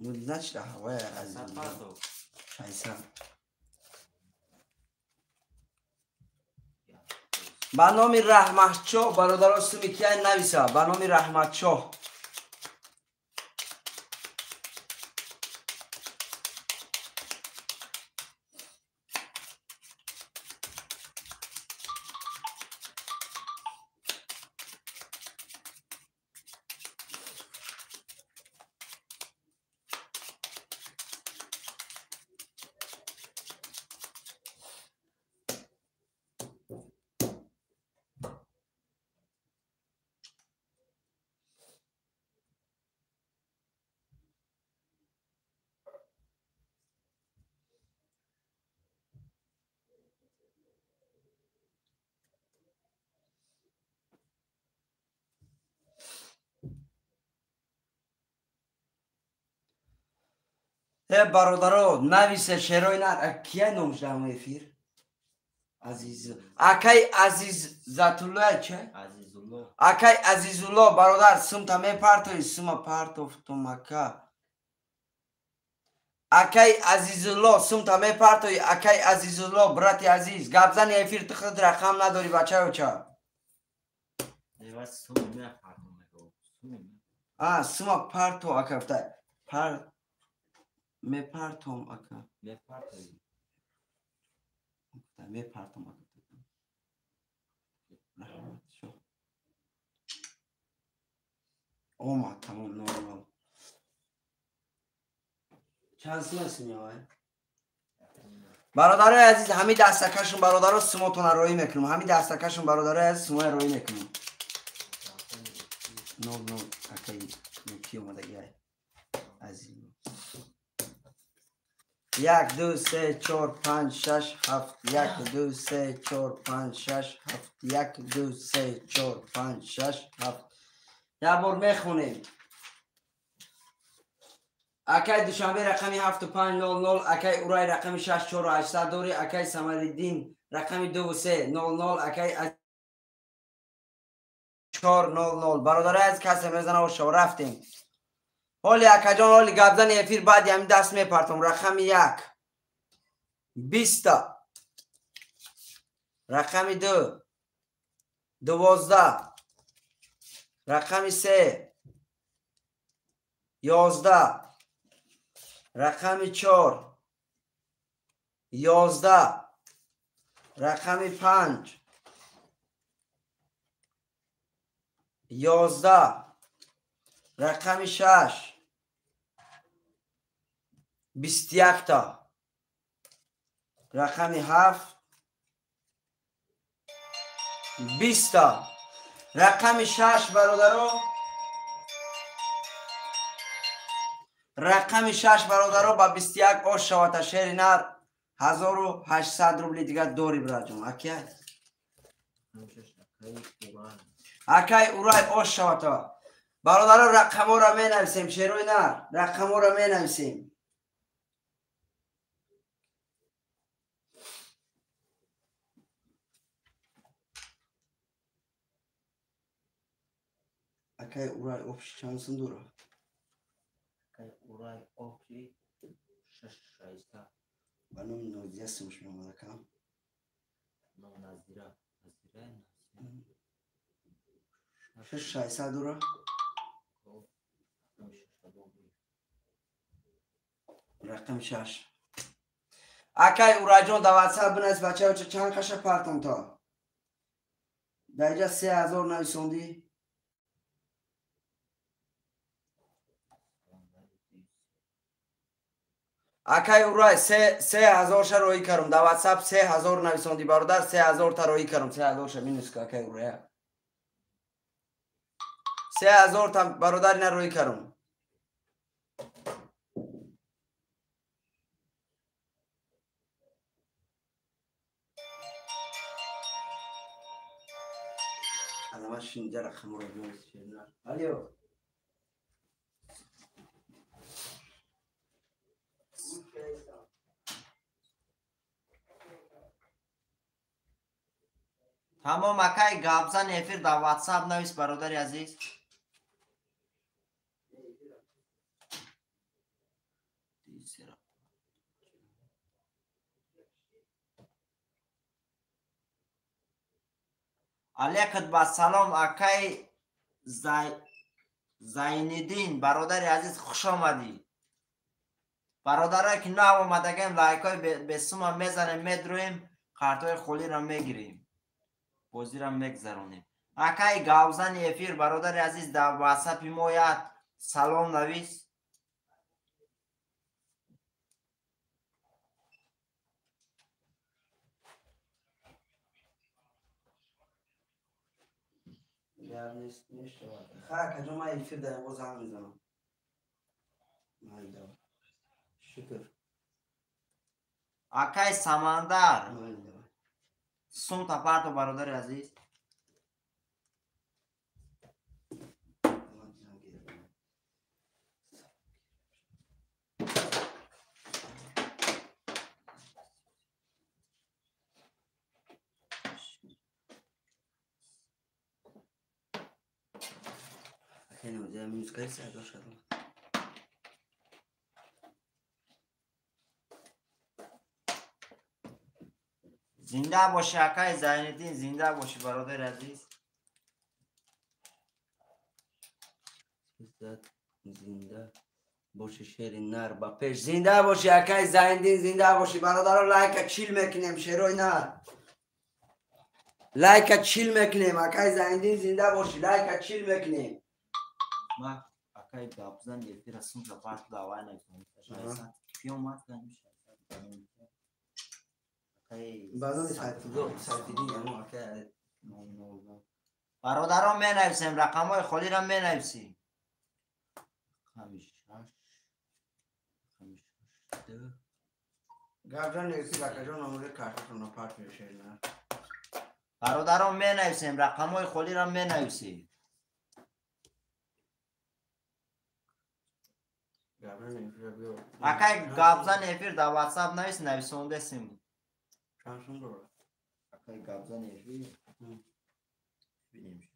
Speaker 1: مونده چه هوای عزیزالله
Speaker 2: پردو
Speaker 1: 600 برنامه رحمت شاه برادران سمی کیای نویسه برنامه رحمت شاه برادران نویسه شعرهای نه کیه نامش در افیر عزیز اکای عزیز زتالله چه
Speaker 2: عزیزالله
Speaker 1: اکای عزیزالله برادر سم تا میپرتوی سم پرتو تو مکه اکای عزیزالله سم تا میپرتوی اکای عزیزالله برات عزیز گبزن افیر تو خود رقم نداری بچه و چه
Speaker 2: دیوار سومی میپردم میگو
Speaker 1: سم پرتو اکا فتای میپرتم اکا
Speaker 2: میپردم
Speaker 1: میپرتم اکا رحمت شو اومد تمام نورمال چند سم سمی های برادرای عزیز همین دستکشون برادرها سماتون ارائه میکنم همین دستکشون برادرای عزیز سمو ارائه میکنم نو اکی نکی اومده گیای عزیز 1 2 3 4 5 6 7 1 2 3 4 5 6 7 1 2 3 4 5 6 7 یه بار میخونیم اکای دوشنبه رقمی 7500 اکای اورای رقمی 64800 دوری اکای سمریدین رقمی 2300 اکای 400 برادر از کسی میزنه و شو رفتیم حالی اکا جان حالی گبزن افیر بعد همین دست میپرتم رقمی 1 20 رقمی 2 12 رقمی 3 11 رقمی 4 11 رقمی 5 11 رقمی 6 21 تا رقمی 7 20 تا. رقم 6 برادرو، رقم 6 برادرو با 21 آش شوات شیر نر 1800 روبلی دیگه دوری براجون. اکی اورای آش شوات برادرو. رقم را می نویسیم شیروی نر، رقم را می نویسیم. اکی اورای آفش چند سندورا؟
Speaker 2: اکی اورای آفش 600
Speaker 1: بانم نوزیه سمش میامده کم
Speaker 2: نزدیره
Speaker 1: 600 دورا. رقم 6 اکی اورای جون دا واتساپ بنویس بچه ها چند کشه پرتم تا در اینجا 3000 نویسوندی. اکی اورای 3000 شه روی کرم دا واتساپ 3000 نویسوندی برادر. 3000 تا روی کرم 3000 شه مینویس که اکی اورای 3000 تا برادر اینا روی کرم. همش اینجا رقم رو بنویس. الو
Speaker 2: تمام اکی گابزا نفیر در واتساپ نویس برادر عزیز. علیکت با سلام اکی زیندین برادر عزیز خوش آمدی. برادرها که نه آمدگیم لایک های بسوم میزنیم میدرویم کارتای خولی را میگیریم بازی را میگذرونیم. اکی گاوزن افیر برادر عزیز در واتساپ مویت سلام نویس.
Speaker 1: نیست خاک کجا ما افیر در باز هم میزنم. شکر
Speaker 2: اکی سمندر سون تا پارتو برادر عزیز. زنده باشی اکی زیندین زنده باشی برادر عزیز.
Speaker 1: زنده باشی شیر نر با پیش. زنده باشی اکی زیندین زنده باشی برادر. لایک چیل میکنیم شیروی نر لایک چیل میکنیم اکی زیندین زنده باشی لایک چیل میکنیم.
Speaker 2: ما اکی گابزن افیر سون تا پارتو دعوای نکنیم پیو مات کنیم
Speaker 1: بازم سایتیدی
Speaker 2: برادران می نویسیم رقم های خالی را می نویسیم. 5
Speaker 1: گابزن نیستی لکجان نموره کارتون رو پارت میشه نه.
Speaker 2: برادران می نویسیم رقم های خالی را می نویسیم. اکی گابزن افیر در واتساپ نویس نویسونده سیم
Speaker 1: چندشون رو
Speaker 2: اکی گابزن افیر بینیم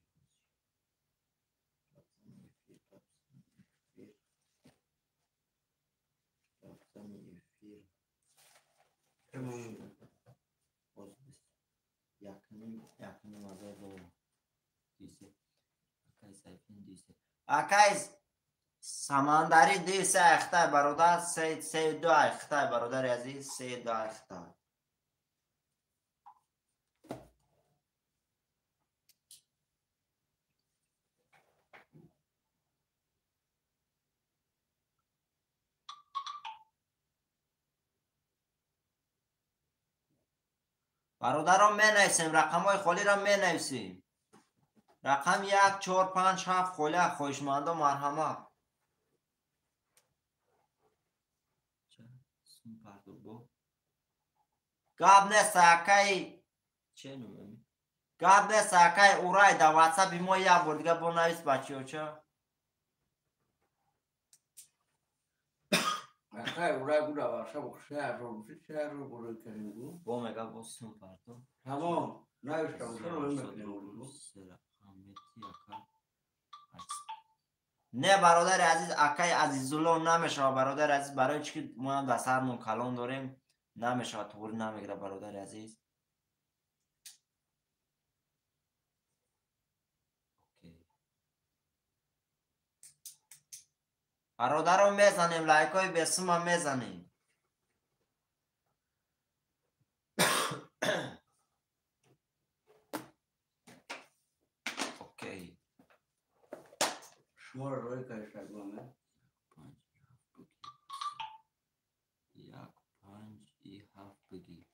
Speaker 2: اکی سمندری دی سه اخته برادر 32 اخته برادر عزیز 32 اخته. برادران می نویسیم، رقم های خالی را می نویسیم. رقم 1 4 5 7 خالی خواهشمند و مرحمت. گاب نیست اکای چه نمیدونم گاب نیست اکای اورای در واتساپ ما یک بار دیگه بنویس بچه‌ها چه
Speaker 3: اکای اورای بود واتساپ شهر رو برو کنیم
Speaker 2: با مگه بوستم پارتو
Speaker 3: تمام نوشتم چرا نمی‌کنیم
Speaker 2: نه برادر عزیز اکای عزیزالله نمیشه برادر عزیز برای چی که ما هم در سرمون کلان داریم نمیشه طور نمیگیره برادر عزیز. برادر رو میزنیم لایک های بسم هم میزنیم. اوکی
Speaker 3: شما رو روی کشتر بامه
Speaker 2: 1 5 7 بگی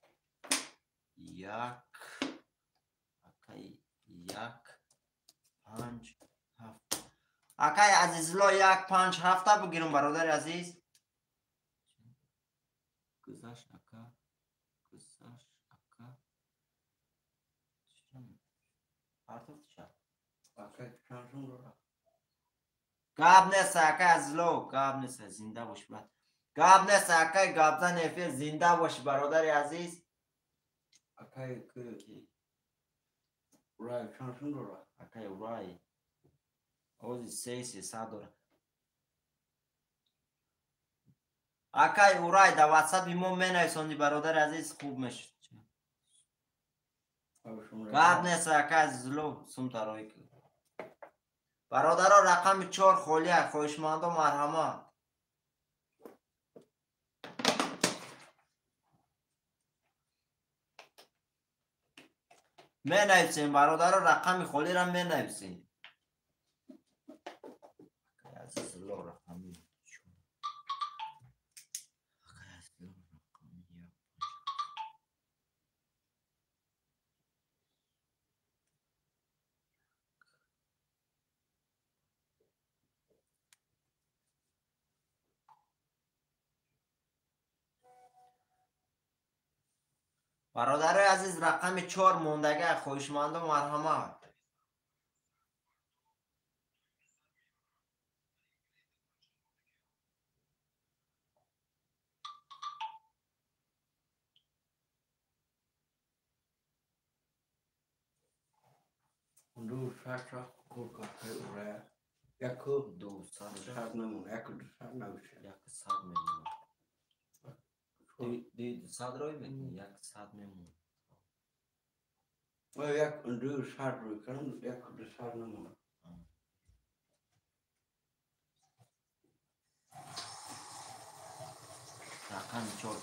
Speaker 2: 1 اکای 1 5 7 اکای عزیزالله 1 5 7 بگیرم برادر عزیز. گذشت اکا گاب نیست اکای عزیزالله گاب نیست زنده باش بعد گاب نیست اکای گابزن افیر زنده باش برادر عزیز.
Speaker 3: اکای که رای چانسون رو را
Speaker 2: اکای رای اوزی سیسی سادر اکای اورای در واتساپ ما منویسوندی برادر عزیز خوب میشه. گاب نیست اکای عزیزالله سم ترایی که برادرها رقم 4 خالیه خواهشمند و مرحمت. می نویسیم برادرها رقم خالی را می نویسیم. عزیزالله رقم 4 برادر عزیز رقم 4 موندگه خواهشمند و مرحمت.
Speaker 3: دو شرط را کور اکای اورای یک دو شرط نمون یک دو شرط نوشه
Speaker 2: یک صد میمون دی صد روی میکنی یک صد میمون
Speaker 3: یک دو شرط روی کنم یک دو شرط نمون
Speaker 2: رقم 4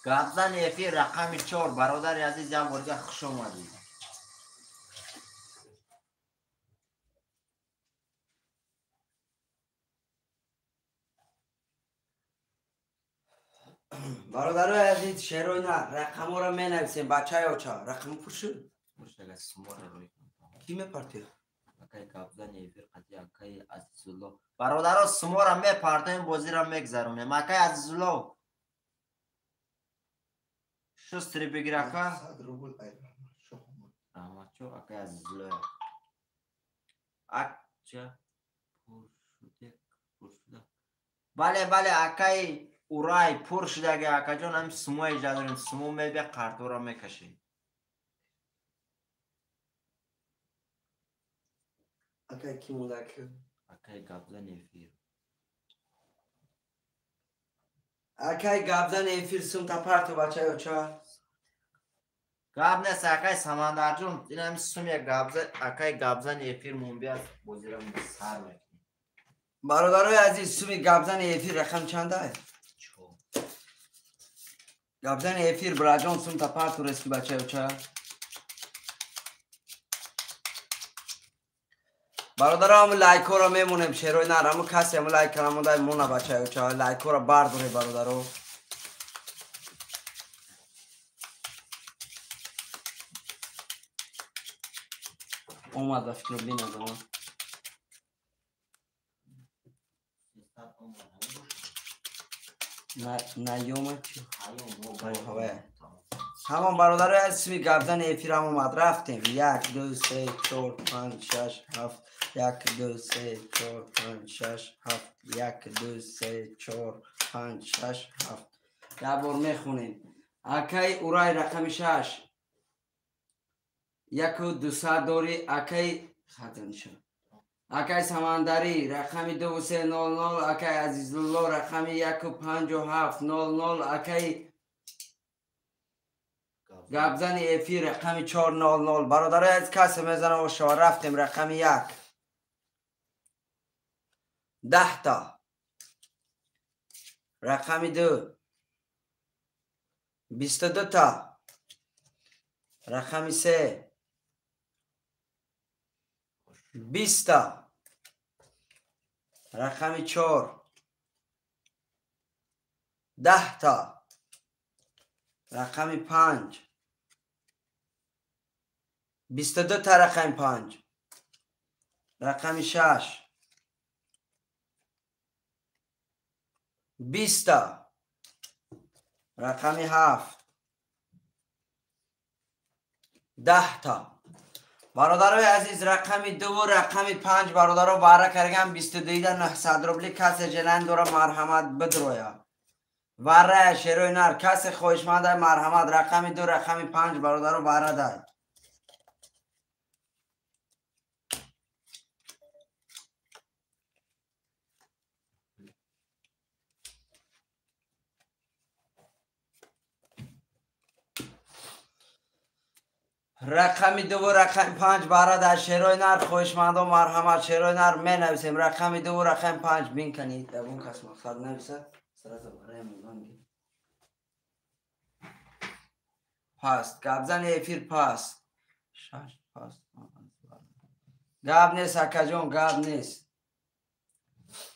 Speaker 2: گابزن افیر رقم 4 برادر عزیز یک بار خوش اومدی.
Speaker 1: برادرای عزیز شعر نه رقم ها را می نویسیم بچه ها چه رقم پرشد
Speaker 2: مرشد سمور روی
Speaker 1: کی می پرتید
Speaker 2: اکای گابزن افیر قطعی اکای عزیزالله برادرها سمور هم می پرتیم بازی را میگذرونیم. اکای عزیزالله شستری بگیر اکا رحمت شو اکای عزیزالله اکچه پرشده بله اکای اورای پرشده اگه اکا جان هم سمو ایجاد داریم سمو میبه قرطو را میکشیم.
Speaker 1: اکای کی مونده که
Speaker 2: اکای گابزن افیر
Speaker 1: اکای گابزن افیر سم تا پرتو بچه ها چه
Speaker 2: گاب نیست اکای سمندر جون این هم سم یک گابزن اکای گابزن افیر مون بیاد بازی را سر میکنیم.
Speaker 1: برادرای عزیز سم گابزن افیر رقم چنده گابزن افیر براجان سم تا پرتو رسکی بچه ها چه برادر هم لایک ها را میمونیم شیروی نر همون کسی همون لایک کنم دای مونه بچه ها چه لایک ها را برداره برادر ها اومد و فکر بین از آن نیومد چی؟ همان برادر اسمی گبزن ایفیر هم اومد رفتیم 1 2 3 4 5 6 7 1 2 3 4 5 6 7 1 2 3 4 5 6 7 یه بار میخونیم اکی اورای رقم 6 1 و 200 داری اکی خط نشون اکی سمندری رقم 2 3 0 0 اکی عزیزالله رقم 1 و 5 و 7 0 0 اکی گبزن ایفی رقم 4 0 0 برادرای از کسی میزنه و شما رفتیم رقم 1 10 تا رقم 2 22 تا رقم 3 20 تا رقم 4 10 تا رقم 5 22 تا رقم 5 رقم 6 20 تا رقم 7 10 تا برادرای عزیز رقم 2 و رقم 5 برادرها باره کردن 22 900 روبلی کسی جلند داره مرحمت بدرویا وره شیروی نر کسی خوشمند مرحمت رقم 2 رقم 5 برادرها باره دای رقم 2 و رقم 5 برای در شیروی نر خوشمند و مرحمت شیروی نر می نویسیم رقم 2 و رقم 5 بین کنید در اون کس مقصد نویسه سرات برای مولانا پاست گبزن ایفیر پاست شش پاست گب نیست اکجون گب نیست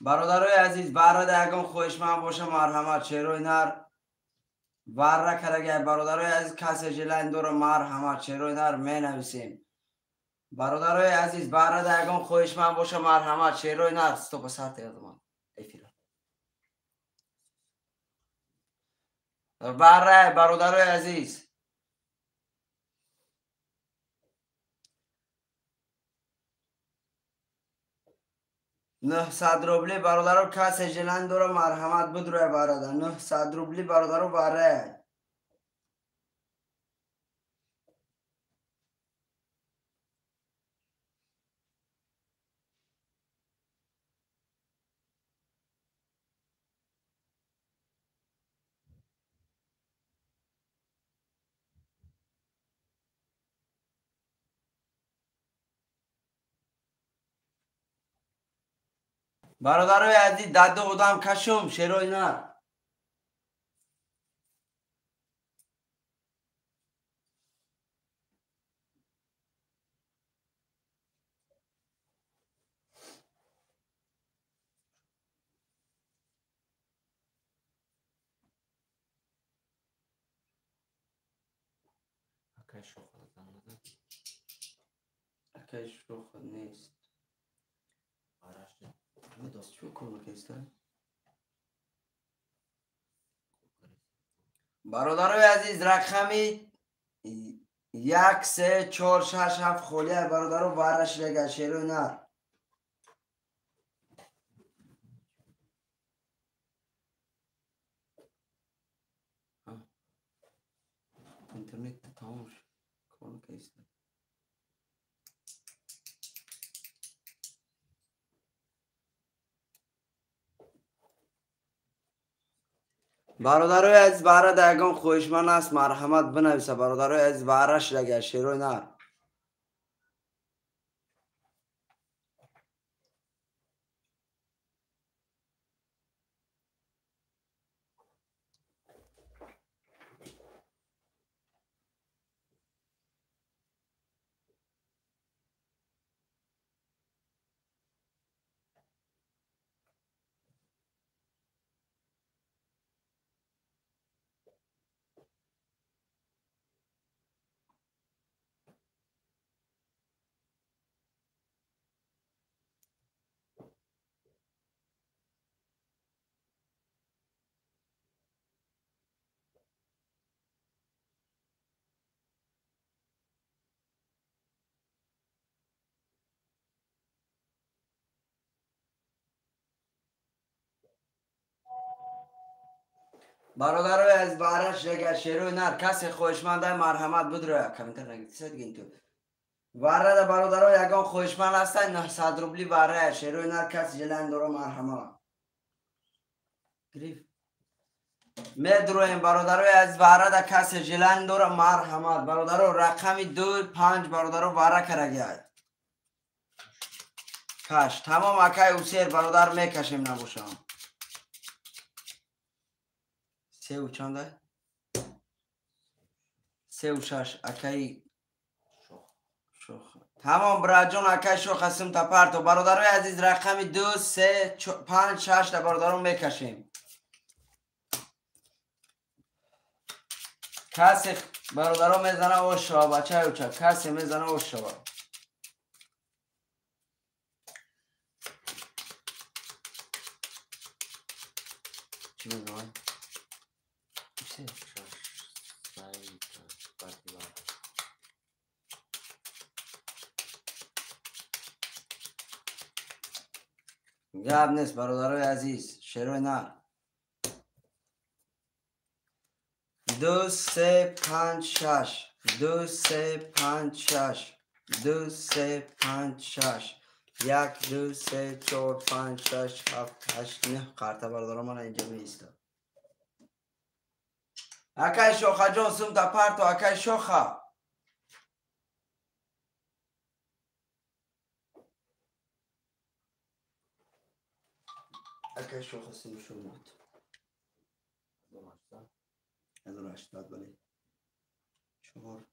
Speaker 1: برادرای عزیز برای اگم خوشمند باشه مرحمت شیروی نر وره کرده برادرای عزیز کسی جلند دور مرحمت شیروی نر می نویسیم برادرای عزیز برای اگم خوشمند باشه مرحمت شیروی نر تو بسات یادمان ایفیر برادرای عزیز 900 روبلی برادرو کسی جلند داره مرحمت بدروی برادر 900 روبلی برادرو بره برادرای عزیز دد خودم کشم شیروی نر اکش رو خود نیست چو کنو کسته برادرای عزیز رقمی 1 3 4 6 7 خولیه برادرو ورش لگه شیروی نر اینترنت تمام شد کنو کسته برادرای عزیز برای دگم خوشمند است مرحمت بنویسه برادرای عزیز ورش لگه شیروی نر برادرای از بارش رگه شیروی نر کسی خوشمنده مرحمت بدروی کمینتر نگیتی دیگه تو واره ده برادرای یگان خوشمند هستن 900 روبلی واره شیروی نر کسی جلن دارو مرحمت گریف میدرویم برادرای از واره ده کسی جلن دارو مرحمت برادرو رقمی 2 5 برادرو واره کرگه کش تمام اکای اوسیر برادر میکشیم نبوشم 3 و چنده؟ 3 و 6 اکای شوخ تمام براجون اکای شوخ هستم تا پرتو برادرای عزیز رقمی 2 3 5 6 تا برادرون میکشیم کسی برادرون میزنه اوشا بچه اوچا کسی میزنه اوشا چی میگوی؟ گب نیست برادرای عزیز شیروی نر 2 3 5 6 2 3 5 6 2 3 5 6 1 2 3 4 5 6 7 8 9 قرطه برادران من اینجا میسته اکای شوخه جان سوم تا پرتو اکای شوخه اکای شوخه سوم شد 1080 بله 4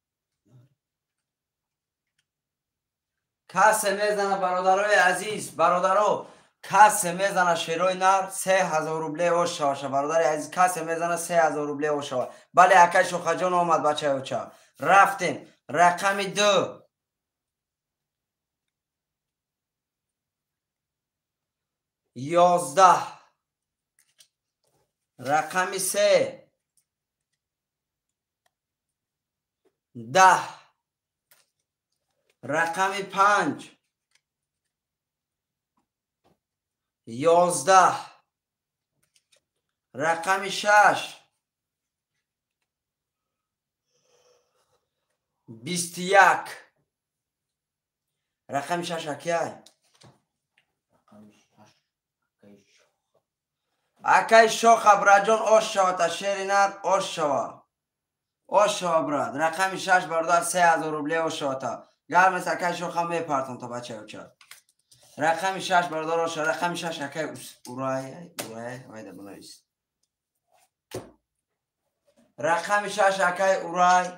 Speaker 1: کسی میزنه برادرای عزیز برادرو کسی میزنه شیروی نر 3000 روبله اوشا برادر عزیز کسی میزنه 3000 روبله اوشا بله اکای شوخه جان آمد بچه اوچا رفتیم رقمی 2 11 رقمی 3 10 رقمی 5 11 رقمی 6 21 رقمی 6 اکیای اکای شوخه براجون اوش شوا تا شیری نر اوش شوا براد رقمی 6 بردار 3000 روبله اوش شوا تا گرم است اکای شوخه میپرتم تا بچه اوچا رقمی 6 بردار اوش رقمی 6 اکای اورای وایده بنویس رقمی 6 اکای اورای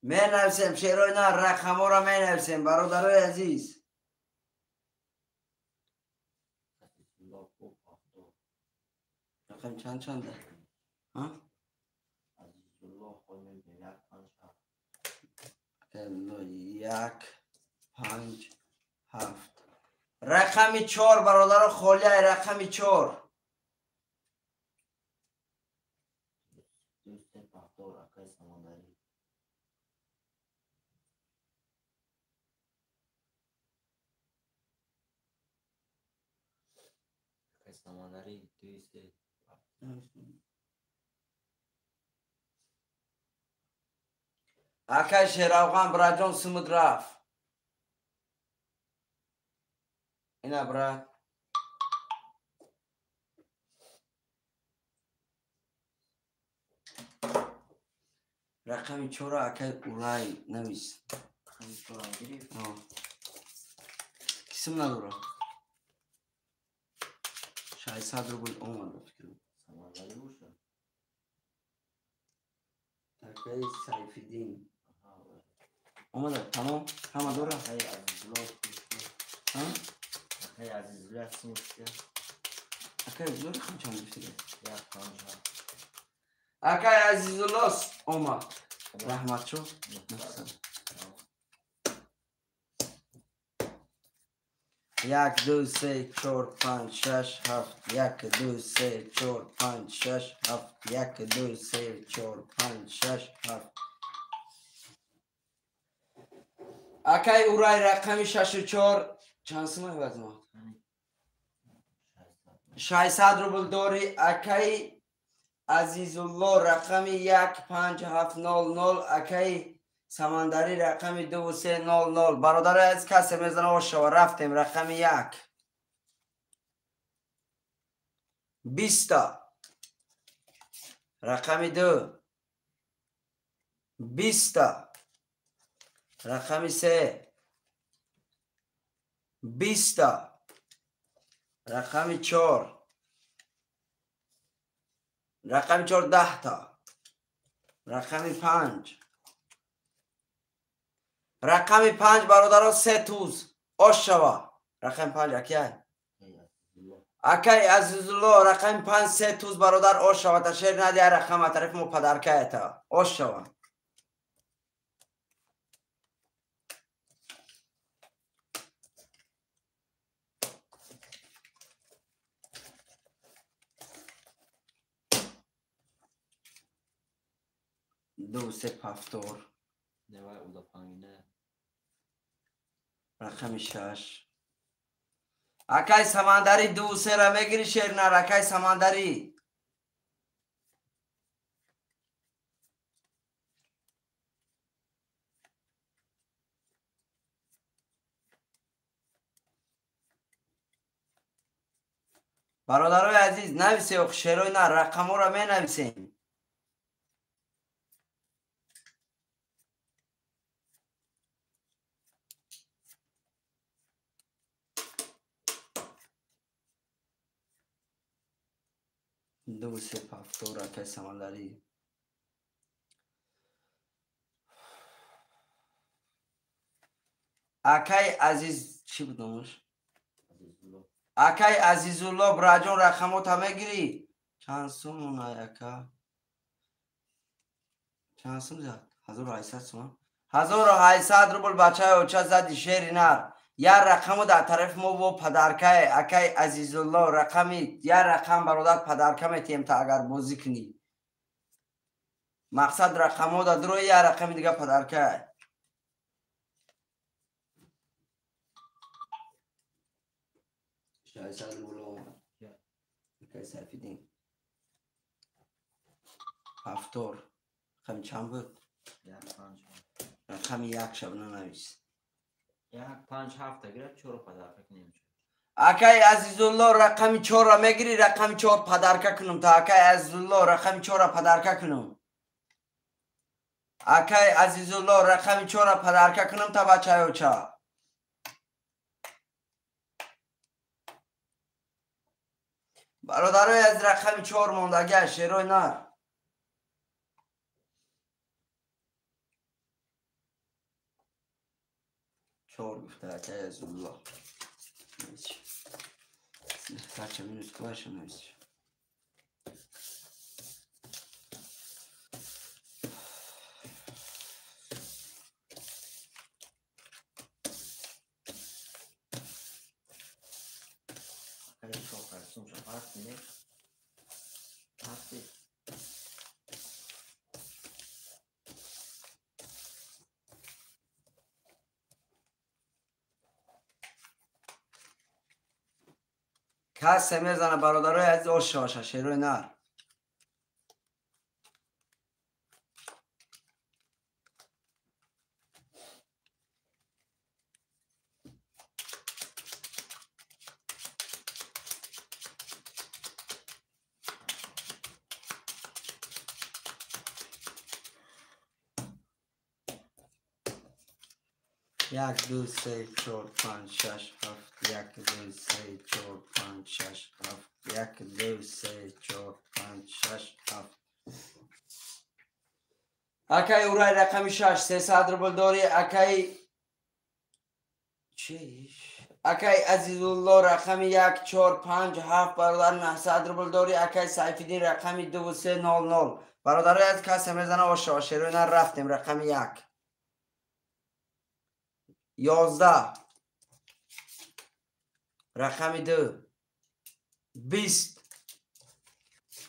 Speaker 1: می نویسیم شیروی نه رقم را می نویسیم برادرای عزیز رقم چنده؟ ها؟ 1 5 7 رقمی 4 برادر خالی رقمی 4 اکای شیراوغان براجون سمود رفت اینا براد رقمی 4 اکای اورای نویس کسیم نداره 600 روبل اومد اکای سیفیدین اومده تمام همه دوره اکای عزیزالله خم چند بفته اکای عزیزالله اومد رحمت شو 1 2 3 4 5 6 7 1 2 3 4 5 6 7 1 2 3 4 5 6 7 اکای اورای رقم 64 چند سمه بازم 600 روبل داری اکای عزیزالله رقم 15700 اکای سمندری رقم 2300 برادر از کسی میزنه و شو رفتیم رقم 1 20 رقم 2 20 رقم 3 20 رقم 4 رقم 4 10 تا رقم 5 رقم 5 برادران 3 توز آش شوا رقم 5 اکای عزیزالله رقم 5 3 توز برادر آش شوا تشیر ندیه رقم طرف مو پدرکه تا آش شوا دو سه پفتور رقم 6 اکای سمندری دو سه را میگیری شیر نر اکای سمندری برادرای عزیز نویسی شیروی نه رقم ها را می نویسیم دو سه پفتور اکای سمندری اکای عزیز چی بود نموش؟ اکای عزیزالله براجون رقمو تا میگیری چند سوم اونای اکا چند سوم زد 1800 سوم 1800 روبل بچه های اوچه زدی شیری نر یا رقمو در طرف مو و پدرکه اکای عزیزالله رقمی یا رقم برادر پدرکه میتیم تا اگر بازی کنی مقصد رقمو در دروی یا رقم دیگه پدرکه شاید بولو اکای سفیدین هفتور رقم چند بود؟ رقم 1 شب ننویس
Speaker 2: 5 7 گرفت 4 پدرکه کنیم
Speaker 1: اکای عزیزالله رقم 4 را میگیری رقم 4 پدرکه کنم تا اکای عزیزالله رقم 4 را پدرکه کنم اکای عزیزالله رقم 4 را پدرکه کنم تا بچه های اوچه برادرای از رقم 4 موندگه شیروی نه 4 گفته اکای عزیزالله بچه مینوز که باشه نویسی کسی میزنه برادرای عزیز آش باشه شیروی نر یک دو سه چهار پنج شش هفت یک دو سه چهار پنج شش هفت یک دو سه چهار پنج شش هفت اکای اورای رقم 6 300 روبل داری اکای چیش اکای عزیزالله رقم 1 4 5 7 برادر 900 روبل داری اکای سیفیدین رقم 2300 برادر از کسی میزنه و شاشروی نه رفتیم رقم 1 11 رقم 2 20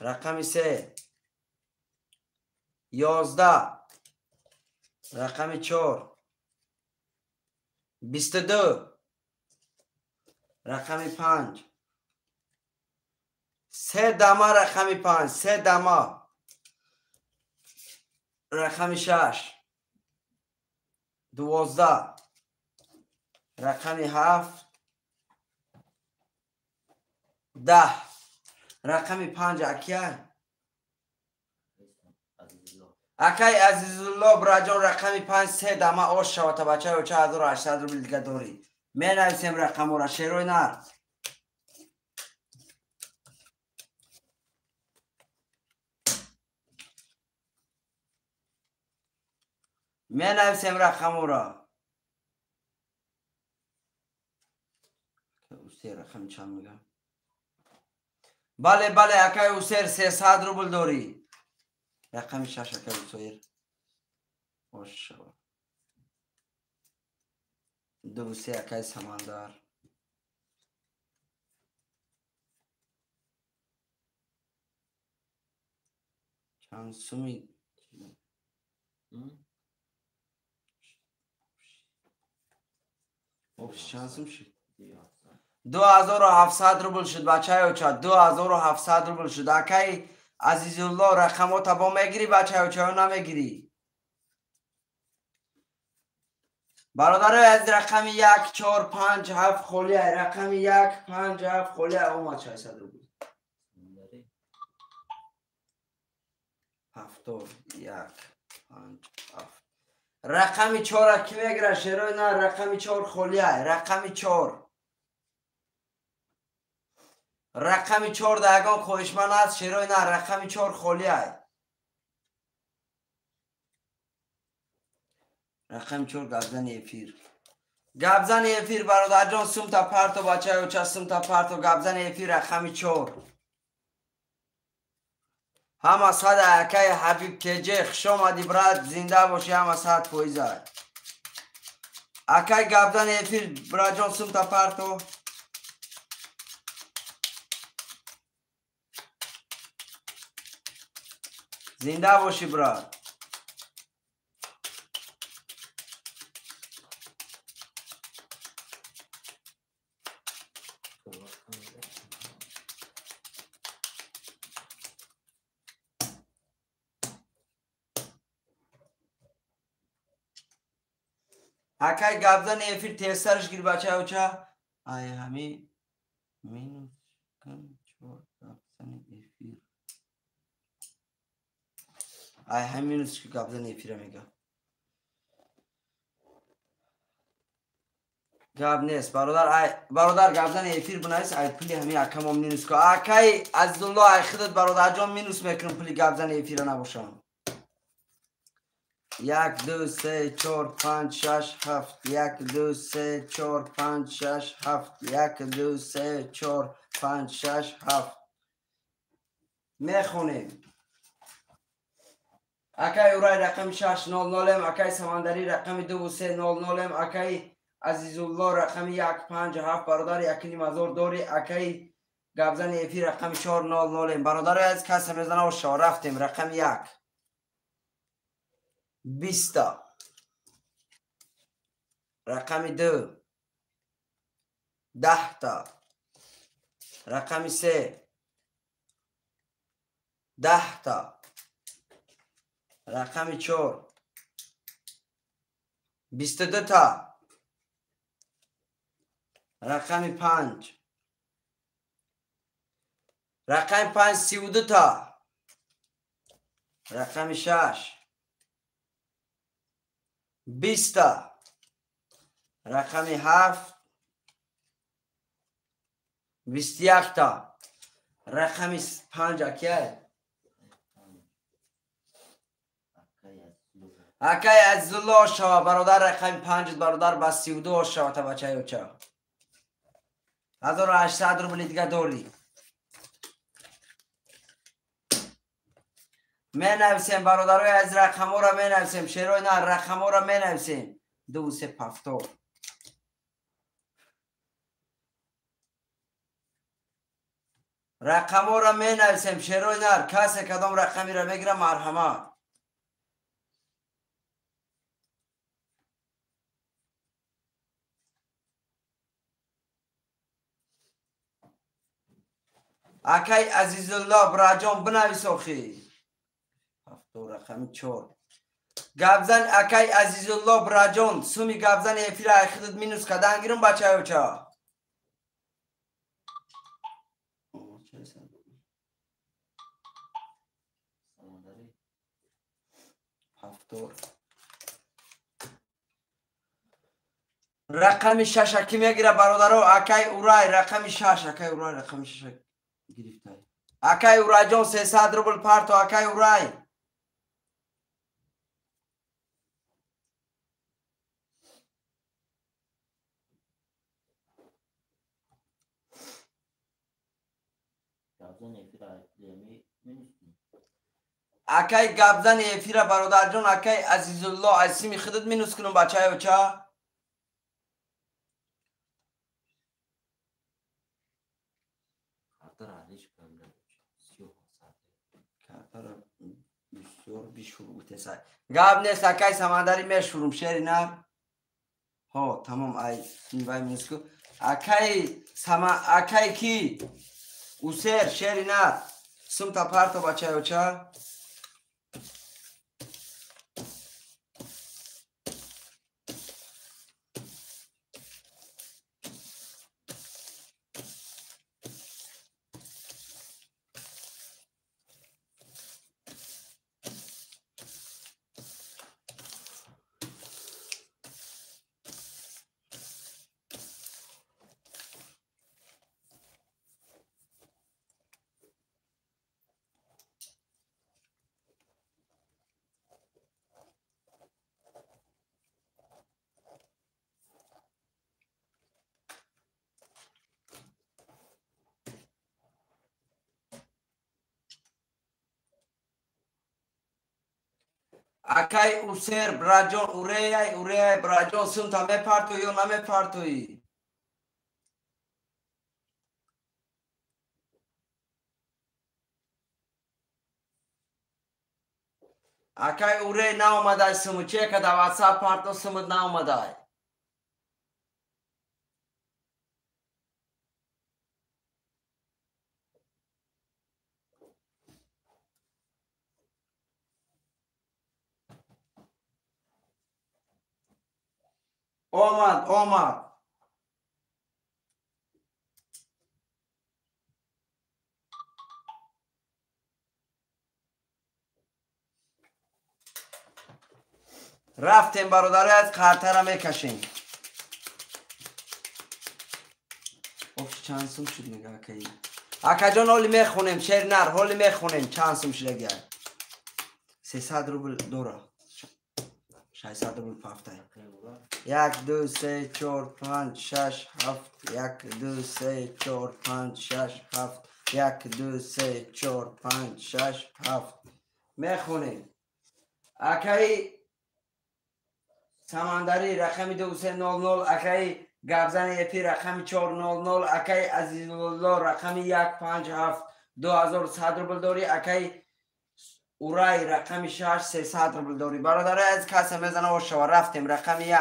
Speaker 1: رقم 3 11 رقم 4 22 رقم 5 3 دما رقم 5 3 دما رقم 6 12 رقم 7 10 رقم 5 اکی عزیزالله براجان رقم 5 3 دما آش شود تا بچه و 4800 روبل دیگه داری می نویسیم رقم را شیروی نر می نویسیم رقم را اوسیر رقم چند میگم بله بله اکی اوسیر 300 روبل داری رقم 6 اکی اوسیر آش شود 2 3 اکی سمندر چند سومی چند شد 2700 روبل شد بچه ها چه 2700 روبل شد اکی عزیزالله رقمات با میگیری بچه ها چه نمیگیری برادر از رقم 1 4 5 7 خالی رقم 1 5 7 خالی اومد 600 روبل 7 1 5 7 رقم 4 کی میگیره شیروی نه رقم 4 خالی رقم 4 رقم 4 دهگان خوشمن است شیروی نه رقم 4 خالی رقم 4 گبزن افیر گبزن افیر برادر جان سوم تا پرتو بچه و چه سوم تا پرتو گبزن افیر رقم 4 همه صد اکی حبیب کجه خوش آمدی برات زنده باشی همه صد پویزه اکی گبزن افیر برات جان سوم تا پرتو زنده باشی برات اکی گبزن افیر تیسترش گیر بچه و چه آی همی مینوس کم 4 گبزن افیر آی همینوس که گبزن افیر میگه گب نیست برادر گبزن افیر بنایست ای پلی همی اکم هم مینوس که اکی عزیزالله ای خودت برادر جان مینوس میکنم پلی گبزن افیر نباشم 1 2 3 4 5 6 7 1 2 3 4 5 6 7 1 2 3 4 5 6 7 میخونیم اکی اورای رقم 600 اکی سمندری رقم 2300 اکی عزیزالله رقم 157 برادر 1.5 داری اکی گبزن افی رقم 400 برادر از کس میزنه و شا رفتیم رقم 1 20 رقم 2 10 تا رقم 3 10 تا رقم 4 22 تا رقم 5 رقم 5 32 تا رقم 6 20 تا رقم 7 21 تا رقم 5 اکیه اکی عزیزالله شوا برادر رقم 5 برادر با 32 شوا تا بچه های چه 1800 روبل دیگه داری می نویسیم برادرای از رقم ها را می نویسیم شیرای نه رقم ها را می نویسیم 2 3 7 رقم ها را می نویسیم شیرای نه کسی کدام رقمی را بگیره مرحمت اکای عزیزالله براجان بنویس آخی. هفتور رقم 4. گابزن اکای عزیزالله براجان سومی گابزن افیر اخیدت مینوس کدن گیرم بچه ها چا هفتور رقم 6 کی میگیره برادرو اکای اورای رقم 6 اکای اورای رقم 6 گرفته اکای اورای جان 300 روبل پارتو اکای اورای اکای گابزن افیر برادر جان اکای عزیزالله اسمی خودت مینوس کنم بچه چا بسیار بیشور سای گاب نیست اکای سمندری میشورم شیری نه ها تمام ای وای مینسکو اکای کی اوسر شیری نه سم تا پارتو بچه چا اکای اوسر براجان اوره براجان سم تا می پارتو یا نمی پارتوی اکای اوره نه اومده سمو چه که در واتساپ پارتو سمت نه اومده آمد رفتیم برادر از خاطر میکشیم اوف چند سم شد نگاه اکای اکا جان حالی میخونیم شیر نر حالی میخونیم چند سم شد اگر 300 روبل دورا 600 روبل پافته 1 2 3 4 5 6 7 1 2 3 4 5 6 7 1 2 3 4 5 6 7 میخونیم اکای سمندری رقم 2300 اکای گابزن اپی رقم 400 اکای عزیزالله رقم 157 2100 روبل داری اکای اورای رقم 6 300 روبل داری برادر از کسی میزنه و شما رفتیم رقم 1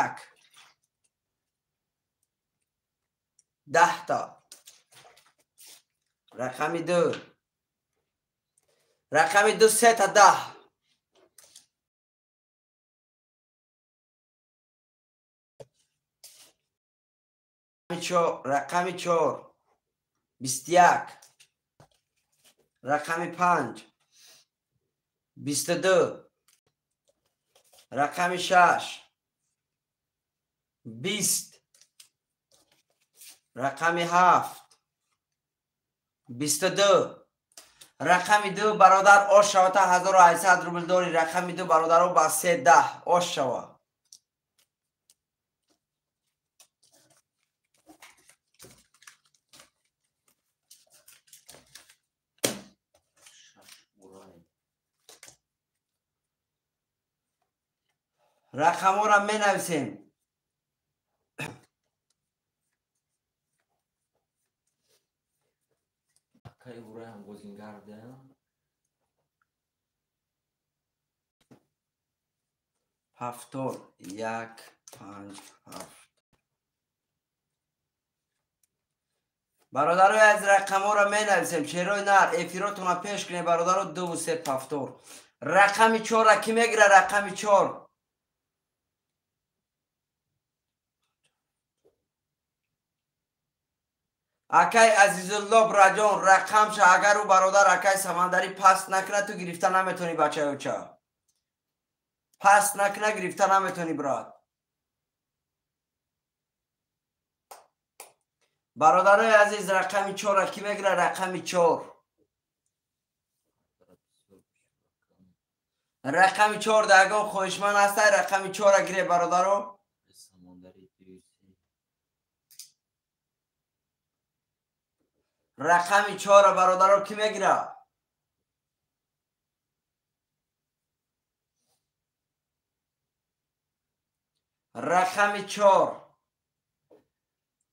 Speaker 1: 10 تا رقم 2 رقم 2 3 تا 10 رقم 4 21 رقم 5 22 رقم 6 20 رقم 7 22 رقم 2 برادر آش شوه تا 1800 روبل داری رقم 2 برادر رو با 310 آش شوه رقم ها را می نویسیم
Speaker 3: اکای اورای هم گزینگر ده
Speaker 1: هفتور 1 5 7 برادرای از رقم ها را می نویسیم. شیروی نر افیراتون را پیش کنید برادرها. 2 و 3 پفتور. رقم 4 را کی میگیره؟ رقم 4 اکای عزیزالله براجان رقم شه. اگر او برادر اکای سمندری پست نکنه تو گرفته نمیتونی بچه او چه پست نکنه گرفته نمیتونی براد. برادرای عزیز رقم 4 را کی میگیره؟ رقم 4 رقم 4 دگان خوشمن هست. رقم 4 را گیره برادرو. رقم 4 را برادرو کی میگیره؟ رقم 4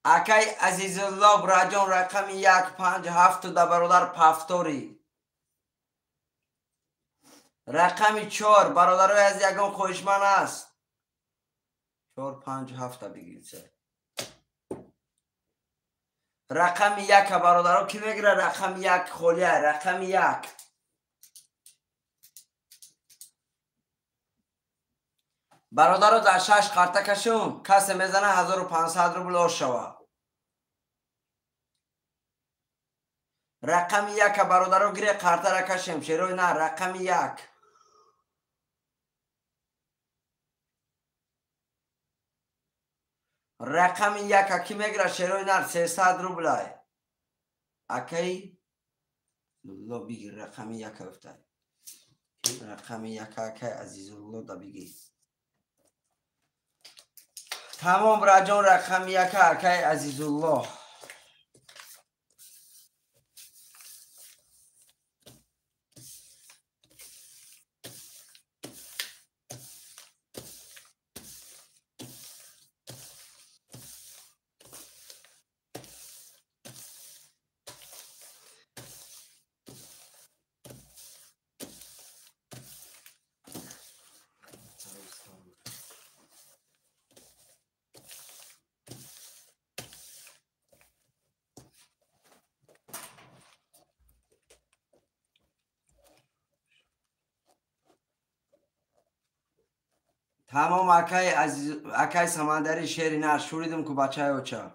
Speaker 1: اکای عزیزالله براجان رقم 1 5 7 در برادر پفتوری. رقم 4 برادرای از یگان خوشمن است. 4 5 7 بگیرید. رقم 1 برادرها کی میگیره؟ رقم 1 خولیه. رقم 1 برادرها در 6 قرطه کشون کسی میزنه 1500 روبل آش شوه. رقم 1 برادرها گیره قرطه را کشیم. شیروی نه. رقم 1 رقم 1 کی میگیره؟ شیروی نه. 300 روبل اکی لو بگیر. رقم 1 افتاد. رقم 1 اکی عزیزالله دا بگیر. تمام براجان رقم 1 اکی عزیزالله. تمام اکای سمندری شیری نر شوریدم که بچه های اوچه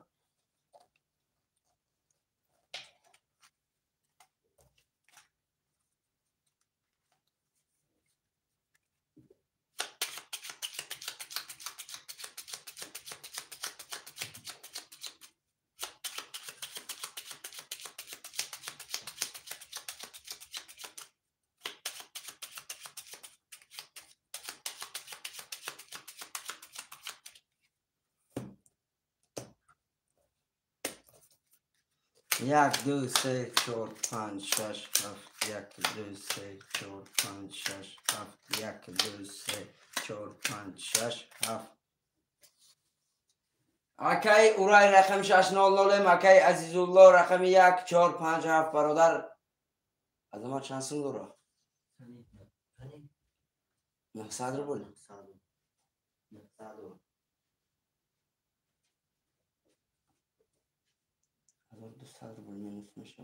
Speaker 1: یک دو سه چهار پنج شش هفت. یک دو سه چهار پنج شش هفت. یک دو سه چهار پنج شش هفت. اکی اورای رقم 600 اکی عزیزالله رقم 1 4 5 7 برادر از ما چند سون داره؟ 900 رو بود. 1200 رو بود مینوس میشه.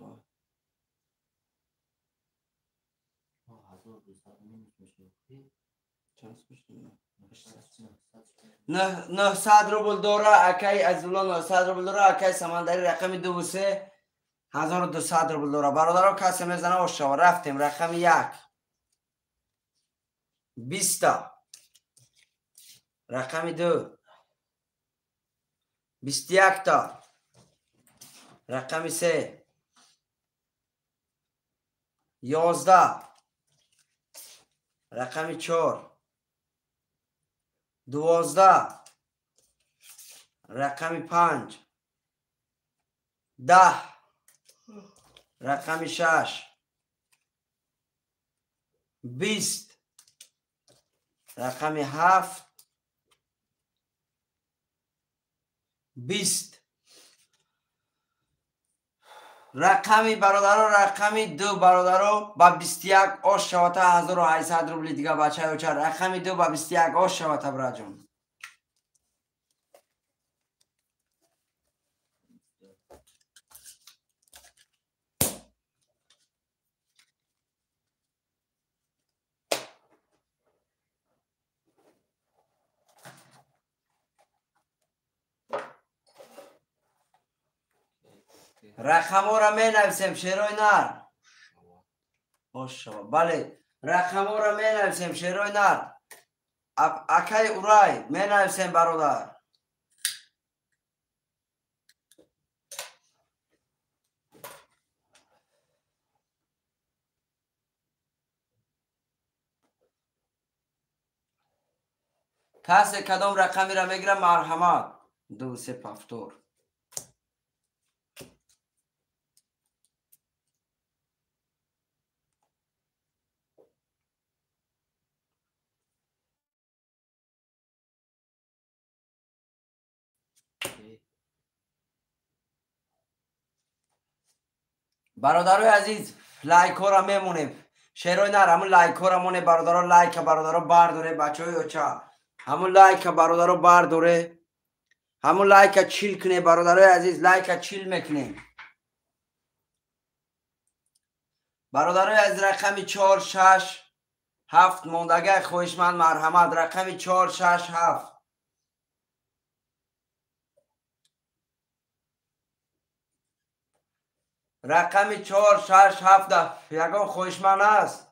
Speaker 1: 900 روبل داره اکی عزیزالله. 900 روبل داره اکی سمندری رقم 2 و 3 1200 روبل داره. برادرها کسی میزنه و شما رفتیم. رقم 1 20 رقم 2 21 تا. رقم 3 11 رقم 4 12 رقم 5 10 رقم 6 20 رقم 7 20 رقمی برادرو رقمی 2 برادرو با 21 آش شوته 1800 روبل دیگه بچه های چه. رقمی 2 با 21 آش شوته براجون. رقم ها را می نویسیم شیروی نر. خوش شما. بله رقم ها را می نویسیم شیروی نر. اکای اورای می نویسیم برادر. کسی کدام رقمی را میگیره مرحمت. 2 3 پفتور. برادرای عزیز لایک ها را میمونیم. شیروی نر همون لایک ها را مونه. برادرها لایک برادرها برداره. بچه های اوچا همون لایک برادرها برداره. همون لایک چیل کنه. برادرای عزیز لایک چیل میکنیم. برادرای از رقم 4 6 7 موندگه خویشمند مرحمت. رقم 4 6 7 رقم 4 6 7 یگان خویشمند است.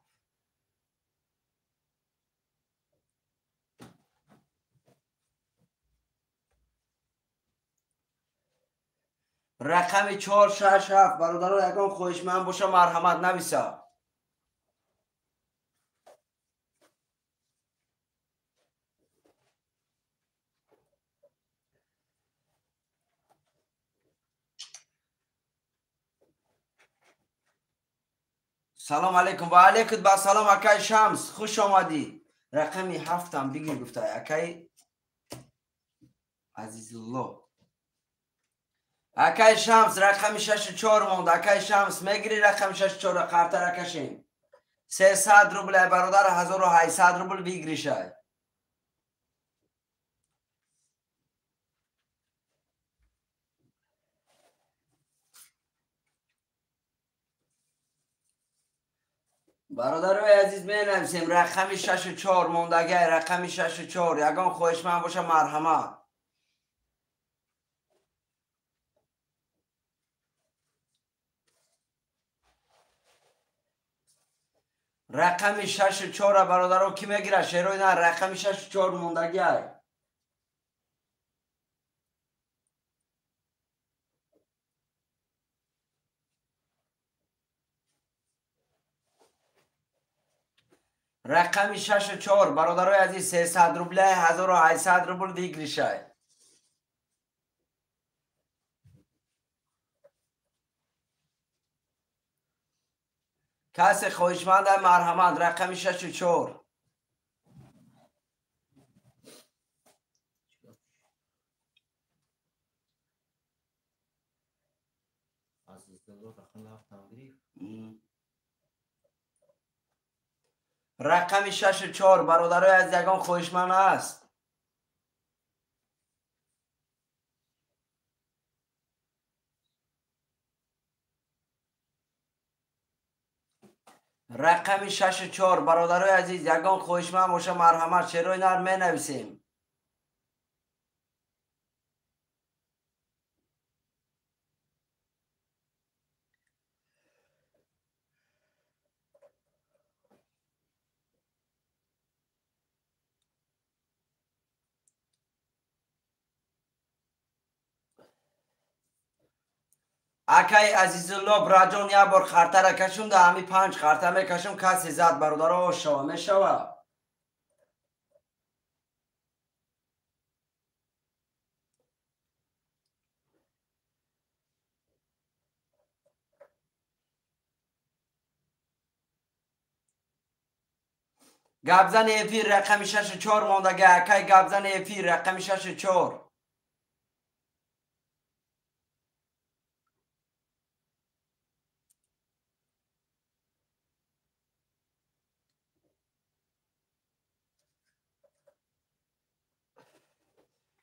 Speaker 1: رقم 4 6 7 برادران یگان خویشمند باشه مرحمت نویسه. سلام علیکم. و علیکم با سلام اکای شمس خوش آمدی. رقم 7 هم بگیر گفته اکای عزیز الله. اکای شمس رقم 6 4 موند. اکای شمس میگیری رقم 6 4 قرطه رکشیم. 300 روبل برادر 1800 روبل بگیری شای. برادرای عزیز می نویسیم رقم 6 4 موندگه. رقم 6 4 یگان خویشمند باشه مرحمت. رقم 6 4 برادرها کی میگیره شیروی نه. رقم 6 4 موندگه. رقم 6 4 برادرای عزیز 300 روبل 1800 روبل بگیری شای. کسی خویشمند مرحمت. رقم 6 4 رقم 6 4 برادرای از یگان خویشمند است. رقم 6 4 برادرای عزیز یگان خویشمند باشه مرحمت. شیروی نر می نویسیم. اکای عزیز الله براجان یک بار خرطه را کشون ده همی 5 خرطه میکشم کسی زد برادرها شوا میشوه. گبزن ایفیر رقم 6 4 موندگه. اکای گبزن ایفیر رقم 6 4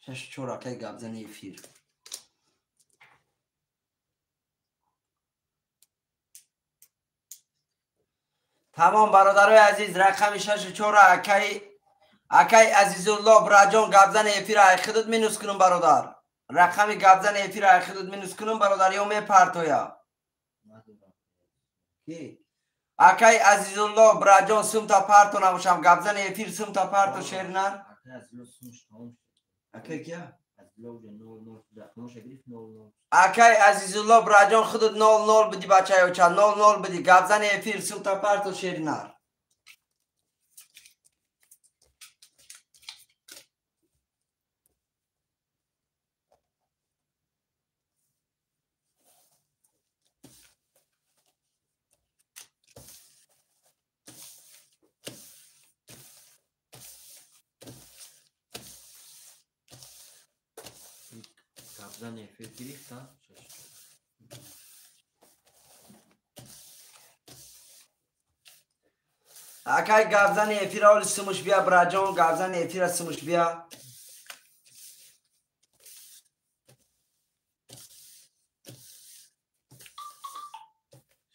Speaker 1: 6 4 اکای گبزن ایفیر. تمام برادرای عزیز رقم 6 4 اکای عزیز الله براجان گبزن ایفیر خودت مینوس کنم برادر. رقم گبزن ایفی را خودت منوس کنم برادر یا می پرتویا اکای عزیز الله براجان سم تا پرتو نباشم گبزن ایفیر سم تا پرتو شیرنر اکای کیا اکای عزیز الله براجان خودت 00 بدی بچه ها چند 00 بدی گبزن ایفیر سم تا پرتو شیرنر
Speaker 2: Gabzan efektivitet ha.
Speaker 1: اکای گبزن ایفیر اول سمش بیا براجان گبزن ایفیر سمش بیا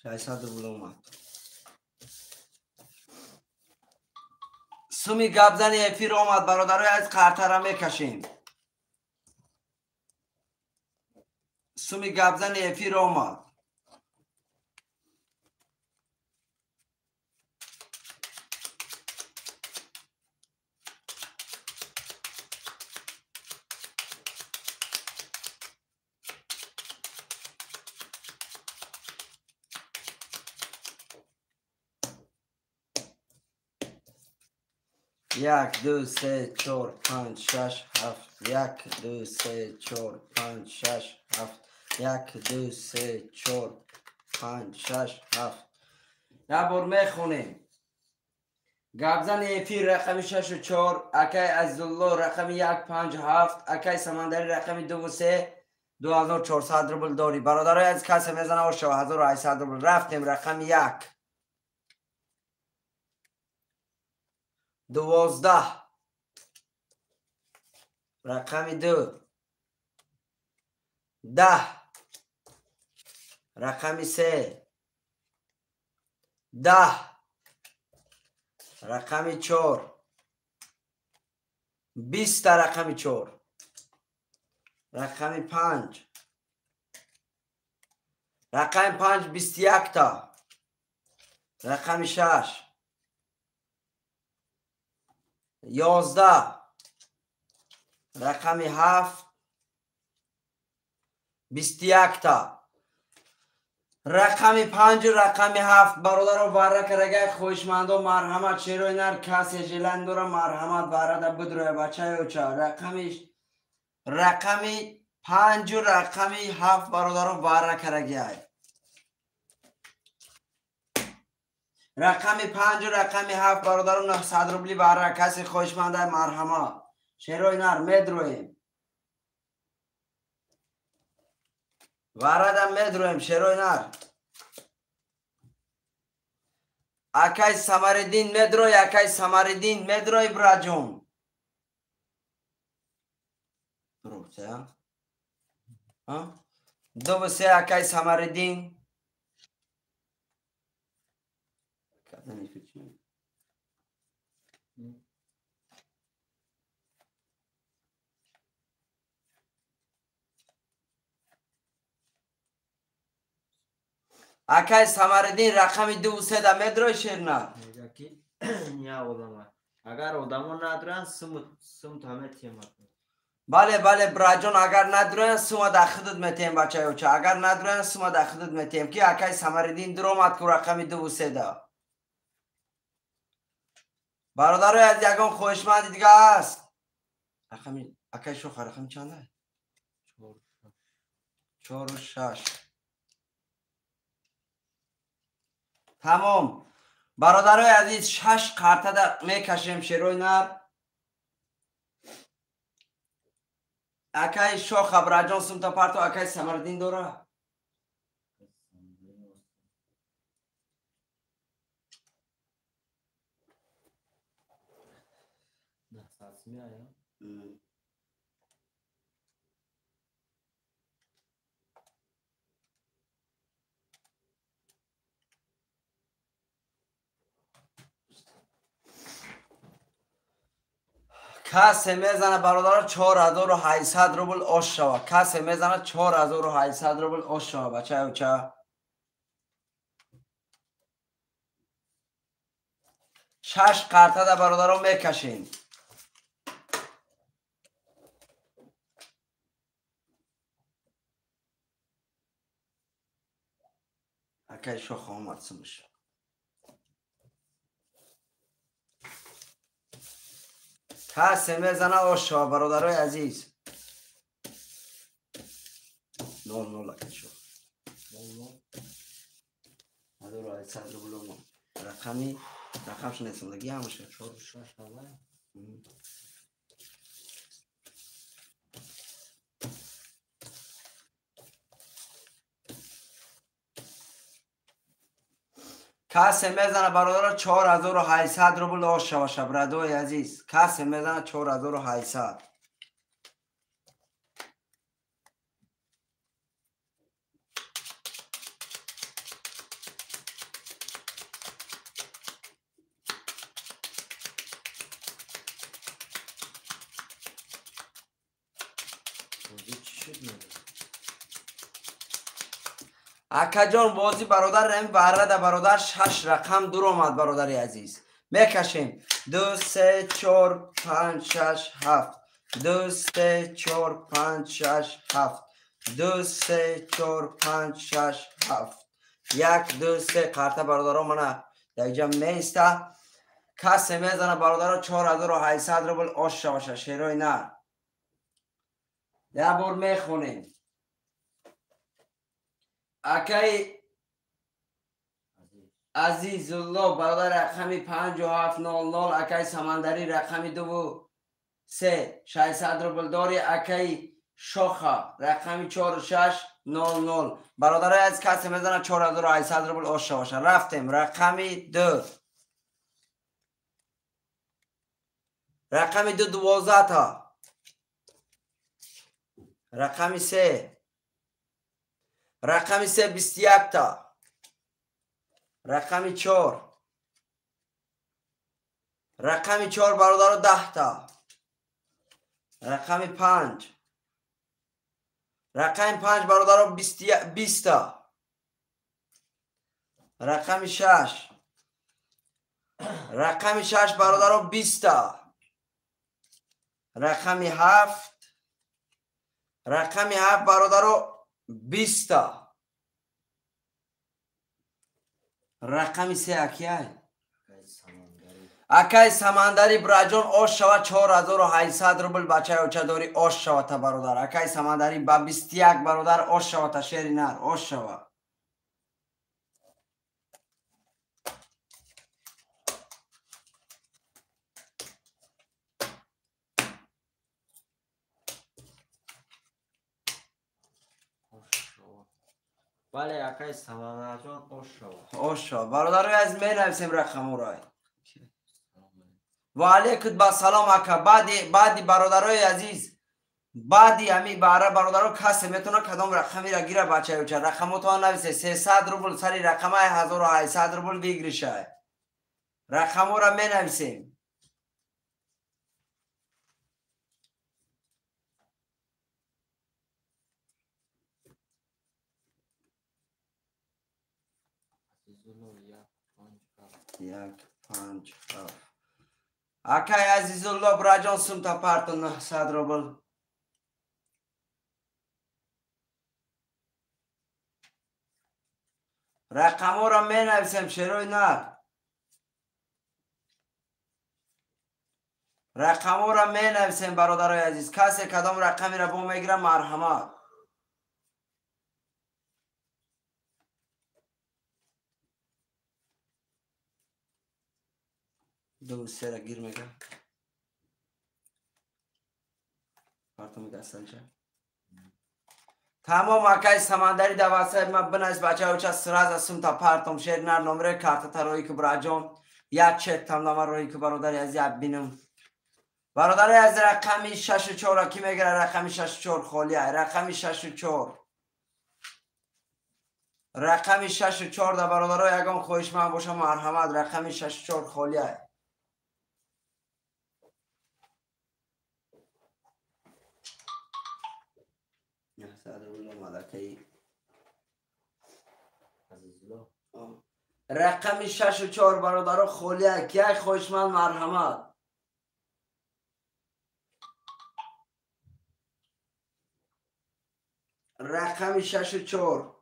Speaker 1: شایسته بول اومد سمی گبزن ایفیر اومد برادرای از قرطره میکشیم سمی گبزن ایفیر اومد یک دو سه چهار پنج شش هفت یک دو سه چهار پنج شش هفت یک دو سه چهار پنج شش هفت یه بار میخونیم گبزن ایفیر رقم 6 و 4 اکای عزیزالله رقم 157 اکای سمندری رقم 2 و 3 2400 روبل داری برادرای از کسی میزنه و 7800 روبل رفتیم رقم 1 12 رقم 2 10 رقم 3 10 رقم 4 20 رقم 4 رقم 5 رقم 5 21 تا رقم 6 11 رقم 7 21 تا رقم 5 رقم 7 برادر و ورک رگه خوشمند و مرحمت شیروی نر کسی جلند داره مرحمت برده بدروی بچه و چه رقم 5 رقم 7 برادر و ورک رگه رقم 5 رقم 7 برادر و 900 روبلی ورک کسی خوشمند مرحمت شیروی نر میدرویم وردم میدرویم شیروی نر اکای سمردین میدروی اکای سمردین میدروی براجون درسته ها دو و سه اکای سمردین اکای سمردین رقم 2 و 3 دا میدروی شیرنر
Speaker 2: اگر آدمون ندارن سم تامه تیمت
Speaker 1: بله بله براجون اگر ندارن سوما دا خودت میتیم بچه ها چه اگر ندارن سوما دا خودت میتیم که اکای سمردین درامد که رقم 2 و 3 دا برادرای از یکم خوشمند دیگه است رقم اکای شوخ رقم چنده 4 و 6 تمام برادرای عزیز 6 قرطه دا میکشیم شیروی نر اکای شوخ براجون سمتا پرتو اکای سمردین دوره کسی میزنه برادر 4800 روبل آش شوه. کسی میزنه 4800 روبل آش شوه. بچه اوچه 6 قرطه در برادر رو میکشین. اکی شوخ آمد سمش. کسی میزنه آش شوه برادرای عزیز. 00 اکی شوخ. ندارو های صد رو بلومون. رقمش نیستم لگی همشه.
Speaker 2: 46 اول.
Speaker 1: کسی میزنه برادر 4800 روبل آش شوه شبردوی عزیز. کسی میزنه 4800. اکا جان بازی برادر رمی برده برادر 6 رقم دور آمد برادری عزیز. میکشیم 2 3 4 5 6 7 2 3 4 5 6 7 2 3 4 5 6 7 1 2 3 قرطه برادران منه در اینجا میسته. کسی میزنه برادر 4800 روبل آش شوشه شیروی نه. یه بار میخونیم. اکی عزیز الله برادر رقمی 5700 اکی سمندری رقمی 2 3 600 روبل داری. اکی شاخه رقمی 4600 برادر از کسی میزنه 4800 روبل آش شوشه. رفتیم رقمی 2 رقمی 2 12 تا. رقمی 3 رقمی 3 21 تا. رقمی 4 رقمی 4 برادر 10 تا. رقمی 5 رقمی 5 برادر 20 تا. رقمی 6 رقمی 6 برادر 20 تا. رقمی 7 رقمی 7 برادر 20 تا. رقمی 3 اکیه اکی سمندری براجان آش شوه 4800 روبل بچه اوچه داری آش شوه تا برادر. اکی سمندری با 21 برادر آش شوه تا شیری نر آش شوه.
Speaker 2: بله اکی سمندر جان آش شوه.
Speaker 1: آش شوه برادر از می نویسیم رقم رای. و علیکم با سلام اکا. بعدی برادرای عزیز بعدی همی برادرها کسی میتونه کدام رقمی را گیره بچه اوچه. رقم تو نویسه 300 روبل سری رقم 1800 روبل بگیرشه. رقم را می نویسیم. یک 5 7 اکی عزیز الله براجان سم تا پارت 900 روبل. رقم را می نویسیم شیروی نه. رقم را می نویسیم برادرای عزیز. کسی کدام رقمی را با میگیره مرحمت. دو سه را گیر میگه پارتو دستن چه تمام اکی سمندری دواسته ما بنایست بچه اوچه سراز اسم تا پارتم شیر نر نمره کارت تا روی که براجان یک چک تم نمر روی که برادری از یک بینم. برادری از رقمی 64 کی میگره. رقمی 64 خالیه. رقمی 64 رقمی 64 در برادرای یگان خویش من باشم مرحمت. رقمی 64 خالیه. رقم 6 و 4 برادر خولیک یک خوشمند مرحمت. رقم 6 و 4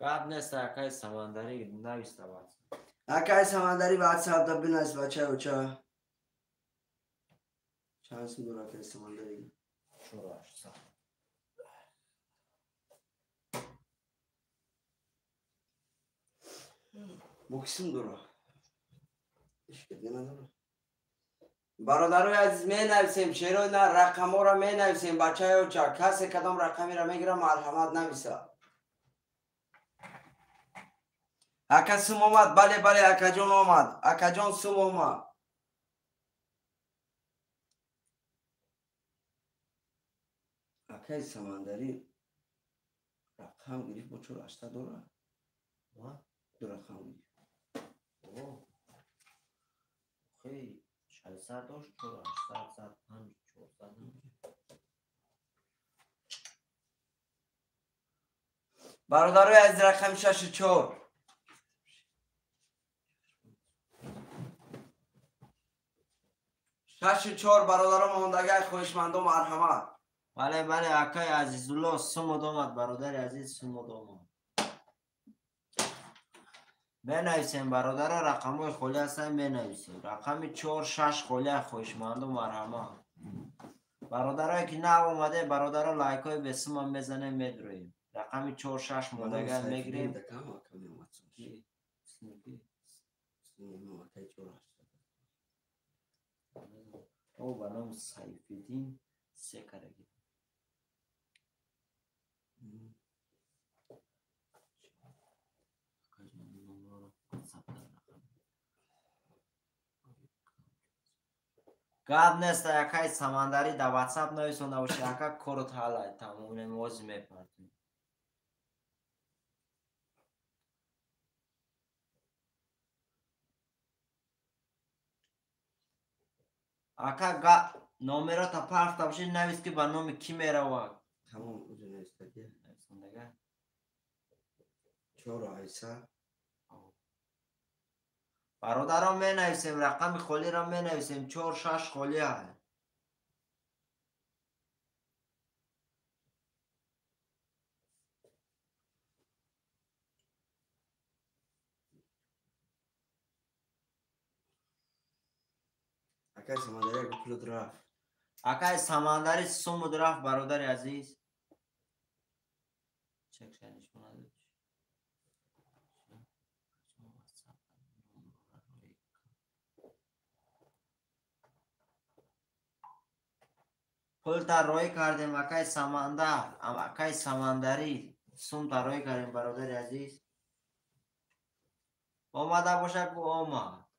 Speaker 2: قبل نیست اکای سمندری نویسته باید.
Speaker 1: اکای سمندری واتساپ دا بنویس بچه و چه چند اسم داره اکای سمندری؟
Speaker 2: شوراش سا
Speaker 1: بکسیم داره اشکالی نداره. برادرای عزیز می نویسیم شیرو نه رقم ها را می نویسیم بچه و چه کسی کدام رقمی را میگیره مرحمت نویسه. اکا سوم آمد. بله بله اکا جان آمد. اکا جان سوم آمد. اکای سمندری رقم گریف با چور اشتا داره دو رقم گریف
Speaker 2: خیلی 600 داشت 800 5 400
Speaker 1: برادرای از رقم 6 و 4 6 و 4 برادران ماندگاه خوشمندم مرحمت.
Speaker 2: بله بله اکای عزیزالله سمود آمد برادر عزیز سمود آمد. بنویسیم برادر رقمای خولی هستن بنویسیم رقم 4 6 خولی خوشمند و مرحمت. برادرایی که نه اومده برادر لایک های بسم هم بزنه میدرویم رقم 4 6 مادگر میگیریم. او بنام سیفیدین سه کرگی قبل نیست یکای سمندری در واتساپ نویسونده باشه یکا کرد حالا تموم موضوع میپردیم. اکا نامرات پرف تباشید نویس که به نام کی میره و
Speaker 1: تمام اوزو نویستگی
Speaker 2: نویسندگه
Speaker 1: 4 آیسا
Speaker 2: برادران می نویسیم رقم خولی را می نویسیم 4 6 خولی های
Speaker 1: اکای سمندری اگه کلود رفت
Speaker 2: اکای سمندری سمود رفت برادر عزیز چک شنش کنه پل تروی کردیم اکای سمندر اکای سمندری سم تروی کردیم برادر عزیز آمده باشه که آمد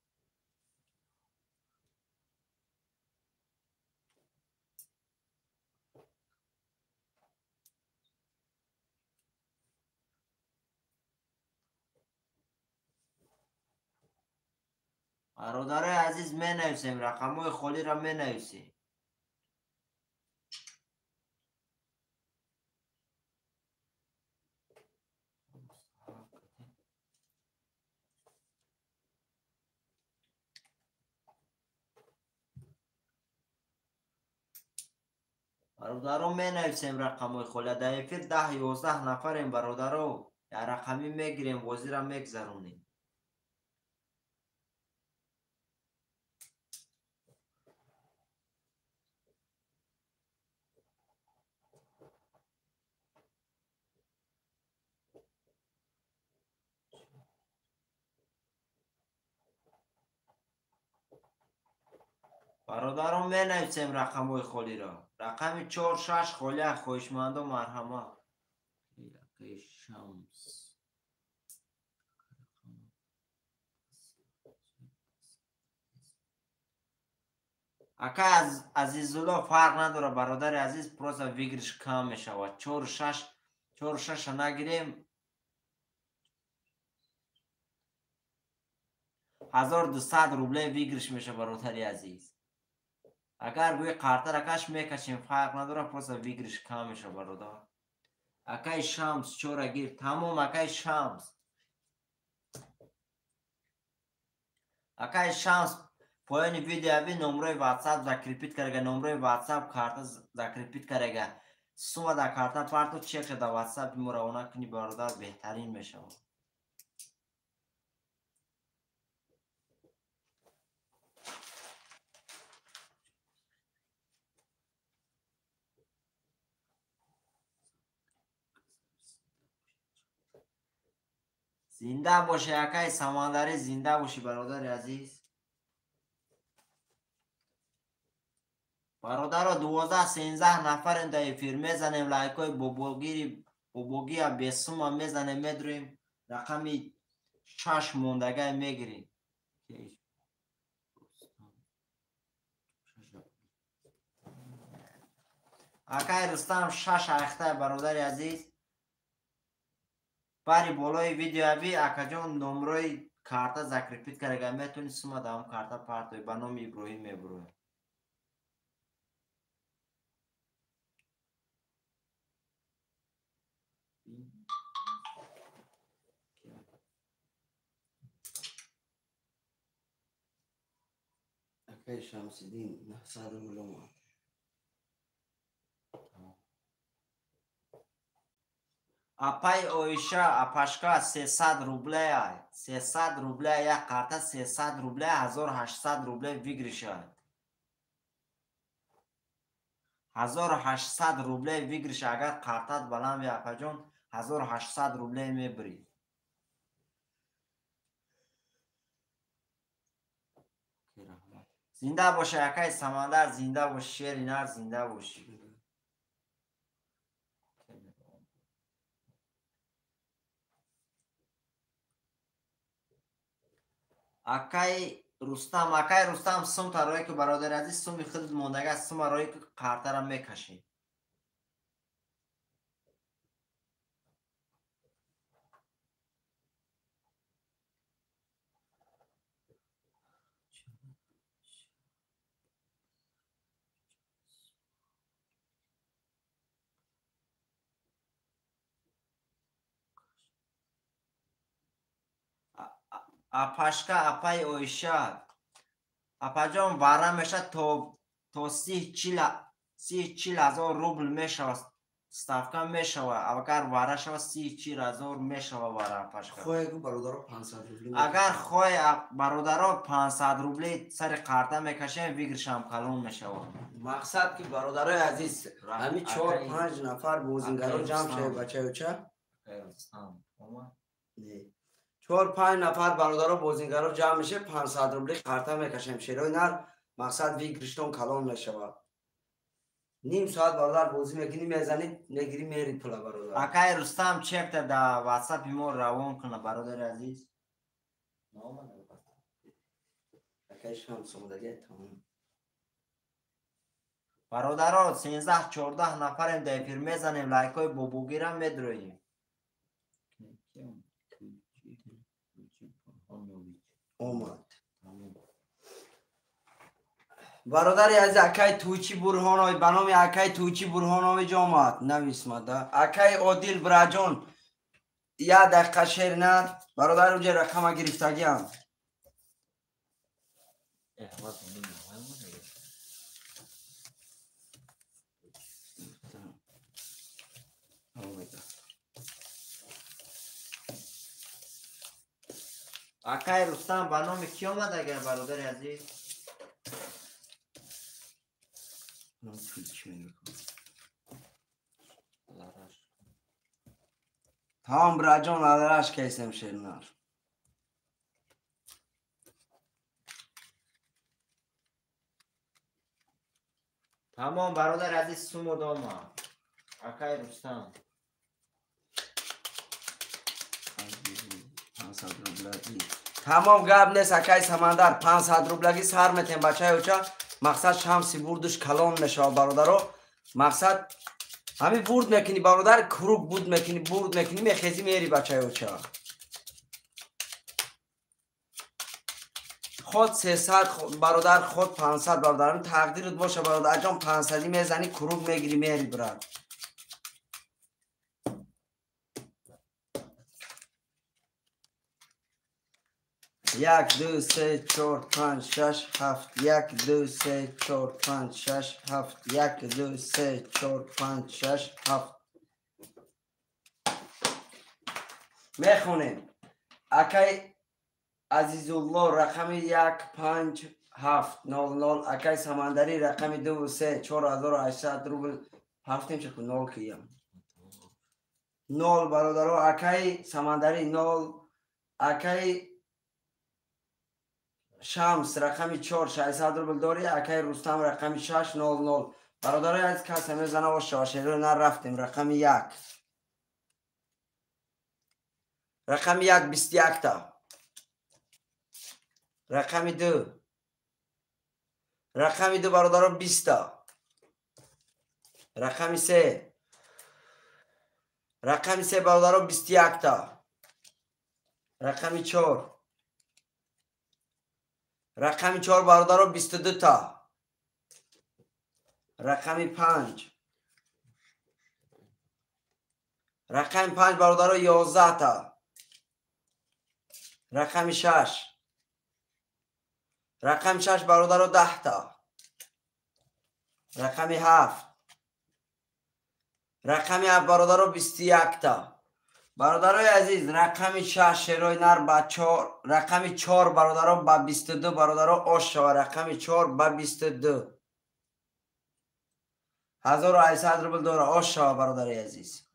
Speaker 2: برادر عزیز می نویسیم رقم های خولی را می نویسیم برادرو می نویسیم رقم های خولی در این فیل 10 11 نفریم برادرو یا رقمی میگیریم وزیر را میگذرونیم. برادران می نویسیم رقم های خولی را رقم 4 6 خولی خوشمند و مرحمت. شمس اکا از عزیزالله فرق نداره برادر عزیز پروسا ویگرش کم می شود 4 6 نگیریم
Speaker 1: 1200 روبله ویگرش میشه برادری عزیز. اگر گوی کارتا رکش میکشیم فرق نداره، پس ویگرش کم میشه برادر. اکای شمس چورا گیر تمام اکای شمس. اکای شمس پایین ویدیو ابی نمره واتساپ ذکر کردگا، نمره واتساپ کارتا ذکر کردگا. سوما دا کارتا پارتو چک شده واتساپ مرونا کنی برادر بهترین میشه. زنده باشه اکای سمانداری، زنده باشی برادر عزیز. برادر 12-13 نفر در افیر میزنیم، لایکای بوبوگی ها بیسوم ها میزنیم، میدرویم رقمی 6 موندگه میگیریم. اکای رستم 6 اخته برادر عزیز. باری بالای ویدیو ابی اکا جان نمره کارتا ذکر پیت کرده، میتونی سوما دام کارتا پارتوی با نام ابراهیم میبروی.
Speaker 3: اکای شمس‌الدین 900 روبله.
Speaker 1: اپای اویشا اپاشکا 300 روبله. 300 روبله یک کارتا 300 روبله 1800 روبله ویگرشاد. 1800 روبله ویگرش اگر کارتات بلند یا اپا جان 1800 روبله میبری. زنده باشه اکای سمندر، زنده باشه شیرینار، زنده باشی. اکای رستم سم تا که برادر عزیز سمی خود موندگه سم روی که کارتا را میکشی. اپاشکا اپای اویشاد اپا جان واره میشه تا 30-40 روبل میشه ستافکا میشه. اگر واره شو 30-40 میشه واره اپاشکا.
Speaker 3: خواه برادر 500 روبله.
Speaker 1: اگر خواه برادر 500 روبله سر کارتا میکشیم ویگرش هم کلون میشه.
Speaker 3: مقصد که برادرای عزیز همین 4-5 نفر بوزینگرا جمع شده بچه و چه؟ 4-5 نفر برادرها بوزینگرا جمع میشه 500 روبله کارتا میکشیم شیروی نر. مقصد ویگرشتون کلون میشه. نیم ساعت برادر بوزی میکنی میزنید نگیری میرید پلا برادر.
Speaker 1: اکای رستم چک تا دا واتساپ ما روان کنه برادر عزیز.
Speaker 3: اکای شمس اومدگه تمام.
Speaker 1: برادرها 13-14 نفریم در افیر میزنیم، لایکای بوبوگیرم میدرویم.
Speaker 3: اومد برادری از اکای توچی برهانوی بنامی اکای توچی برهانوی جامعت نویسمده. اکای عادل براجان 1 دقیقه شیر ند برادر اوجه رقم گرفتگی هم.
Speaker 1: اکای رستم بنامی کی آمد اگر برادر عزیز؟
Speaker 3: تمام براجان لادرش کیسم شیرنار.
Speaker 1: تمام برادر عزیز سومو داما اکای رستم.
Speaker 3: تمام گاب نیست اکای سمندر 500 روبلگی سر میتیم بچه اوچا. مقصد شمسی بوردش کلان میشه برادرو. مقصد همین بورد میکنی برادر کروک بود میکنی بورد میکنی میخیزی میری بچه اوچا. خود 300 برادر خود 500 برادرم تقدیرت باشه برادر جان 500 میزنی کروگ میگیری میری برات. یک دو سه چهار پنج شش هفت یک دو سه چهار پنج شش هفت یک دو سه چهار پنج شش هفت. میخونیم اکای عزیزالله رقم 1570 اکای سمندری رقم 23 4800 روبل هفتیم چه کن 0 کیم 0 برادرو اکای سمندری 0 اکای شمس رقم 4600 روبل داری اکای رستم رقم 600 برادرای از کس میزنه و شاشیرو نرفتیم رقم 1 رقم 1 21 تا رقم 2 رقم 2 برادران 20 تا رقم 3 رقم 3 برادران 21 تا رقم 4 رقم 4 برادران 22 تا رقم 5 رقم 5 برادران 11 تا رقم 6 رقم 6 برادران 10 تا رقم 7 رقم 7 برادران 21 تا برادرای عزیز رقم 6 شیرای نر با 4 رقم 4 برادران با 22 برادران آش شود رقم 4 با 22 1800 روبل داره آش شود برادرای عزیز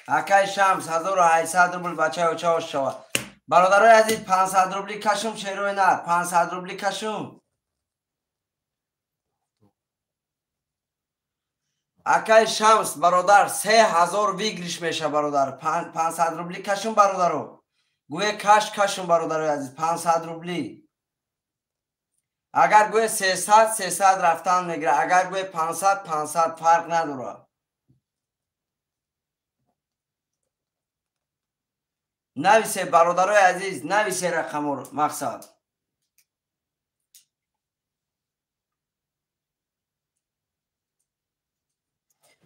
Speaker 3: اکای شمس 1800 روبل بچه ها چه آش شود برادرای عزیز 500 روبلی کشم شیرای نر 500 روبلی کشم اکای شمس برادر 3000 ویگریش میشه برادر 500 روبلی کشم برادرو گوی کشم برادر عزیز 500 روبلی اگر گوی 300 رفتن میگیره اگر گوی 500 فرق نداره نویسه برادرای عزیز نویسه رقم رو مقصد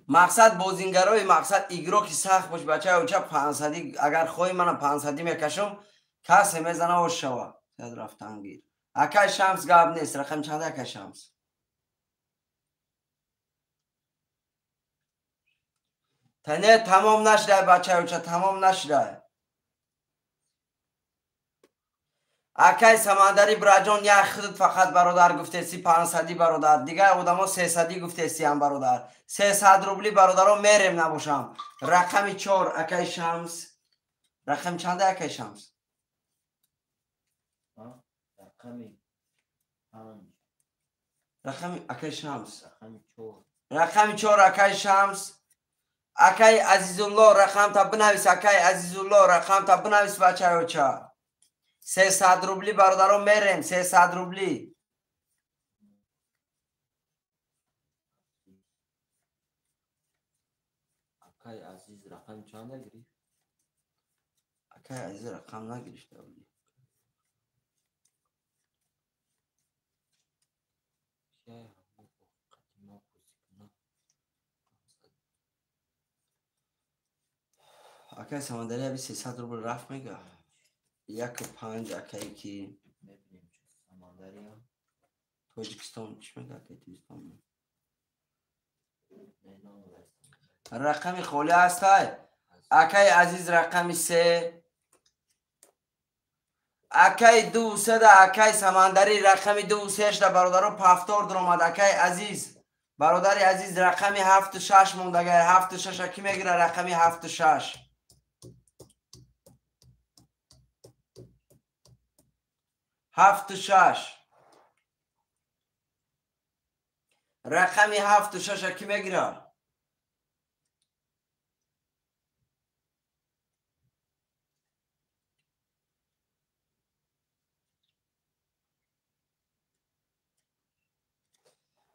Speaker 3: مقصد بازینگرای مقصد ایگرو که سخت باش بچه اوچه 500 اگر خوی منم 500 میکشم کسی میزنه و شوا یاد رفتن گیر اکای شمس گاب نیست رقم چند اکای شمس تنه تمام نشده بچه اوچه تمام نشده اکای سمندری براجان یک خودت فقط برادر گفته سی 500 برادر دیگه آدما 300 گفته سی هم برادر 300 روبلی برادران میرم نباشم رقم 4 اکای شمس رقم چند اکای شمس رقم اکای شمس رقم 4 اکای شمس اکای عزیزالله رقم تا بنویس اکای عزیزالله رقم تا بنویس بچه اوچه 300 روبلی برادران میرم 300 روبلی
Speaker 2: اکای عزیز رقم چند نگیری؟
Speaker 3: اکای عزیز رقم نگیرشته بودی اکای سمندری ابی 300 روبل رفت میگه 1.5 اکایی که
Speaker 2: میبینیم چه سمندری هم
Speaker 3: توجیکستان چی میگه اکای توجیکستان
Speaker 2: مینام
Speaker 3: رقم خولی هست های اکای عزیز رقم 3 اکای 200 اکای سمندری رقم 200 برادران پفتار در آمد اکای عزیز برادر عزیز رقم 76 موند اگر 76 کی میگیره رقم 76 76 رقم 76 کی میگیره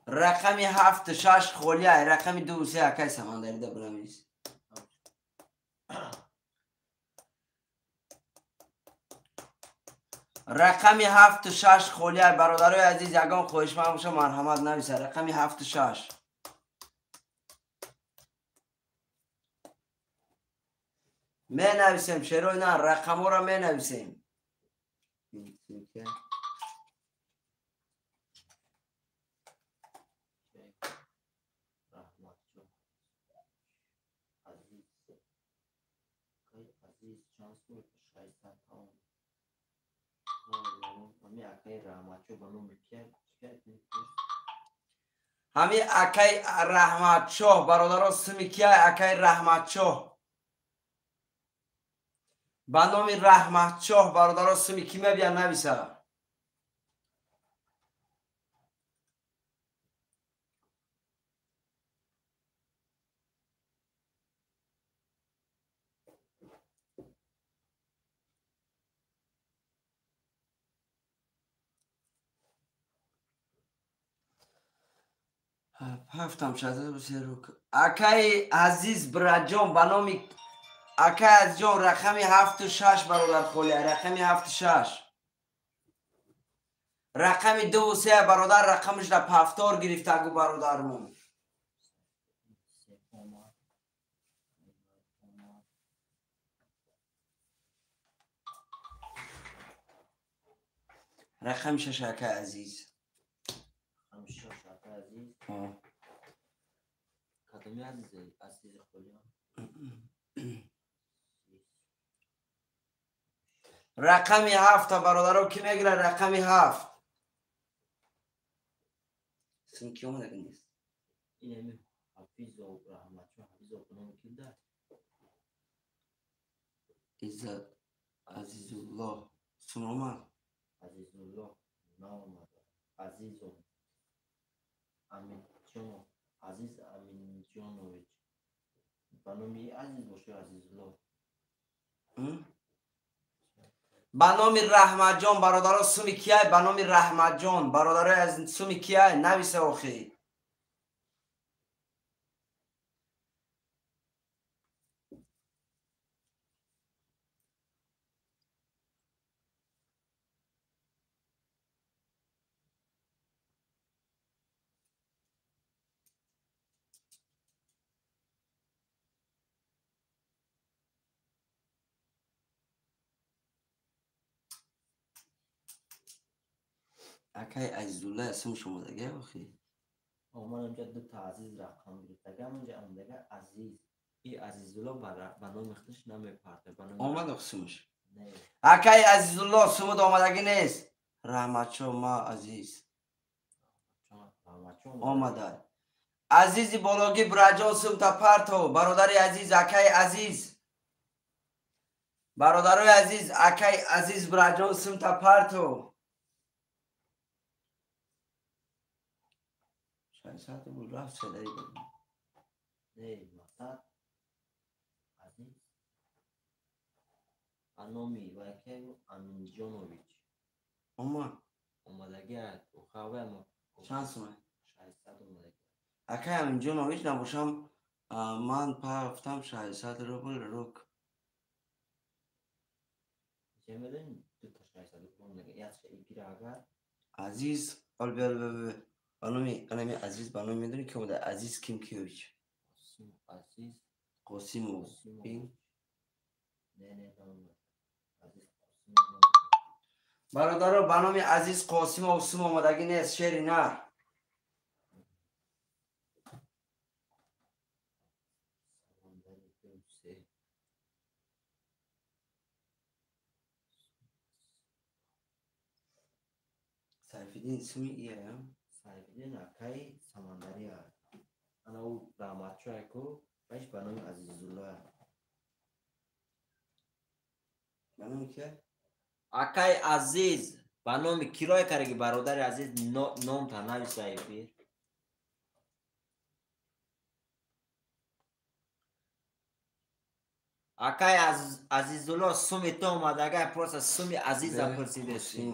Speaker 3: رقم 76 خولیه رقم 2 اکای سمندری ده بنویس
Speaker 1: رقمی 7 و 6 خولیه برادرای عزیز یگان خواهش من باشه مرحمت نویسه. رقمی 7 و 6 می نویسیم شروع نه رقم را می نویسیم. همین اکای رحمت شاه برادران سمی کیه اکای رحمت شاه به نام رحمت شاه برادران سمی کی بیا نویسه. هفتم شده بسیار رو اکای عزیز براجان به نام اکای عزیز جان رقمی 7 و 6 برادر خولیه. رقمی 7 و 6 رقمی 2 و 3 برادر رقمش را پفتار گرفته گو برادرمون. رقم 6 اکای عزیز
Speaker 2: کدومی عزیز خولیه
Speaker 1: رقمی 7 برادرها کی میگیره رقمی 7 سن کی اومده نیست
Speaker 2: این حفیظ و رحمت و حفیظ و کنم کی ده
Speaker 1: عزت عزیز الله سنوما
Speaker 2: عزیز الله نام عزیز امین جان عزیز امین جانویچ بنامی عزیز باشه عزیز الله
Speaker 1: به نام رحمت جان برادرها سمی کیه به نام رحمت جان برادرای از سمی کیه نویسه آخی اکای عزیزالله اسم شما دیگه آخی
Speaker 2: من اونجا دو تا عزیز رقم گرفته اونجا هم دیگه عزیز این عزیزالله به نام اختش نمیپرده
Speaker 1: آمد اقسمش اکای عزیزالله سمود آمدگی نیست رحمت شو ما عزیز آمده عزیزی بالاگی برجان سم تا پرتو برادر عزیز اکای عزیز برادرای عزیز اکای عزیز برجان سم تا پرتو ساعت بود رفت صدایی بود
Speaker 2: نه مثلا عزیز انومی و که امین جانویچ اومدگی او خواه ما
Speaker 1: چند سومه
Speaker 2: 600 اومدگی
Speaker 1: اکای امین جانویچ نباشم من پفتم 600 روبل روک
Speaker 2: چه میدونی دو تا 600 اومدگی یاد شایی گیره اگر
Speaker 1: عزیز البته بانومی عزیز بانومی میدونی که اومده عزیز کیم کیویچ
Speaker 2: عزیز
Speaker 1: قاسیمو این
Speaker 2: نه عزیز
Speaker 1: برادر بانومی عزیز قاسم و سوم اومدگی نیست شعری نه سیفیدین اسمی ایه
Speaker 2: سیفیدین اکای سمندری ها انا او رحمت شو اکو بایش بانوی عزیزالله
Speaker 1: بانومی که
Speaker 2: اکای عزیز بانوی کرای کرگی برادر عزیز نام تا نوی سیفید اکای عزیزالله سومی تو اومدگه پروسه سومی عزیز ها پرسیده سی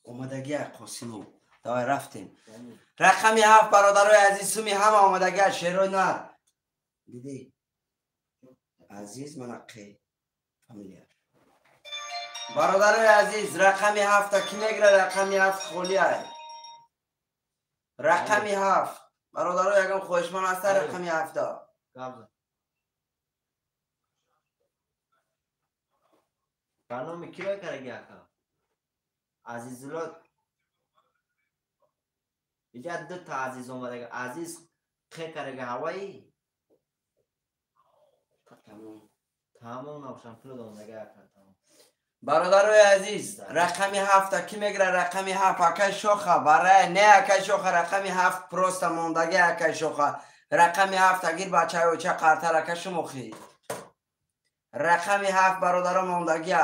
Speaker 1: اومدگی قاسمو دای رفتیم رقمی 7 برادرای عزیز سومی همه اومدگی شعرهای نر دیدی
Speaker 3: عزیز منقی فامیلیار برادر عزیز رقمی 7 کی میگیره؟ رقمی 7 خولیه. رقمی 7 برادر یکم خوشمن هست. رقمی 7
Speaker 2: برنامه کی را کرگی اکا عزیزلات اینجا دو تا عزیز اومده عزیز خی کرگی هوایی تمام نوشم پلو اومده اکا
Speaker 3: برادر عزیز رقمی 7 کی میگیره؟ رقمی 7 اکای شوخه برای نه اکای شوخه رقمی 7 پروست موندگی اکای شوخه رقمی 7 اگیر بچه و چه قرطر اکای شموخی رقمی 7 برادر موندگی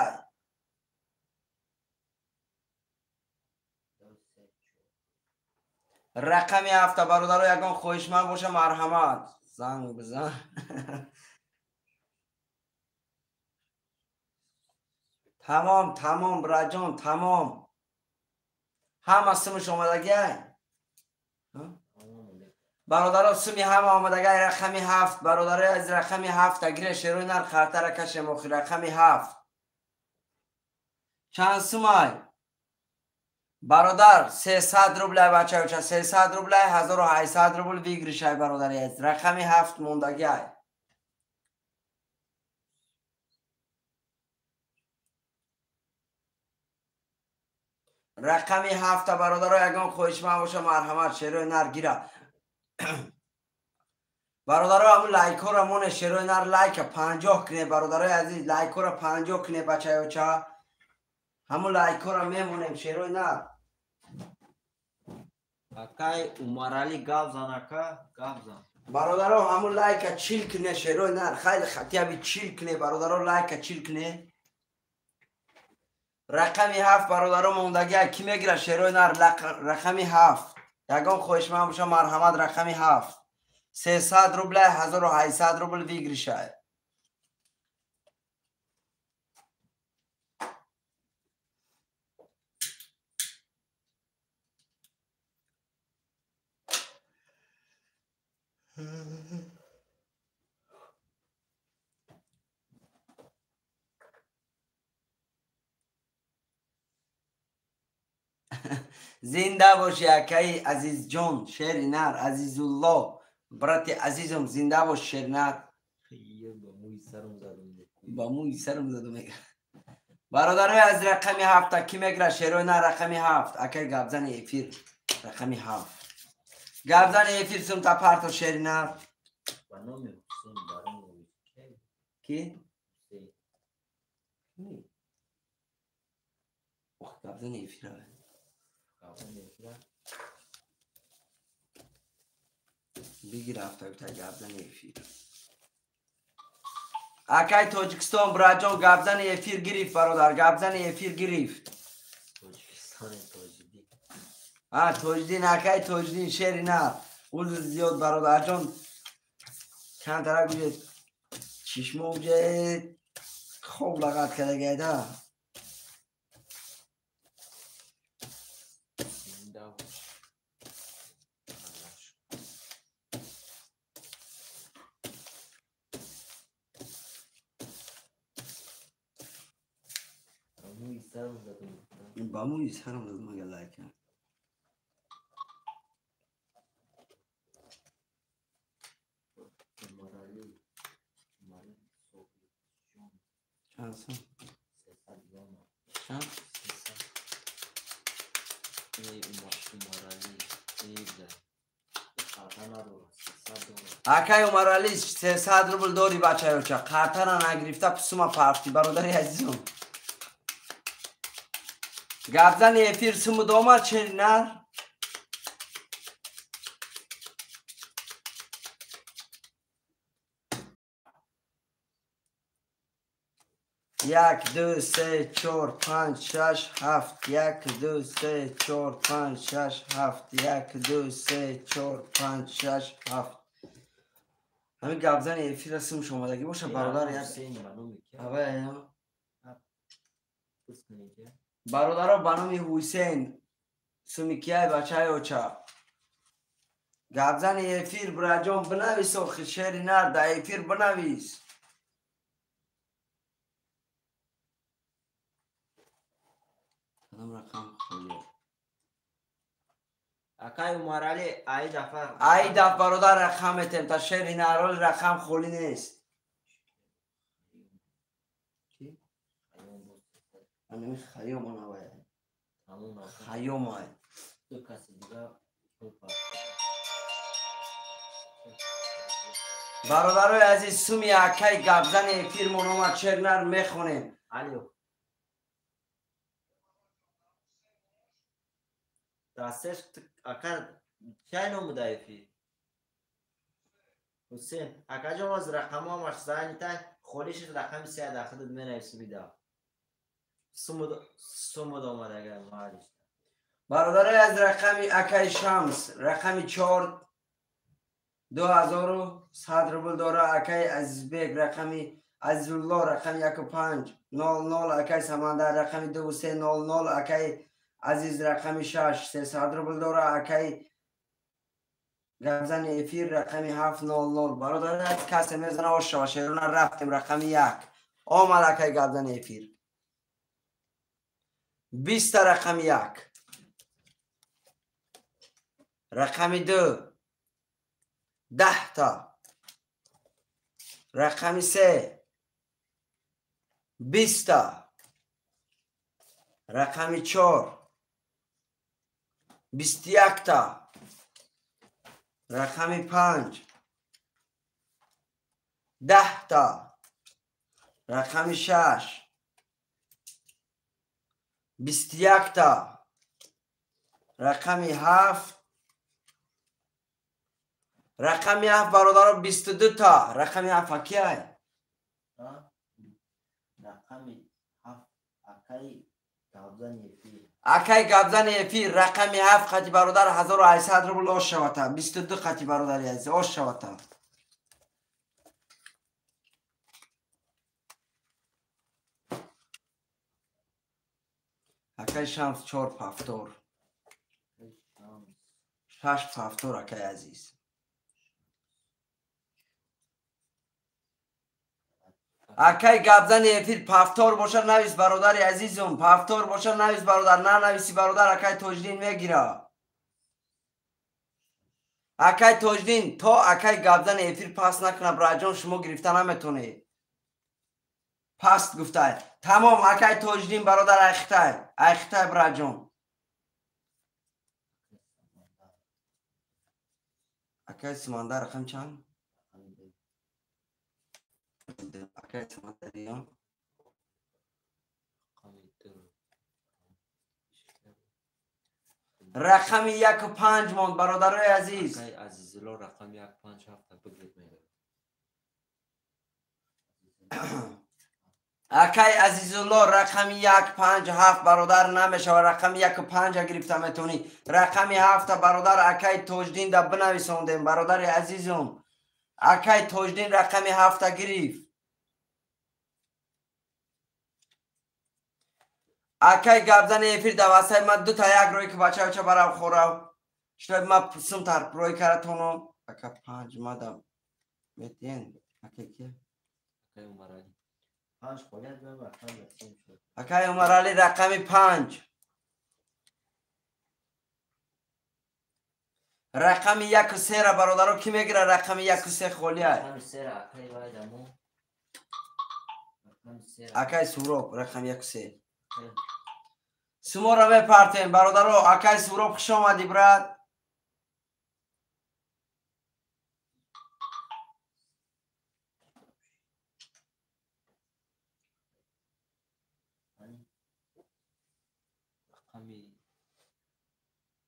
Speaker 3: رقمی 7 برادر یکان خوشمن باشه مرحمت زنگ بزن تمام راجان تمام هم سمش آمدگی برادر سمی هم آمدگی رقمی 7 برادر از رقمی 7 اگره شروع نر خاطر کش مخی رقمی 7 چند سمای برادر 300 روبل بچه بچه 300 روبل 1800 روبل بگیری شای برادر از رقمی 7 موندگی رقمی 7 برادر یگان خوشمن باشه مرحمت شروع نر گیره برادر همون لایک را مونه شروع نر لایک 50 کنه برادر عزیز لایک را 50 کنه بچه بچه همون لایک را میمونیم شروع نر
Speaker 2: اکای عمرالی گاو زن اکا گاو زن
Speaker 3: برادر همون لایک 40 کنه شروع نر خیلی خطیبی 40 کنه برادر لایک 40 کنه رقمی 7 برادر موندگی کی میگیره شروع نر رقمی 7 یگان خوشمن باشه مرحمت رقمی 7 300 روبل 1800 روبل بگیری شاید زنده باشی اکای عزیز جان شیر نر عزیز الله برات عزیزم زنده باش شیر نر با موی سرم زدم برادر از رقمی 7 کی میگیره شیر نر رقمی 7 اکای گابزن ایفیر رقمی 7 گابزن ایفیر سم تا پارتو شیر نر کی گابزن ایفیر بگیر هفته تا گابزن ایفیر اکای تاجیکستان براجان گابزن ایفیر گرفت برادر گابزن ایفیر گرفت تاجدین اکای تاجدین شیری نه اول زیاد برادر جان چند طرح گوید چشمه اوجه خوب لغت کرده گیده با موی سرم زدم اگر لایک کرد چند سن؟ چند؟ اکای عمرالی 300 روبل داری بچه بچه قطعا نگرفته پسوما پرفتی برادری عزیزم گابزن ایفیر سمو دومر چه نر یک دو سه چهار پنج شش هفت یک دو سه چهار پنج شش هفت یک دو سه چهار پنج شش هفت همین گابزن ایفیر سم شما دگی باشه برادر یک برادر بانومی حسین سمیکیای بچه های اوچا گابزن ایفیر براجان بنویس و خشیر نر دا ایفیر بنویس
Speaker 1: کدام رقم خیلی
Speaker 2: اکای عمر علی ای دفعه
Speaker 3: ای دفع برادر رقمتیم تا شهر نرال رقم خولی نیست انمی خیام آنوه خیام های
Speaker 2: دو کسی دیگه
Speaker 3: برادرای عزیز سومی اکای گبزن فیرمون اومد چرنر میخونیم
Speaker 2: الو دستش اکر چای نمو دایفی حسین اکا جان از رقم ها مرسانی تا خولیش رقم 3 داخل داد می نویسی بیدا سمود آمده اگر مالیش
Speaker 3: برادرای از رقم اکای شمس رقم 4 2100 روبل داره اکای عزیزبیگ رقم عزیزالله رقم 1500 اکای سمندر رقم 2300 اکای عزیز رقم 6 300 روبل داره اکای گبزن افیر رقم 700 برادر کسی میزنه و شاشرون رفتیم رقم 1 آمد اکای گبزن افیر 20 رقم 1 رقم 2 10 تا رقم 3 20 تا رقم 4 21 تا رقم 5 10 تا رقم 6 21 تا رقم 7 رقم 7 برادر 22 تا رقم 7 کیه
Speaker 2: رقم 7 اکای گبزن افیر
Speaker 3: اکای گبزن افیر رقم 7 خطی برادر 1800 روبل آش شوتا 22 خطی برادر عزیز آش شوتا اکای شمس 4 پفتور 6 پفتور اکای عزیز اکای گبزن افیر پفتور باشه نویس برادر عزیزم پفتور باشه نویس برادر نه نویسی برادر اکای توجدین میگیره اکای توجدین تا اکای گبزن افیر پس نکنه براجان شما گرفته نمیتونه پست گفته تمام اکای توجدین برادر ایخته براجان اکای سمندر رقم چند؟ اکای سمندر یا؟ رقم 1 و 5 ماند برادرای عزیز
Speaker 2: اکای عزیزالله رقم 1 5 7 بگید میگه
Speaker 3: اکای عزیزالله رقم 1 5 7 برادر نمیشه و رقم 1 و 5 گرفته میتونی رقم 7 برادر اکای توجدین دا بنویسوندیم برادر عزیزم اکای توجدین رقم 7 گرفت اکای گبزن افیر دوسته من 2 تا 1 روی که بچه برام خورم شاید ما پسم تر روی کرتونم اکا 5 مادم میتین اکای که
Speaker 2: اکای عمر علی 5 خولیت بهم رقم رسیم شد
Speaker 3: اکای عمر علی رقم 5 رقم 1 و 3 را برادرو کی میگیره رقم 1 و 3 خولیه
Speaker 2: رقم 3 را اکای وایدمو رقم 3 را
Speaker 3: اکای سوروب رقم 1 و 3 سمو را میپرتیم برادرو اکای سوروب خوش آمدی براد
Speaker 2: رقم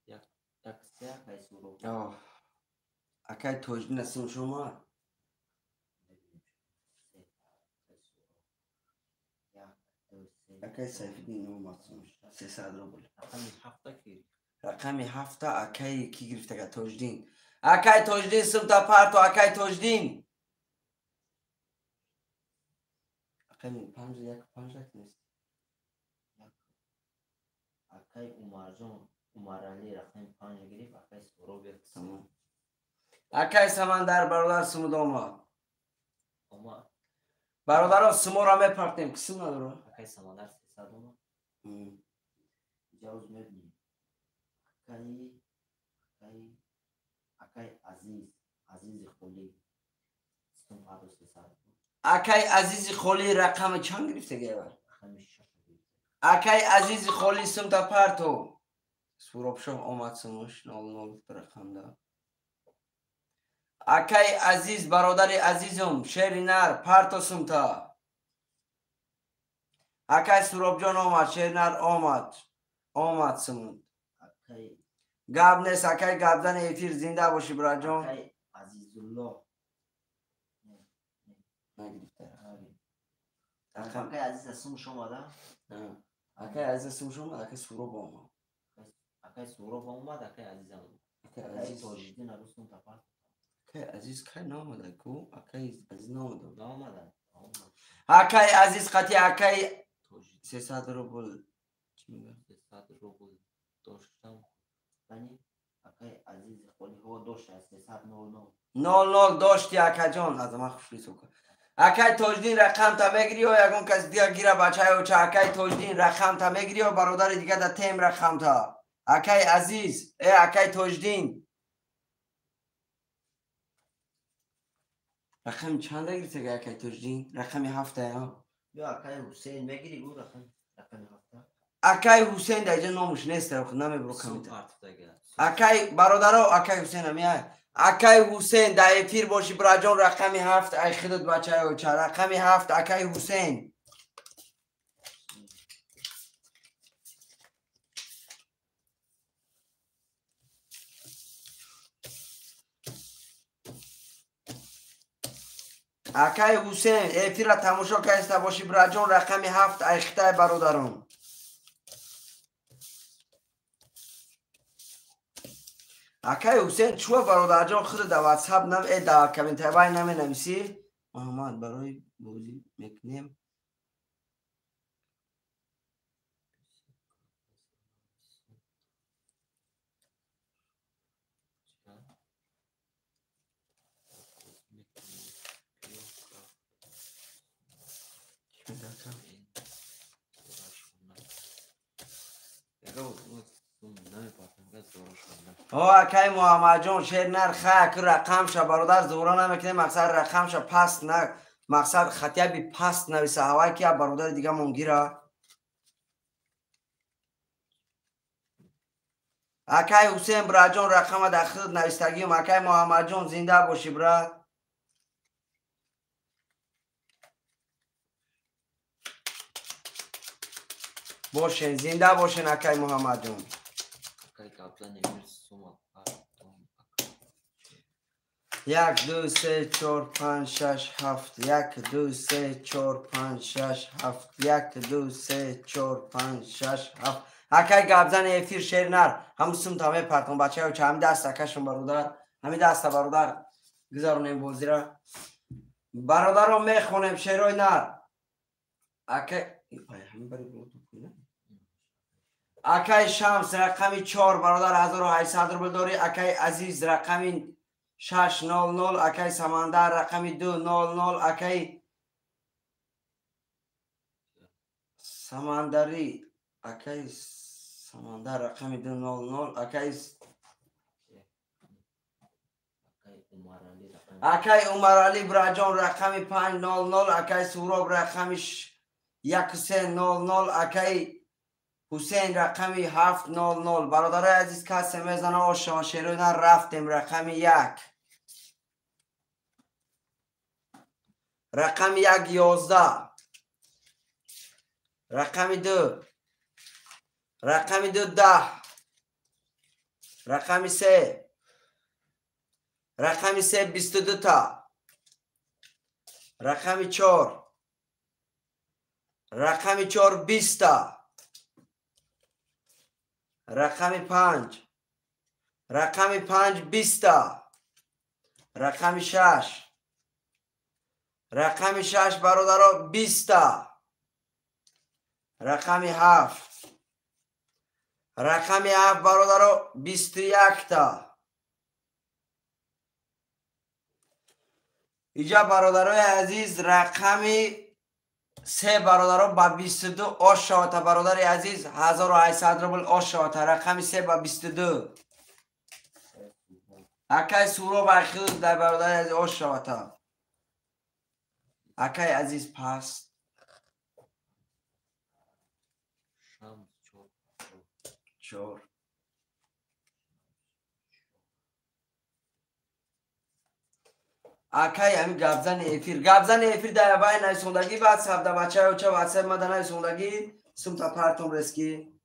Speaker 2: 1 3 اکای سورو
Speaker 3: اکای توجدین هستیم شما اکای سیفدین اومد 300 روبل
Speaker 2: رقم 7 کی
Speaker 3: رقم 7 اکای کی گرفته که توجدین اکای توجدین سمتا پرتو اکای توجدین اکای 5 1 5 نیست
Speaker 2: اکای عمر جان عمر علی رقم 5 گرفت اکای سورو بیرسم
Speaker 3: اکای سمندر برادر سمود اومد
Speaker 2: اما
Speaker 3: برادر سمو را میپرتیم کسی نداره
Speaker 2: اکای سمندر 300 اومد
Speaker 1: جوز میبینی اکای عزیز خولی اکای عزیز خولی رقم چند گرفته گیور اکای عزیز خولی سمتا پرتو سوراب شو آمد سموش 00 رقم دا اکای عزیز برادر عزیزم شیری نر پرتو سمتا اکای سوراب جان آمد شیری نر آمد سمون گاب نیست اکای گابزن ایفیر زنده باشی برا جان اکای عزیزالله اکای عزیز اسمش اومده؟ نه اکای عزیز اسمش اومد اکای سوراب آمد اکای سوراب آمد اکای عزیز آمد اکای تاجدین عروسون تپرد اکای عزیز که نامده کو اکای عزیز نامده اکای عزیز قطعی اکای 300 روبل چی میگه 300 روبل داشتم بنی اکای عزیز خولی هو داشت 300 00 داشتی اکای جان از ما خوشی سوکن اکای تاجدین رقم تا بگیری و یکون کس دیگه گیره بچه های چه اکای تاجدین رقم تا بگیری و برادر دیگه در تیم رقم تا اکای عزیز اکای تاجدین رقم چند گرفته که اکای تاجدین رقم 7 ها یا اکای حسین بگیری گو رقم 7 اکای حسین در اینجا نامش نیست نمی برو کمیت اکای برادر اکای حسین همیه اکای حسین در افیر باشی برا جان رقم 7 ای خدت بچه های چه رقم 7 اکای حسین اکای حسین افیر را تماشا کرده باشی برا جان رقم 7 ای خدای برادران اکای حسین چوه برادر جان خود در واتساپ نم در کامنت های نمی نمیسی محمد برای بازی میکنیم اکای محمد جان شیر نر خاک رقم شا برادر زورا نمیکنه مقصد رقم شا پست نه مقصد خطیه بی پست نویسه هوای که برادر دیگه منگیره اکای حسین برا جان رقم در خود نویستگیم اکای محمد جان زنده باشی برا باشین زنده باشین اکای محمد جان یک دو سه چهار پنج شش هفت یک دو سه چهار پنج شش هفت یک دو سه چهار پنج شش هفت اکای گابزن افیر شیر نر هم سم تمام پرتون بچه ها چه هم دست اکشون برادر همین دست برادر گذارونیم بازی را برادر رو میخونیم شیرای نر اکای اکای شمس رقمی 4 برادر 1800 روبل داری اکای عزیز رقمی 600 اکای سمندر رقمی 200 اکای سمندری اکای سمندر رقمی 200 اکای عمر علی براجان رقمی 500 اکای سوراب رقمی 1300 اکای حسین رقمی 700 برادر عزیز کسی میزنه آشان شیرون رفتیم رقمی 1 رقمی 1 11 رقمی 2 رقمی 2 10 رقمی 3 رقمی 3 22 تا رقمی 4 رقمی 4 20 تا رقمی 5 رقمی 5 20 تا رقمی 6 رقمی 6 برادرها 20 تا رقمی 7 رقمی 7 برادرها 21 تا اینجا برادرای عزیز رقمی 3 برادران با 22 آش شوتا برادر عزیز 1800 روبل آش شوتا رقم 3 با 22 اکای سورو با خود در برادر عزیز آش شوتا اکای عزیز پس چور اکای همین گابزن افیر در بای نایسوندگی بعد سبدا بچه های اوچه واسه مدن نایسوندگی سمتا پرتم رسکی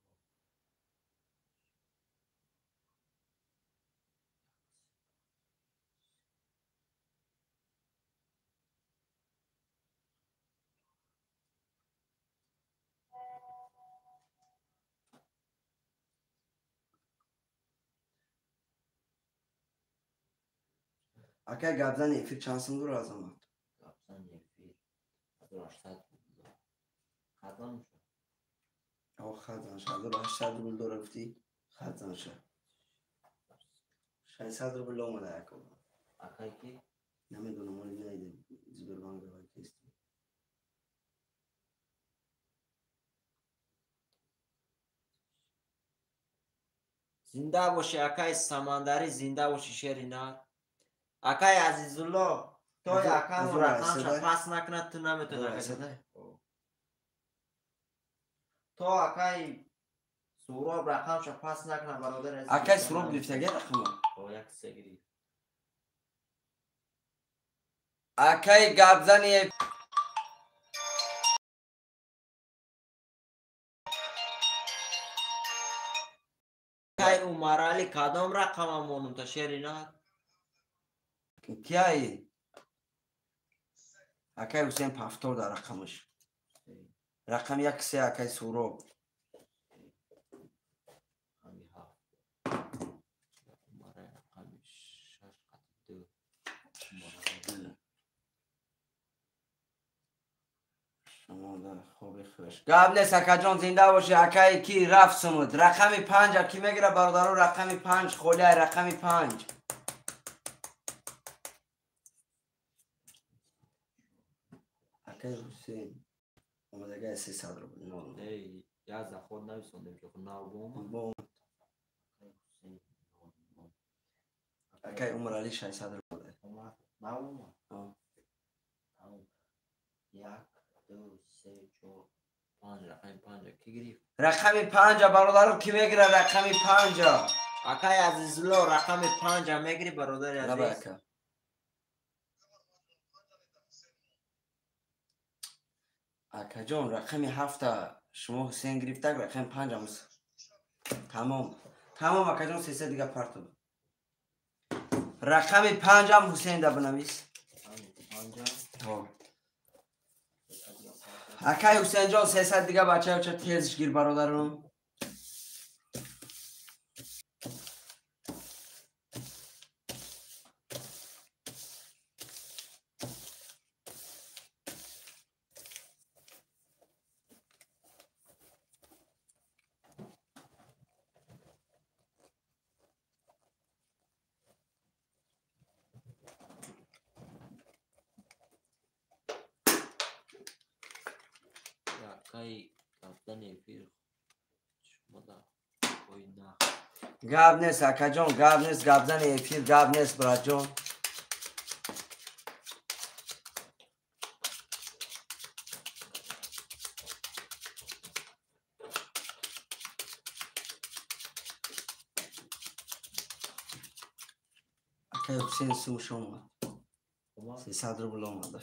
Speaker 1: اکای گابزن افیر چند سم دور از آمد خزان شد 800 روبل دور رفتی خزان شد 600 روبل اومده اکو
Speaker 2: اکای کی
Speaker 1: نمیدونم ولی نیدم زبرگان گواه کیستی
Speaker 2: زنده باشی اکای سمندری زنده باشی شیرینار اکای عزیزالله تو اکای رقمش پس نکنه تو نمیتونه تو اکای سوراب رقمش پس نکنه برادر عزیز
Speaker 1: اکای سوراب گرفتگی رقم
Speaker 2: یک سه گریفت
Speaker 1: اکای گابزن
Speaker 2: اکای عمر علی کدام رقم همونم تا شیرینار
Speaker 1: کیایی اکای حسین پفتور در رقمش رقم 1 3 اکای سوراب خوبی خوش قبل سکا جان زنده باشه اکای کی رفت سمود رقم 5 کی میگیره برادران رقم 5 خوله رقم 5 اکای حسین اومدگه 300 رو بود
Speaker 2: ای یازده خود نویسوندیم که خود نو بوم
Speaker 1: اکای عمر علی 600 رو بوده
Speaker 2: نو یک دو سه چهار پنج رقم 5 کی گرفت
Speaker 1: رقم 5 برادران کی میگیره رقم 5
Speaker 2: اکای عزیزالله رقم 5 میگیری برادر عزیز
Speaker 1: اکا جان رقم 7 شما حسین گرفته رقم 5 هم تمام اکا جان 300 دیگه پرتو رقم 5 هم حسین ده بنویس اکای حسین جان 300 دیگه بچه ها چه تیزش گیر برادرم
Speaker 2: اکای کپتن افیر شما
Speaker 1: گاب نیست اکا جان گاب نیست گابزن افیر گاب نیست براد جان اکای حسین سو شما 300 رو بلا اومده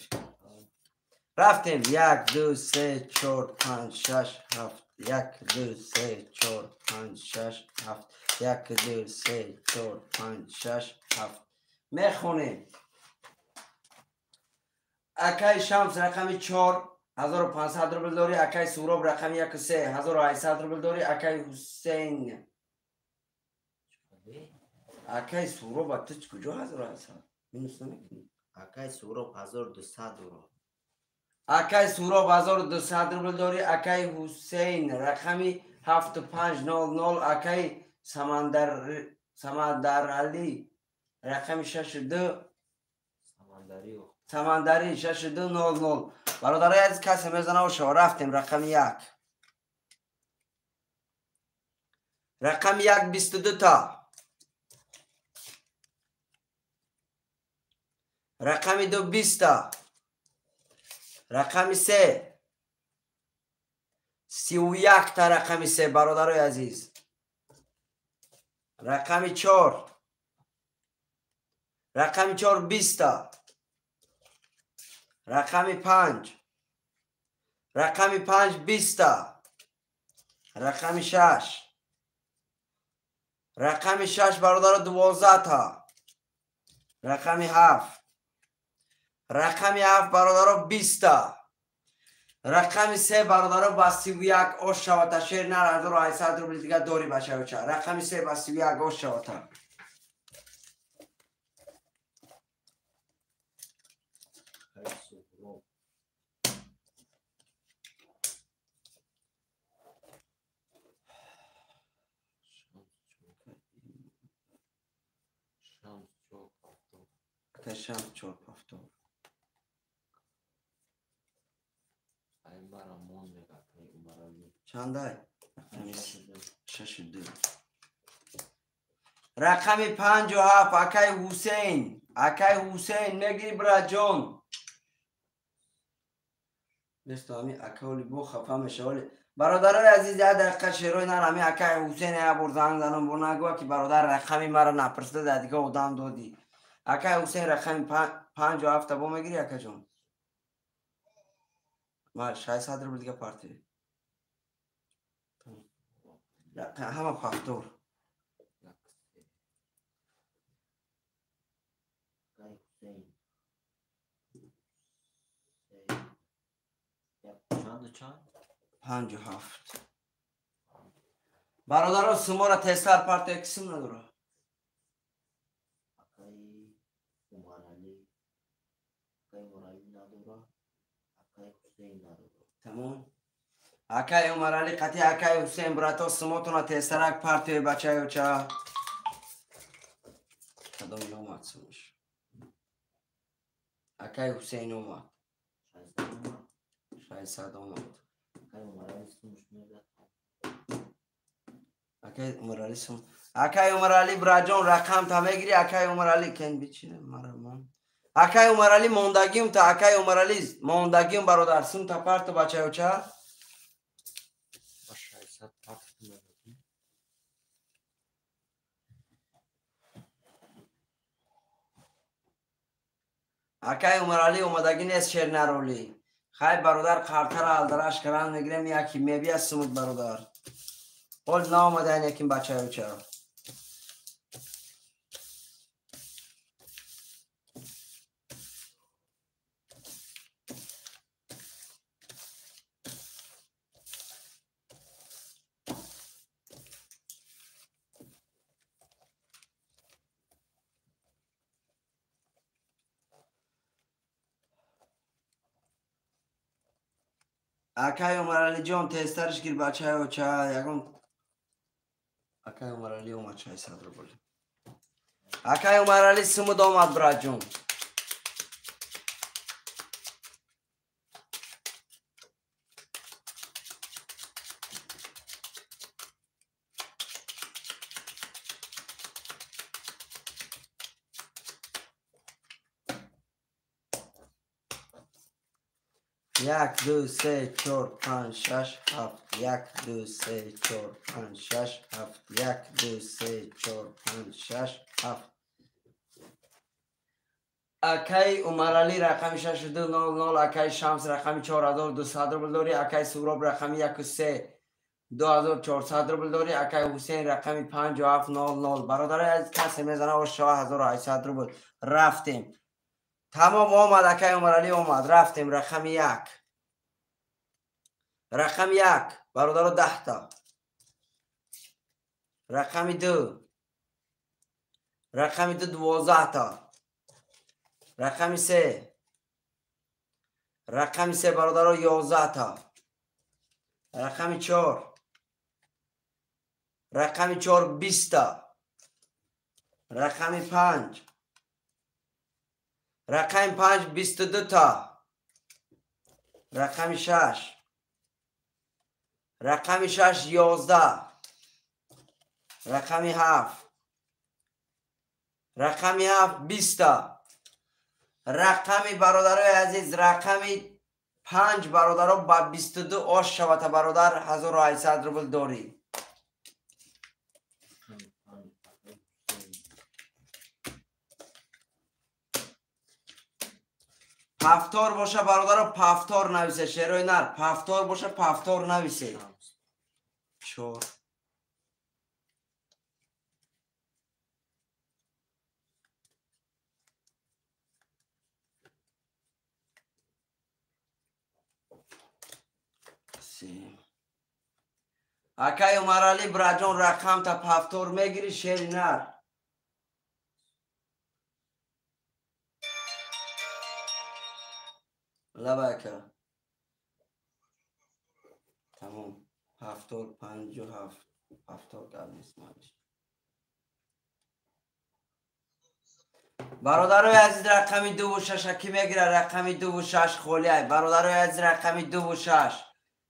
Speaker 1: رفتیم 1 2 3 4 5 6 7 1 2 3 4 5 6 7 1 2 3 4 5 6 7 میخونیم اکای شمس رقم 4 1500 روبل داری اکای سوراب رقم 1 3 1800 روبل داری اکای حسین اکای سوراب تو کجا 1800 مینوس نمیکنی
Speaker 2: اکای سوراب 1200 رو
Speaker 1: اکای سوراب 1200 روبل داری اکای حسین رقمی 7500 اکای سمندر علی رقم 62 سمندری 6200 برادرای عزیز کسی میزنه و شما رفتیم رقم 1 رقم 1 22 تا رقم 2 20 تا رقم 3 31 تا رقم 3 برادرای عزیز رقم 4 رقم 4 20 تا رقم 5 رقم 5 20 تا رقم 6 رقم 6 برادر 12 تا رقم 7 رقم 7 برادر 20 تا رقم 3 برادر با 31 اوش شوتا شیر نر 1800 روبل دیگه دوری بشه بچه رقم 3 با 31 اوش شوتا شام چوب افتاد چنده؟ رقم 57 اکای حسین نگری برا جون مثل همی اکاولی بو خفه میشه برادرای عزیز یه دقیقه شروع نرمی اکای حسین یه بر زنگ زنم بر نگوه که برادر رقمی مرا نپرسته ده دیگه ادام دادی اکای حسین رقم 57 بو میگیری اکا جون ما 600 روبل دیگه پارتی همه پافتور
Speaker 2: چند
Speaker 1: 57 برادر سمورا تسلر پارت اکسیم نداره تمام اکای عمر علی قطعی اکای حسین براتو سموتونا تسلرک پارتی بچه چه کدام اومد سمش اکای حسین اومد 600 اومد اکای عمر علی براجون رقم تا میگیری اکای عمر علی کن بیچینه مرمان اکای عمر علی موندگیم تا اکای عمر علی موندگیم برادر سم تا پارت بچه و چه اکای عمر علی اومدگی نیست شیر نرولی خیلی برادر قرطر الدراش کرن میگیرم یکی میبی از سمود برادر قول نامده این یکیم بچه و چه اکای عمر علی جان تسترش گیر بچه و چه یکم اکای عمر علی اومد 600 رو بولی اکای عمر علی سمود آمد براد جون یک دو سه چهار پنج شش هفت یک دو سه چهار پنج شش هفت یک دو سه چهار پنج شش هفت اکای عمر علی رقم 6200 اکای شمس رقم 4200 روبل داری اکای سهراب رقم 13 2400 روبل داری اکای حسین رقم 5700 برادر از کسی میزنه و 1800 روبل رفتیم تمام آمد اکای عمر علی آمد رفتیم رقم 1 رقم 1 برادر 10 تا رقم 2 رقم 2 12 تا رقم 3 رقم 3 برادر 11 تا رقم 4 رقم 4 20 تا رقم 5 رقم 5 22 تا رقم 6 رقم 6 11 رقم 7 رقم 7 20 رقم برادرای عزیز رقم 5 برادرها با 22 آش شود برادر 1800 روبل داری. پفتار باشه برادر پفتار نویسه شیرای نر پفتار باشه پفتار نویسه 4 3 اکای عمر علی براجان رقم تا پفتار میگیری شیر نر لبکه تمام پفتار 57 پفتار قبل نیست مالش برادرای عزیز رقم 2 و 6 کی میگیره رقم 2 و 6 خولی ای برادرای عزیز رقم 2 و 6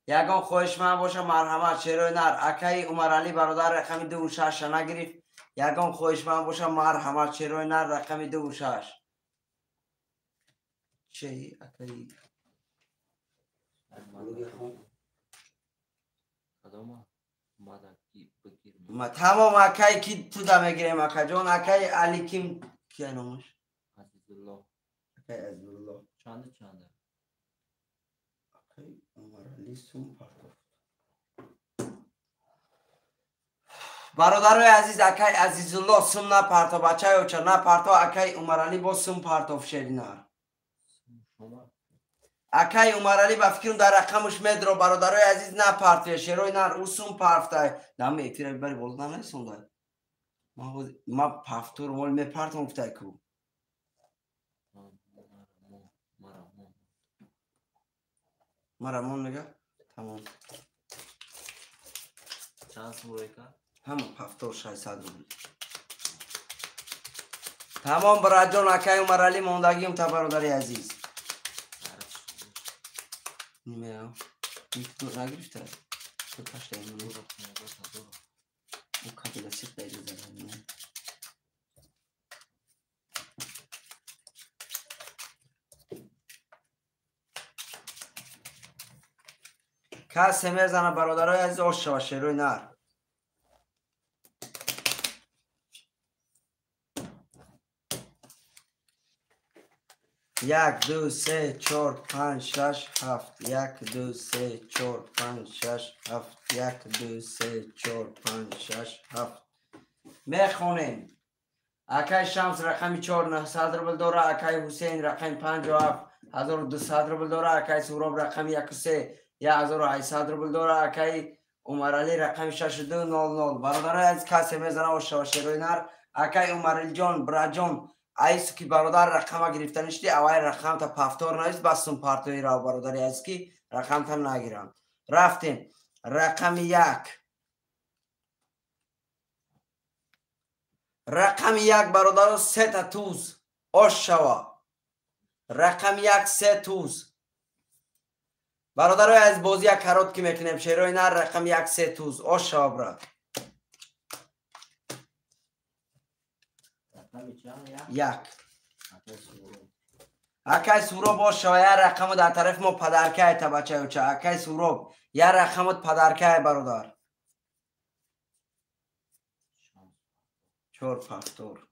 Speaker 1: یگان خواهش من باشه مرحمت شیرای نر اکای عمر علی برادر رقم 2 و 6 نگرفت یگان خواهش من باشه مرحمت شیرای نر رقم 2 و 6 چی اکای ما تمام اکای کی تو دا میگیریم اکا جان اکای علی کیم کی نامش
Speaker 4: عزیزالله
Speaker 1: اکای عزیزالله
Speaker 4: چنده
Speaker 1: اکای عمر علی سوم پرتو برادرای عزیز اکای عزیزالله سوم نه پرتو بچه ها چه نه پرتو اکای عمر علی با سوم پرتو شیرینار اکای عمر علی با فکرم در رقمش میدرو برادرای عزیز نه پرتو شیروی نر او سوم پرتو نمی ایتیر بری بولد نه سونده ما پفتور مول می پرتو مفتای کو مرمون نگه تمام
Speaker 4: چند سمروی که
Speaker 1: همون پفتور 600 روبل تمام برای جان اکای عمر علی موندگیم تا برادری عزیز نیمه یک دور نگرفته تو کشته ایمونه او کبیل سیخ دیگه زنه کسی میزنه برادرای عزیز آش و شیروی نر یک دو سه چهار پنج شش هفت یک دو سه چهار پنج شش هفت یک دو سه چهار پنج شش هفت میخونیم اکای شمس رقم 4900 روبل داره اکای حسین رقم 57200 روبل داره اکای سوراب رقم 1300 روبل داره اکای عمر علی رقم 6200 برادرای از کسی میزنه و شیروی نر اکای عمر علی جان براجان ایسو که برادر رقم گرفته نشتی اوای رقم تا پفتار نیست بستون پارتوی را برادری از که رقم تا نگیرم رفتیم رقم 1 رقم 1 برادر 3 تا توز آش شوا رقم 1 3 توز برادر از بازی کارات که میکنیم شیروی نر رقم 1 3 توز آش شوا براد یک اکای سوراب باش شوا یا رقم در طرف ما پدرکه تا بچه اوچه اکای سوراب یا رقمت پدرکه برادر 4 پفتور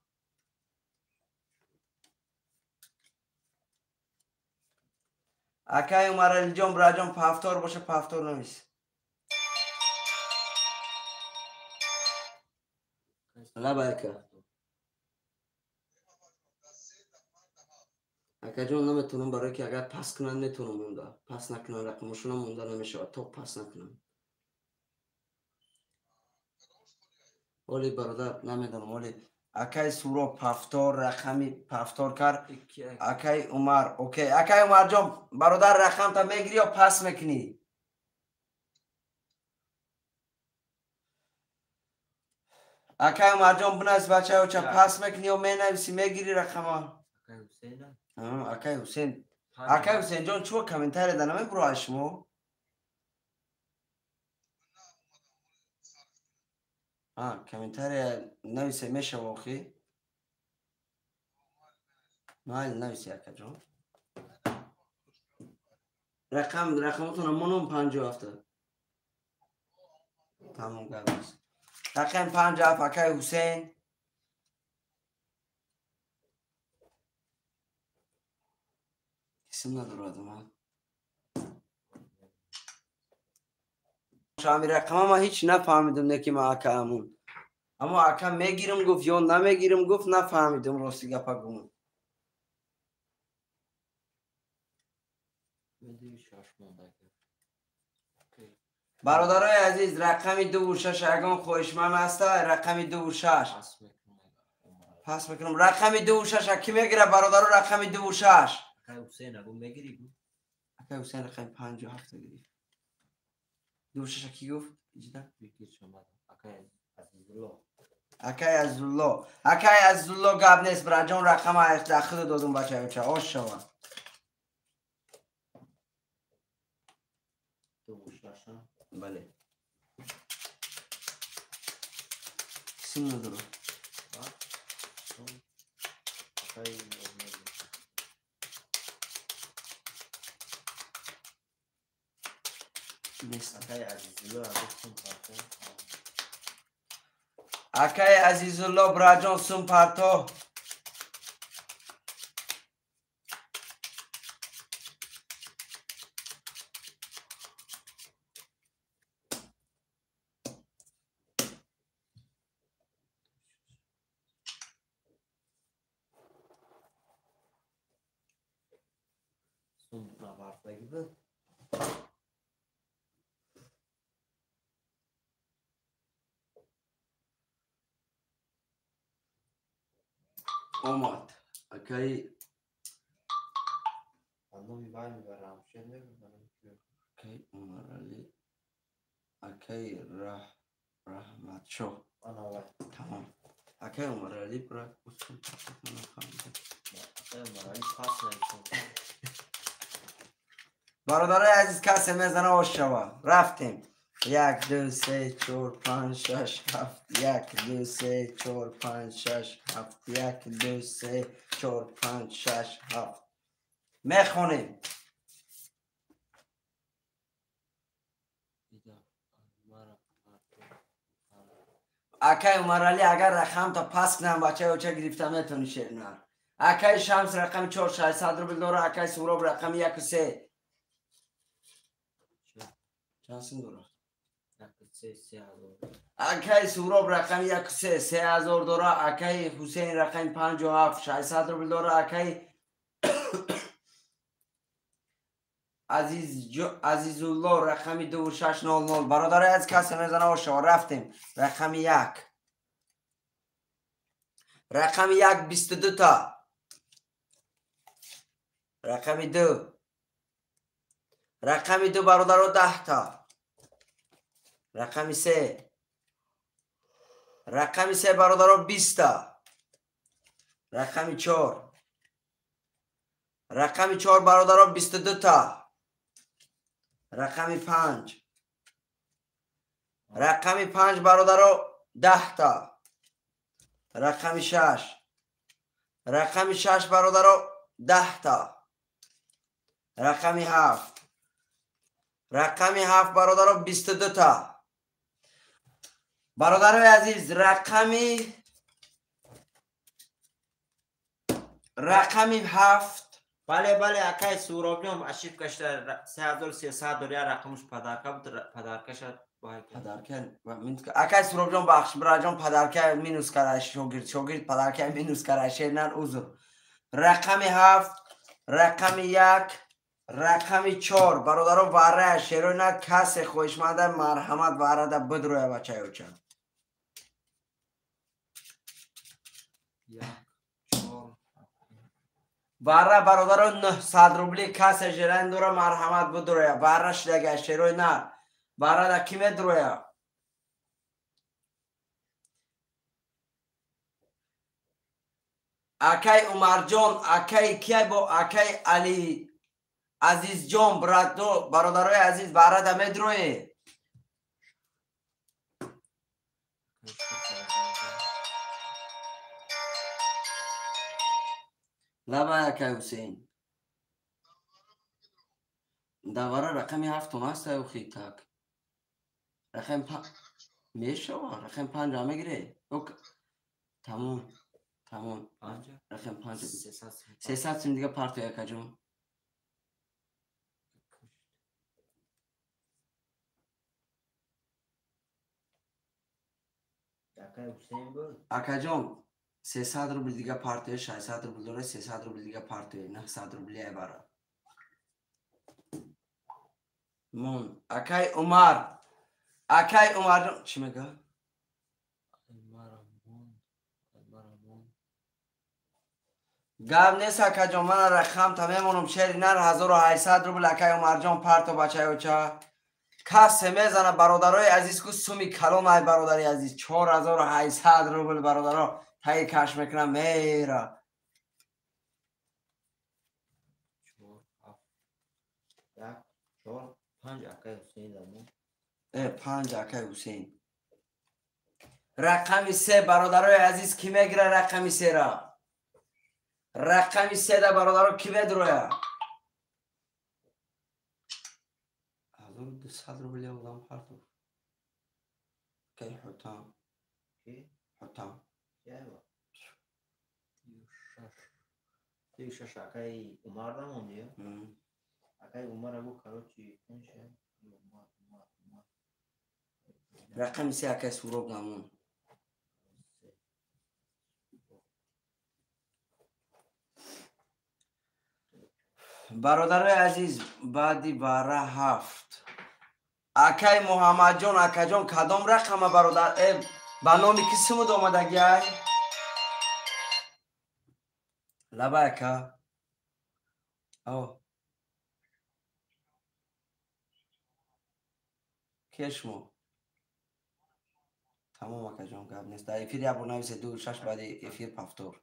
Speaker 1: اکای عمر علی جان براجان پفتور باشه پفتور نمیشه لبکه اکا جان نمیتونم برای که اگر پس کنن میتونم مونده پس نکنن رقمشون هم مونده نمیشه تو پس نکنن ولی برادر نمیدونم ولی اکای سورا پفتار رقمی پفتار کرد اکای عمر اوکی اکای عمر جان برادر رقم تا میگیری یا پس میکنی اکای عمر جان بناس بچه ها چه پس میکنی و مینویسی میگیری رقم ها اکای حسین Akay Hüseyin Can çok komentar edeneme bro aşmo. Ha komentar neyse meşe vakı. Mal neyse Akay Can. Rakamı منم 57 تمام قبل رقم 57 Akay Hüseyin isim nedir o adam ha? Şamil rakam ama hiç nefahmidim ne kime akamın. Ama akam megirim guf yon nemegirim guf nefahmidim rosti gapagumun. برادرای عزیز رقم 26 اگه خوشمن است رقم 26 پس میکنم رقم 26 کی میگیره برادر رقم 26
Speaker 4: Akay Hüseyin اگه میگیری
Speaker 1: Akay Hüseyin رقم 57 گرفت 26 کی گفت اجدا
Speaker 4: بگیر شما Akay Azizullah
Speaker 1: Akay Azizullah Akay Azizullah قبل نیست برای رقم داخل دادم بچه آش شما بله isim nedir o? Akay Azizullah Brajon Sumparto اومد Akay Akay Umar Ali Akay Rahmat Şo tamam Akay Umar Ali bırak usul برادرای عزیز کسی میزنه آش شوا رفتیم 1 2 3 4 5 6 7 1 2 3 4 5 6 7 1 2 3 4 5 6 7 میخونیم Akay Umar Ali اگر رقم تا پس کنم بچه ها چه گرفته میتونی شیر نه Akay شمس رقم 4 600 رو بلداره Akay سوراب رقم 1 و 3 چانسین داره Akay سوراب رقم 1 و 3 3000 داره Akay حسین رقم 57 600 رو بلداره Akay عزیزالله رقم 2600 برادر از کسی میزنه آشا رفتیم رقم 1 رقم 1 22 تا رقم 2 رقم 2 برادر 10 تا رقم 3 رقم 3 برادر 20 تا رقم 4 رقم 4 برادر 22 تا رقم 5 رقم 5 برادر 10 تا رقم 6 رقم 6 برادر 10 تا رقم 7 رقم 7 برادر 22 تا برادر عزیز رقم 7
Speaker 2: بله بله اکای سوراب جان اشیف کشته 3300 دلار رقمش پدرکش
Speaker 1: پدرکن اکای سوراب جان بخش برای جان پدرکن مینوس کرده شوگرد پدرکن مینوس کرده شیرنن اوزر رقم 7 رقم 1 رقم 4 برادر واره شیرون کس خوشمنده مرحمت واره ده بدروی بچه ها چند واره برادر 900 روبلی کس جرن دوره مرحمت بدروی واره شدگه شیروی نه واره ده کمه دروی اکای عمر جان اکای کی با اکای علی عزیز جان برادرای عزیز برادر مدروی لبا که حسین دواره رقم 7 هست او خیتک رقم 5 میشه رقم 5 میگیره تمام رقم 5 300 سیم دیگه پارتو یک جون اکا جون 300 روبل دیگه پارتو 600 روبل داره 300 روبل دیگه پارتو 900 روبل برا مون اکای عمر جون چی میگه گاب نیست اکا جون من رقم تمامونم شهری نر 1800 روبل اکای عمر جون پارتو بچه اوچا کس میزنه برادرای عزیز کو سومی کلام ای برادری عزیز 4800 روبل برادرها تای کش میکنم میره 5 اکای حسین رقم 3 برادرای عزیز کی میگیره رقم 3 را رقم 3 دا برادرها کی بدروه 1200 روبل یادم پارتو کی حتام
Speaker 4: شش اکای عمر نمونده اکای عمر ابو کاروچی
Speaker 1: رقم 3 اکای سوروب نمون برادرای عزیز بعدی باره 7 اکای محمد جان اکا جان کدام رقم برادر با نامی کسی مود آمدگی های لبا اکا او کشمو تمام اکا جان گب نیست در افیر ابو نویس 26 بعد افیر پفتور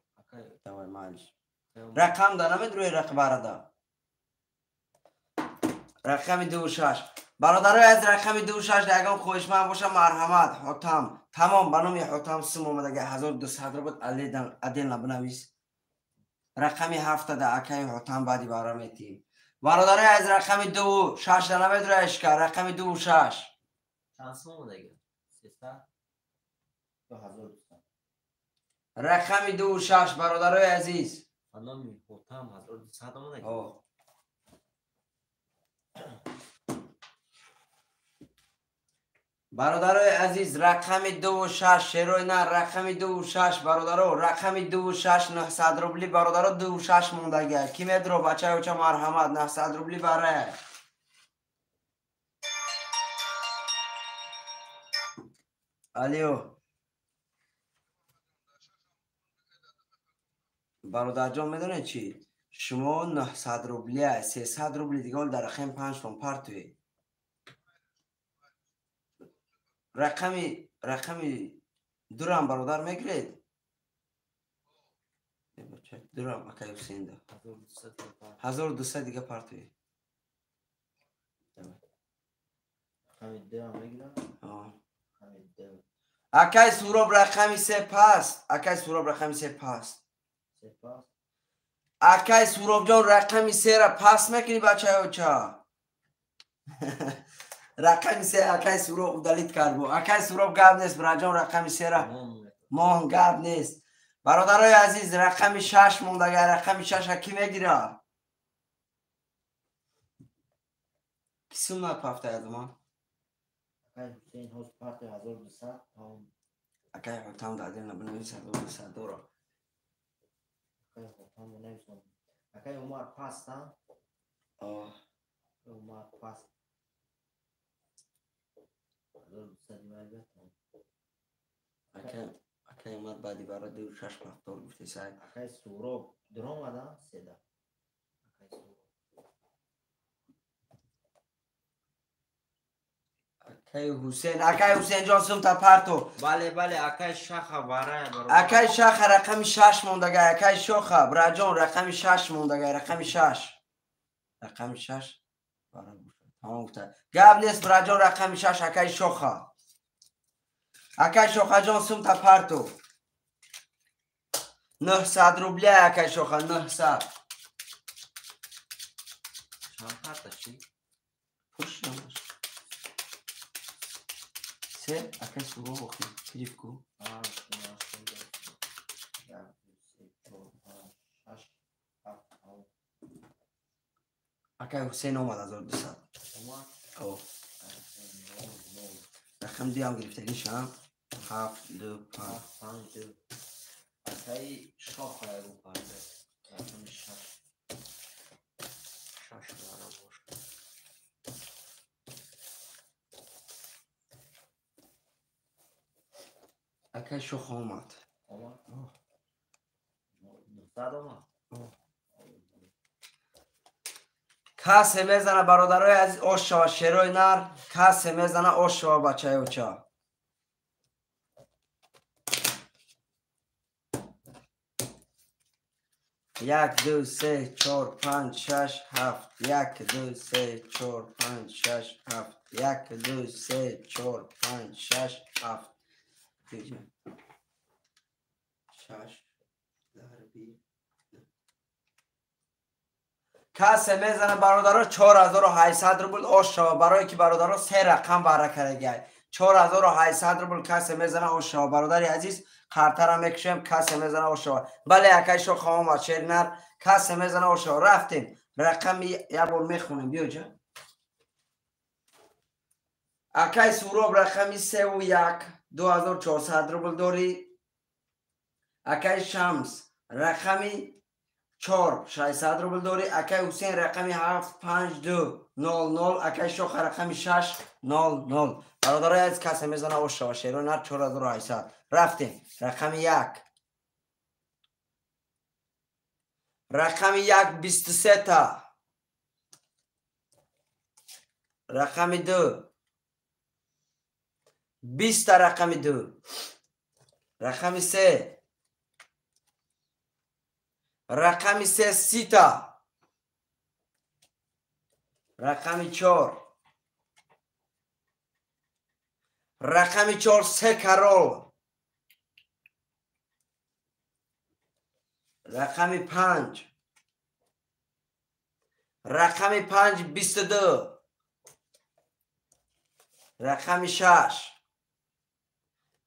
Speaker 1: دوای مالش رقم دارم روی رقم برادر رقم 26 برادرای از رقم 26 دیگه خوش من باشه مرحمت حاتم تمام بنامی حاتم سم اومده 1200 رو بود عدل نبنویس رقم 7 ده اکای حاتم بعدی برام میتیم برادرای از رقم 26 نمید رو اشکر رقم 26
Speaker 4: چند سم اومده 300 یا 1200
Speaker 1: رقم 26 برادرای عزیز
Speaker 4: بنامی حاتم 1200 اومده
Speaker 1: برادرای عزیز رقم 26 شروع نه رقم 26 برادرو رقم 26 900 روبلی برادرو 26 موندگی کی میدرو بچه اوچه مرحمت 900 روبلی بره علیو برادر جان میدونه چی شما 900 روبلی 300 روبلی دیگه در رقم 5 تون پارتوی رقمی درم برادر میگرید درم اکای حسین ده 1200 دیگه پارتوی اکای سوراب رقمی 3 پاست اکای سوراب رقمی 3 پاست اکای سوراب جان رقمی 3 را پاس میکنی بچه ها چا رقم 3 اکای سوراب دلیت کرد اکای سوراب گاب نیست برای جان رقم 3 را مان گاب نیست برادرای عزیز رقم 6 موندگه رقم 6 کی میگیره کسی اومد پفته از ما
Speaker 4: اکای حسین هاست پارت 1200
Speaker 1: اکای حتام داده نبنویس 1200 دورا
Speaker 4: اکای حتام نویسم اکای عمر پاست ها عمر پاست 1200 میگه
Speaker 1: اکای عمر بعدی برای 26 پفتور گفتی سای
Speaker 4: اکای سوراب درام آده سیده
Speaker 1: اکای حسین جان سم تا پارتو
Speaker 4: بله اکای شاخه باره
Speaker 1: اکای شاخه رقم 6 موندگه اکای شاخه برای جان رقم 6 موندگه رقم 6 رقم 6 تمام گفته گپ نیست برای جان. رقم 6 اکای شوخه. اکای شوخه جان سوم تا پرتو 900 روبلی اکای شوخه 900
Speaker 2: چند پرتا چی؟
Speaker 1: پوش نماش سه اکای سوگو بخیم کلیف کو اکای حسین اومد 1200 او رقم دی هم گرفته نیشم 7 2 5
Speaker 2: 5 2 اکای شاخه رو پرده رقم 6 برای باش
Speaker 1: اکای شوخه اومد
Speaker 2: آمد 900 آمد
Speaker 1: کسی میزنه برادرای عزیز آشا و شیروی نر. کسی میزنه آشا و بچه اوچا. 1 2 3 4 5 6 7 1 2 3 4 5 6 7 1 2 3 4 5 6 7 کسی میزنه برادرها 4800 روبل آشا برای که برادرها 3 رقم برکره گه 4800 روبل کسی میزنه آشا برادری عزیز خرطر میکشیم. کسی میزنه آشا بله اکای شو خواهم و چرنر کسی میزنه آشا رفتیم رقم یه بار میخونیم بیو جا اکای سوراب رقمی 3 و 1 2400 روبل داری. اکای شمس رقمی 4 600 روبل داری. اکای حسین رقمی 7 5 2 0 0 اکای شوخ رقمی 6 0 0 برادرای از کسی میزنه آشا و شیرون هر 4800 رفتیم رقمی 1 رقمی 1 23 تا رقمی 2 20 تا رقمی 2 رقمی 3 رقمی 3 30 تا رقمی 4 رقمی 4 3 کرول رقمی 5 رقمی 5 22 رقمی 6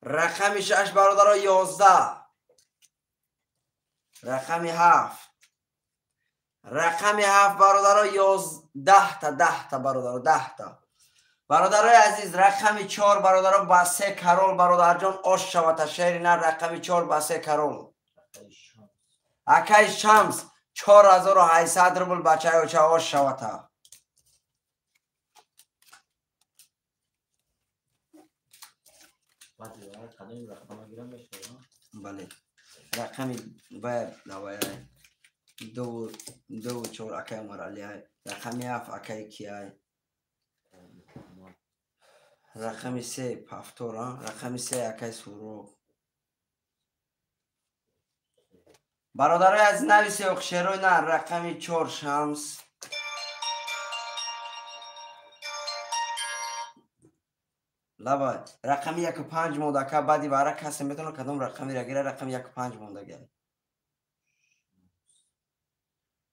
Speaker 1: رقمی 6 برادرها 11 رقمی 7 رقمی 7 برادرها 11 تا 10 تا برادرها 10 تا برادرای عزیز رقمی 4 برادرها با 3 کرول برادر جان آش شود شهری نه رقمی 4 با 3 کرول اکای شمس 4800 روبل بچه های چه آش شود بله رقمی باید دو 4 اکای مرالی های رقمی 7 اکای کی های رقمی 3 پفتور رقمی 3 اکای سورو برادرای از نویسی اخشیروی نه رقمی 4 شمس لبای رقمی 1 و 5 مونده که بعدی برای کسی میتونه کدوم رقمی را گیره رقمی 1 و 5 مونده گیره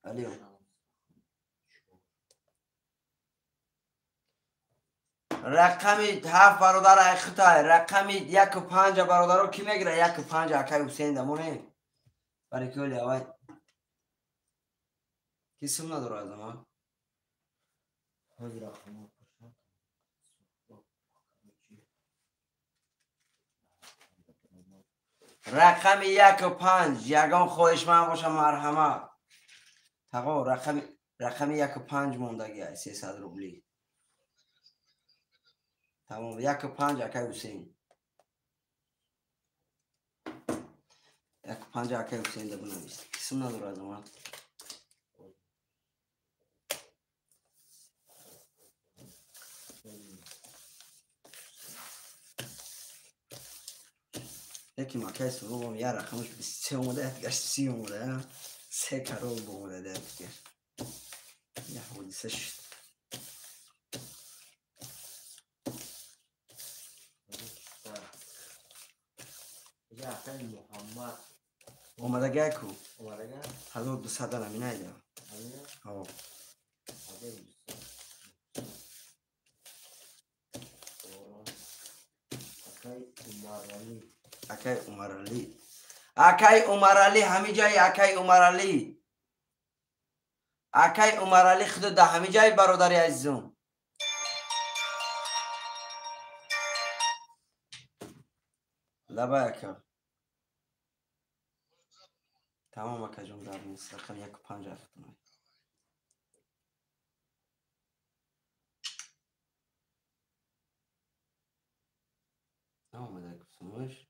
Speaker 1: علیو رقمی 7 برادر اختا رقمی 1 و 5 برادر رو کی میگیره 1 و 5 اکای حسین دمونه برای کلی آوای کسیم نداره از ما رقمی 1 و 5 یگان خواهش من باشم مرحمت تقا رقمی 1 و 5 موندگی 300 روبلی تمام 1 و 5 اکای حسین 1 و 5 اکای حسین ده بنویست کسیم نداره از ما یکی مکای سروبم یه رقمش 23 اومده دیگه 30 اومده 3 کرول بومده دیگه سش
Speaker 4: اینجا اکای محمد
Speaker 1: اومده گه کو
Speaker 4: اومده گه
Speaker 1: 1200 نمی نیده
Speaker 4: همینه
Speaker 1: آه
Speaker 4: اکای عمر علی
Speaker 1: اکای عمر علی همه جای اکای عمر علی اکای عمر علی خود ده همه جای برادری عزیزم لبا اکا تمام اکا جون در نیست رقم 1.5 افتونه آمده کسومش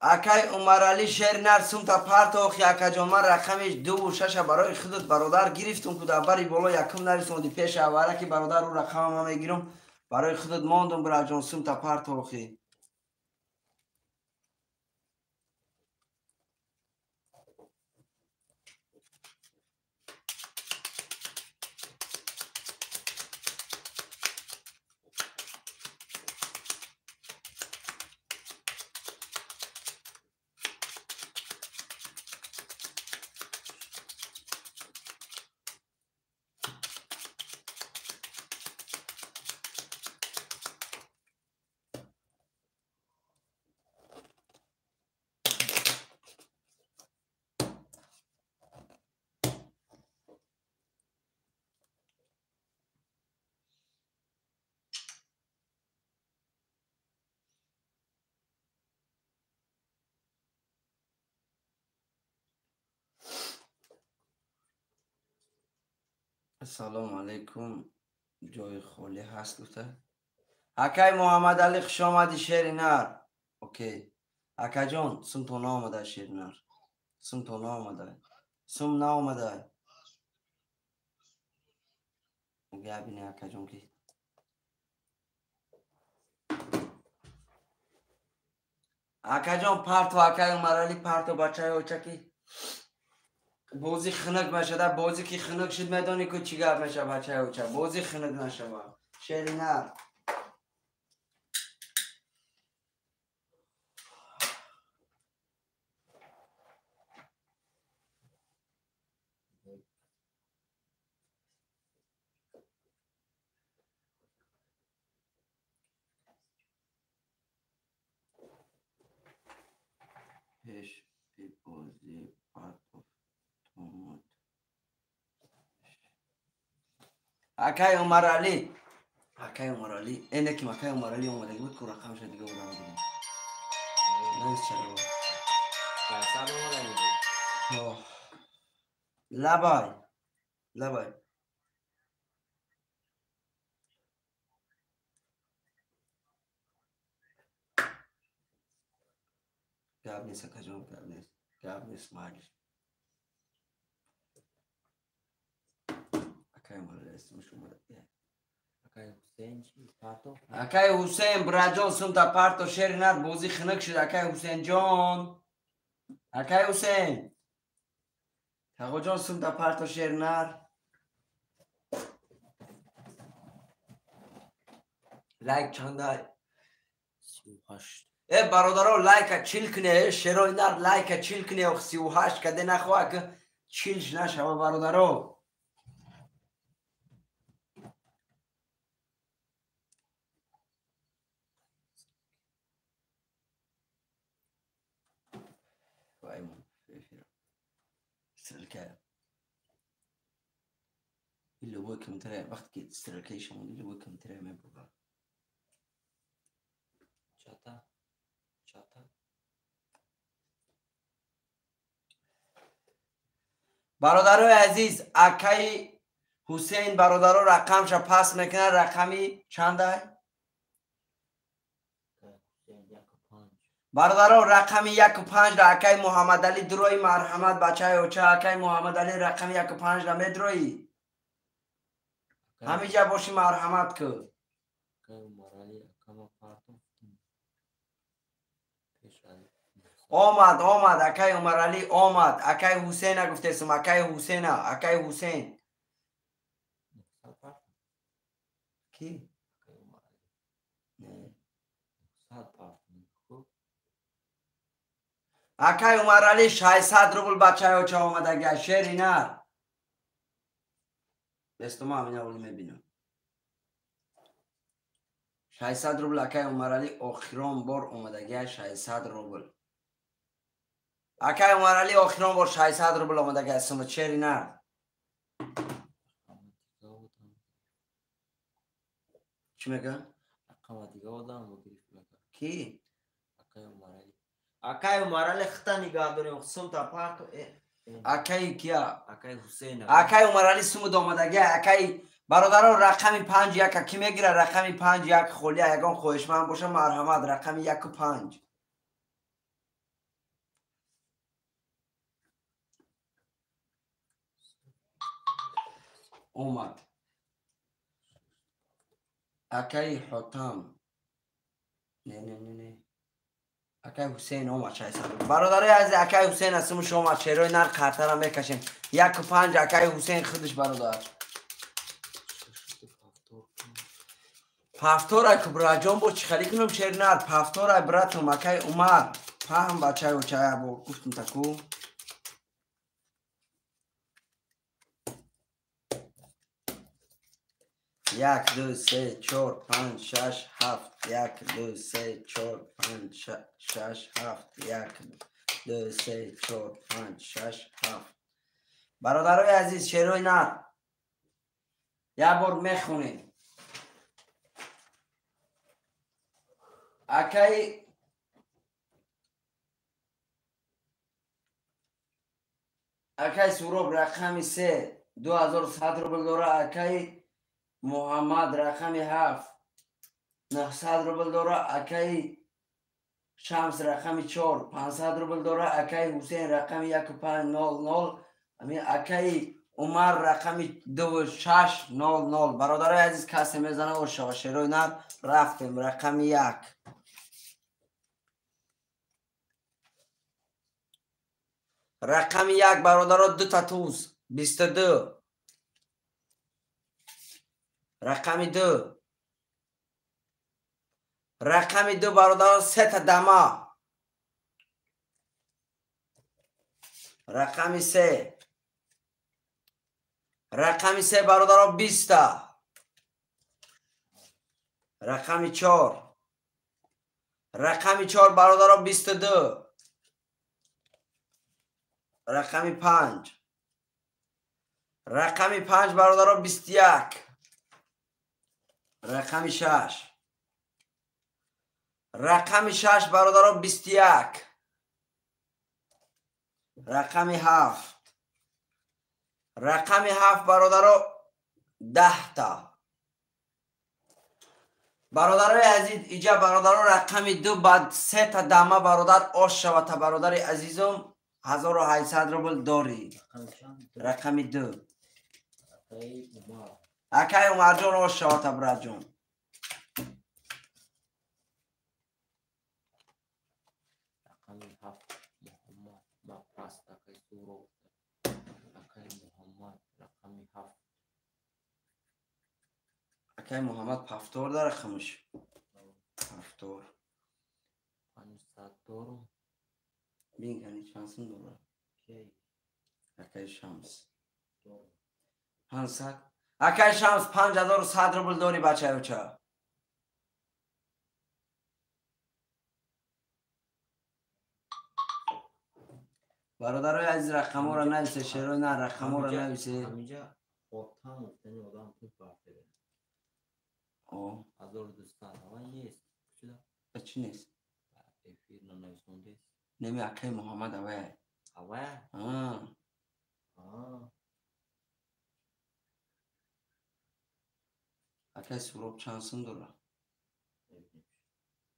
Speaker 1: اکای عمر علی شهر نرسون تا پرت آخی اکا جان من رقمش 2 و 6 برای خودت برادر گرفتم که در بری بالا یکم نرسوندی پیش اوله که برادر رو رقم ما میگیرم برای خودت ماندم برای جان سوم تا پرت آخی سلام علیکم جای خالی هست گفته اکای محمد علی خوش آمدی شیر نر اوکی اکا جان سم تو نامده شیر نر سم تو نامده سم نامده گابینه اکا جان کی اکا جان پرتو اکای عمر علی پرتو بچه های چکی بازی خنک میشه بازی که خنک شد میدانی که چی گپ میشه بچه های چه بازی خنک نشه شیر نر پیش بی بازی پرتو تومد اکای عمر علی اکای عمر علی اینه که اکای عمر علی اومده بود که رقمش دیگه بودم بودم نیست چرا
Speaker 4: درصد اومده بود
Speaker 1: لبای لبای گاب نیست اکا جان گاب نیست مالی اکای عمر علی اسمش اومده
Speaker 4: اکای حسین چی پاتو
Speaker 1: اکای حسین برا جان سم تا پرتو شیر نر بازی خنک شد اکای حسین جان اکای حسین تاگو جان سم تا پرتو شیر نر لایک چنده
Speaker 4: 38
Speaker 1: ای برادرو لایک چیل کنه شیروی نر لایک چیل کنه و 38 کده نخواه که چیلش نشه برادرو وای من استرلکه این لبوی کمتره وقتی که استرلکه شمونی لبوی کمتره میبرد
Speaker 4: چاتا
Speaker 1: برادرای عزیز اکای حسین برادرو رقمش پس میکنه رقمی چنده؟ برادرو رقمی 1.5 را اکای محمد علی دروی مرحمت بچه اوچه اکای محمد علی رقمی 1.5 را میدروی همه جا باشی مرحمت که
Speaker 4: اکای عمر علی اکما پاتو پیش علی
Speaker 3: آمد اکای عمر علی آمد. اکای حسین گفتیم. اکای حسین. اکای حسین کی؟ اکای عمر علی 600 روبل بچه ها چه آمده گه شیری نه دستم همین اولی میبینم 600 روبل اکای عمر علی آخران بار اومده گه 600 روبل اکای عمر علی آخران بار 600 روبل اومده گه اسم شیری نه چی میگه؟ کی؟
Speaker 2: اکای عمر علی خطا نگاه داریم خصوم تا پاک
Speaker 3: اکای کیا؟
Speaker 2: اکای حسین
Speaker 3: اکای عمر علی سمود آمده گه اکای برادران رقم 5 یک کی میگیره رقم 5 یک خولیا یگان خواهشمند باشه مرحمت رقم 1 و 5 اومد اکای حاتم نه اکای حسین اومد 600 برادرای از اکای حسین اسم شما شیروی نر خاطر میکشیم 1 و 5 اکای حسین خودش برادر پفتور که براجان بود چی خیلی کنم شیر نر پفتور براتم اکای عمر فهم بچه و چه با گفتم تکو 1 2 3 4 5 6 7 1 2 3 4 5 6 7 1 2 3 4 5 6 7 برادرای عزیز شیروی نر یک بار میخونیم اکای سوراب رقم 3 2100 روبل داره اکای محمد رقم 7 900 روبل داره اکای شمس رقم 4 500 روبل داره اکای حسین رقم 1500 همین اکای عمر رقم 2600 برادرای عزیز کسی میزنه و شوشیروی نر رفتیم رقم 1 رقم 1 برادرها 2 تا توز 22 رقم 2 رقم 2 برادرها 3 تا دما رقم 3 رقم 3 برادرها 20 تا رقم 4 رقم 4 برادرها 22 رقم 5 رقم 5 برادرها 21 رقم 6 رقم 6 برادرها 21 رقم 7 رقم 7 برادرها 10 تا برادرای عزیز اینجا برادرها رقم 2 بعد 3 تا دمه برادر آش شود تا برادر عزیزم 1800 روبل داری رقم 2 اکای عمر جان آش شود تا براد جان اکای محمد پفتور داره خمش پفتور
Speaker 2: 500 دارم
Speaker 3: بین کنی چانسون داره اکای شمس 500 اکای شمس 5100 روبل داری بچه ها چه برادرای عزیز رقم را نویسه شیروی نه رقم را نویسه
Speaker 2: همینجا خودتان افتنی آدم تو پرده
Speaker 3: آه
Speaker 2: 1200 هوا نیست
Speaker 3: چی نیست
Speaker 2: افیر ننویسونده
Speaker 3: نمی اکای محمد اوه
Speaker 2: هوا
Speaker 3: اکای سروب چانسون داره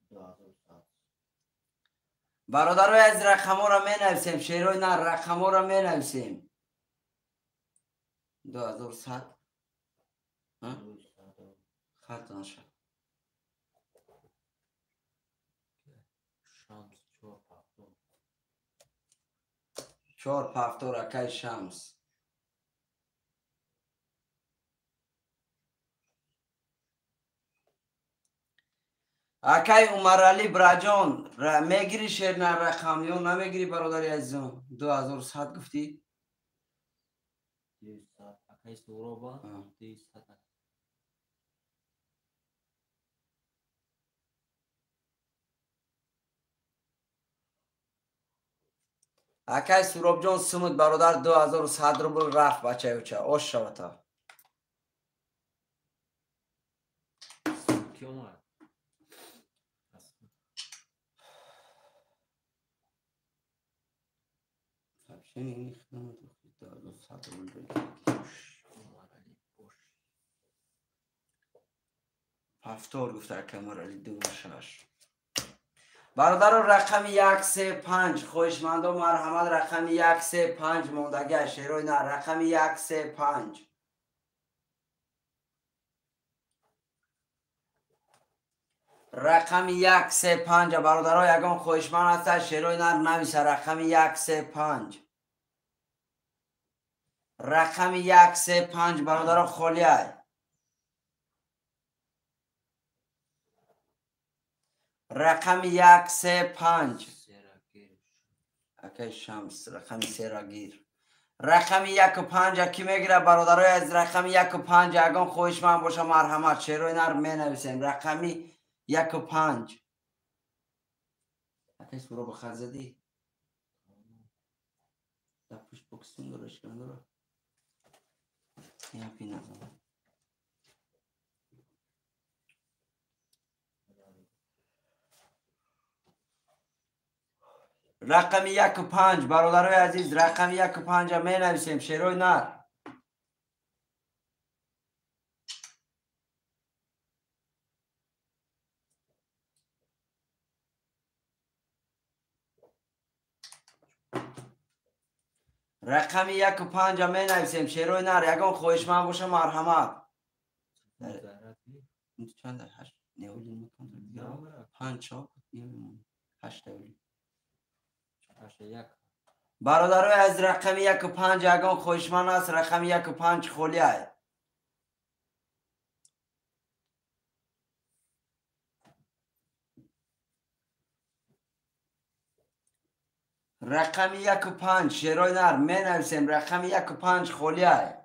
Speaker 2: 2100
Speaker 3: برادرای از رقم را می نویسیم شیروی نه رقم را می نویسیم 2100 خط نشد
Speaker 2: شمس 4 هفتم
Speaker 3: 4 پفتور اکای شمس. اکای عمرعلی براجان میگیری شیرینار رقم یا نمیگیری برادری عزیزم؟ 2100 گفتی؟
Speaker 4: 200 اکای سورابا 200
Speaker 3: اکای سوراب جان سمت برادر 2100 روبل رفت بچه بچه آش شوتا.
Speaker 4: کی اومد؟
Speaker 3: شنی خدمت 2100 روبل. هفتار گفته اکای عمرعلی 26. برادر رقم 135 خوشمندو مرحمت رقم 135 موندگه شیروی نه رقم 135 رقم 135 برادرها یگان خوشمند هست شیروی نه نمیشه رقم 135 رقم 135 برادرها خالیه رقم 135 اکای شمس رقم سیراگیر رقم 15 کی میگیره برادرای از رقم 15 اگان خوش من باشه مرحمت شیروی نر می نویسیم رقمی 15 اکای سورا بخر زدی در پوش بکسون دارش کن داره یا پی نزم رقم 15 برادرای عزیز رقم 15 می نویسیم شیروی نر رقم 15 می نویسیم شیروی نر یگان خوش من باشه مرحمت چند هشت نیولی میکنم 5 چاپ 8 نیولی برادرای از رقم 15 اگان خوشمند است رقم 15 خولیه رقم 15 شیروی نر می نویسیم رقم 15 خولیه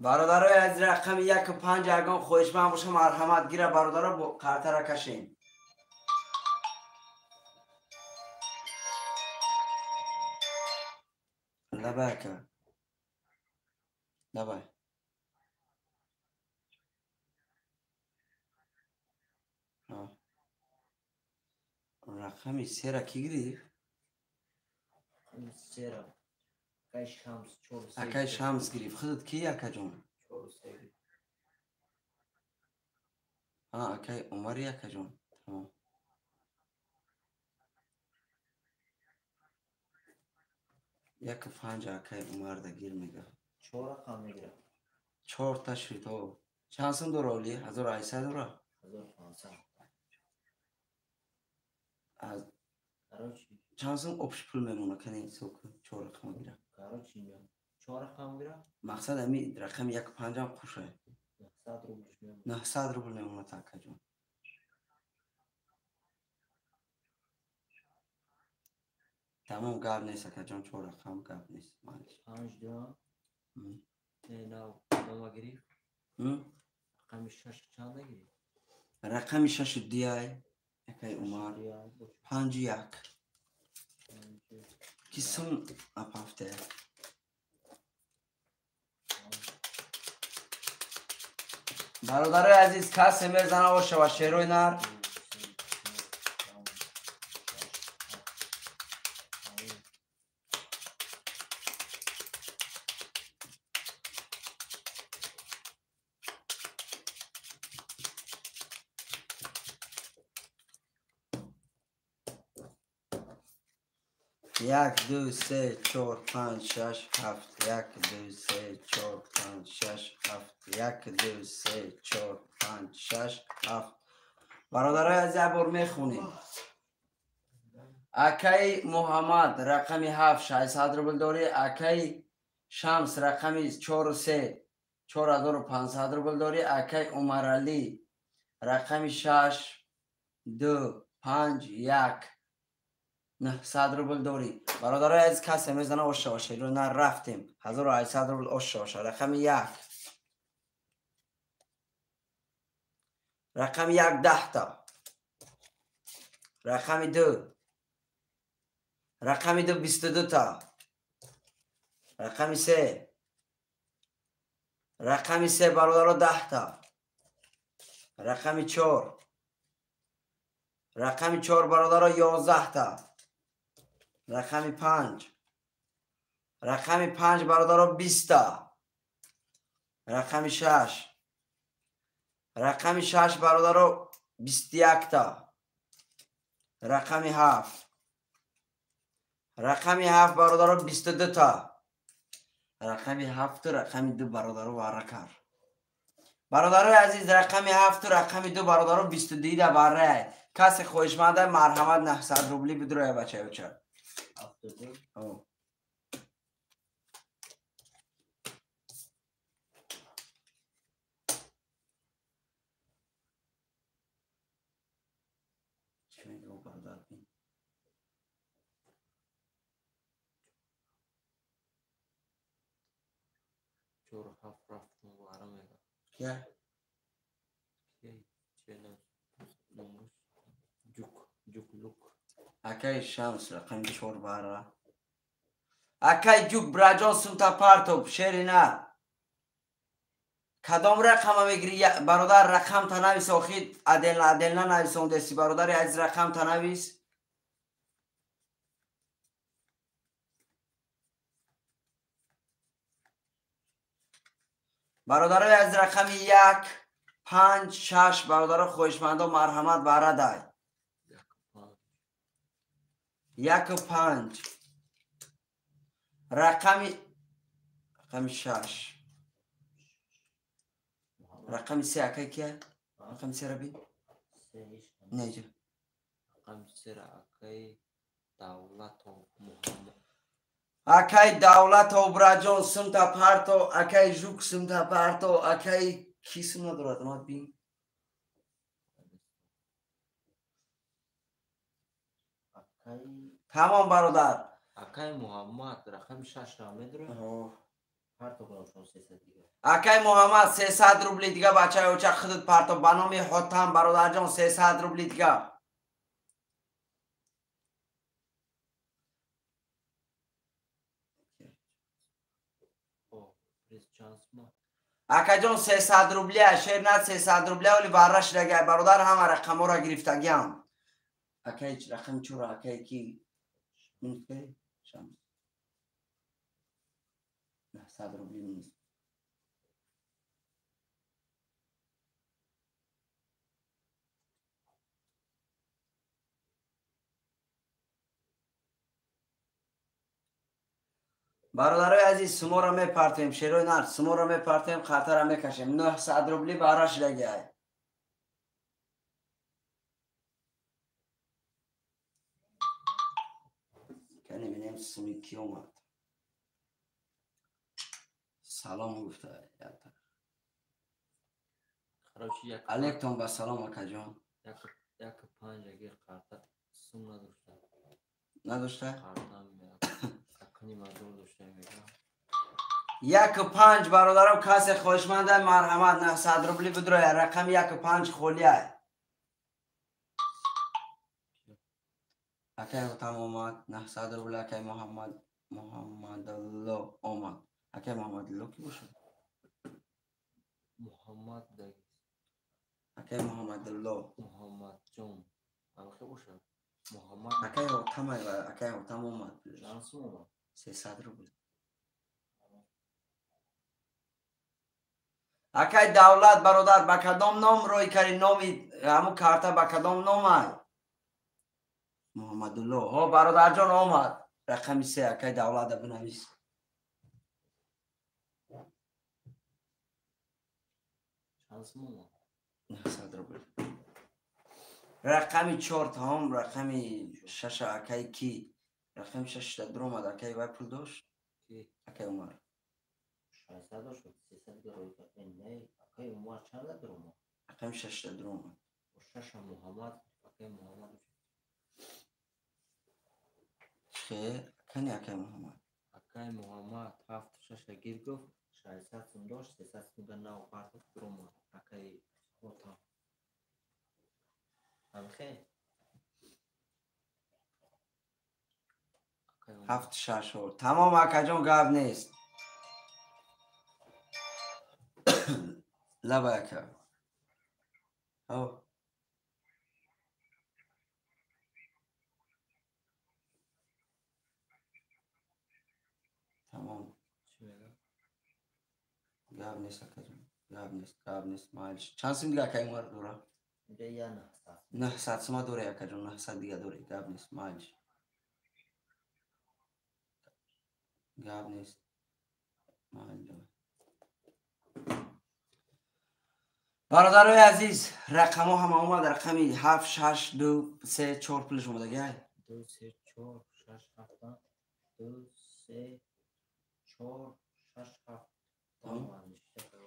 Speaker 3: برادرای از رقم 15 اگان خوشمند باشه مرحمت گیره برادرها با کارته را کشین لبه که لبه رقمی 3 را کی گریف؟
Speaker 4: 3 را اکای شمس 4
Speaker 3: اکای شمس گریف خودت کی اکا جون؟
Speaker 4: 4
Speaker 3: اکای عمر اکا جون تمام 15 اکای عمر دا گیر میگه
Speaker 4: 4 رقم میگیره
Speaker 3: 4 تا شد چند سون دور اولی؟ 1800 دور؟
Speaker 4: 1500
Speaker 3: از
Speaker 4: قرار چی؟
Speaker 3: چند سون اپش پول میمونه کنی سوک 4 رقم گیره
Speaker 4: قرار چی میگم 4 رقم میگیره
Speaker 3: مقصد امی رقم 15 هم خوشه
Speaker 4: 900 روبلش میمونه
Speaker 3: 900 روبل میمونه تا اکا جون تمام گاب نیست اکا جون 4 رقم گاب نیست
Speaker 4: 5 دو نو ما گریف رقم 6 چند نگیری
Speaker 3: رقم 6 دیای اکای عمر 5 1 کسون اپافته برادرای عزیز کسی میزنه باشه و شیروی نر یک دو سه چهار پنج شش هفت یک دو سه چهار پنج شش هفت یک دو سه چهار پنج شش هفت. برادرای از یک بار میخونیم. اکی محمد رقم 7 600 روبل داری. اکی شمس رقم 4 و 3 4500 روبل داری. اکی عمر علی رقم 6 2 5 1 900 روبل داری. برادرای از کسی میزنه آشه باشه رو نه رفتیم 1800 روبل آشه باشه. رقم 1 رقم 1 10 تا. رقم 2 رقم 2 22 تا. رقم 3 رقم 3 برادرها 10 تا. رقم 4 رقم 4 برادرها 11 تا. رقم 5 رقم 5 برادرها 20 تا. رقم 6 رقم 6 برادرها 21 تا. رقم 7 رقم 7 برادرها 22 تا. رقم 7 و رقم 2 برادرها باره. برادرای عزیز رقم 7 و رقم 2 برادرها 22 دا باره. کسی خوشمنده مرحمت 900 روبلی بدروه بچه بچه. اکی شمس رقم 4 باره. اکی جوک براجان سمتا پارتوب شیری نه. کدام رقم میگیری برادر؟ رقم تا نویس آخید عدل نه نویس اون دستی برادر عزیز رقم تا نویس. برادرای از رقم 1 5 6 برادر خوشمند و مرحمت بره دای. 1 و 5 رقم 6 رقم 3 اکی که رقم 3 ربی نیجا
Speaker 2: رقم 3 اکی دولت و محمد.
Speaker 3: اکی دولت و براجان سمتا پارتو. اکی جوک سمتا پارتو. اکی کی سم ندارد نات بین. تمام برادر.
Speaker 2: اکی محمد رقم 6 را میداره.
Speaker 3: اکی محمد 300 روبلی دیگه بچه های اوچه خودت پارتو بنامی حتم برادر جان 300 روبلی دیگه. اکا جان 300 روبلیه شیر نه 300 روبلیه ولی برش لگه برادر همه رقم را گرفتگی هم. اکا هیچ رقم چورا اکا کی منفه شمس 900 روبلی نیست. برادرای عزیز سمو را میپرتیم شیروی نر سمو را میپرتیم خاطر را میکشیم 900 روبلی برش لگه. کنی بینیم سمی کی اومد. سلام گفته علیکم با سلام اکا جان.
Speaker 2: 1 5 اگر قرطه سم
Speaker 3: نداشته؟ 1 و 5 برادرم کسی خوشمنده مرحمت 900 روبلی بدروی. رقم 1 و 5 خولیه. اکی هتم اومد 900 روبلی. اکی محمد الله اومد. اکی محمد الله کی باشه؟
Speaker 2: محمد دیگه.
Speaker 3: اکی محمد الله
Speaker 2: محمد جون اکی باشه محمد.
Speaker 3: اکی هتم اومد 300 روبلی. اکی دولت برادر با کدام نام روی کردی نامی همون کارتا با کدام نام های؟ محمد الله. ها برادر جان آمد. رقم 3 اکای دولت بنویس. رقم 4 تمام. رقم 6 اکای کی؟ رقم 6 درم اکای وای پول داشت اکای عمر
Speaker 4: 600 شد 300 گرای نه اکای عمر چند درم
Speaker 3: رقم 6 درم
Speaker 4: 6 محمد اکای محمد
Speaker 3: خیر کنی اکای محمد
Speaker 4: 7 6 گیر گفت 600 سم داشت 300 سم نه پارت درم اکای خودم خیر
Speaker 3: 7 6 تمام اکا جان گاب نیست. لبا اکا تمام گاب نیست اکا جان گاب نیست مالش چند سم دیگه اکای عمر دورا
Speaker 4: اینجا یا
Speaker 3: 900 سم دوره اکا جان 900 دیگه دوره گاب نیست مالش گاب نیست مال. برادرای عزیز رقم ها هم اومد. رقمی 7 6 2 3 4 پولش اومده گه
Speaker 4: 2 3 4 6 7 2 3 4 6 7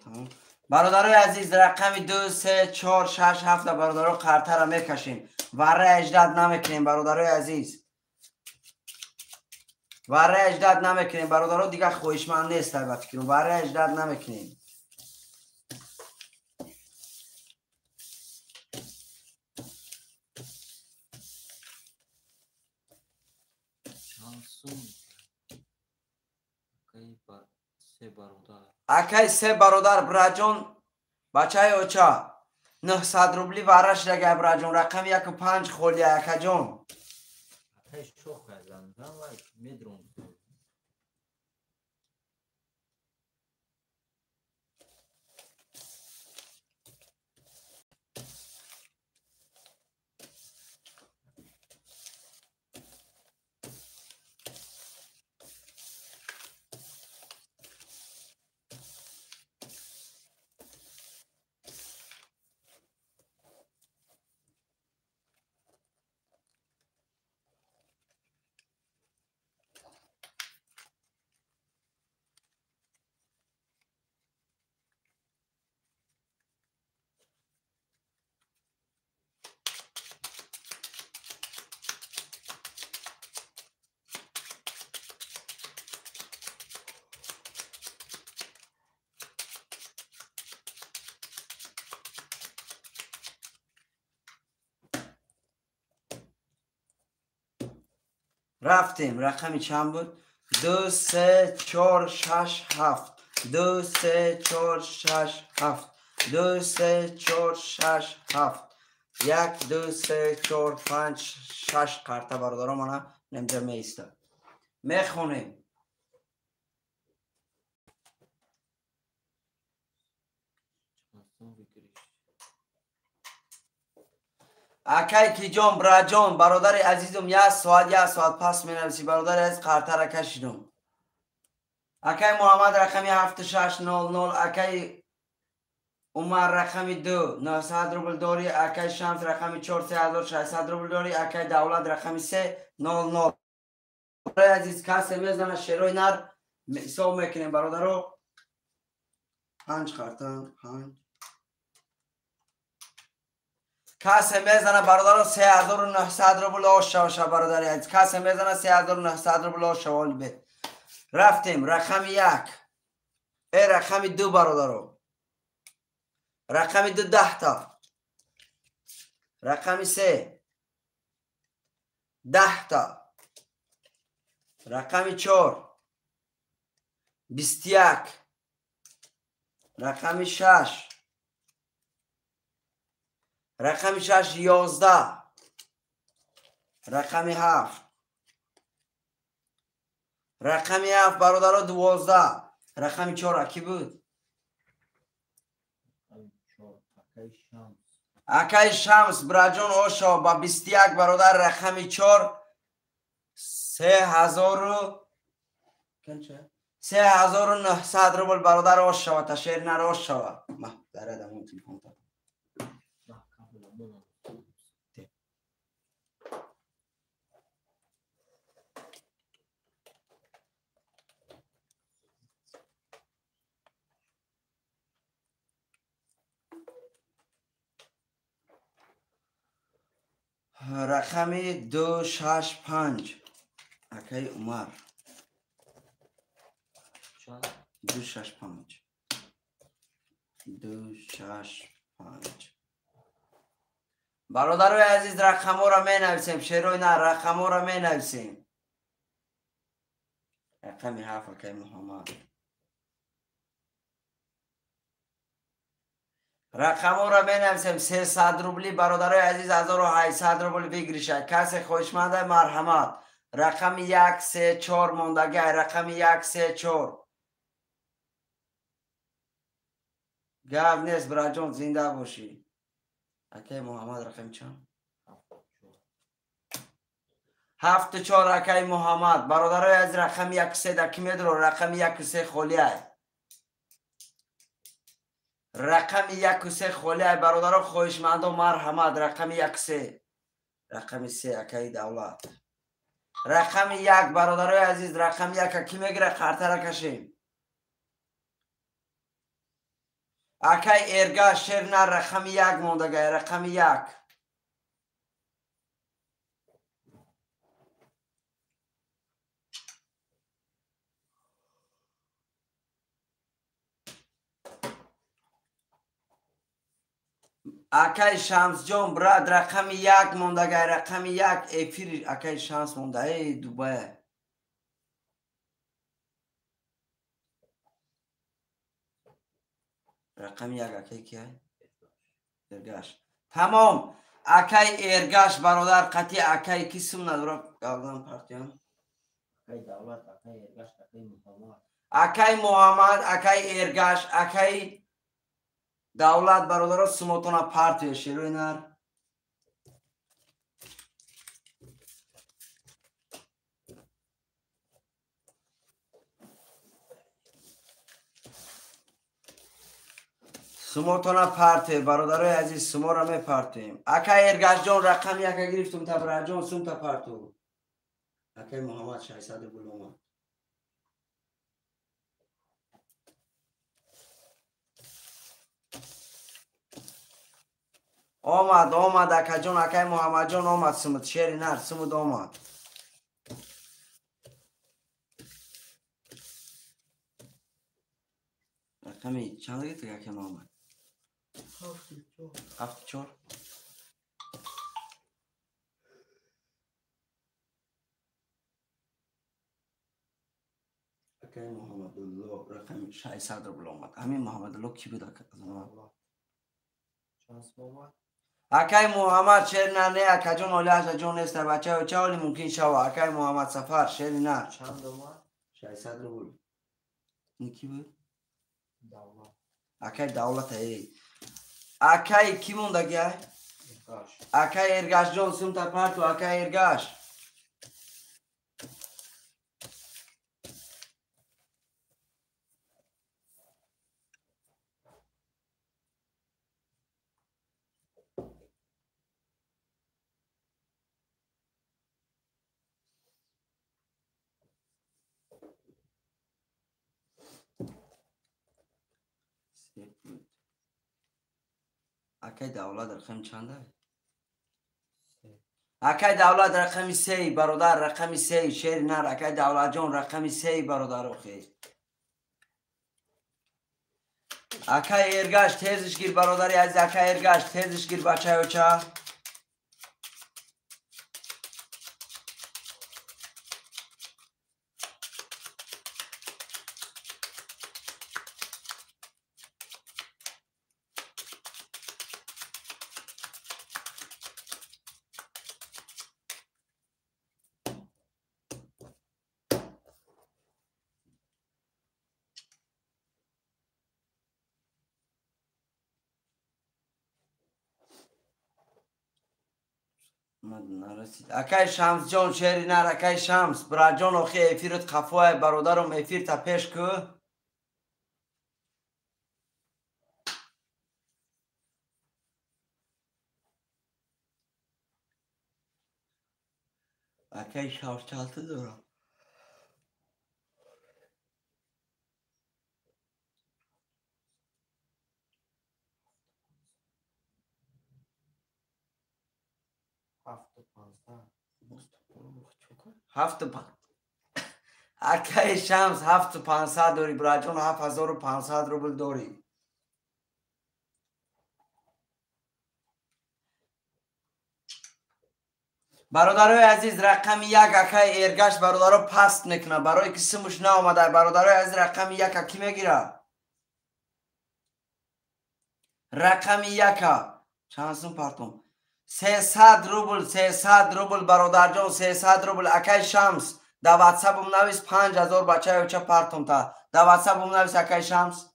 Speaker 3: تمام. برادرای عزیز رقمی 2 3 4 6 7 برادرها قرطه را میکشیم. وره اجداد نمیکنیم برادرای عزیز. وره اجداد نمیکنیم برادرها دیگه خویشمند نیست البته که وره اجداد نمیکنیم. اکای 3 برادر براجون بچه اوچا 900 روبلی ورش رگه براجون رقم 1 5 خولی اکا جون
Speaker 4: اکای شوخ ازم وای میدرون
Speaker 3: رفتیم. رقمی چند بود؟ 2 3 4 6 7 2 3 4 6 7 2 3 4 6 7 1 2 3 4 5 6 قرطه برادران منه نمجا میسته میخونیم. اکای کی جان براجان برادر عزیزم 1 ساعت پس می نویسی برادر از قرطه را کشیدم. اکای محمد رقمی 7 6 0 0 اکای عمر رقمی 2 900 روبل داری. اکای شمس رقمی 4 3600 روبل داری. اکای دولت رقمی 3 0 0 عزیز کسی میزنه شیروی نر حساب میکنیم برادرو 5 قرطه 5 کسی میزنه برادر 3900 روبل آشا برادر عزیز کسی میزنه 3900 روبل آشا به رفتیم. رقم 1 رقم 2 برادرو رقم 2 10 تا رقم 3 10 تا رقم 4 21 رقم 6 رقم 6 11 رقم 7 رقم 7 برادرها 12 رقم 4 کی بود؟ اکای شمس براجون اوشا با 21 برادر رقم 4 $3,900 روبل برادر آش شود تا شیر نر آش شود داره دمون تلفن تا رقمی 265 اکی عمر 265 برادرای عزیز رقم ها را می نویسیم شیروی نه رقم ها را می نویسیم رقمی 7 اکی محمد رقم ها را می نویسیم 300 روبلی برادرای عزیز 1800 روبل بگیرید کسی خوشمنده مرحمت رقم 134 موندگی رقم 134 گفت نیست براجون زنده باشی اکی محمد رقم چند 74 اکی محمد برادرای عزیز رقم 13 دکی میدرو رقم 13 خالی های رقم 13 خالی های برادران خوشمند و مرحمت رقم 13 رقم 3 اکی دولت رقم 1 برادرای عزیز رقم 1 کی میگیره خرطه را کشیم اکی ارگاه شیر نه رقم 1 موندگی رقم 1 اکی شمس جان براد رقم 1 موندگی رقم 1 افیر اکی شمس مونده ای دوبای رقم 1 اکی کیه ارگاش تمام اکی ارگاش برادر قطعی اکی کسیم نداره گردن پرتیم
Speaker 4: اکی دولت اکی ارگاش اکی محمد
Speaker 3: اکی محمد اکی ارگاش اکی دولت برادر سموتونا پارتی شیروی نر سموتونا پارتی برادرای عزیز سمو را می پارتیم اکی ارگاش جان رقم 1 گرفتم تا برای جان سم تا پارتو اکی محمد 600 بلومه آمد اکی جان اکی محمد جان آمد سمت شیر نر سمت آمد رقمی چند گیت اکی محمد 74 اکی محمد الله رقم 600 رو آمد همین محمد الله کی بود
Speaker 4: شانس محمد
Speaker 3: اکی محمد شیر نه نه اکی جان اولی هشت جان نیست بچه و چه اولی ممکن شوا اکی محمد سفر شیر نه
Speaker 4: چند اومد
Speaker 3: 600 رو بود این کی بود
Speaker 4: دولت
Speaker 3: اکی دولت ای اکی کی موندگی های
Speaker 4: ارگاش
Speaker 3: اکی ارگاش جان سم تا پرتو اکی ارگاش اکی دولت رقم چنده اکی دولت رقم 3 برادر رقم 3 شیر نر اکی دولت جان رقم 3 برادر اخی اکی ارگاش تیزش گیر برادری از اکی ارگاش تیزش گیر بچه و چه
Speaker 1: نرسید. اکای شمس جان شهری نر اکای شمس براجان آخی افیرت خفای برادرم افیر تا پیش که اکای شمس چالته دارم. اکای شمس 7500 داری براجان 7500 روبل داری. برادرای عزیز رقم یک اکای ارگشت برادرها پست میکنه برای که سمش نامده. برادرای عزیز رقم یک اکی میگیره رقم یک چند سم پرتم 300 روبل 300 روبل برادر جان 300 روبل اکای شمس در واتساپ هم نویس 5000 بچه های چه پرتم تا در واتساپ هم نویس اکای شمس.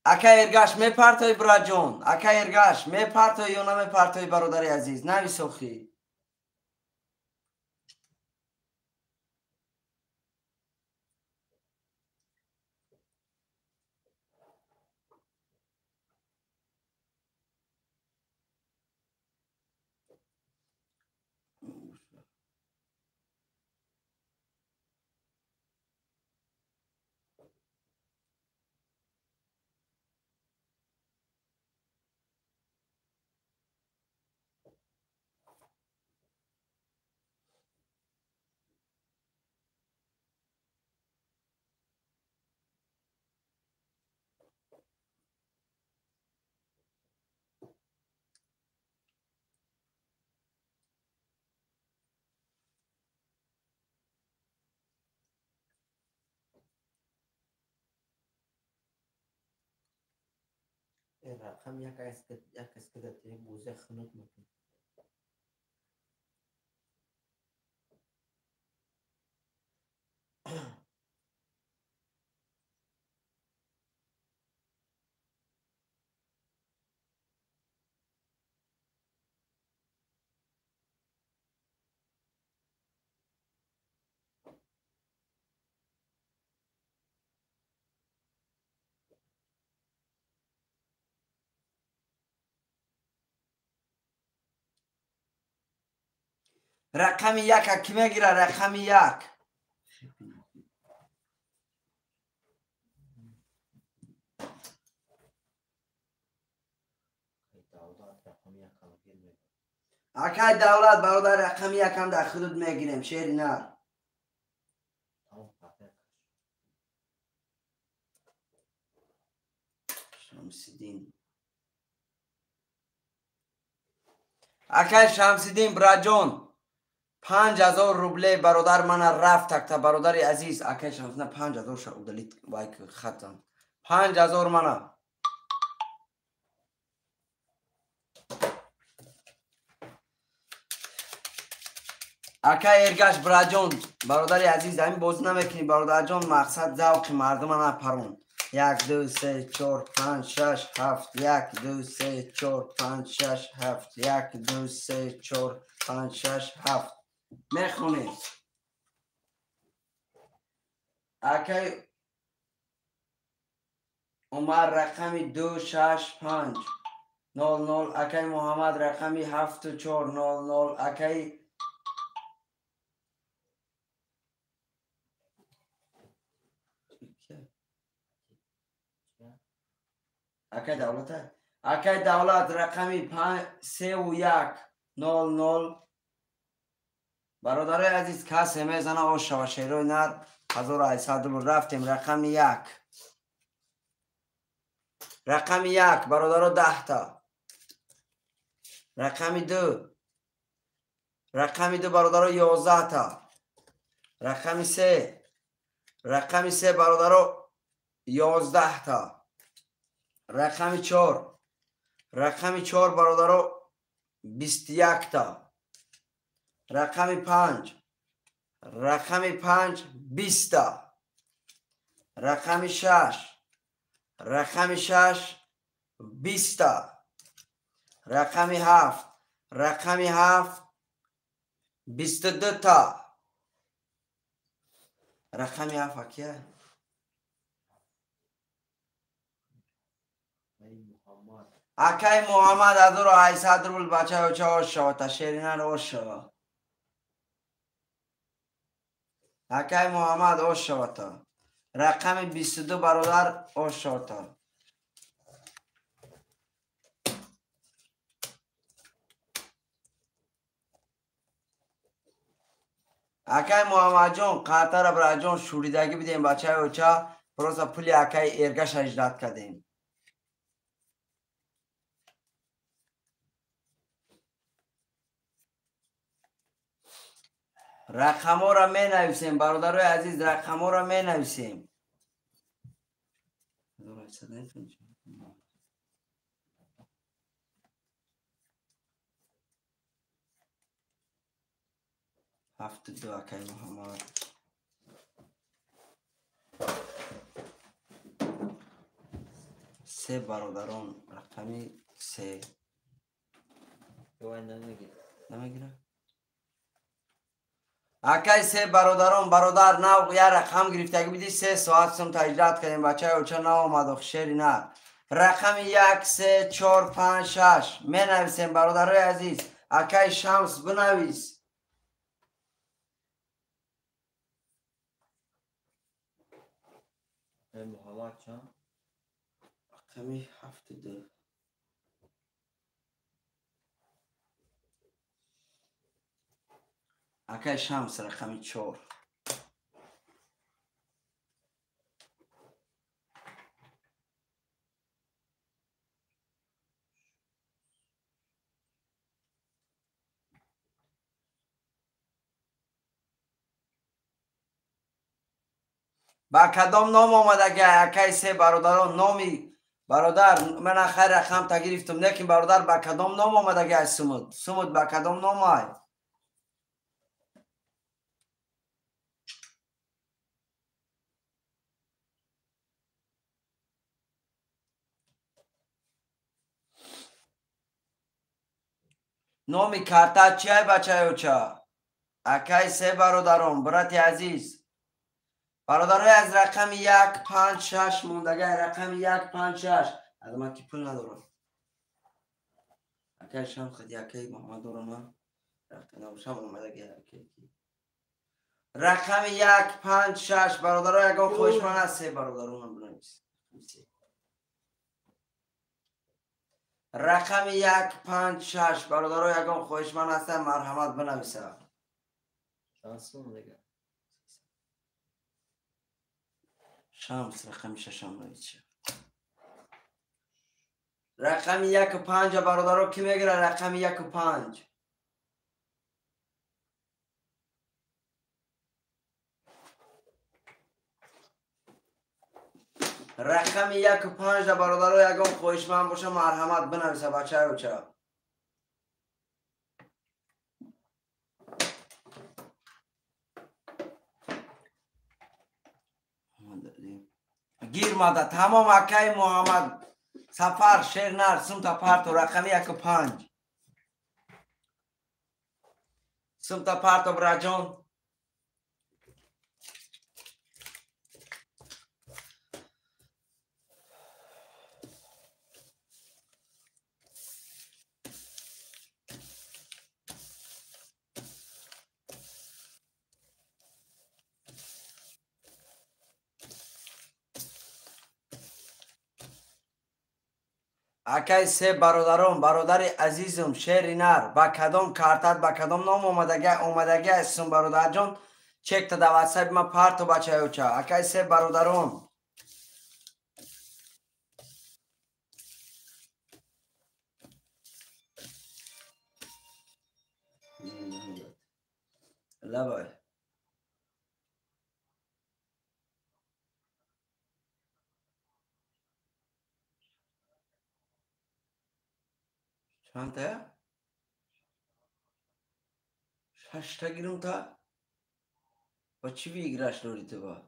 Speaker 1: اکای ارگشت می پرتای برا جان اکای ارگشت می پرتای یا نمی پرتای برادر عزیز نویس اخی. رقم یک اسکدت یک بوزه خنک میکنه. رقم یک کی میگیره رقم یک اکای دولت برادر رقم یک هم در خودت میگیریم شهری نر شمسیدین اکای شمسیدین براجان 5000 روبله برادر من رفت تکتا برادر عزیز اکای شمسیدین 5000 شد دلیت وایک ختم 5000 من اکای ارگش براجان برادر عزیز همین باز نمیکنی برادر جان مقصد ذوق مردم نپرون 1 2 3 4 5 6 7 1 2 3 4 5 6 7 1 2 3 4 5 6 7 میخونی اکای عمر رقمی 2 6 5 0 0 اکای محمد رقمی 7 4 0 0 اکای اکای دولت اکای دولت رقمی 3 و 1 0 0 برادرای عزیز کسی میزنه آش و شیروی نر 1800 رفتیم رقم 1 رقم 1 برادرها 10 تا رقم 2 رقم 2 برادرها 11 تا رقم 3 رقم 3 برادرها 11 تا رقم 4 رقم 4 برادرها 21 تا رقم 5 رقم 5 20 تا رقم 6 رقم 6 20 تا. رقم 7. رقم 7 22 تا. رقم 7 کیه؟ اکی محمد از رو 800 روبل بچه ها چه آش شود تا شیرینه رو آش شود. اکی محمد آش شود تا. رقم 22 برادر آش شود تا. اکی محمد جان قطع را برای جان شوریدگی بدیم بچه های اوچه پروسا پولی اکی ارگش اجداد کردیم. رقم ها را می نویسیم برادرای عزیز، رقم ها را می نویسیم. هفت دو اکی محمد. سه برادران رقمی 3 نمیگیره. اکی 3 برادران برادر نو یا رقم گرفتگی بدی 3 ساعت سم تجربت کردیم بچه های اوچه نو آمد خشری نه. رقم 1 3 4 5 6 می نویسیم برادرای عزیز. اکی شمس بنویس.
Speaker 4: محمد چند؟
Speaker 1: رقمی 72. اکی شمس رقمی 4. با کدام نام آمده که اکی 3 برادران نامی برادر من آخر رقم تا گرفتم لیکن برادر با کدام نام آمده که سمود با کدام نام آمد؟ نامی کارتا چیه بچه اوچه؟ اکی 3 برادران برات عزیز برادرای از رقم 1 5 6 موندگه رقم 1 5 6 از من که پول ندارم. اکی شم خدی اکی محمد دارم رقم شم اومده اکی رقم 1 5 6 برادرای اگه خوشمن است 3 برادران هم بنویس. رقم 1 5 6 برادرای اگه خوشمن است مرحمت بنویسه. شمس رقم 6 هم نویسه. رقم 1 و 5 برادرها کی میگیره؟ رقم 1 و 5 رقم 1 و 5 برادرها یکم خوشمند باشه مرحمت بنویسه بچه ها چه گیر ماده تمام اکی محمد سفر شیرنر سمت پارتو رقم 1 و 5 سمت پارتو براجان اکی 3 برادران برادر عزیزم شیرینر با کدام کارتت با کدام نام اومدگی هستم برادر جان چک تا در واتساپ ما پارتو بچه ها چه اکی 3 برادران لبای چند تا؟ 6 تا گیرم تا؟ با چی بگیرش دوری تو با؟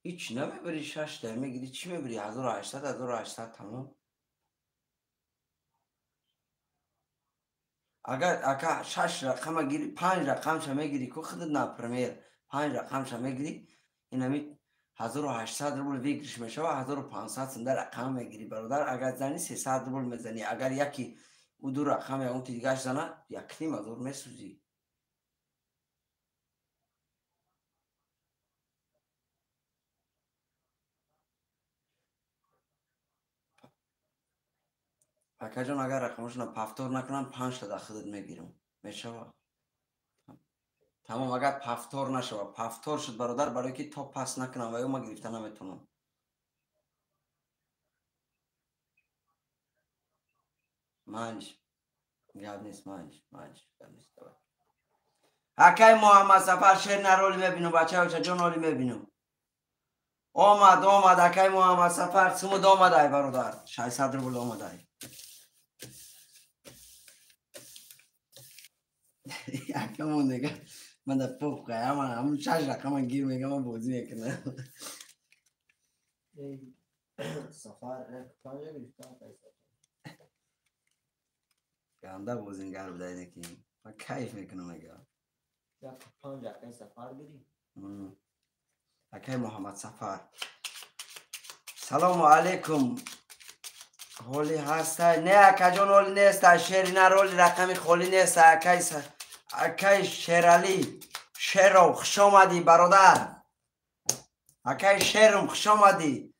Speaker 3: هیچ نمیبری 6 تا میگیری چی میبری 1800 تمام. اگر 6 رقم گیری 5 رقم شو میگیری که خودت نه پرمیر 5 رقم شو میگیری این همی 1800 روبل ویگرش میشه و 1500 سنده رقم میگیری برادر. اگر زنی 300 روبل میزنی، اگر یکی او دو رقم یا اون دیگه زنه 1,500 میسوزی. اکا جان اگر رقمشون پفتور نکنم 5 تا خودت میگیرم میشه تمام. اگر پفتور نشوه پفتور شد برادر برای که تا پس نکنم و ما گرفته نمیتونم. منش گاب نیست منش گاب نیست. اکای محمد سفر شیر نرولی میبینم بچه ها جان رولی میبینم آمد اکای محمد سفر سمود آمده برادر 600 روبل آمده. یکمون دیگه من در پوک قیم همون 6 رقم گیر میگم من بازی میکنم.
Speaker 4: سفر پنجه گرفتم
Speaker 3: گنده بازینگر بوده دیگه من کیف میکنم اگه
Speaker 4: یک 5 اکای سفر گیری.
Speaker 3: اکای محمد سفر سلام علیکم هولی هسته؟ نه اکا جان هولی نیست شیری نه رولی رقمی خولی نیست. اکای شیرالی شیرو خوش آمدی برادر. اکای شیرم خوش آمدی.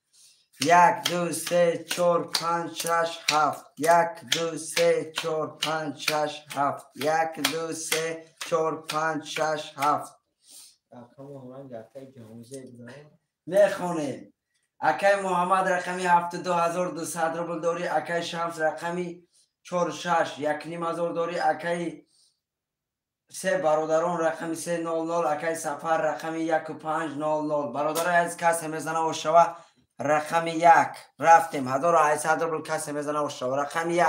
Speaker 3: 1 2 3 4 5 6 7 1 2 3 4 5 6 7 1 2 3 4 5 6 7
Speaker 4: رقم هنگ اکای جهوزه بودم
Speaker 3: میخونیم. اکای محمد رقمی 72,200 روبل داری. اکای شمس رقمی 46 1,500 داری. اکای سه برادران رقمی 300. اکای سفر رقمی 1500. برادر از کسی میزنه و شوه رقمی 1 رفتیم 1800 روبل کسی میزنه و شوه رقمی 1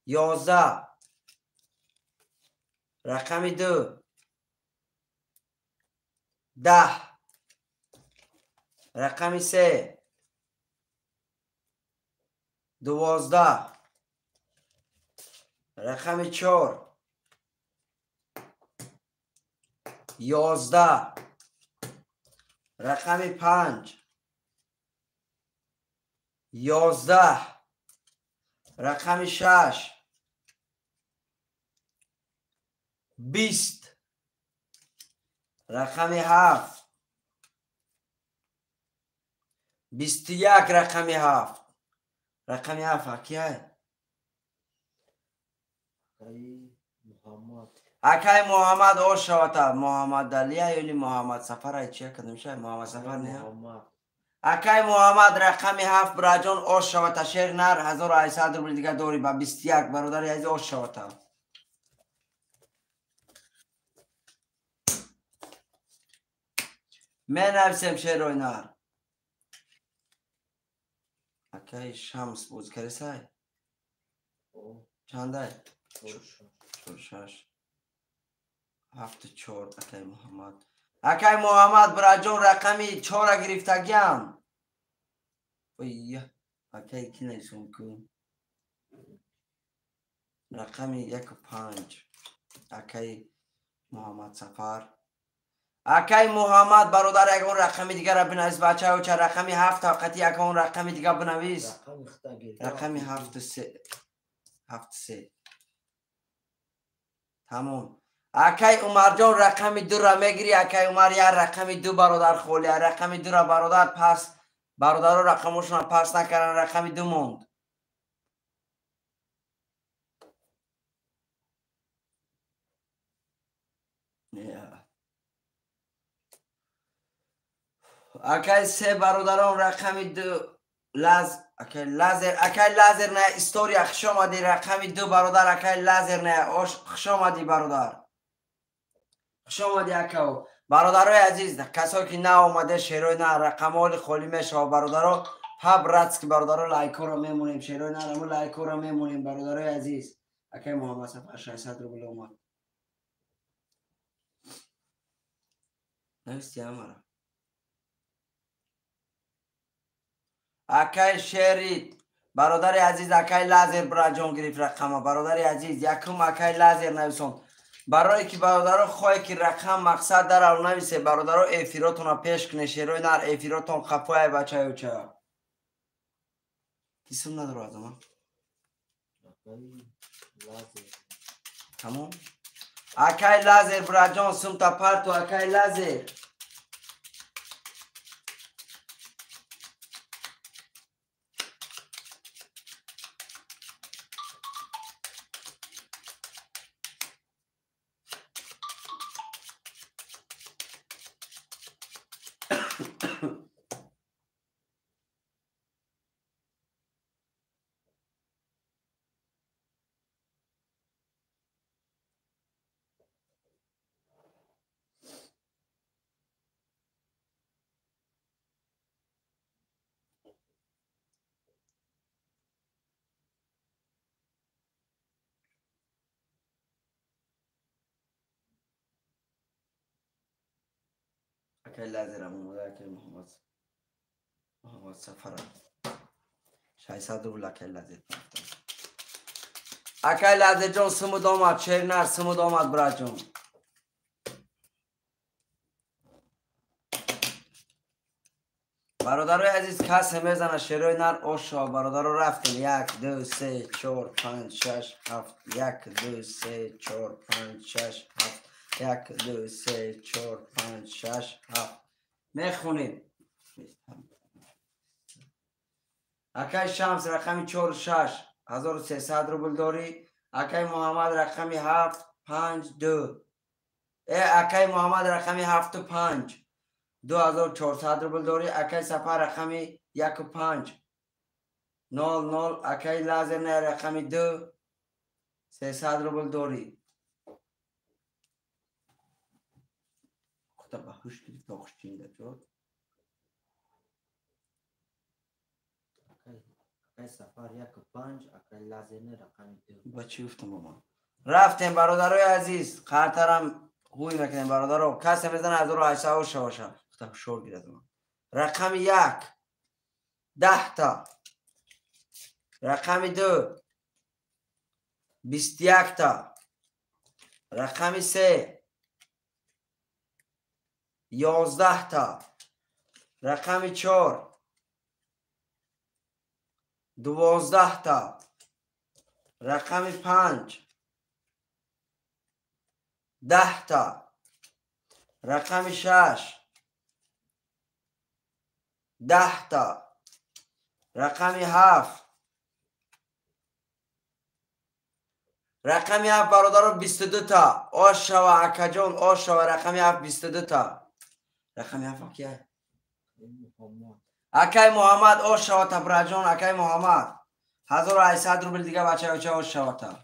Speaker 3: 11 رقمی 2 10 رقمی 3 12 رقمی 4 11 رقمی 5 11 رقمی 6 20 رقمی 7 21 رقمی 7 رقمی 7 کیه؟
Speaker 4: محمد
Speaker 3: اکای محمد او شوتا محمد علیه یلی محمد سفر های چیه کدوم شه محمد سفر نه اکای محمد رقمی 7 براجان او شوتا شیر نر 1800 روبل دیگه دوری با 21 برادر از او شوتا. من نفسم شیر روی نر اکای شمس بوز کرسای چنده؟ 46 74 اکای محمد اکای محمد براجون رقمی 4 گرفتگیم اویه اکای کی نیسون کن رقمی 1.5 اکای محمد سفر اکای محمد برادر اگه اون رقمی دیگه را بنویس بچه ها چه رقمی 7 طاقتی اگه اون رقمی دیگه بنویس رقمی 7 3 تمام. اکای عمر جان رقمی 2 را میگیری. اکای عمر یا رقمی 2 برادر خولی رقمی 2 را برادر پس برادر رقمشون پس نکردن رقمی 2 موند. اکای 3 برادران رقمی 2 اکای لازر نه استوریا خوش آمدی رقمی 2 برادر اکای لازر نه خوش آمدی برادر خوش آمدی اکاو برادرای عزیز کسایی که نه آمده شیروی نه رقمال خالی میشه برادرها پب رد که برادرها لایکو رو میمونیم شیروی نه همون لایکو رو میمونیم برادرای عزیز اکای محمد سفر 600 روبل اومد نوستی همارا
Speaker 1: اکای شهری برادر عزیز اکای لازر براجان گرفت رقم. برادر عزیز یکم اکای لازر نویسون برای که برادر خواهی که رقم مقصد در اون نویسه. برادر افیراتون پیش کنه شیروی نر افیراتون خفای بچه های چه کسیم نداره از ما تمام. اکای لازر براجان سم تا پرتو اکای لازر اکای لازر هم اومده اکای محمد سفر 600 روبل اکای لازر اکای لازر جان سمود آمد شهر نر سمود آمد برای جان برادر عزیز کسی میزنه شیروی نر اوشا برادر رو رفتیم 1 2 3 4 5 6 7 1 2 3 4 5 6 7 1 2 3 4 5 6 7 میخونیم. اکای شمس رقمی 46 1300 روبل داری. اکای محمد رقمی 752 اکای محمد رقمی 75 2400 روبل داری. اکای سفر رقمی 15 00 اکای لازر نه رقمی 2 300 روبل داری. خدا بخوش کنید تا خوشچینده شد.
Speaker 4: اکای سفر 15 اکای لازر نه رقمی 2
Speaker 1: بچه گفتم بابا رفتیم برادرای عزیز خاطرم خوی میکنیم برادرو کسی میزنه 1800 شوشه خدا شور گیرد. رقم 1 10 تا. رقم 2 21 تا. رقم 3 11 تا. رقم 4 12 تا. رقم 5 10 تا. رقم 6 10 تا. رقم 7 رقم 7 برادر 22 تا. آشا و عکجان آشا و رقم 7 22 تا. رقم 7 کیه؟ اکای محمد آشا و تبرجان اکای محمد 1800 روبل دیگه بچه ها چه آشا و تا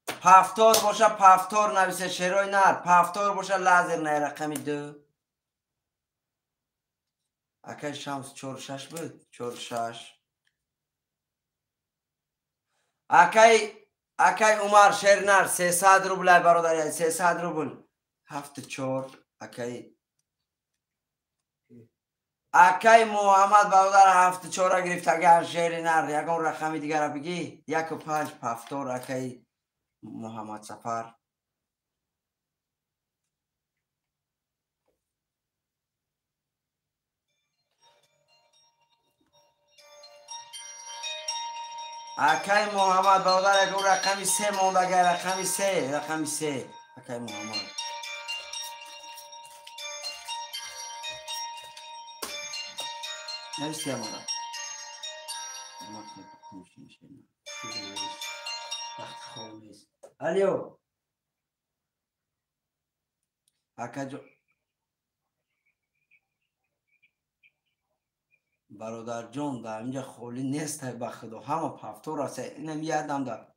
Speaker 1: پفتار باشه پفتار نویسه شیروی نر پفتار باشه لازر نه رقم 2 اکای شمس 46 بود 46 اکای عمر شیر نر 300 روبل برادر 300 روبل 74 اکای محمد برادر 74 گرفت اگر شیر نر یکم رقم دیگر را بگی 1 و 5 پفتار اکای محمد سفر اکای محمد برادر اگر رقم 3 موند اگر رقم 3 اکای محمد نوشتی امارا وقت خواب نیست الیو اکا جو برادر جون در اینجا خولی نیست به خدا همه پفتور است اینم یادم دار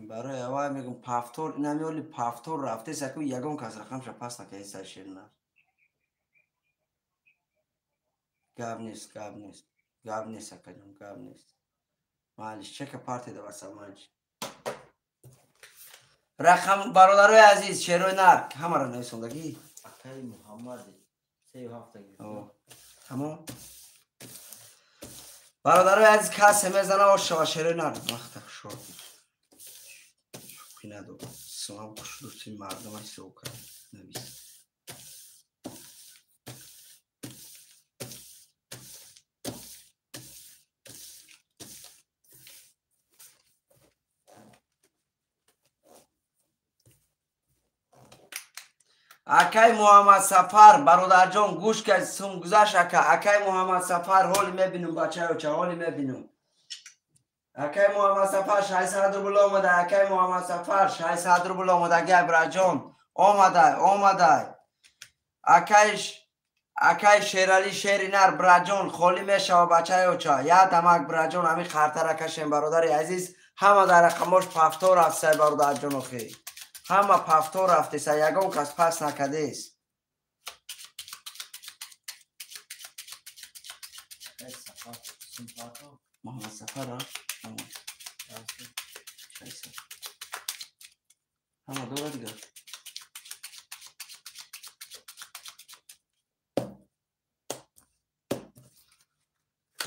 Speaker 1: برای اوای میگم پفتور اینم یولی پفتور رفته سکو یگم کس رقم شا پس نکه ایسا شیر نه گاب نیست اکا جون گاب نیست معلش چک پارتی دو بسا مانچ رقم برادرای عزیز شیروی نر همه را نویسندگی
Speaker 4: اکای محمد 37 گرفتم.
Speaker 1: تمام برادرای عزیز کسی میزنه و شیروی نر وقت شد شوخی ندارم سلام کشلوسی مردم های سوکر نویس اکای محمد سفر برادر جان گوش که سم گذشت اکای محمد سفر حالی میبینم بچه ها چه حالی میبینم اکای محمد سفر 600 روبل آمده اکای محمد سفر 600 روبل آمده گبر جان آمده اکای شیرالی شیری نر برجان خالی میشه و بچه ها چه یا دمک برجان همین خرطه کشیم برادر عزیز همه در رقماش پفتور رفت سای برادر جان اخی همه پفتور رفته سای یکم کس پس نکده است محمد سفر ها همه دوره دیگه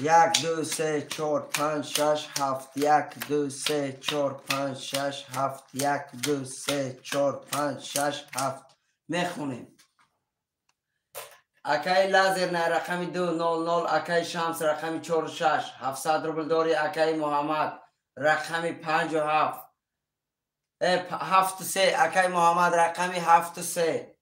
Speaker 1: یک دو سه چهار پنج شش هفت یک دو سه چهار پنج شش هفت یک دو سه چهار پنج شش هفت میخونیم اکای لازر نه رقمی 200 اکای شمس رقمی 46 700 روبل داری اکای محمد رقمی 57 73 اکای محمد رقمی 73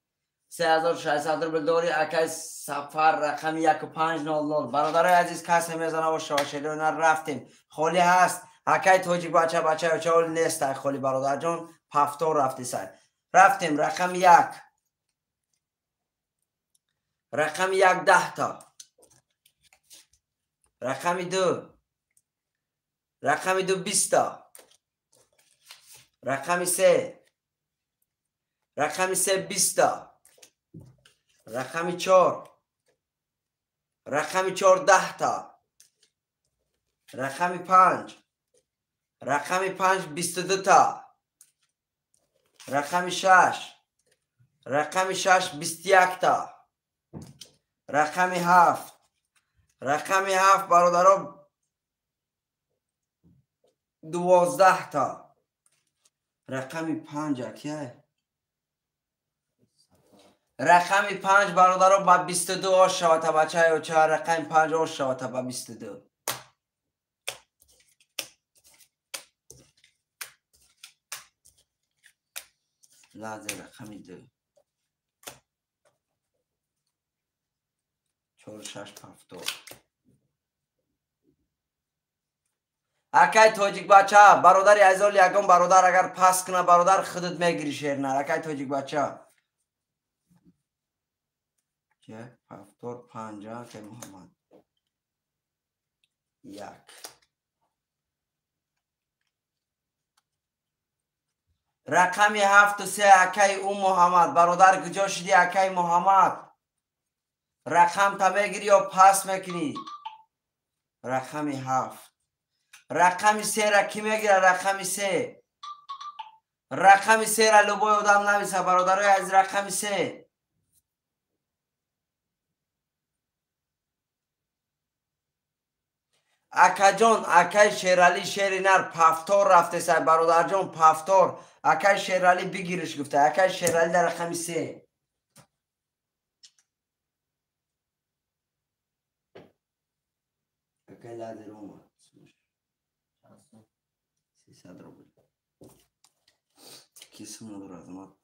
Speaker 1: 3600 روبل داری اکای سفر رقمی 1500 برادرای عزیز کسی میزنه و شاشیدو رفتیم خالی هست اکای توجیک بچه چه حالی نیست خالی برادر جان پفتور رفتی سر رفتیم رقم 1 رقم 1 10 تا رقم 2 رقم 2 20 تا رقم 3 رقم 3 20 تا رقم 4 رقم 4 10 تا رقم 5 رقم 5 22 تا رقم 6 رقم 6 21 تا رقم 7 رقم 7 برادران 12 تا رقم 5 کیه رقم 5 برادران با 22 آش شود تا بچه های چه رقم 5 آش شود تا با 22 لازم رقم 2 4 6 7 اکای توجیک بچه برادر ازال یکم برادر اگر پس کنه برادر خودت میگیری شیر نه اکای توجیک بچه که پفتور 50 که محمد 1 رقمی 7 و 3 اکای او محمد برادر کجا شدی اکای محمد رقم تا میگیری یا پس میکنی رقمی 7 رقمی 3 را کی میگیره رقمی 3 رقمی 3 را لبای آدم نمیسه برادرای از رقمی 3 اکا جان اکای شیرالی شیری نر پفتور رفته سر برادر جان پفتور اکای شیرالی بگیرش گفته اکای شیرالی در رقمی 3 اکای لادر اومد 300 روبل کسی مدر از ما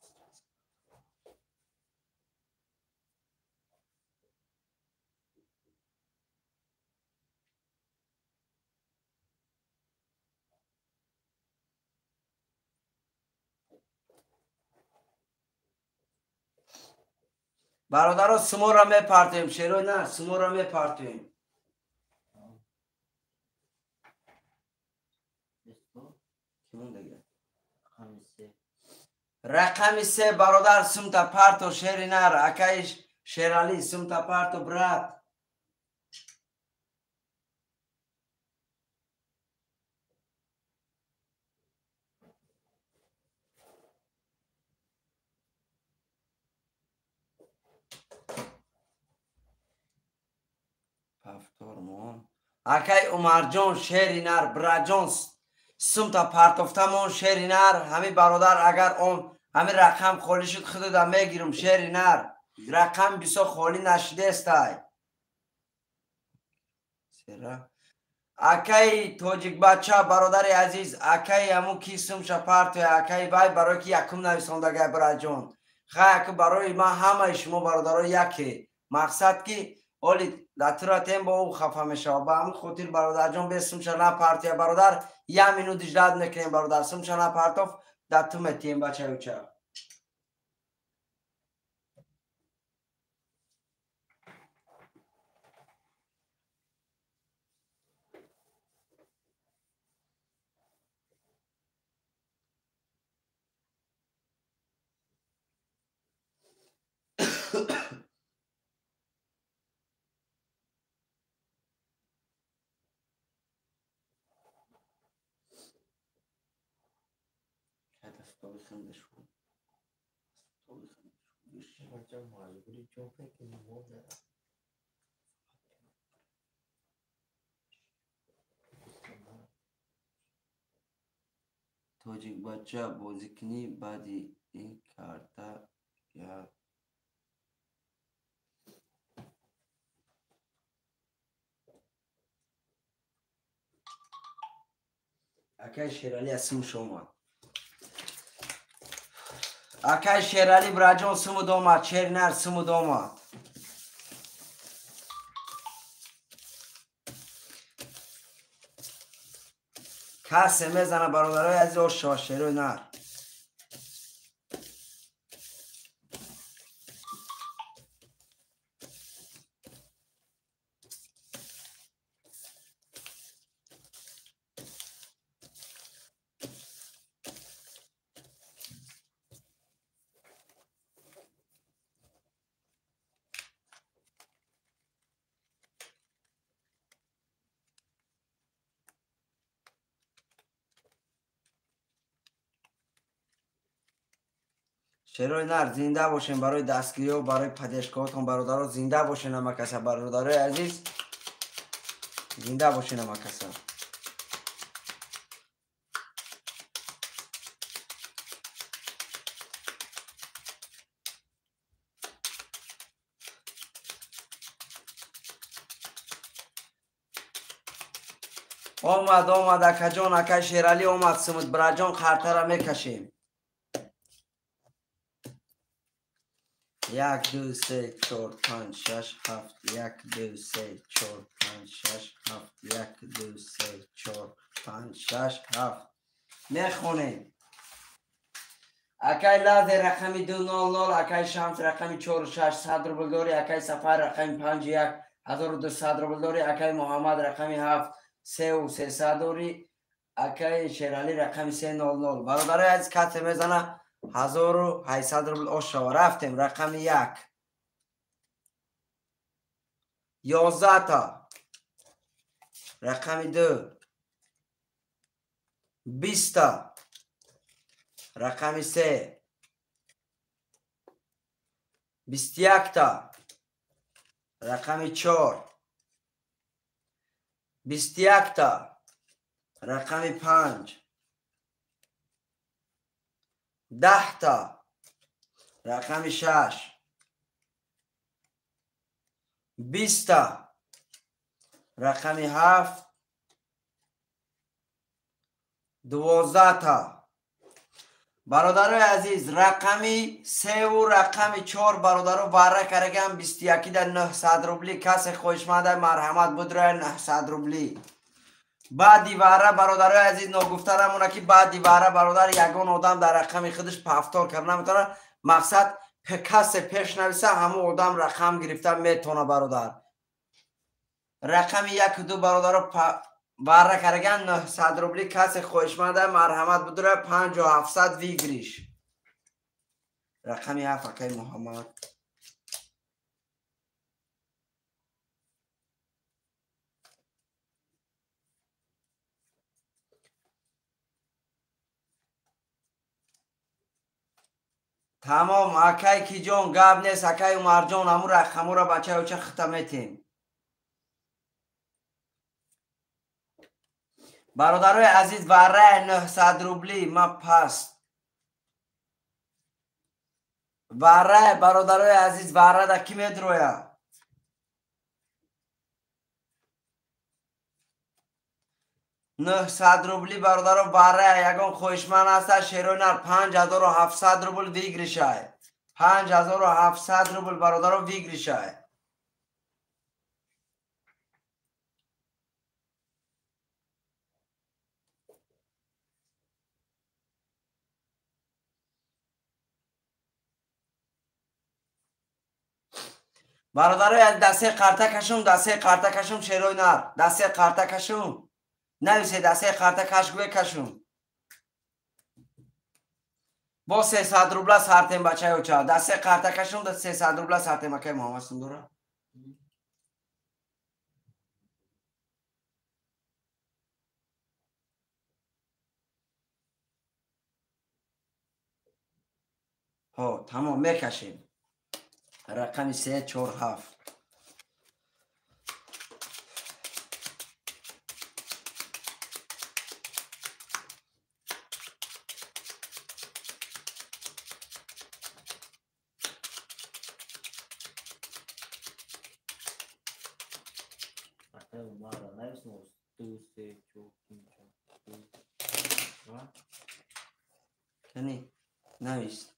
Speaker 1: برادر سمو را میپرتیم شیروی نه سمو را میپرتیم رقم 3 برادر سمت پرتو شیری نر اکایش شیرالی سمت پرتو برات تورمون اکای عمرجان شیری نر براجان سمتا پرتفتمون شیری نر همه برادر اگر اون همه رقم خالی شد خود دا میگیرم شیری نر رقم بیسا خالی نشده استای اکای توجیک بچه برادر عزیز اکای همون کیسم شپرتوی اکای بای برای که یکم نویساندگه براجان خیلی برای ما همه شما برادر یکی مقصد که اولی دترا تیم با او خفه میشه با همون خاطر برادر جان بسم شنا پارتیا برادر یا منو دیجلاد نکنیم برادر سم شنا پارتوف دتم تیم بچه اوچه توجیک بچه بازی کنی بعدی این کارتا یا اکای شیرالی اسم شما اکای شیرالی براجان سمو دومات شیر نر سمو دومات کسی میزنه برادرای از او شاشیرو نر شیروی نر زنده باشین برای دستگیری و برای پدیشکاتون برادرها زنده باشین همه کسا برادرای عزیز زنده باشین همه کسا آمد اکا جان اکا شیرالی آمد سمت براجان خرطه را میکشیم 1 2 3 4 5 6 7 1 2 3 4 5 6 7 1 2 3 4 5 6 7 میخونیم اکای لاز رقمی 200 اکای شمس رقمی 46 صدر بلداری اکای سفر رقمی 51 1200 بلداری اکای محمد رقمی 7 3300 دوری اکای شیرالی رقمی 300 برادرای از کت میزنه 1800 روبل آشا رفتیم رقم 1 11 تا رقم 2 20 تا رقم 3 21 تا رقم 4 21 تا رقم 5 10 تا رقم 6 20 تا رقم 7 12 تا برادرای عزیز رقمی 3 و رقم 4 برادرو بره کرگم 21 در 900 روبلی کسی خوشمده مرحمت بود رای 900 روبلی بعد دیواره برادرای عزیز نگفته نمونه که بعد دیواره برادر یگان آدم در رقم خودش پفتار کرد نمیتونه مقصد کسی پیش نویسه همه آدم رقم گرفته میتونه برادر رقم 1 و 2 برادر بره کرگن 900 روبلی کسی خوشمده مرحمت بدره 5700 ویگریش رقم 7 اکای محمد تمام اکای کی جان گاب نیست اکای عمر جان همون رقمو را بچه و چه ختمتیم
Speaker 3: برادرای عزیز وره 900 روبلی ما پست وره برادرای عزیز وره دا کی میدرویا 900 روبلی برادر وره یگان خوشمن است شیروی نر 5700 روبل ویگریشای 5700 روبل برادر ویگریشای برادرای دسته قرطه کشم شیروی نر دسته قرطه کشم نویسه دسته قرطه کشگوی کشم با 300 روبله سرتیم بچه اوچا دسته قرطه کشم دا 300 روبله سرتیم اکی محمد سندورا ها تمام میکشیم رقم 347 کنی نویس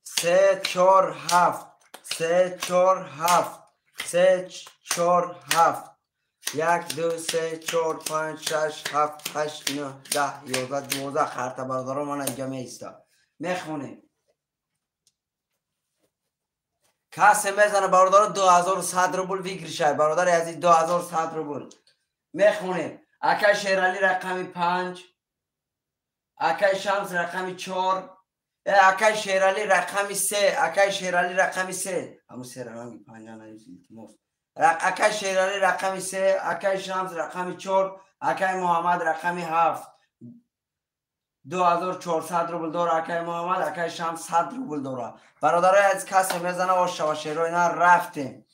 Speaker 3: 347 347 347 1 2 3 4 5 6 7 8 9 10 11 12 خرطه برادر من اینجا میستا میخونیم کسی میزنه برادر 2100 روبل ویگریشه برادر عزیز 2100 روبل میخونیم اکای شیرالی رقمی 5 اکای شمس رقمی 4 اکای شیرالی رقمی 3 اکای شیرالی رقمی 3 همون 3 رقمی 5 نمیزید اکای شیرالی رقمی 3 اکای شمس رقمی 4 اکای محمد رقمی 7 2400 روبل دور اکای محمد اکای شمس 100 روبل دوره برادرای از کسی میزنه و شواشیرو اینا رفتیم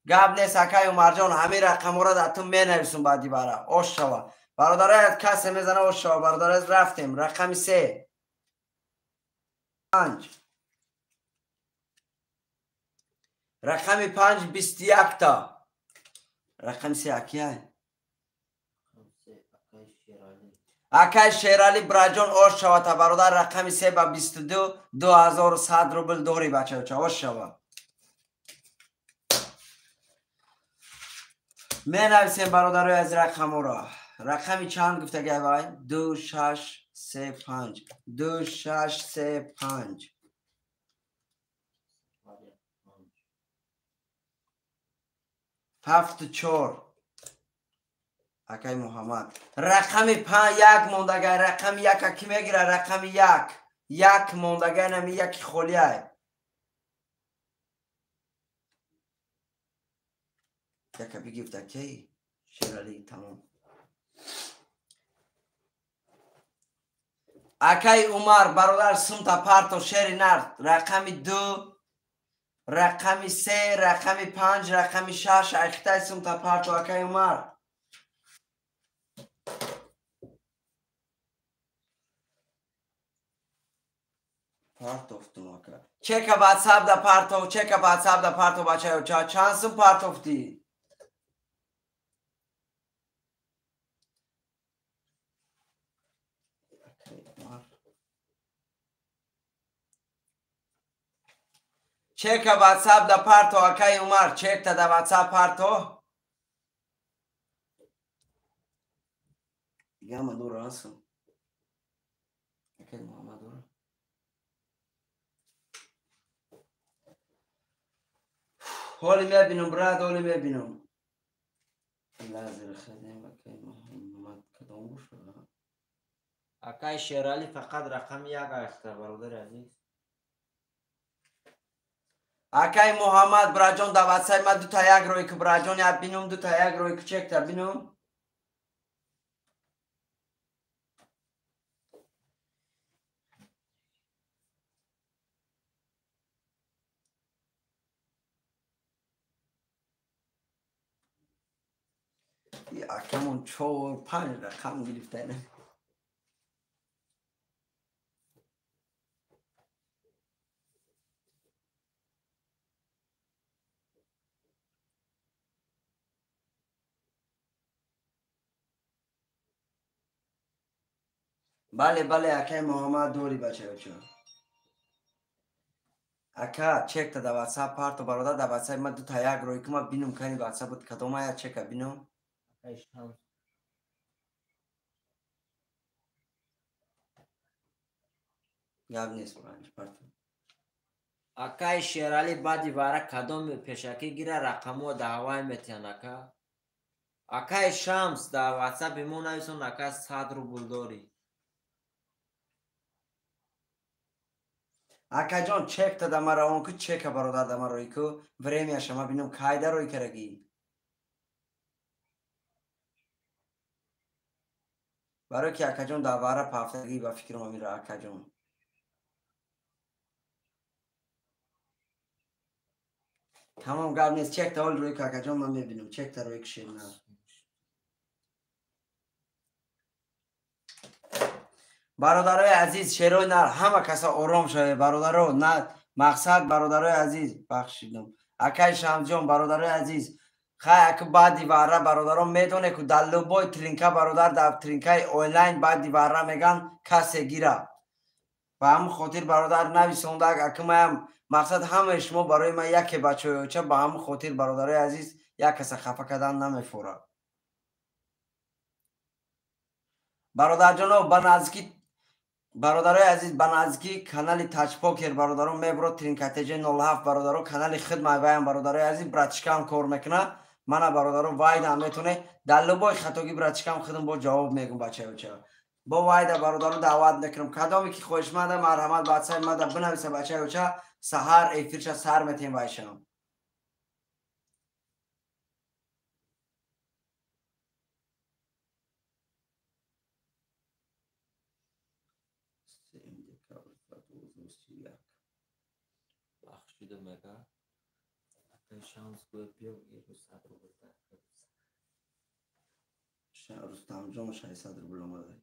Speaker 3: گاب نیست اکای عمر جان همین رقم را در تو می نویسون بعدی برا اوشوا برادرای از کسی میزنه اوشوا برادرای از رفتیم رقم 3 5 رقم 5 21 تا رقم 3 اکیه اکای شیرالی براجان اوشوا تا برادر رقم 3 با 22 2100 روبل دوری بچه بچه اوشوا می نویسیم برادرای از رقم را رقمی چند گفته گه بای 2635 2635 74 اکای محمد رقم 5 1 موندگه رقم 1 کی میگیره رقم 1 موندگه نمی 1 خولیه یکا بگیفته کی شیرالی تمام اکای عمر برادر سمتا پارتو شیری نرد رقم 2 رقم 3 رقم 5 رقم 6 اختای سمتا پارتو اکای عمر پارتو افتون اکا چکا واتساپ دا پارتو چکا واتساپ دا پارتو بچه چند سم پارتو افتی چک واتساپ دا پارتو اکای عمر چک تا دا واتساپ پارتو دیگه هم دور راسم اکای محمد دور حالی میبینم براد حالی میبینم لازر خدیم اکای محمد کدام گوش بگم
Speaker 2: اکای شیرالی فقط رقم 1 اخته برادر عزیز
Speaker 3: اکای محمد براجان دا واتساپ ما دو تا یک روی که براجان یاد بینم دو تا یک روی که چک تا بینم اکمون 4 5 رقم گرفته نه. بله اکه محمد دوری بچه اکا چک تا در واتساپ پارتو برادر در واتساپ ما 2 تا 1 روی که ما بینم کنی واتساپ بود کدوم آیا چک بینم گاب نیست برانش پارتو
Speaker 2: اکای شیرالی بعدی باره کدام پیشکی گیره رقمو دعوای میتین اکا اکای شمس در واتساپ بیمون نویسون اکا 100 روبل داری
Speaker 3: اکا جان چک تا در مرا اون که چک برادر در مرا روی که ورمی شما بینم کایده روی کرگی برای که اکا جان در باره پافتگی با فکر ما میره اکا جان تمام گاب نیست چک تا اول روی که اکا جان من میبینم چک تا روی که شیر نه برادرای عزیز شیروی نر همه کسا آرام شده برادرو نه مقصد برادرای عزیز بخشیدم اکای شمس جان برادرای عزیز خیلی اک بعد دیواره برادران میدونه که در لوبای ترینکا برادر در ترینکای آنلاین بعد دیواره میگن کسی گیره و هم خاطر برادر نویسونده اک ما مقصد همه شما برای ما یک بچه چه با هم خاطر برادرای عزیز یک کس خفه کردن نمیفوره برادر جانو بنازکی برادرای عزیز بنازکی کانال تاچ پوکر برادران میبرو ترینکاتج 07 برادران کانال خدمت وایم برادرای عزیز براتشکم کار میکنه من برادران واید هم میتونه در لبای خطاگی براتشکم خودم با جواب میگم بچه با واید برادران دعوت میکنم کدامی که خوش ماده مرحمت بچه ماده بنویسه بچه سحر ایفیرش سحر میتیم وایشم
Speaker 2: بخشیده مگه اکای شمس گوه بیو ایرو 100 روبل
Speaker 3: رستم جان 600 روبل اومده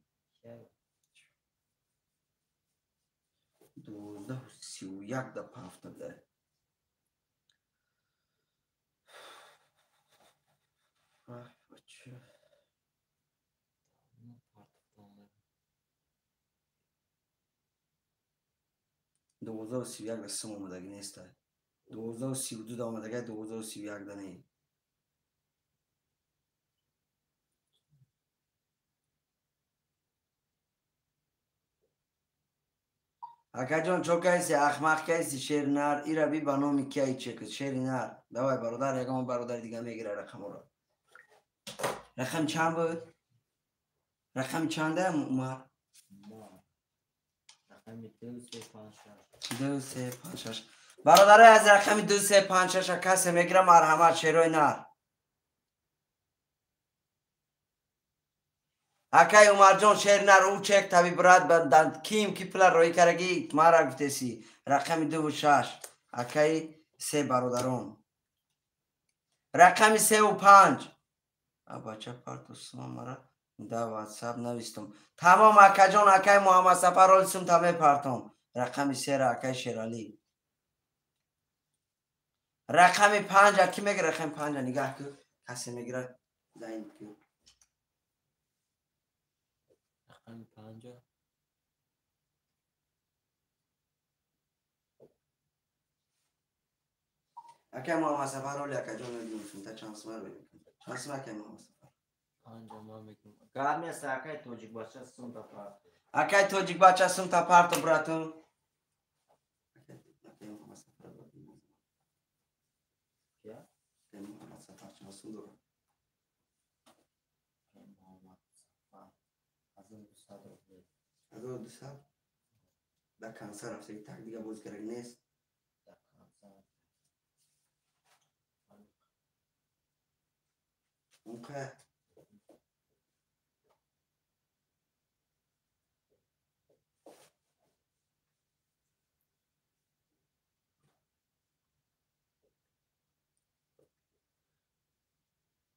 Speaker 3: 12.31 دفعه افتاده بچه 12.31 رسم اومدگی نیسته 12.32 دا اومدگی 12.31 دا نی اکا جان چو کیسی اخمق کیسی شیر نر ای را بی بنامی کی چکت شیر نر دوای برادر یکم برادر دیگه میگیره رقم رو رقم چند بود؟ رقم چنده عمر؟
Speaker 2: رقم
Speaker 3: 2356 برادر از رقم 2356 کسی میگیره مرحمت شیروی نر اکای عمر جان شیر نر او چک تبی براد بندند کیم کی پلر روی کرگی مارا گفتیسی رقم 26 اکای 3 برادران رقم 3 و 5 بچه پارتوسما مرا در واتساپ نویستم تمام اکا جان اکای محمد سفر رولسم تمه پارتون رقم 3 را اکای شیرالی رقم 5 کی میگه رقم 5 نگاه کن کسی میگیره زین کن
Speaker 2: رقم 5
Speaker 3: اکای محمد سفر رولی اکا جان نمیدونستم تا چانس مر بگیم چانس مر اکای محمد سفر
Speaker 2: 5 ما میگم گار نیست اکای توجیک باشه سون تا پارت
Speaker 3: اکای توجیک باشه سون تا پارتو براتون اکای محمد سفر
Speaker 2: کیا؟
Speaker 3: اکای محمد سفر چانس دارم
Speaker 2: محمد سفر از اون 200 روبل
Speaker 3: از اون 200 به کانسر رفته تک دیگه باز کرگ نیست اوکی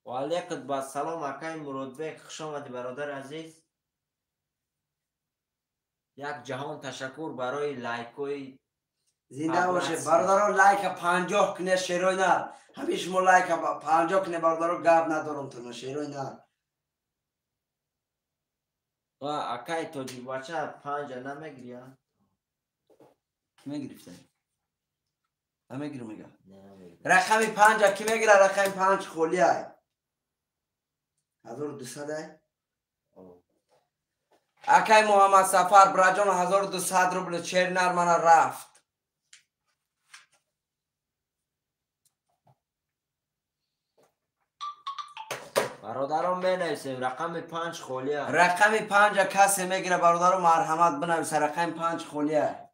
Speaker 2: و علیکم با سلام اکای مرودبک، خوش آمدی برادر عزیز. یک جهان تشکر برای لایکوی
Speaker 3: زنده باشه برادران. لایک 50 کنه شیروی نر. همیشه ما لایک 50 کنه برادران. گپ ندارم تو شیروی نر.
Speaker 2: و اکای توجی بچه 5 نمیگیری ها؟
Speaker 3: کی میگرفته؟ نمیگیرم میگه.
Speaker 2: نمیگیری.
Speaker 3: رقم 5 کی میگیره؟ رقم 5 خولی های 1200 های. اکای محمد سفر براجان 1200 روبل چهر نر من رفت.
Speaker 2: برادران بنویسیم رقم 5 خولیه.
Speaker 3: رقم 5 کسی میگیره برادران مرحمت بنویسه. رقم 5 خولیه.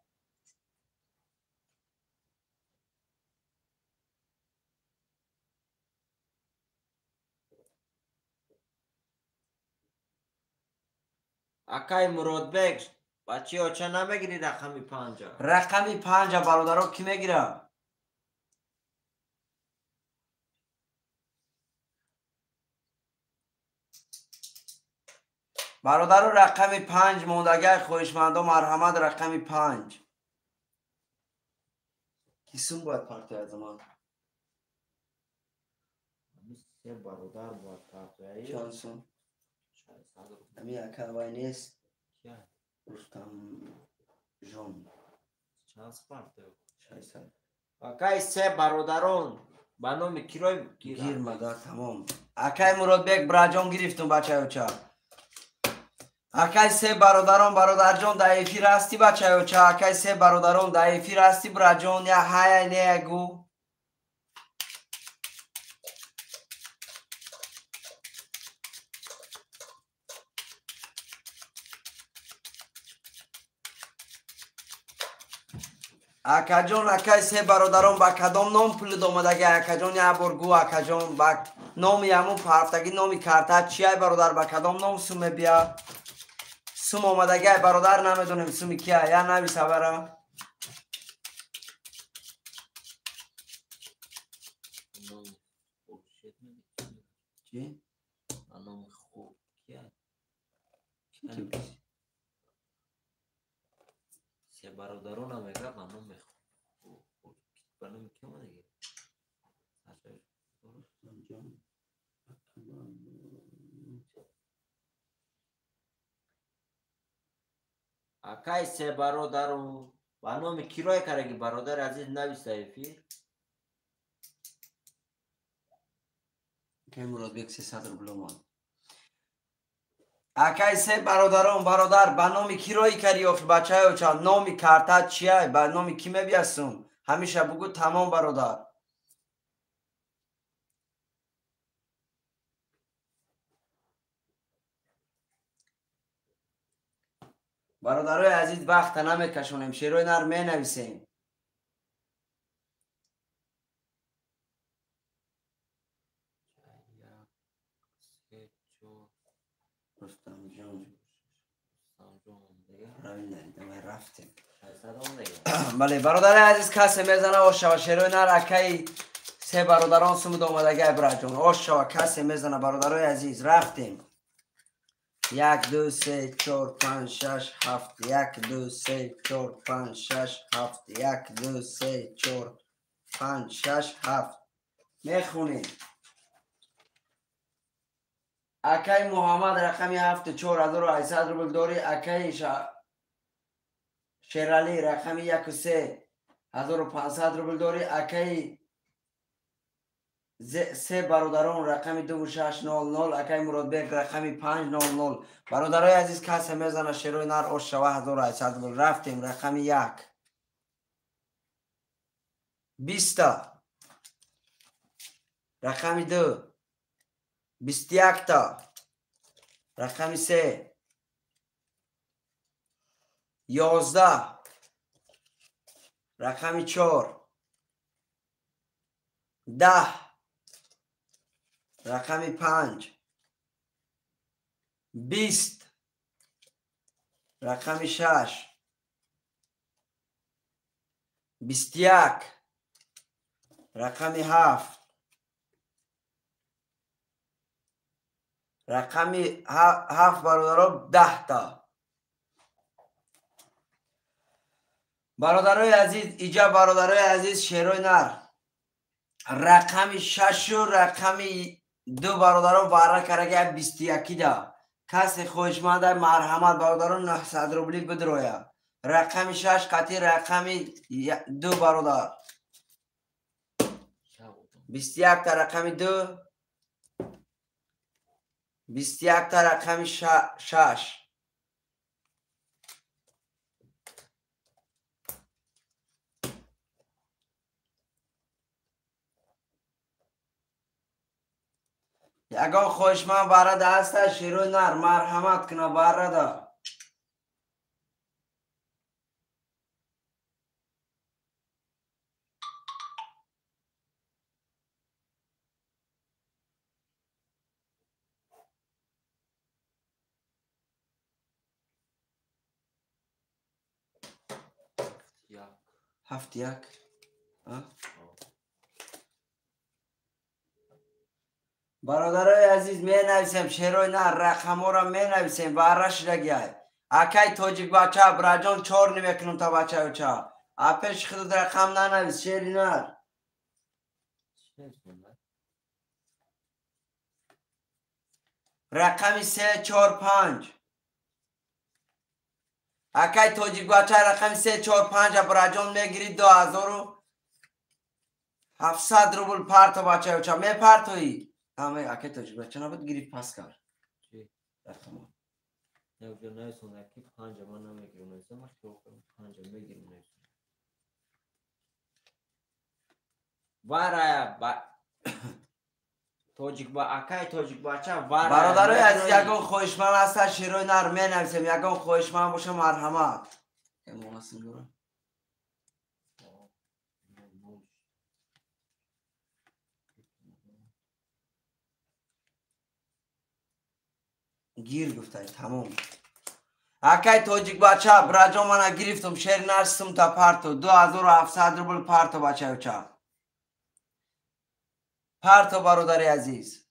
Speaker 2: اکای مرودبک بچه ها چه نمیگیری رقم 5؟
Speaker 3: رقم 5 برادران کی میگیره؟ برادران رقم 5 موندگه خویشمندان مرحمت. رقم 5 کیسون باید پارتی از ما
Speaker 2: سه برادر باید پارتی
Speaker 3: چانسون امی اکا وای نیست. رستم جون
Speaker 2: چانس پارتی
Speaker 3: شایسته
Speaker 2: اکای سه برادران به نام کیروی
Speaker 3: گیر مدار تمام. اکای مرودبک براجان گرفتون بچه اوچا. اکای سه برادران برادر جان دایفی راستی بچه اوچا. اکای سه برادران دایفی راستی براجان یا های نه گو. اکا جان اکای سه برادران با کدام نام پول دومدگی؟ اکا جان یا برگو. اکا جان با نام یامون پرفتگی نامی کرده چیه برادر؟ با کدام نام سومه بیا؟ سوم آمدگی برادر نمیدونیم سومی کیه یا نویسه برا. چی؟
Speaker 2: نام خوب کیه؟ سه برادران هم میگه به نام خوب به نام کی اومده؟ اکای سه برادران به نام کیروی کرگی برادر عزیز نویسته ایفی؟
Speaker 3: که مرودبک 300 روبل اومد. اکای سه برادران برادر به نام کی روی کردی آخی بچه های اوچا؟ نامی کرده چیه؟ به نام کی میبیستون؟ همیشه بگو تمام برادر. برادرای عزیز وقت نمیکشونیم شیروی نر می نویسیم. رستم جان رفتیم. بله برادر عزیز کسی میزنه آشا و شیروی نر اکای سه برادران سمود آمدگه براجون آشا کسی میزنه برادرای عزیز رفتیم. 1 2 3 4 5 6 7 1 2 3 4 5 6 7 1 2 3 4 5 6 7 میخونیم. اکای محمد رقمی 7 4800 روبل داری. اکای شیرالی رقمی 1 3 1500 روبل داری. اکای سه برادران رقمی 2600. اکای مرودبک رقمی 500. برادرای عزیز کسی میزنه شیروی نر آشوا 1800 روبل. رفتیم. رقمی 1 20 رقمی 2 21 تا. رقمی 3 11 رقمی 4 10 رقمی 5 20 رقمی 6 21 رقمی 7
Speaker 1: رقمی 7 برادرها 10 تا. برادرای عزیز اینجا برادرای عزیز شیرای نر رقمی 6 و رقمی 2 برادرها واره کرده 21 دا. کسی خوشمند مرحمت برادرها 900 روبلی بدرویا. رقمی 6 قطعی رقمی 2 برادر 21 تا رقمی 2 21 تا رقمی 6 یگان خوشمند برد هسته شیروی نر مرحمت کنه برده. هفت یک برادرای عزیز می نویسیم شیروی نه رقم ها را می نویسیم برش لگیه اکی توجیک بچه براجان 4 نمیکنم تا بچه بچه اپش خود رقم ننویس شیری نه رقمی 3 4 5 اکی توجیک بچه رقمی 3 4 5 براجان میگیری 2700 روبل پرت بچه بچه می پرتوی همه اکی توجیک بچه نبود گیری پس کرد رقم
Speaker 4: نه جو نه سونه کی 5 ما نمیگیرم نه ما شو 5 میگیرم نه وارا توجیک با اکای توجیک بچه وارا
Speaker 1: برادرای عزیز یگان خوشمند هست شیروی نر می نویسیم یگان خوشمند باشه مرحمت گیر گفته تمام اکی توجیک بچه براجا من گرفتم شیر نرسم تا پرتو 2700 روبل پرتو بچه بچه پرتو برادر عزیز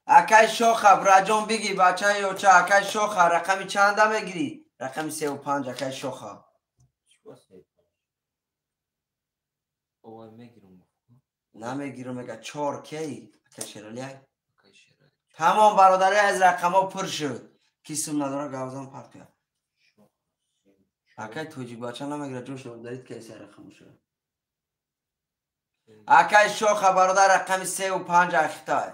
Speaker 1: اکی شوخه براجان بگی بچه یوچه اکی شوخه رقمی چنده میگیری؟ رقمی 3 و 5 اکی شوخه نمیگیرم میگه 4 کی اکی شیرالی تمام برادره از رقم ها پر شد کسیم نداره گوزان پرتو اکی توجیک بچه نمیگیره جوش دارید کسی رقم شد اکی شوخه برادر رقمی 3 و 5 اخیطای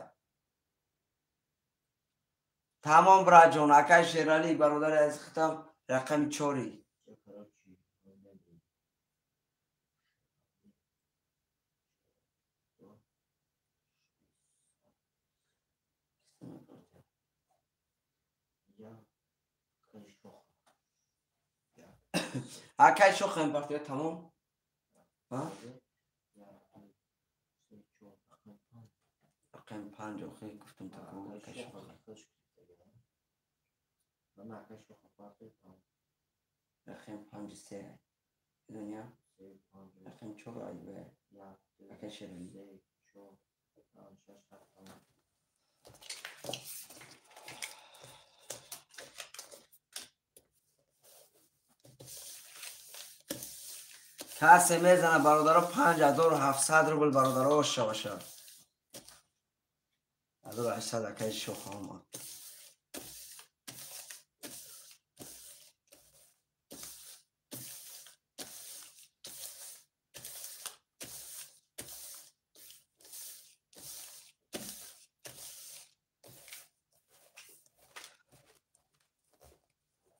Speaker 1: تمام براجون اکی شیرالی برادر از ختم رقمی 4 اکی شوخه این پرتو تمام رقم 5 خیلی گفتم تا کنم اکی شوخه رقم 5 3 دنیا رقم 4 عیبه اکی شیرالی کسی میزنه برادرها 5700 روبل برادرها باشه 1800 اکی شوخه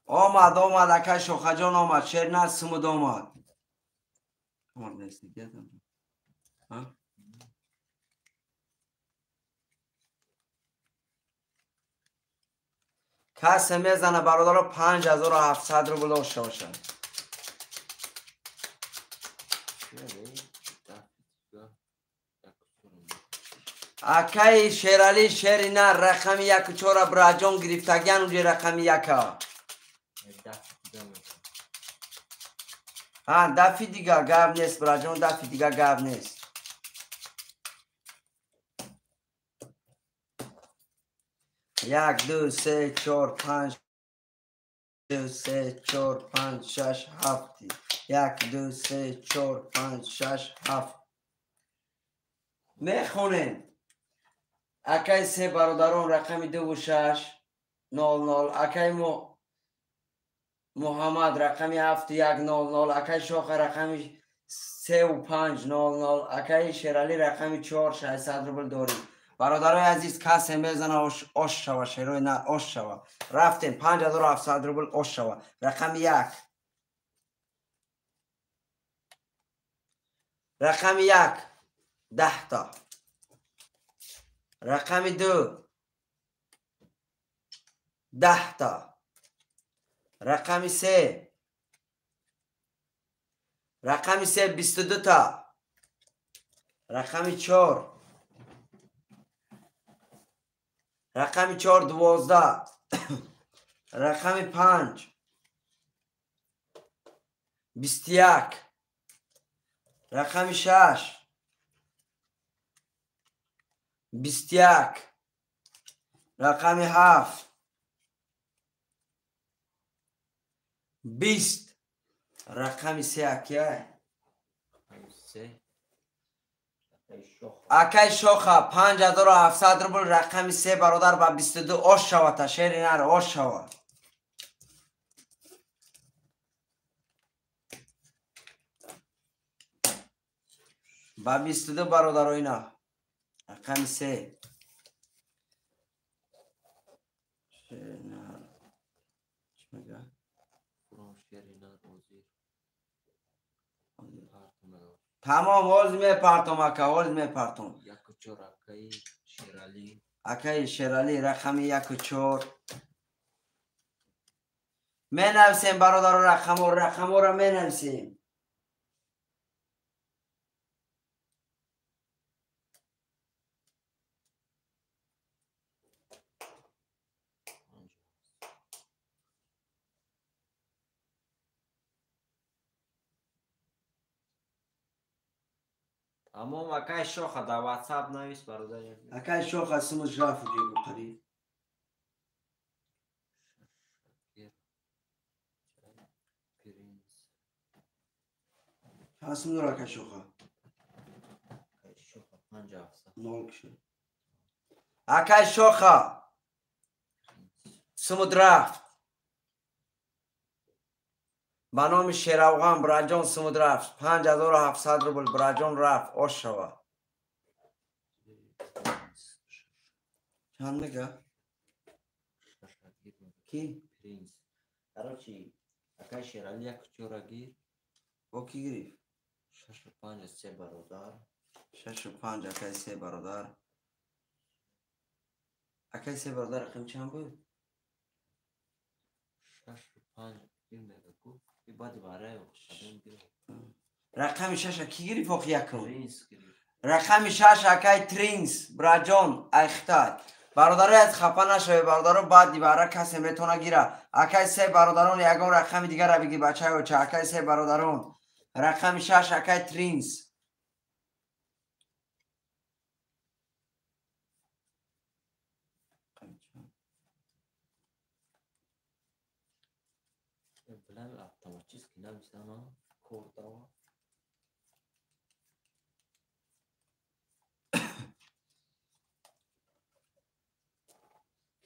Speaker 1: آمد آمد اکی شوخه جان آمد شیر نه سمود آمد نیست دیگه کسی میزنه برادرها 5700 روبل داشته باشن اکی شیرالی شیری نه رقمی 1 و 4 براجان گرفتگن اونجا رقمی 1
Speaker 3: ها دفی دیگه گاب نیست براجون دفی دیگه گاب نیست 1 2 3 4 5 2 3 4 5 6 7 1 2 3 4 5 6 7 میخونیم اکای سه برادران رقم 2 و 6 0 0 اکای محمد رقم 7 1 0 0 اکای شوخ رقم 3 و 5 0 0 اکای شیرالی رقم 4 600 روبل داریم برادرای عزیز کسی میزنه آش شوه شیروی نه آش شوه رفتیم 5700 روبل آش شوه رقم 1 رقم 1 10 تا رقم 2 10 تا رقم 3 رقم 3 22 تا رقم 4 رقم 4 12 رقم 5 21 رقم 6 21 رقم 7 20 رقم 3 اکای شوخه 5700 روبل رقم 3 برادر با 22 آش شوه تا شیر نره آش شوه با 22 برادر اینا رقم 3 تمام واز میپرتم واز میپرتم اکای شیرالی رقم 1 و 4 می نویسیم برادر رقم را می نویسیم
Speaker 4: تمام اکای شوخه در واتساپ نویس برادر
Speaker 3: اکای شوخه سموش رافو دیگو قریب اسم دور اکای شوخه اکای شوخه سمود رفت به نام شیراوغان براجان سمود رفت 5700 روبل براجان رفت آش شوه چند میگه؟ کی؟
Speaker 4: پرینس کراچی اکای شیرالی 1 و 4 گیر
Speaker 3: با کی گریف؟
Speaker 4: 6 و 5 3 برادر
Speaker 3: 6 و 5 اکای 3 برادر اکای 3 برادر رقم چند بود؟
Speaker 4: 6 و 5 بعد برای
Speaker 3: رقم 6 کی گریف آخی یکم؟
Speaker 4: پرینس گیر
Speaker 3: رقم 6 اکای ترینس براجان اختای برادرای از خفه نشوی برادران بعد دیباره کسی میتونه گیره اکای 3 برادران یکم رقم دیگر را بگی بچه و چه اکای 3 برادران رقم 6 اکای ترینس
Speaker 4: بلند اتوماتیک که نمیسنه کورتا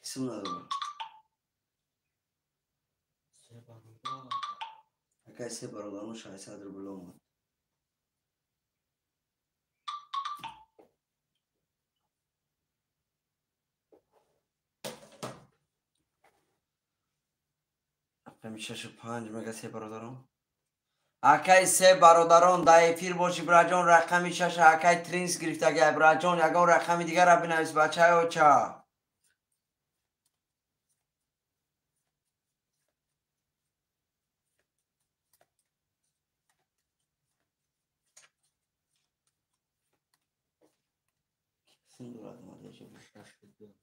Speaker 3: اسم ندارم
Speaker 4: سه برادر
Speaker 3: اکای 3 برادران 600 روبل اومد رقم 6 و 5 میگه 3 برادران اکای 3 برادران دایفیر باشی براجان رقم 6 اکای ترینس گرفته گه براجان یکم رقم دیگر را بنویس بچه و چه سندورات ماده
Speaker 4: 6 و 2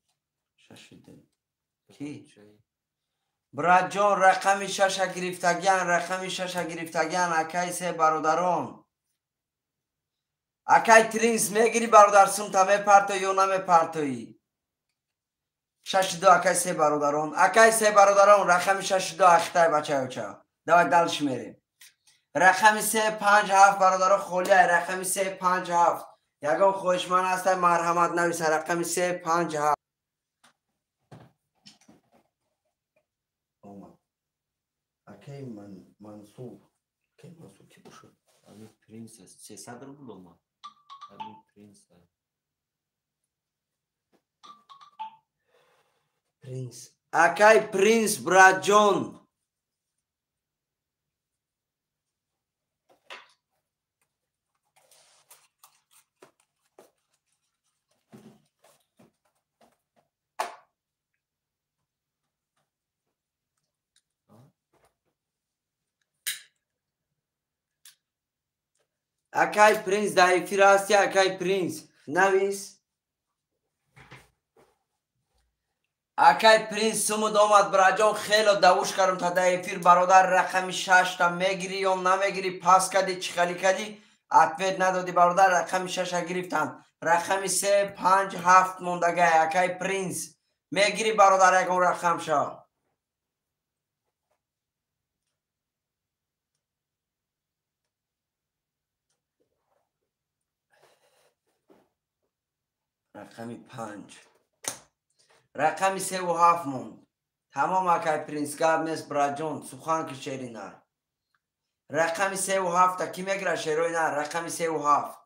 Speaker 3: 6 و 2 کی؟
Speaker 1: براد جان رقم 6 گرفتگیان رقم 6 گرفتگیان اکای سه برادران اکای ترینس میگیری برادر سمتا میپرتوی یا نمیپرتوی 62 اکای سه برادران رقم 62 اختای بچه بچه دوای دلش میریم رقم 357 برادران خولیه رقم 357 یگان خوشمن هست مرحمت نویسه رقم 357 اکی منصور کی منصور کی بشد
Speaker 4: همین پرینس است 300 روبل اومد همین پرینس است
Speaker 1: پرینس اکی پرینس براد جان اکی پرینس دایی فراستی اکی پرینس نویس اکی پرینس سمود آمد براجان خیلی دوش کردم تا در افیر برادر رقم 6 تا میگیری یا نمیگیری پاس کردی چخلی کردی اتوید ندادی برادر رقم 6 گرفتن رقم 357 موندگه اکی پرینس میگیری برادر یکون رقم شا رقم 5 رقم 37 موند تمام اکی پرینس گاب نیست براجان سخان که شیری نر رقم 37 تا کی میگیره شیروی نر رقم 37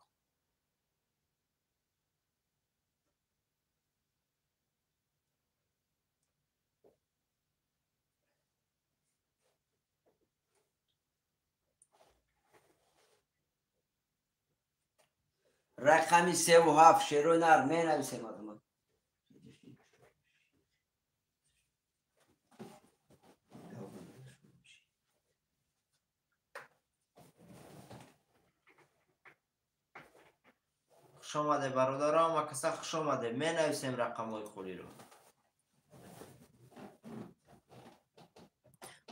Speaker 1: رقم 37 شیروی نر می نویسیم آدم
Speaker 2: خوش آمده برادران و کسا خوش آمده می نویسیم رقم های خولی رو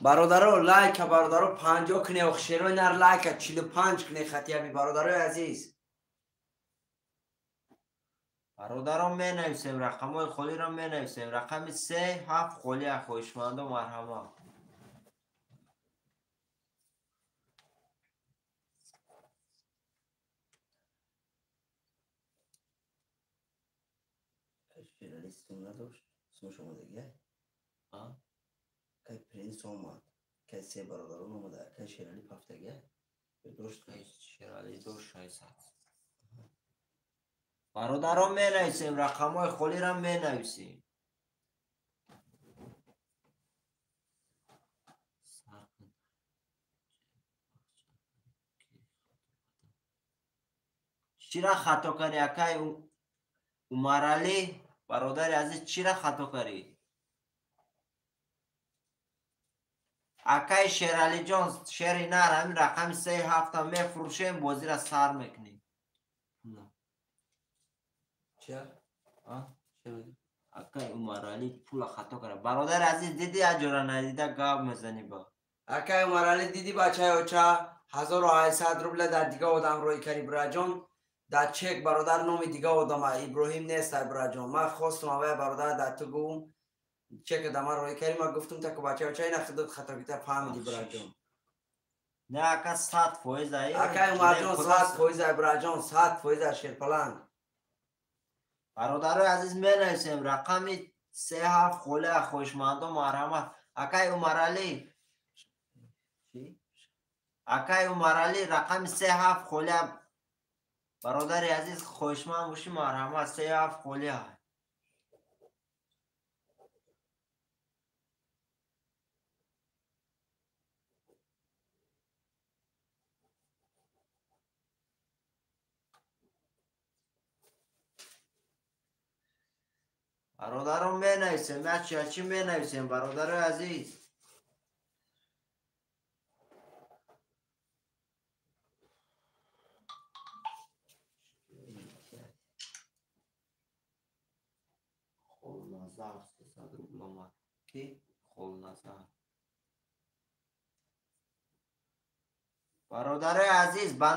Speaker 1: برادرو لایک برادرو 50 کنه و شیروی نر لایک 45 کنه خطیبی برادرو عزیز
Speaker 2: برادران می نویسیم رقم های خولی رو می نویسیم رقم 37 خولی خوشمند و مرحمت
Speaker 1: شیرالیستون نداشت اسمش اومده که پرینس اومد که سه برادران اومده که شیرالی پفتگه درست
Speaker 2: شیرالی دو 600 برادران می نویسیم رقم های خولی رو می نویسیم چی را خطا کنی اکای عمرالی برادر عزیز چی را خطا کردی اکای شیرالی جان شیری نر همین رقم 37 می فروشیم بازی را سر میکنیم
Speaker 1: چه؟
Speaker 2: اکای عمرالی پول خطا کرده برادر عزیز دیدی اجورا ندیده گاب میزنی با
Speaker 1: اکای عمرالی دیدی بچه ها چه 1800 روبله در دیگه آدم روی کری براجان در چک برادر نومی دیگه آدم ابراهیم نیست براجان من خواستم اوه برادر در تو گوم چک دمار روی کری من گفتم تا که بچه ها چه این خدود خطا بیتر فهمیدی براجان
Speaker 2: نه اکا 100%
Speaker 1: اکای عمرجان 100% براجان 100% شیرپلنگ
Speaker 2: برادر عزیز می نویسیم رقم 37 خوله خوشمند و مرحمت اکای عمرالی اکای عمرالی رقم 37 خوله برادر عزیز خوشمند باشی مرحمت 37 خوله های برادران می نویسیم یا چی می نویسیم برادر عزیز
Speaker 1: کی
Speaker 4: خلنظر.
Speaker 2: برادر عزیز به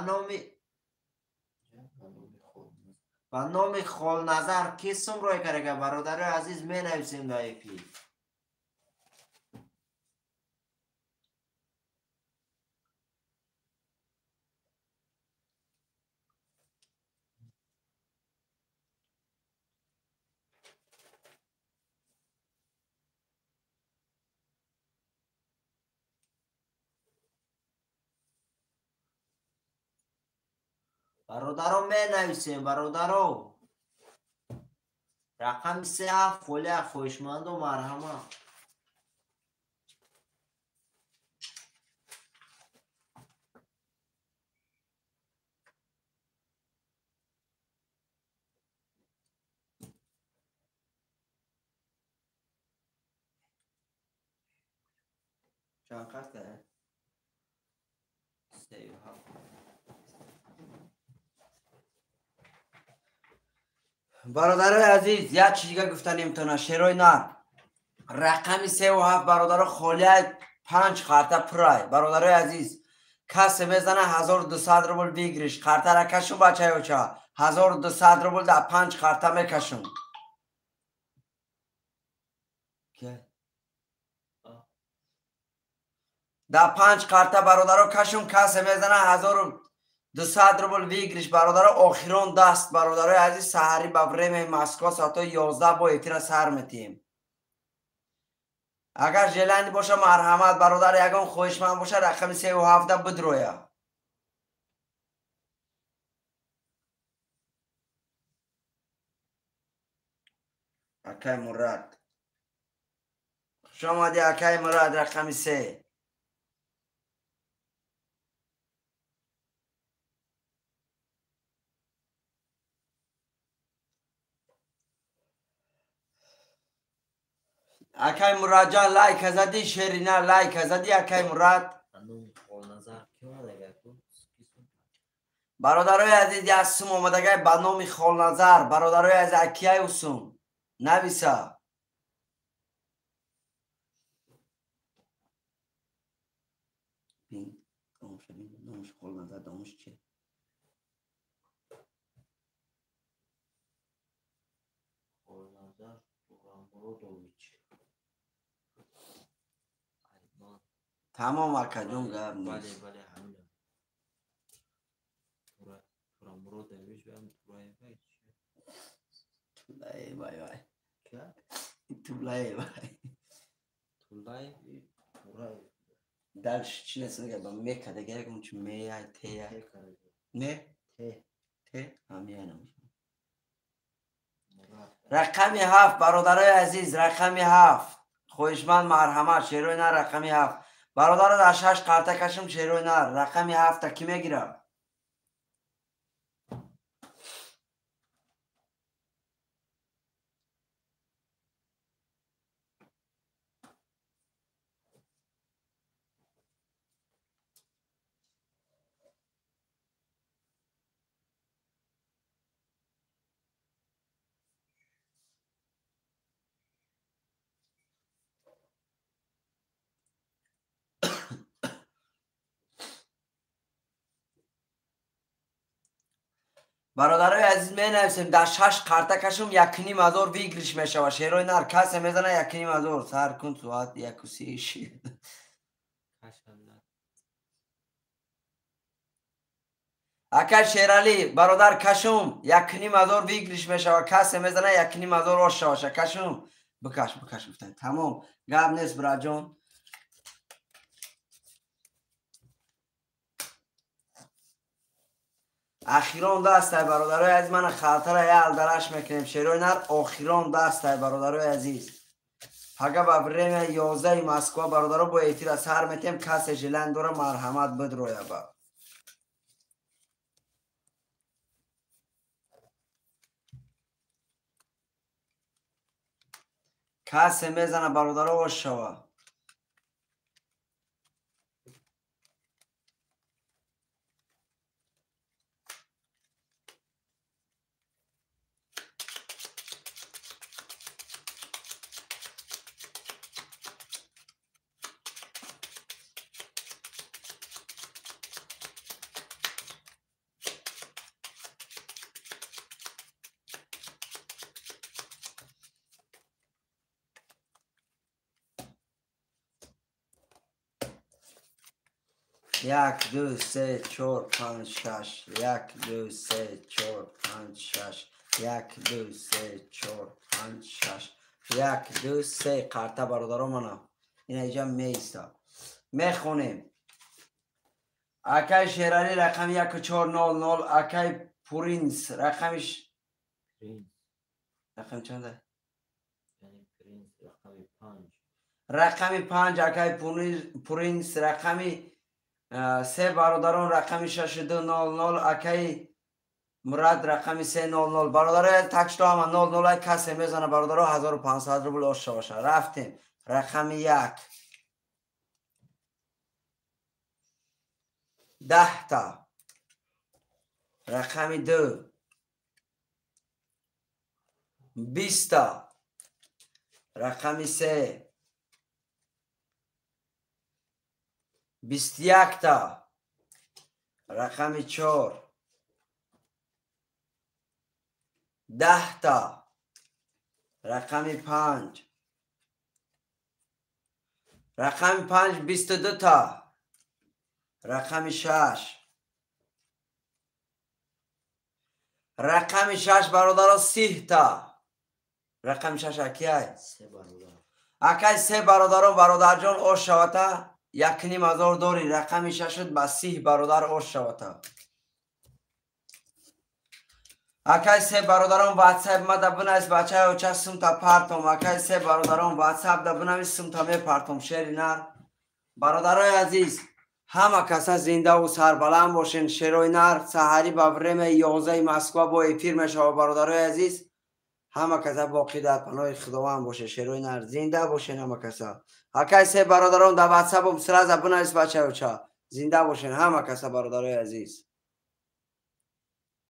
Speaker 2: نام خلنظر کی سمرای کرده؟ برادر عزیز می نویسیم در پی. برادرو می نویسیم برادرو. رقم 37 فولیه خوشمند و مرحمه.
Speaker 1: چند قطعه؟
Speaker 4: 37.
Speaker 1: برادرای عزیز یک چیز دیگه گفتن نمیتونه شیروی نر رقم 37 برادر خالیه 5 خارطه پرای. برادرای عزیز کسی میزنه 1200 روبل بگیرش. خارطه را کشون بچه اوچه 1200 روبل در 5 خارطه میکشون. در 5 خارطه برادرها کشون. کسی میزنه 1200 روبل بگیرش. برادر آخران دست. برادرای عزیز سحری با بریم مسکو ساعت 11 با ایتینا سر میتیم. اگر جلند باشه مرحمت برادر یگان خوشمند باشه رقم 37 بدرویه. اکای مراد شما دی اکای مراد رقم 3. اکای مراد جان لایک زدی شیرینه لایک زدی اکای مراد. برادرای عزیز اسم اومدگه به نام خلنظر. برادرای عزیز اکیای اسم نویسا. بین دامش بین دامش خلنظر دامش چیه؟
Speaker 4: خلنظر تورامبرودویچ.
Speaker 1: تمام اکا جون گرم
Speaker 4: نیست. بله همینه. تورامبرودویچ و هم تورایویچ.
Speaker 1: تولای بای بای.
Speaker 4: که؟
Speaker 1: تولای بای.
Speaker 4: تولای تورای.
Speaker 1: درش چی نسیم که با میکه دیگه کم چون میای تیه. نه؟ ته همیه نمیشه. رقمی 7 برادرای عزیز رقمی 7 خوشمند مرحمت شیروی نر رقمی 7 برادر در 6 قرطه کشم شیروی نر رقمی 7 کی میگیره؟ برادرای عزیز می نویسیم در 6 قرطه کشم 1,500 ویگریش میشه و شیروی نر کسی میزنه 1,500 سر کن ساعت 1:30 اکل شیرالی برادر کشم 1,500 ویگریش میشه و کسی میزنه 1,500 آشه باشه کشم بکش گفتن تمام گب نیست برا جون. اخیران دسته برادرای عزیز من خاطر یال درش میکنیم شیروی نر اخیران دسته برادرای عزیز پگه با بریم 11 مسکو برادرها با ایتیر سر میتیم کسی جلند دوره مرحمت بدرویه با کسی میزنه برادرها باش شوا. یک دو سه چهار پنج شش یک دو سه چهار پنج شش یک دو سه چهار پنج شش یک دو سه. قرطه برادران منم این اینجا میستا میخونیم. اکای شیرانی رقم 1400 اکای پرینس رقمش رقم چنده؟ رقم 5 اکای پرینس رقم 3 برادران رقم 6200 اکای مراد رقم 300 برادر تکشتا هم 00 کسی میزنه برادر 1500 روبل آشه باشه. رفتیم رقم 1 10 تا رقم 2 20 تا رقم 3 21 تا رقم 4 10 تا رقم 5 رقم 5 22 تا رقم 6 رقم 6 برادر 30 تا رقم 6 اکیای
Speaker 2: 3 برادر
Speaker 1: اکای 3 برادران برادر جان آش شوتا 1500 داری رقم 6 شد با 30 برادر آش شوتا. اکای 3 برادران واتساپ ما دبناس بچه ها چه سمتا پارتم اکای 3 برادران واتساپ دبناس سمتا می پارتم شیری نر. برادرای عزیز همه کسا زنده و سربلند باشین. شیروی نر سحری با برم 11 مسکو با افیر میشه. برادرای عزیز همه کسا باقی در پناه خداوند باشه. شیروی نر زنده باشین همه کسا. اکای 3 برادران در واتساپ هم سراز دبناس بچه ها چه زنده باشین همه کسا برادرای عزیز.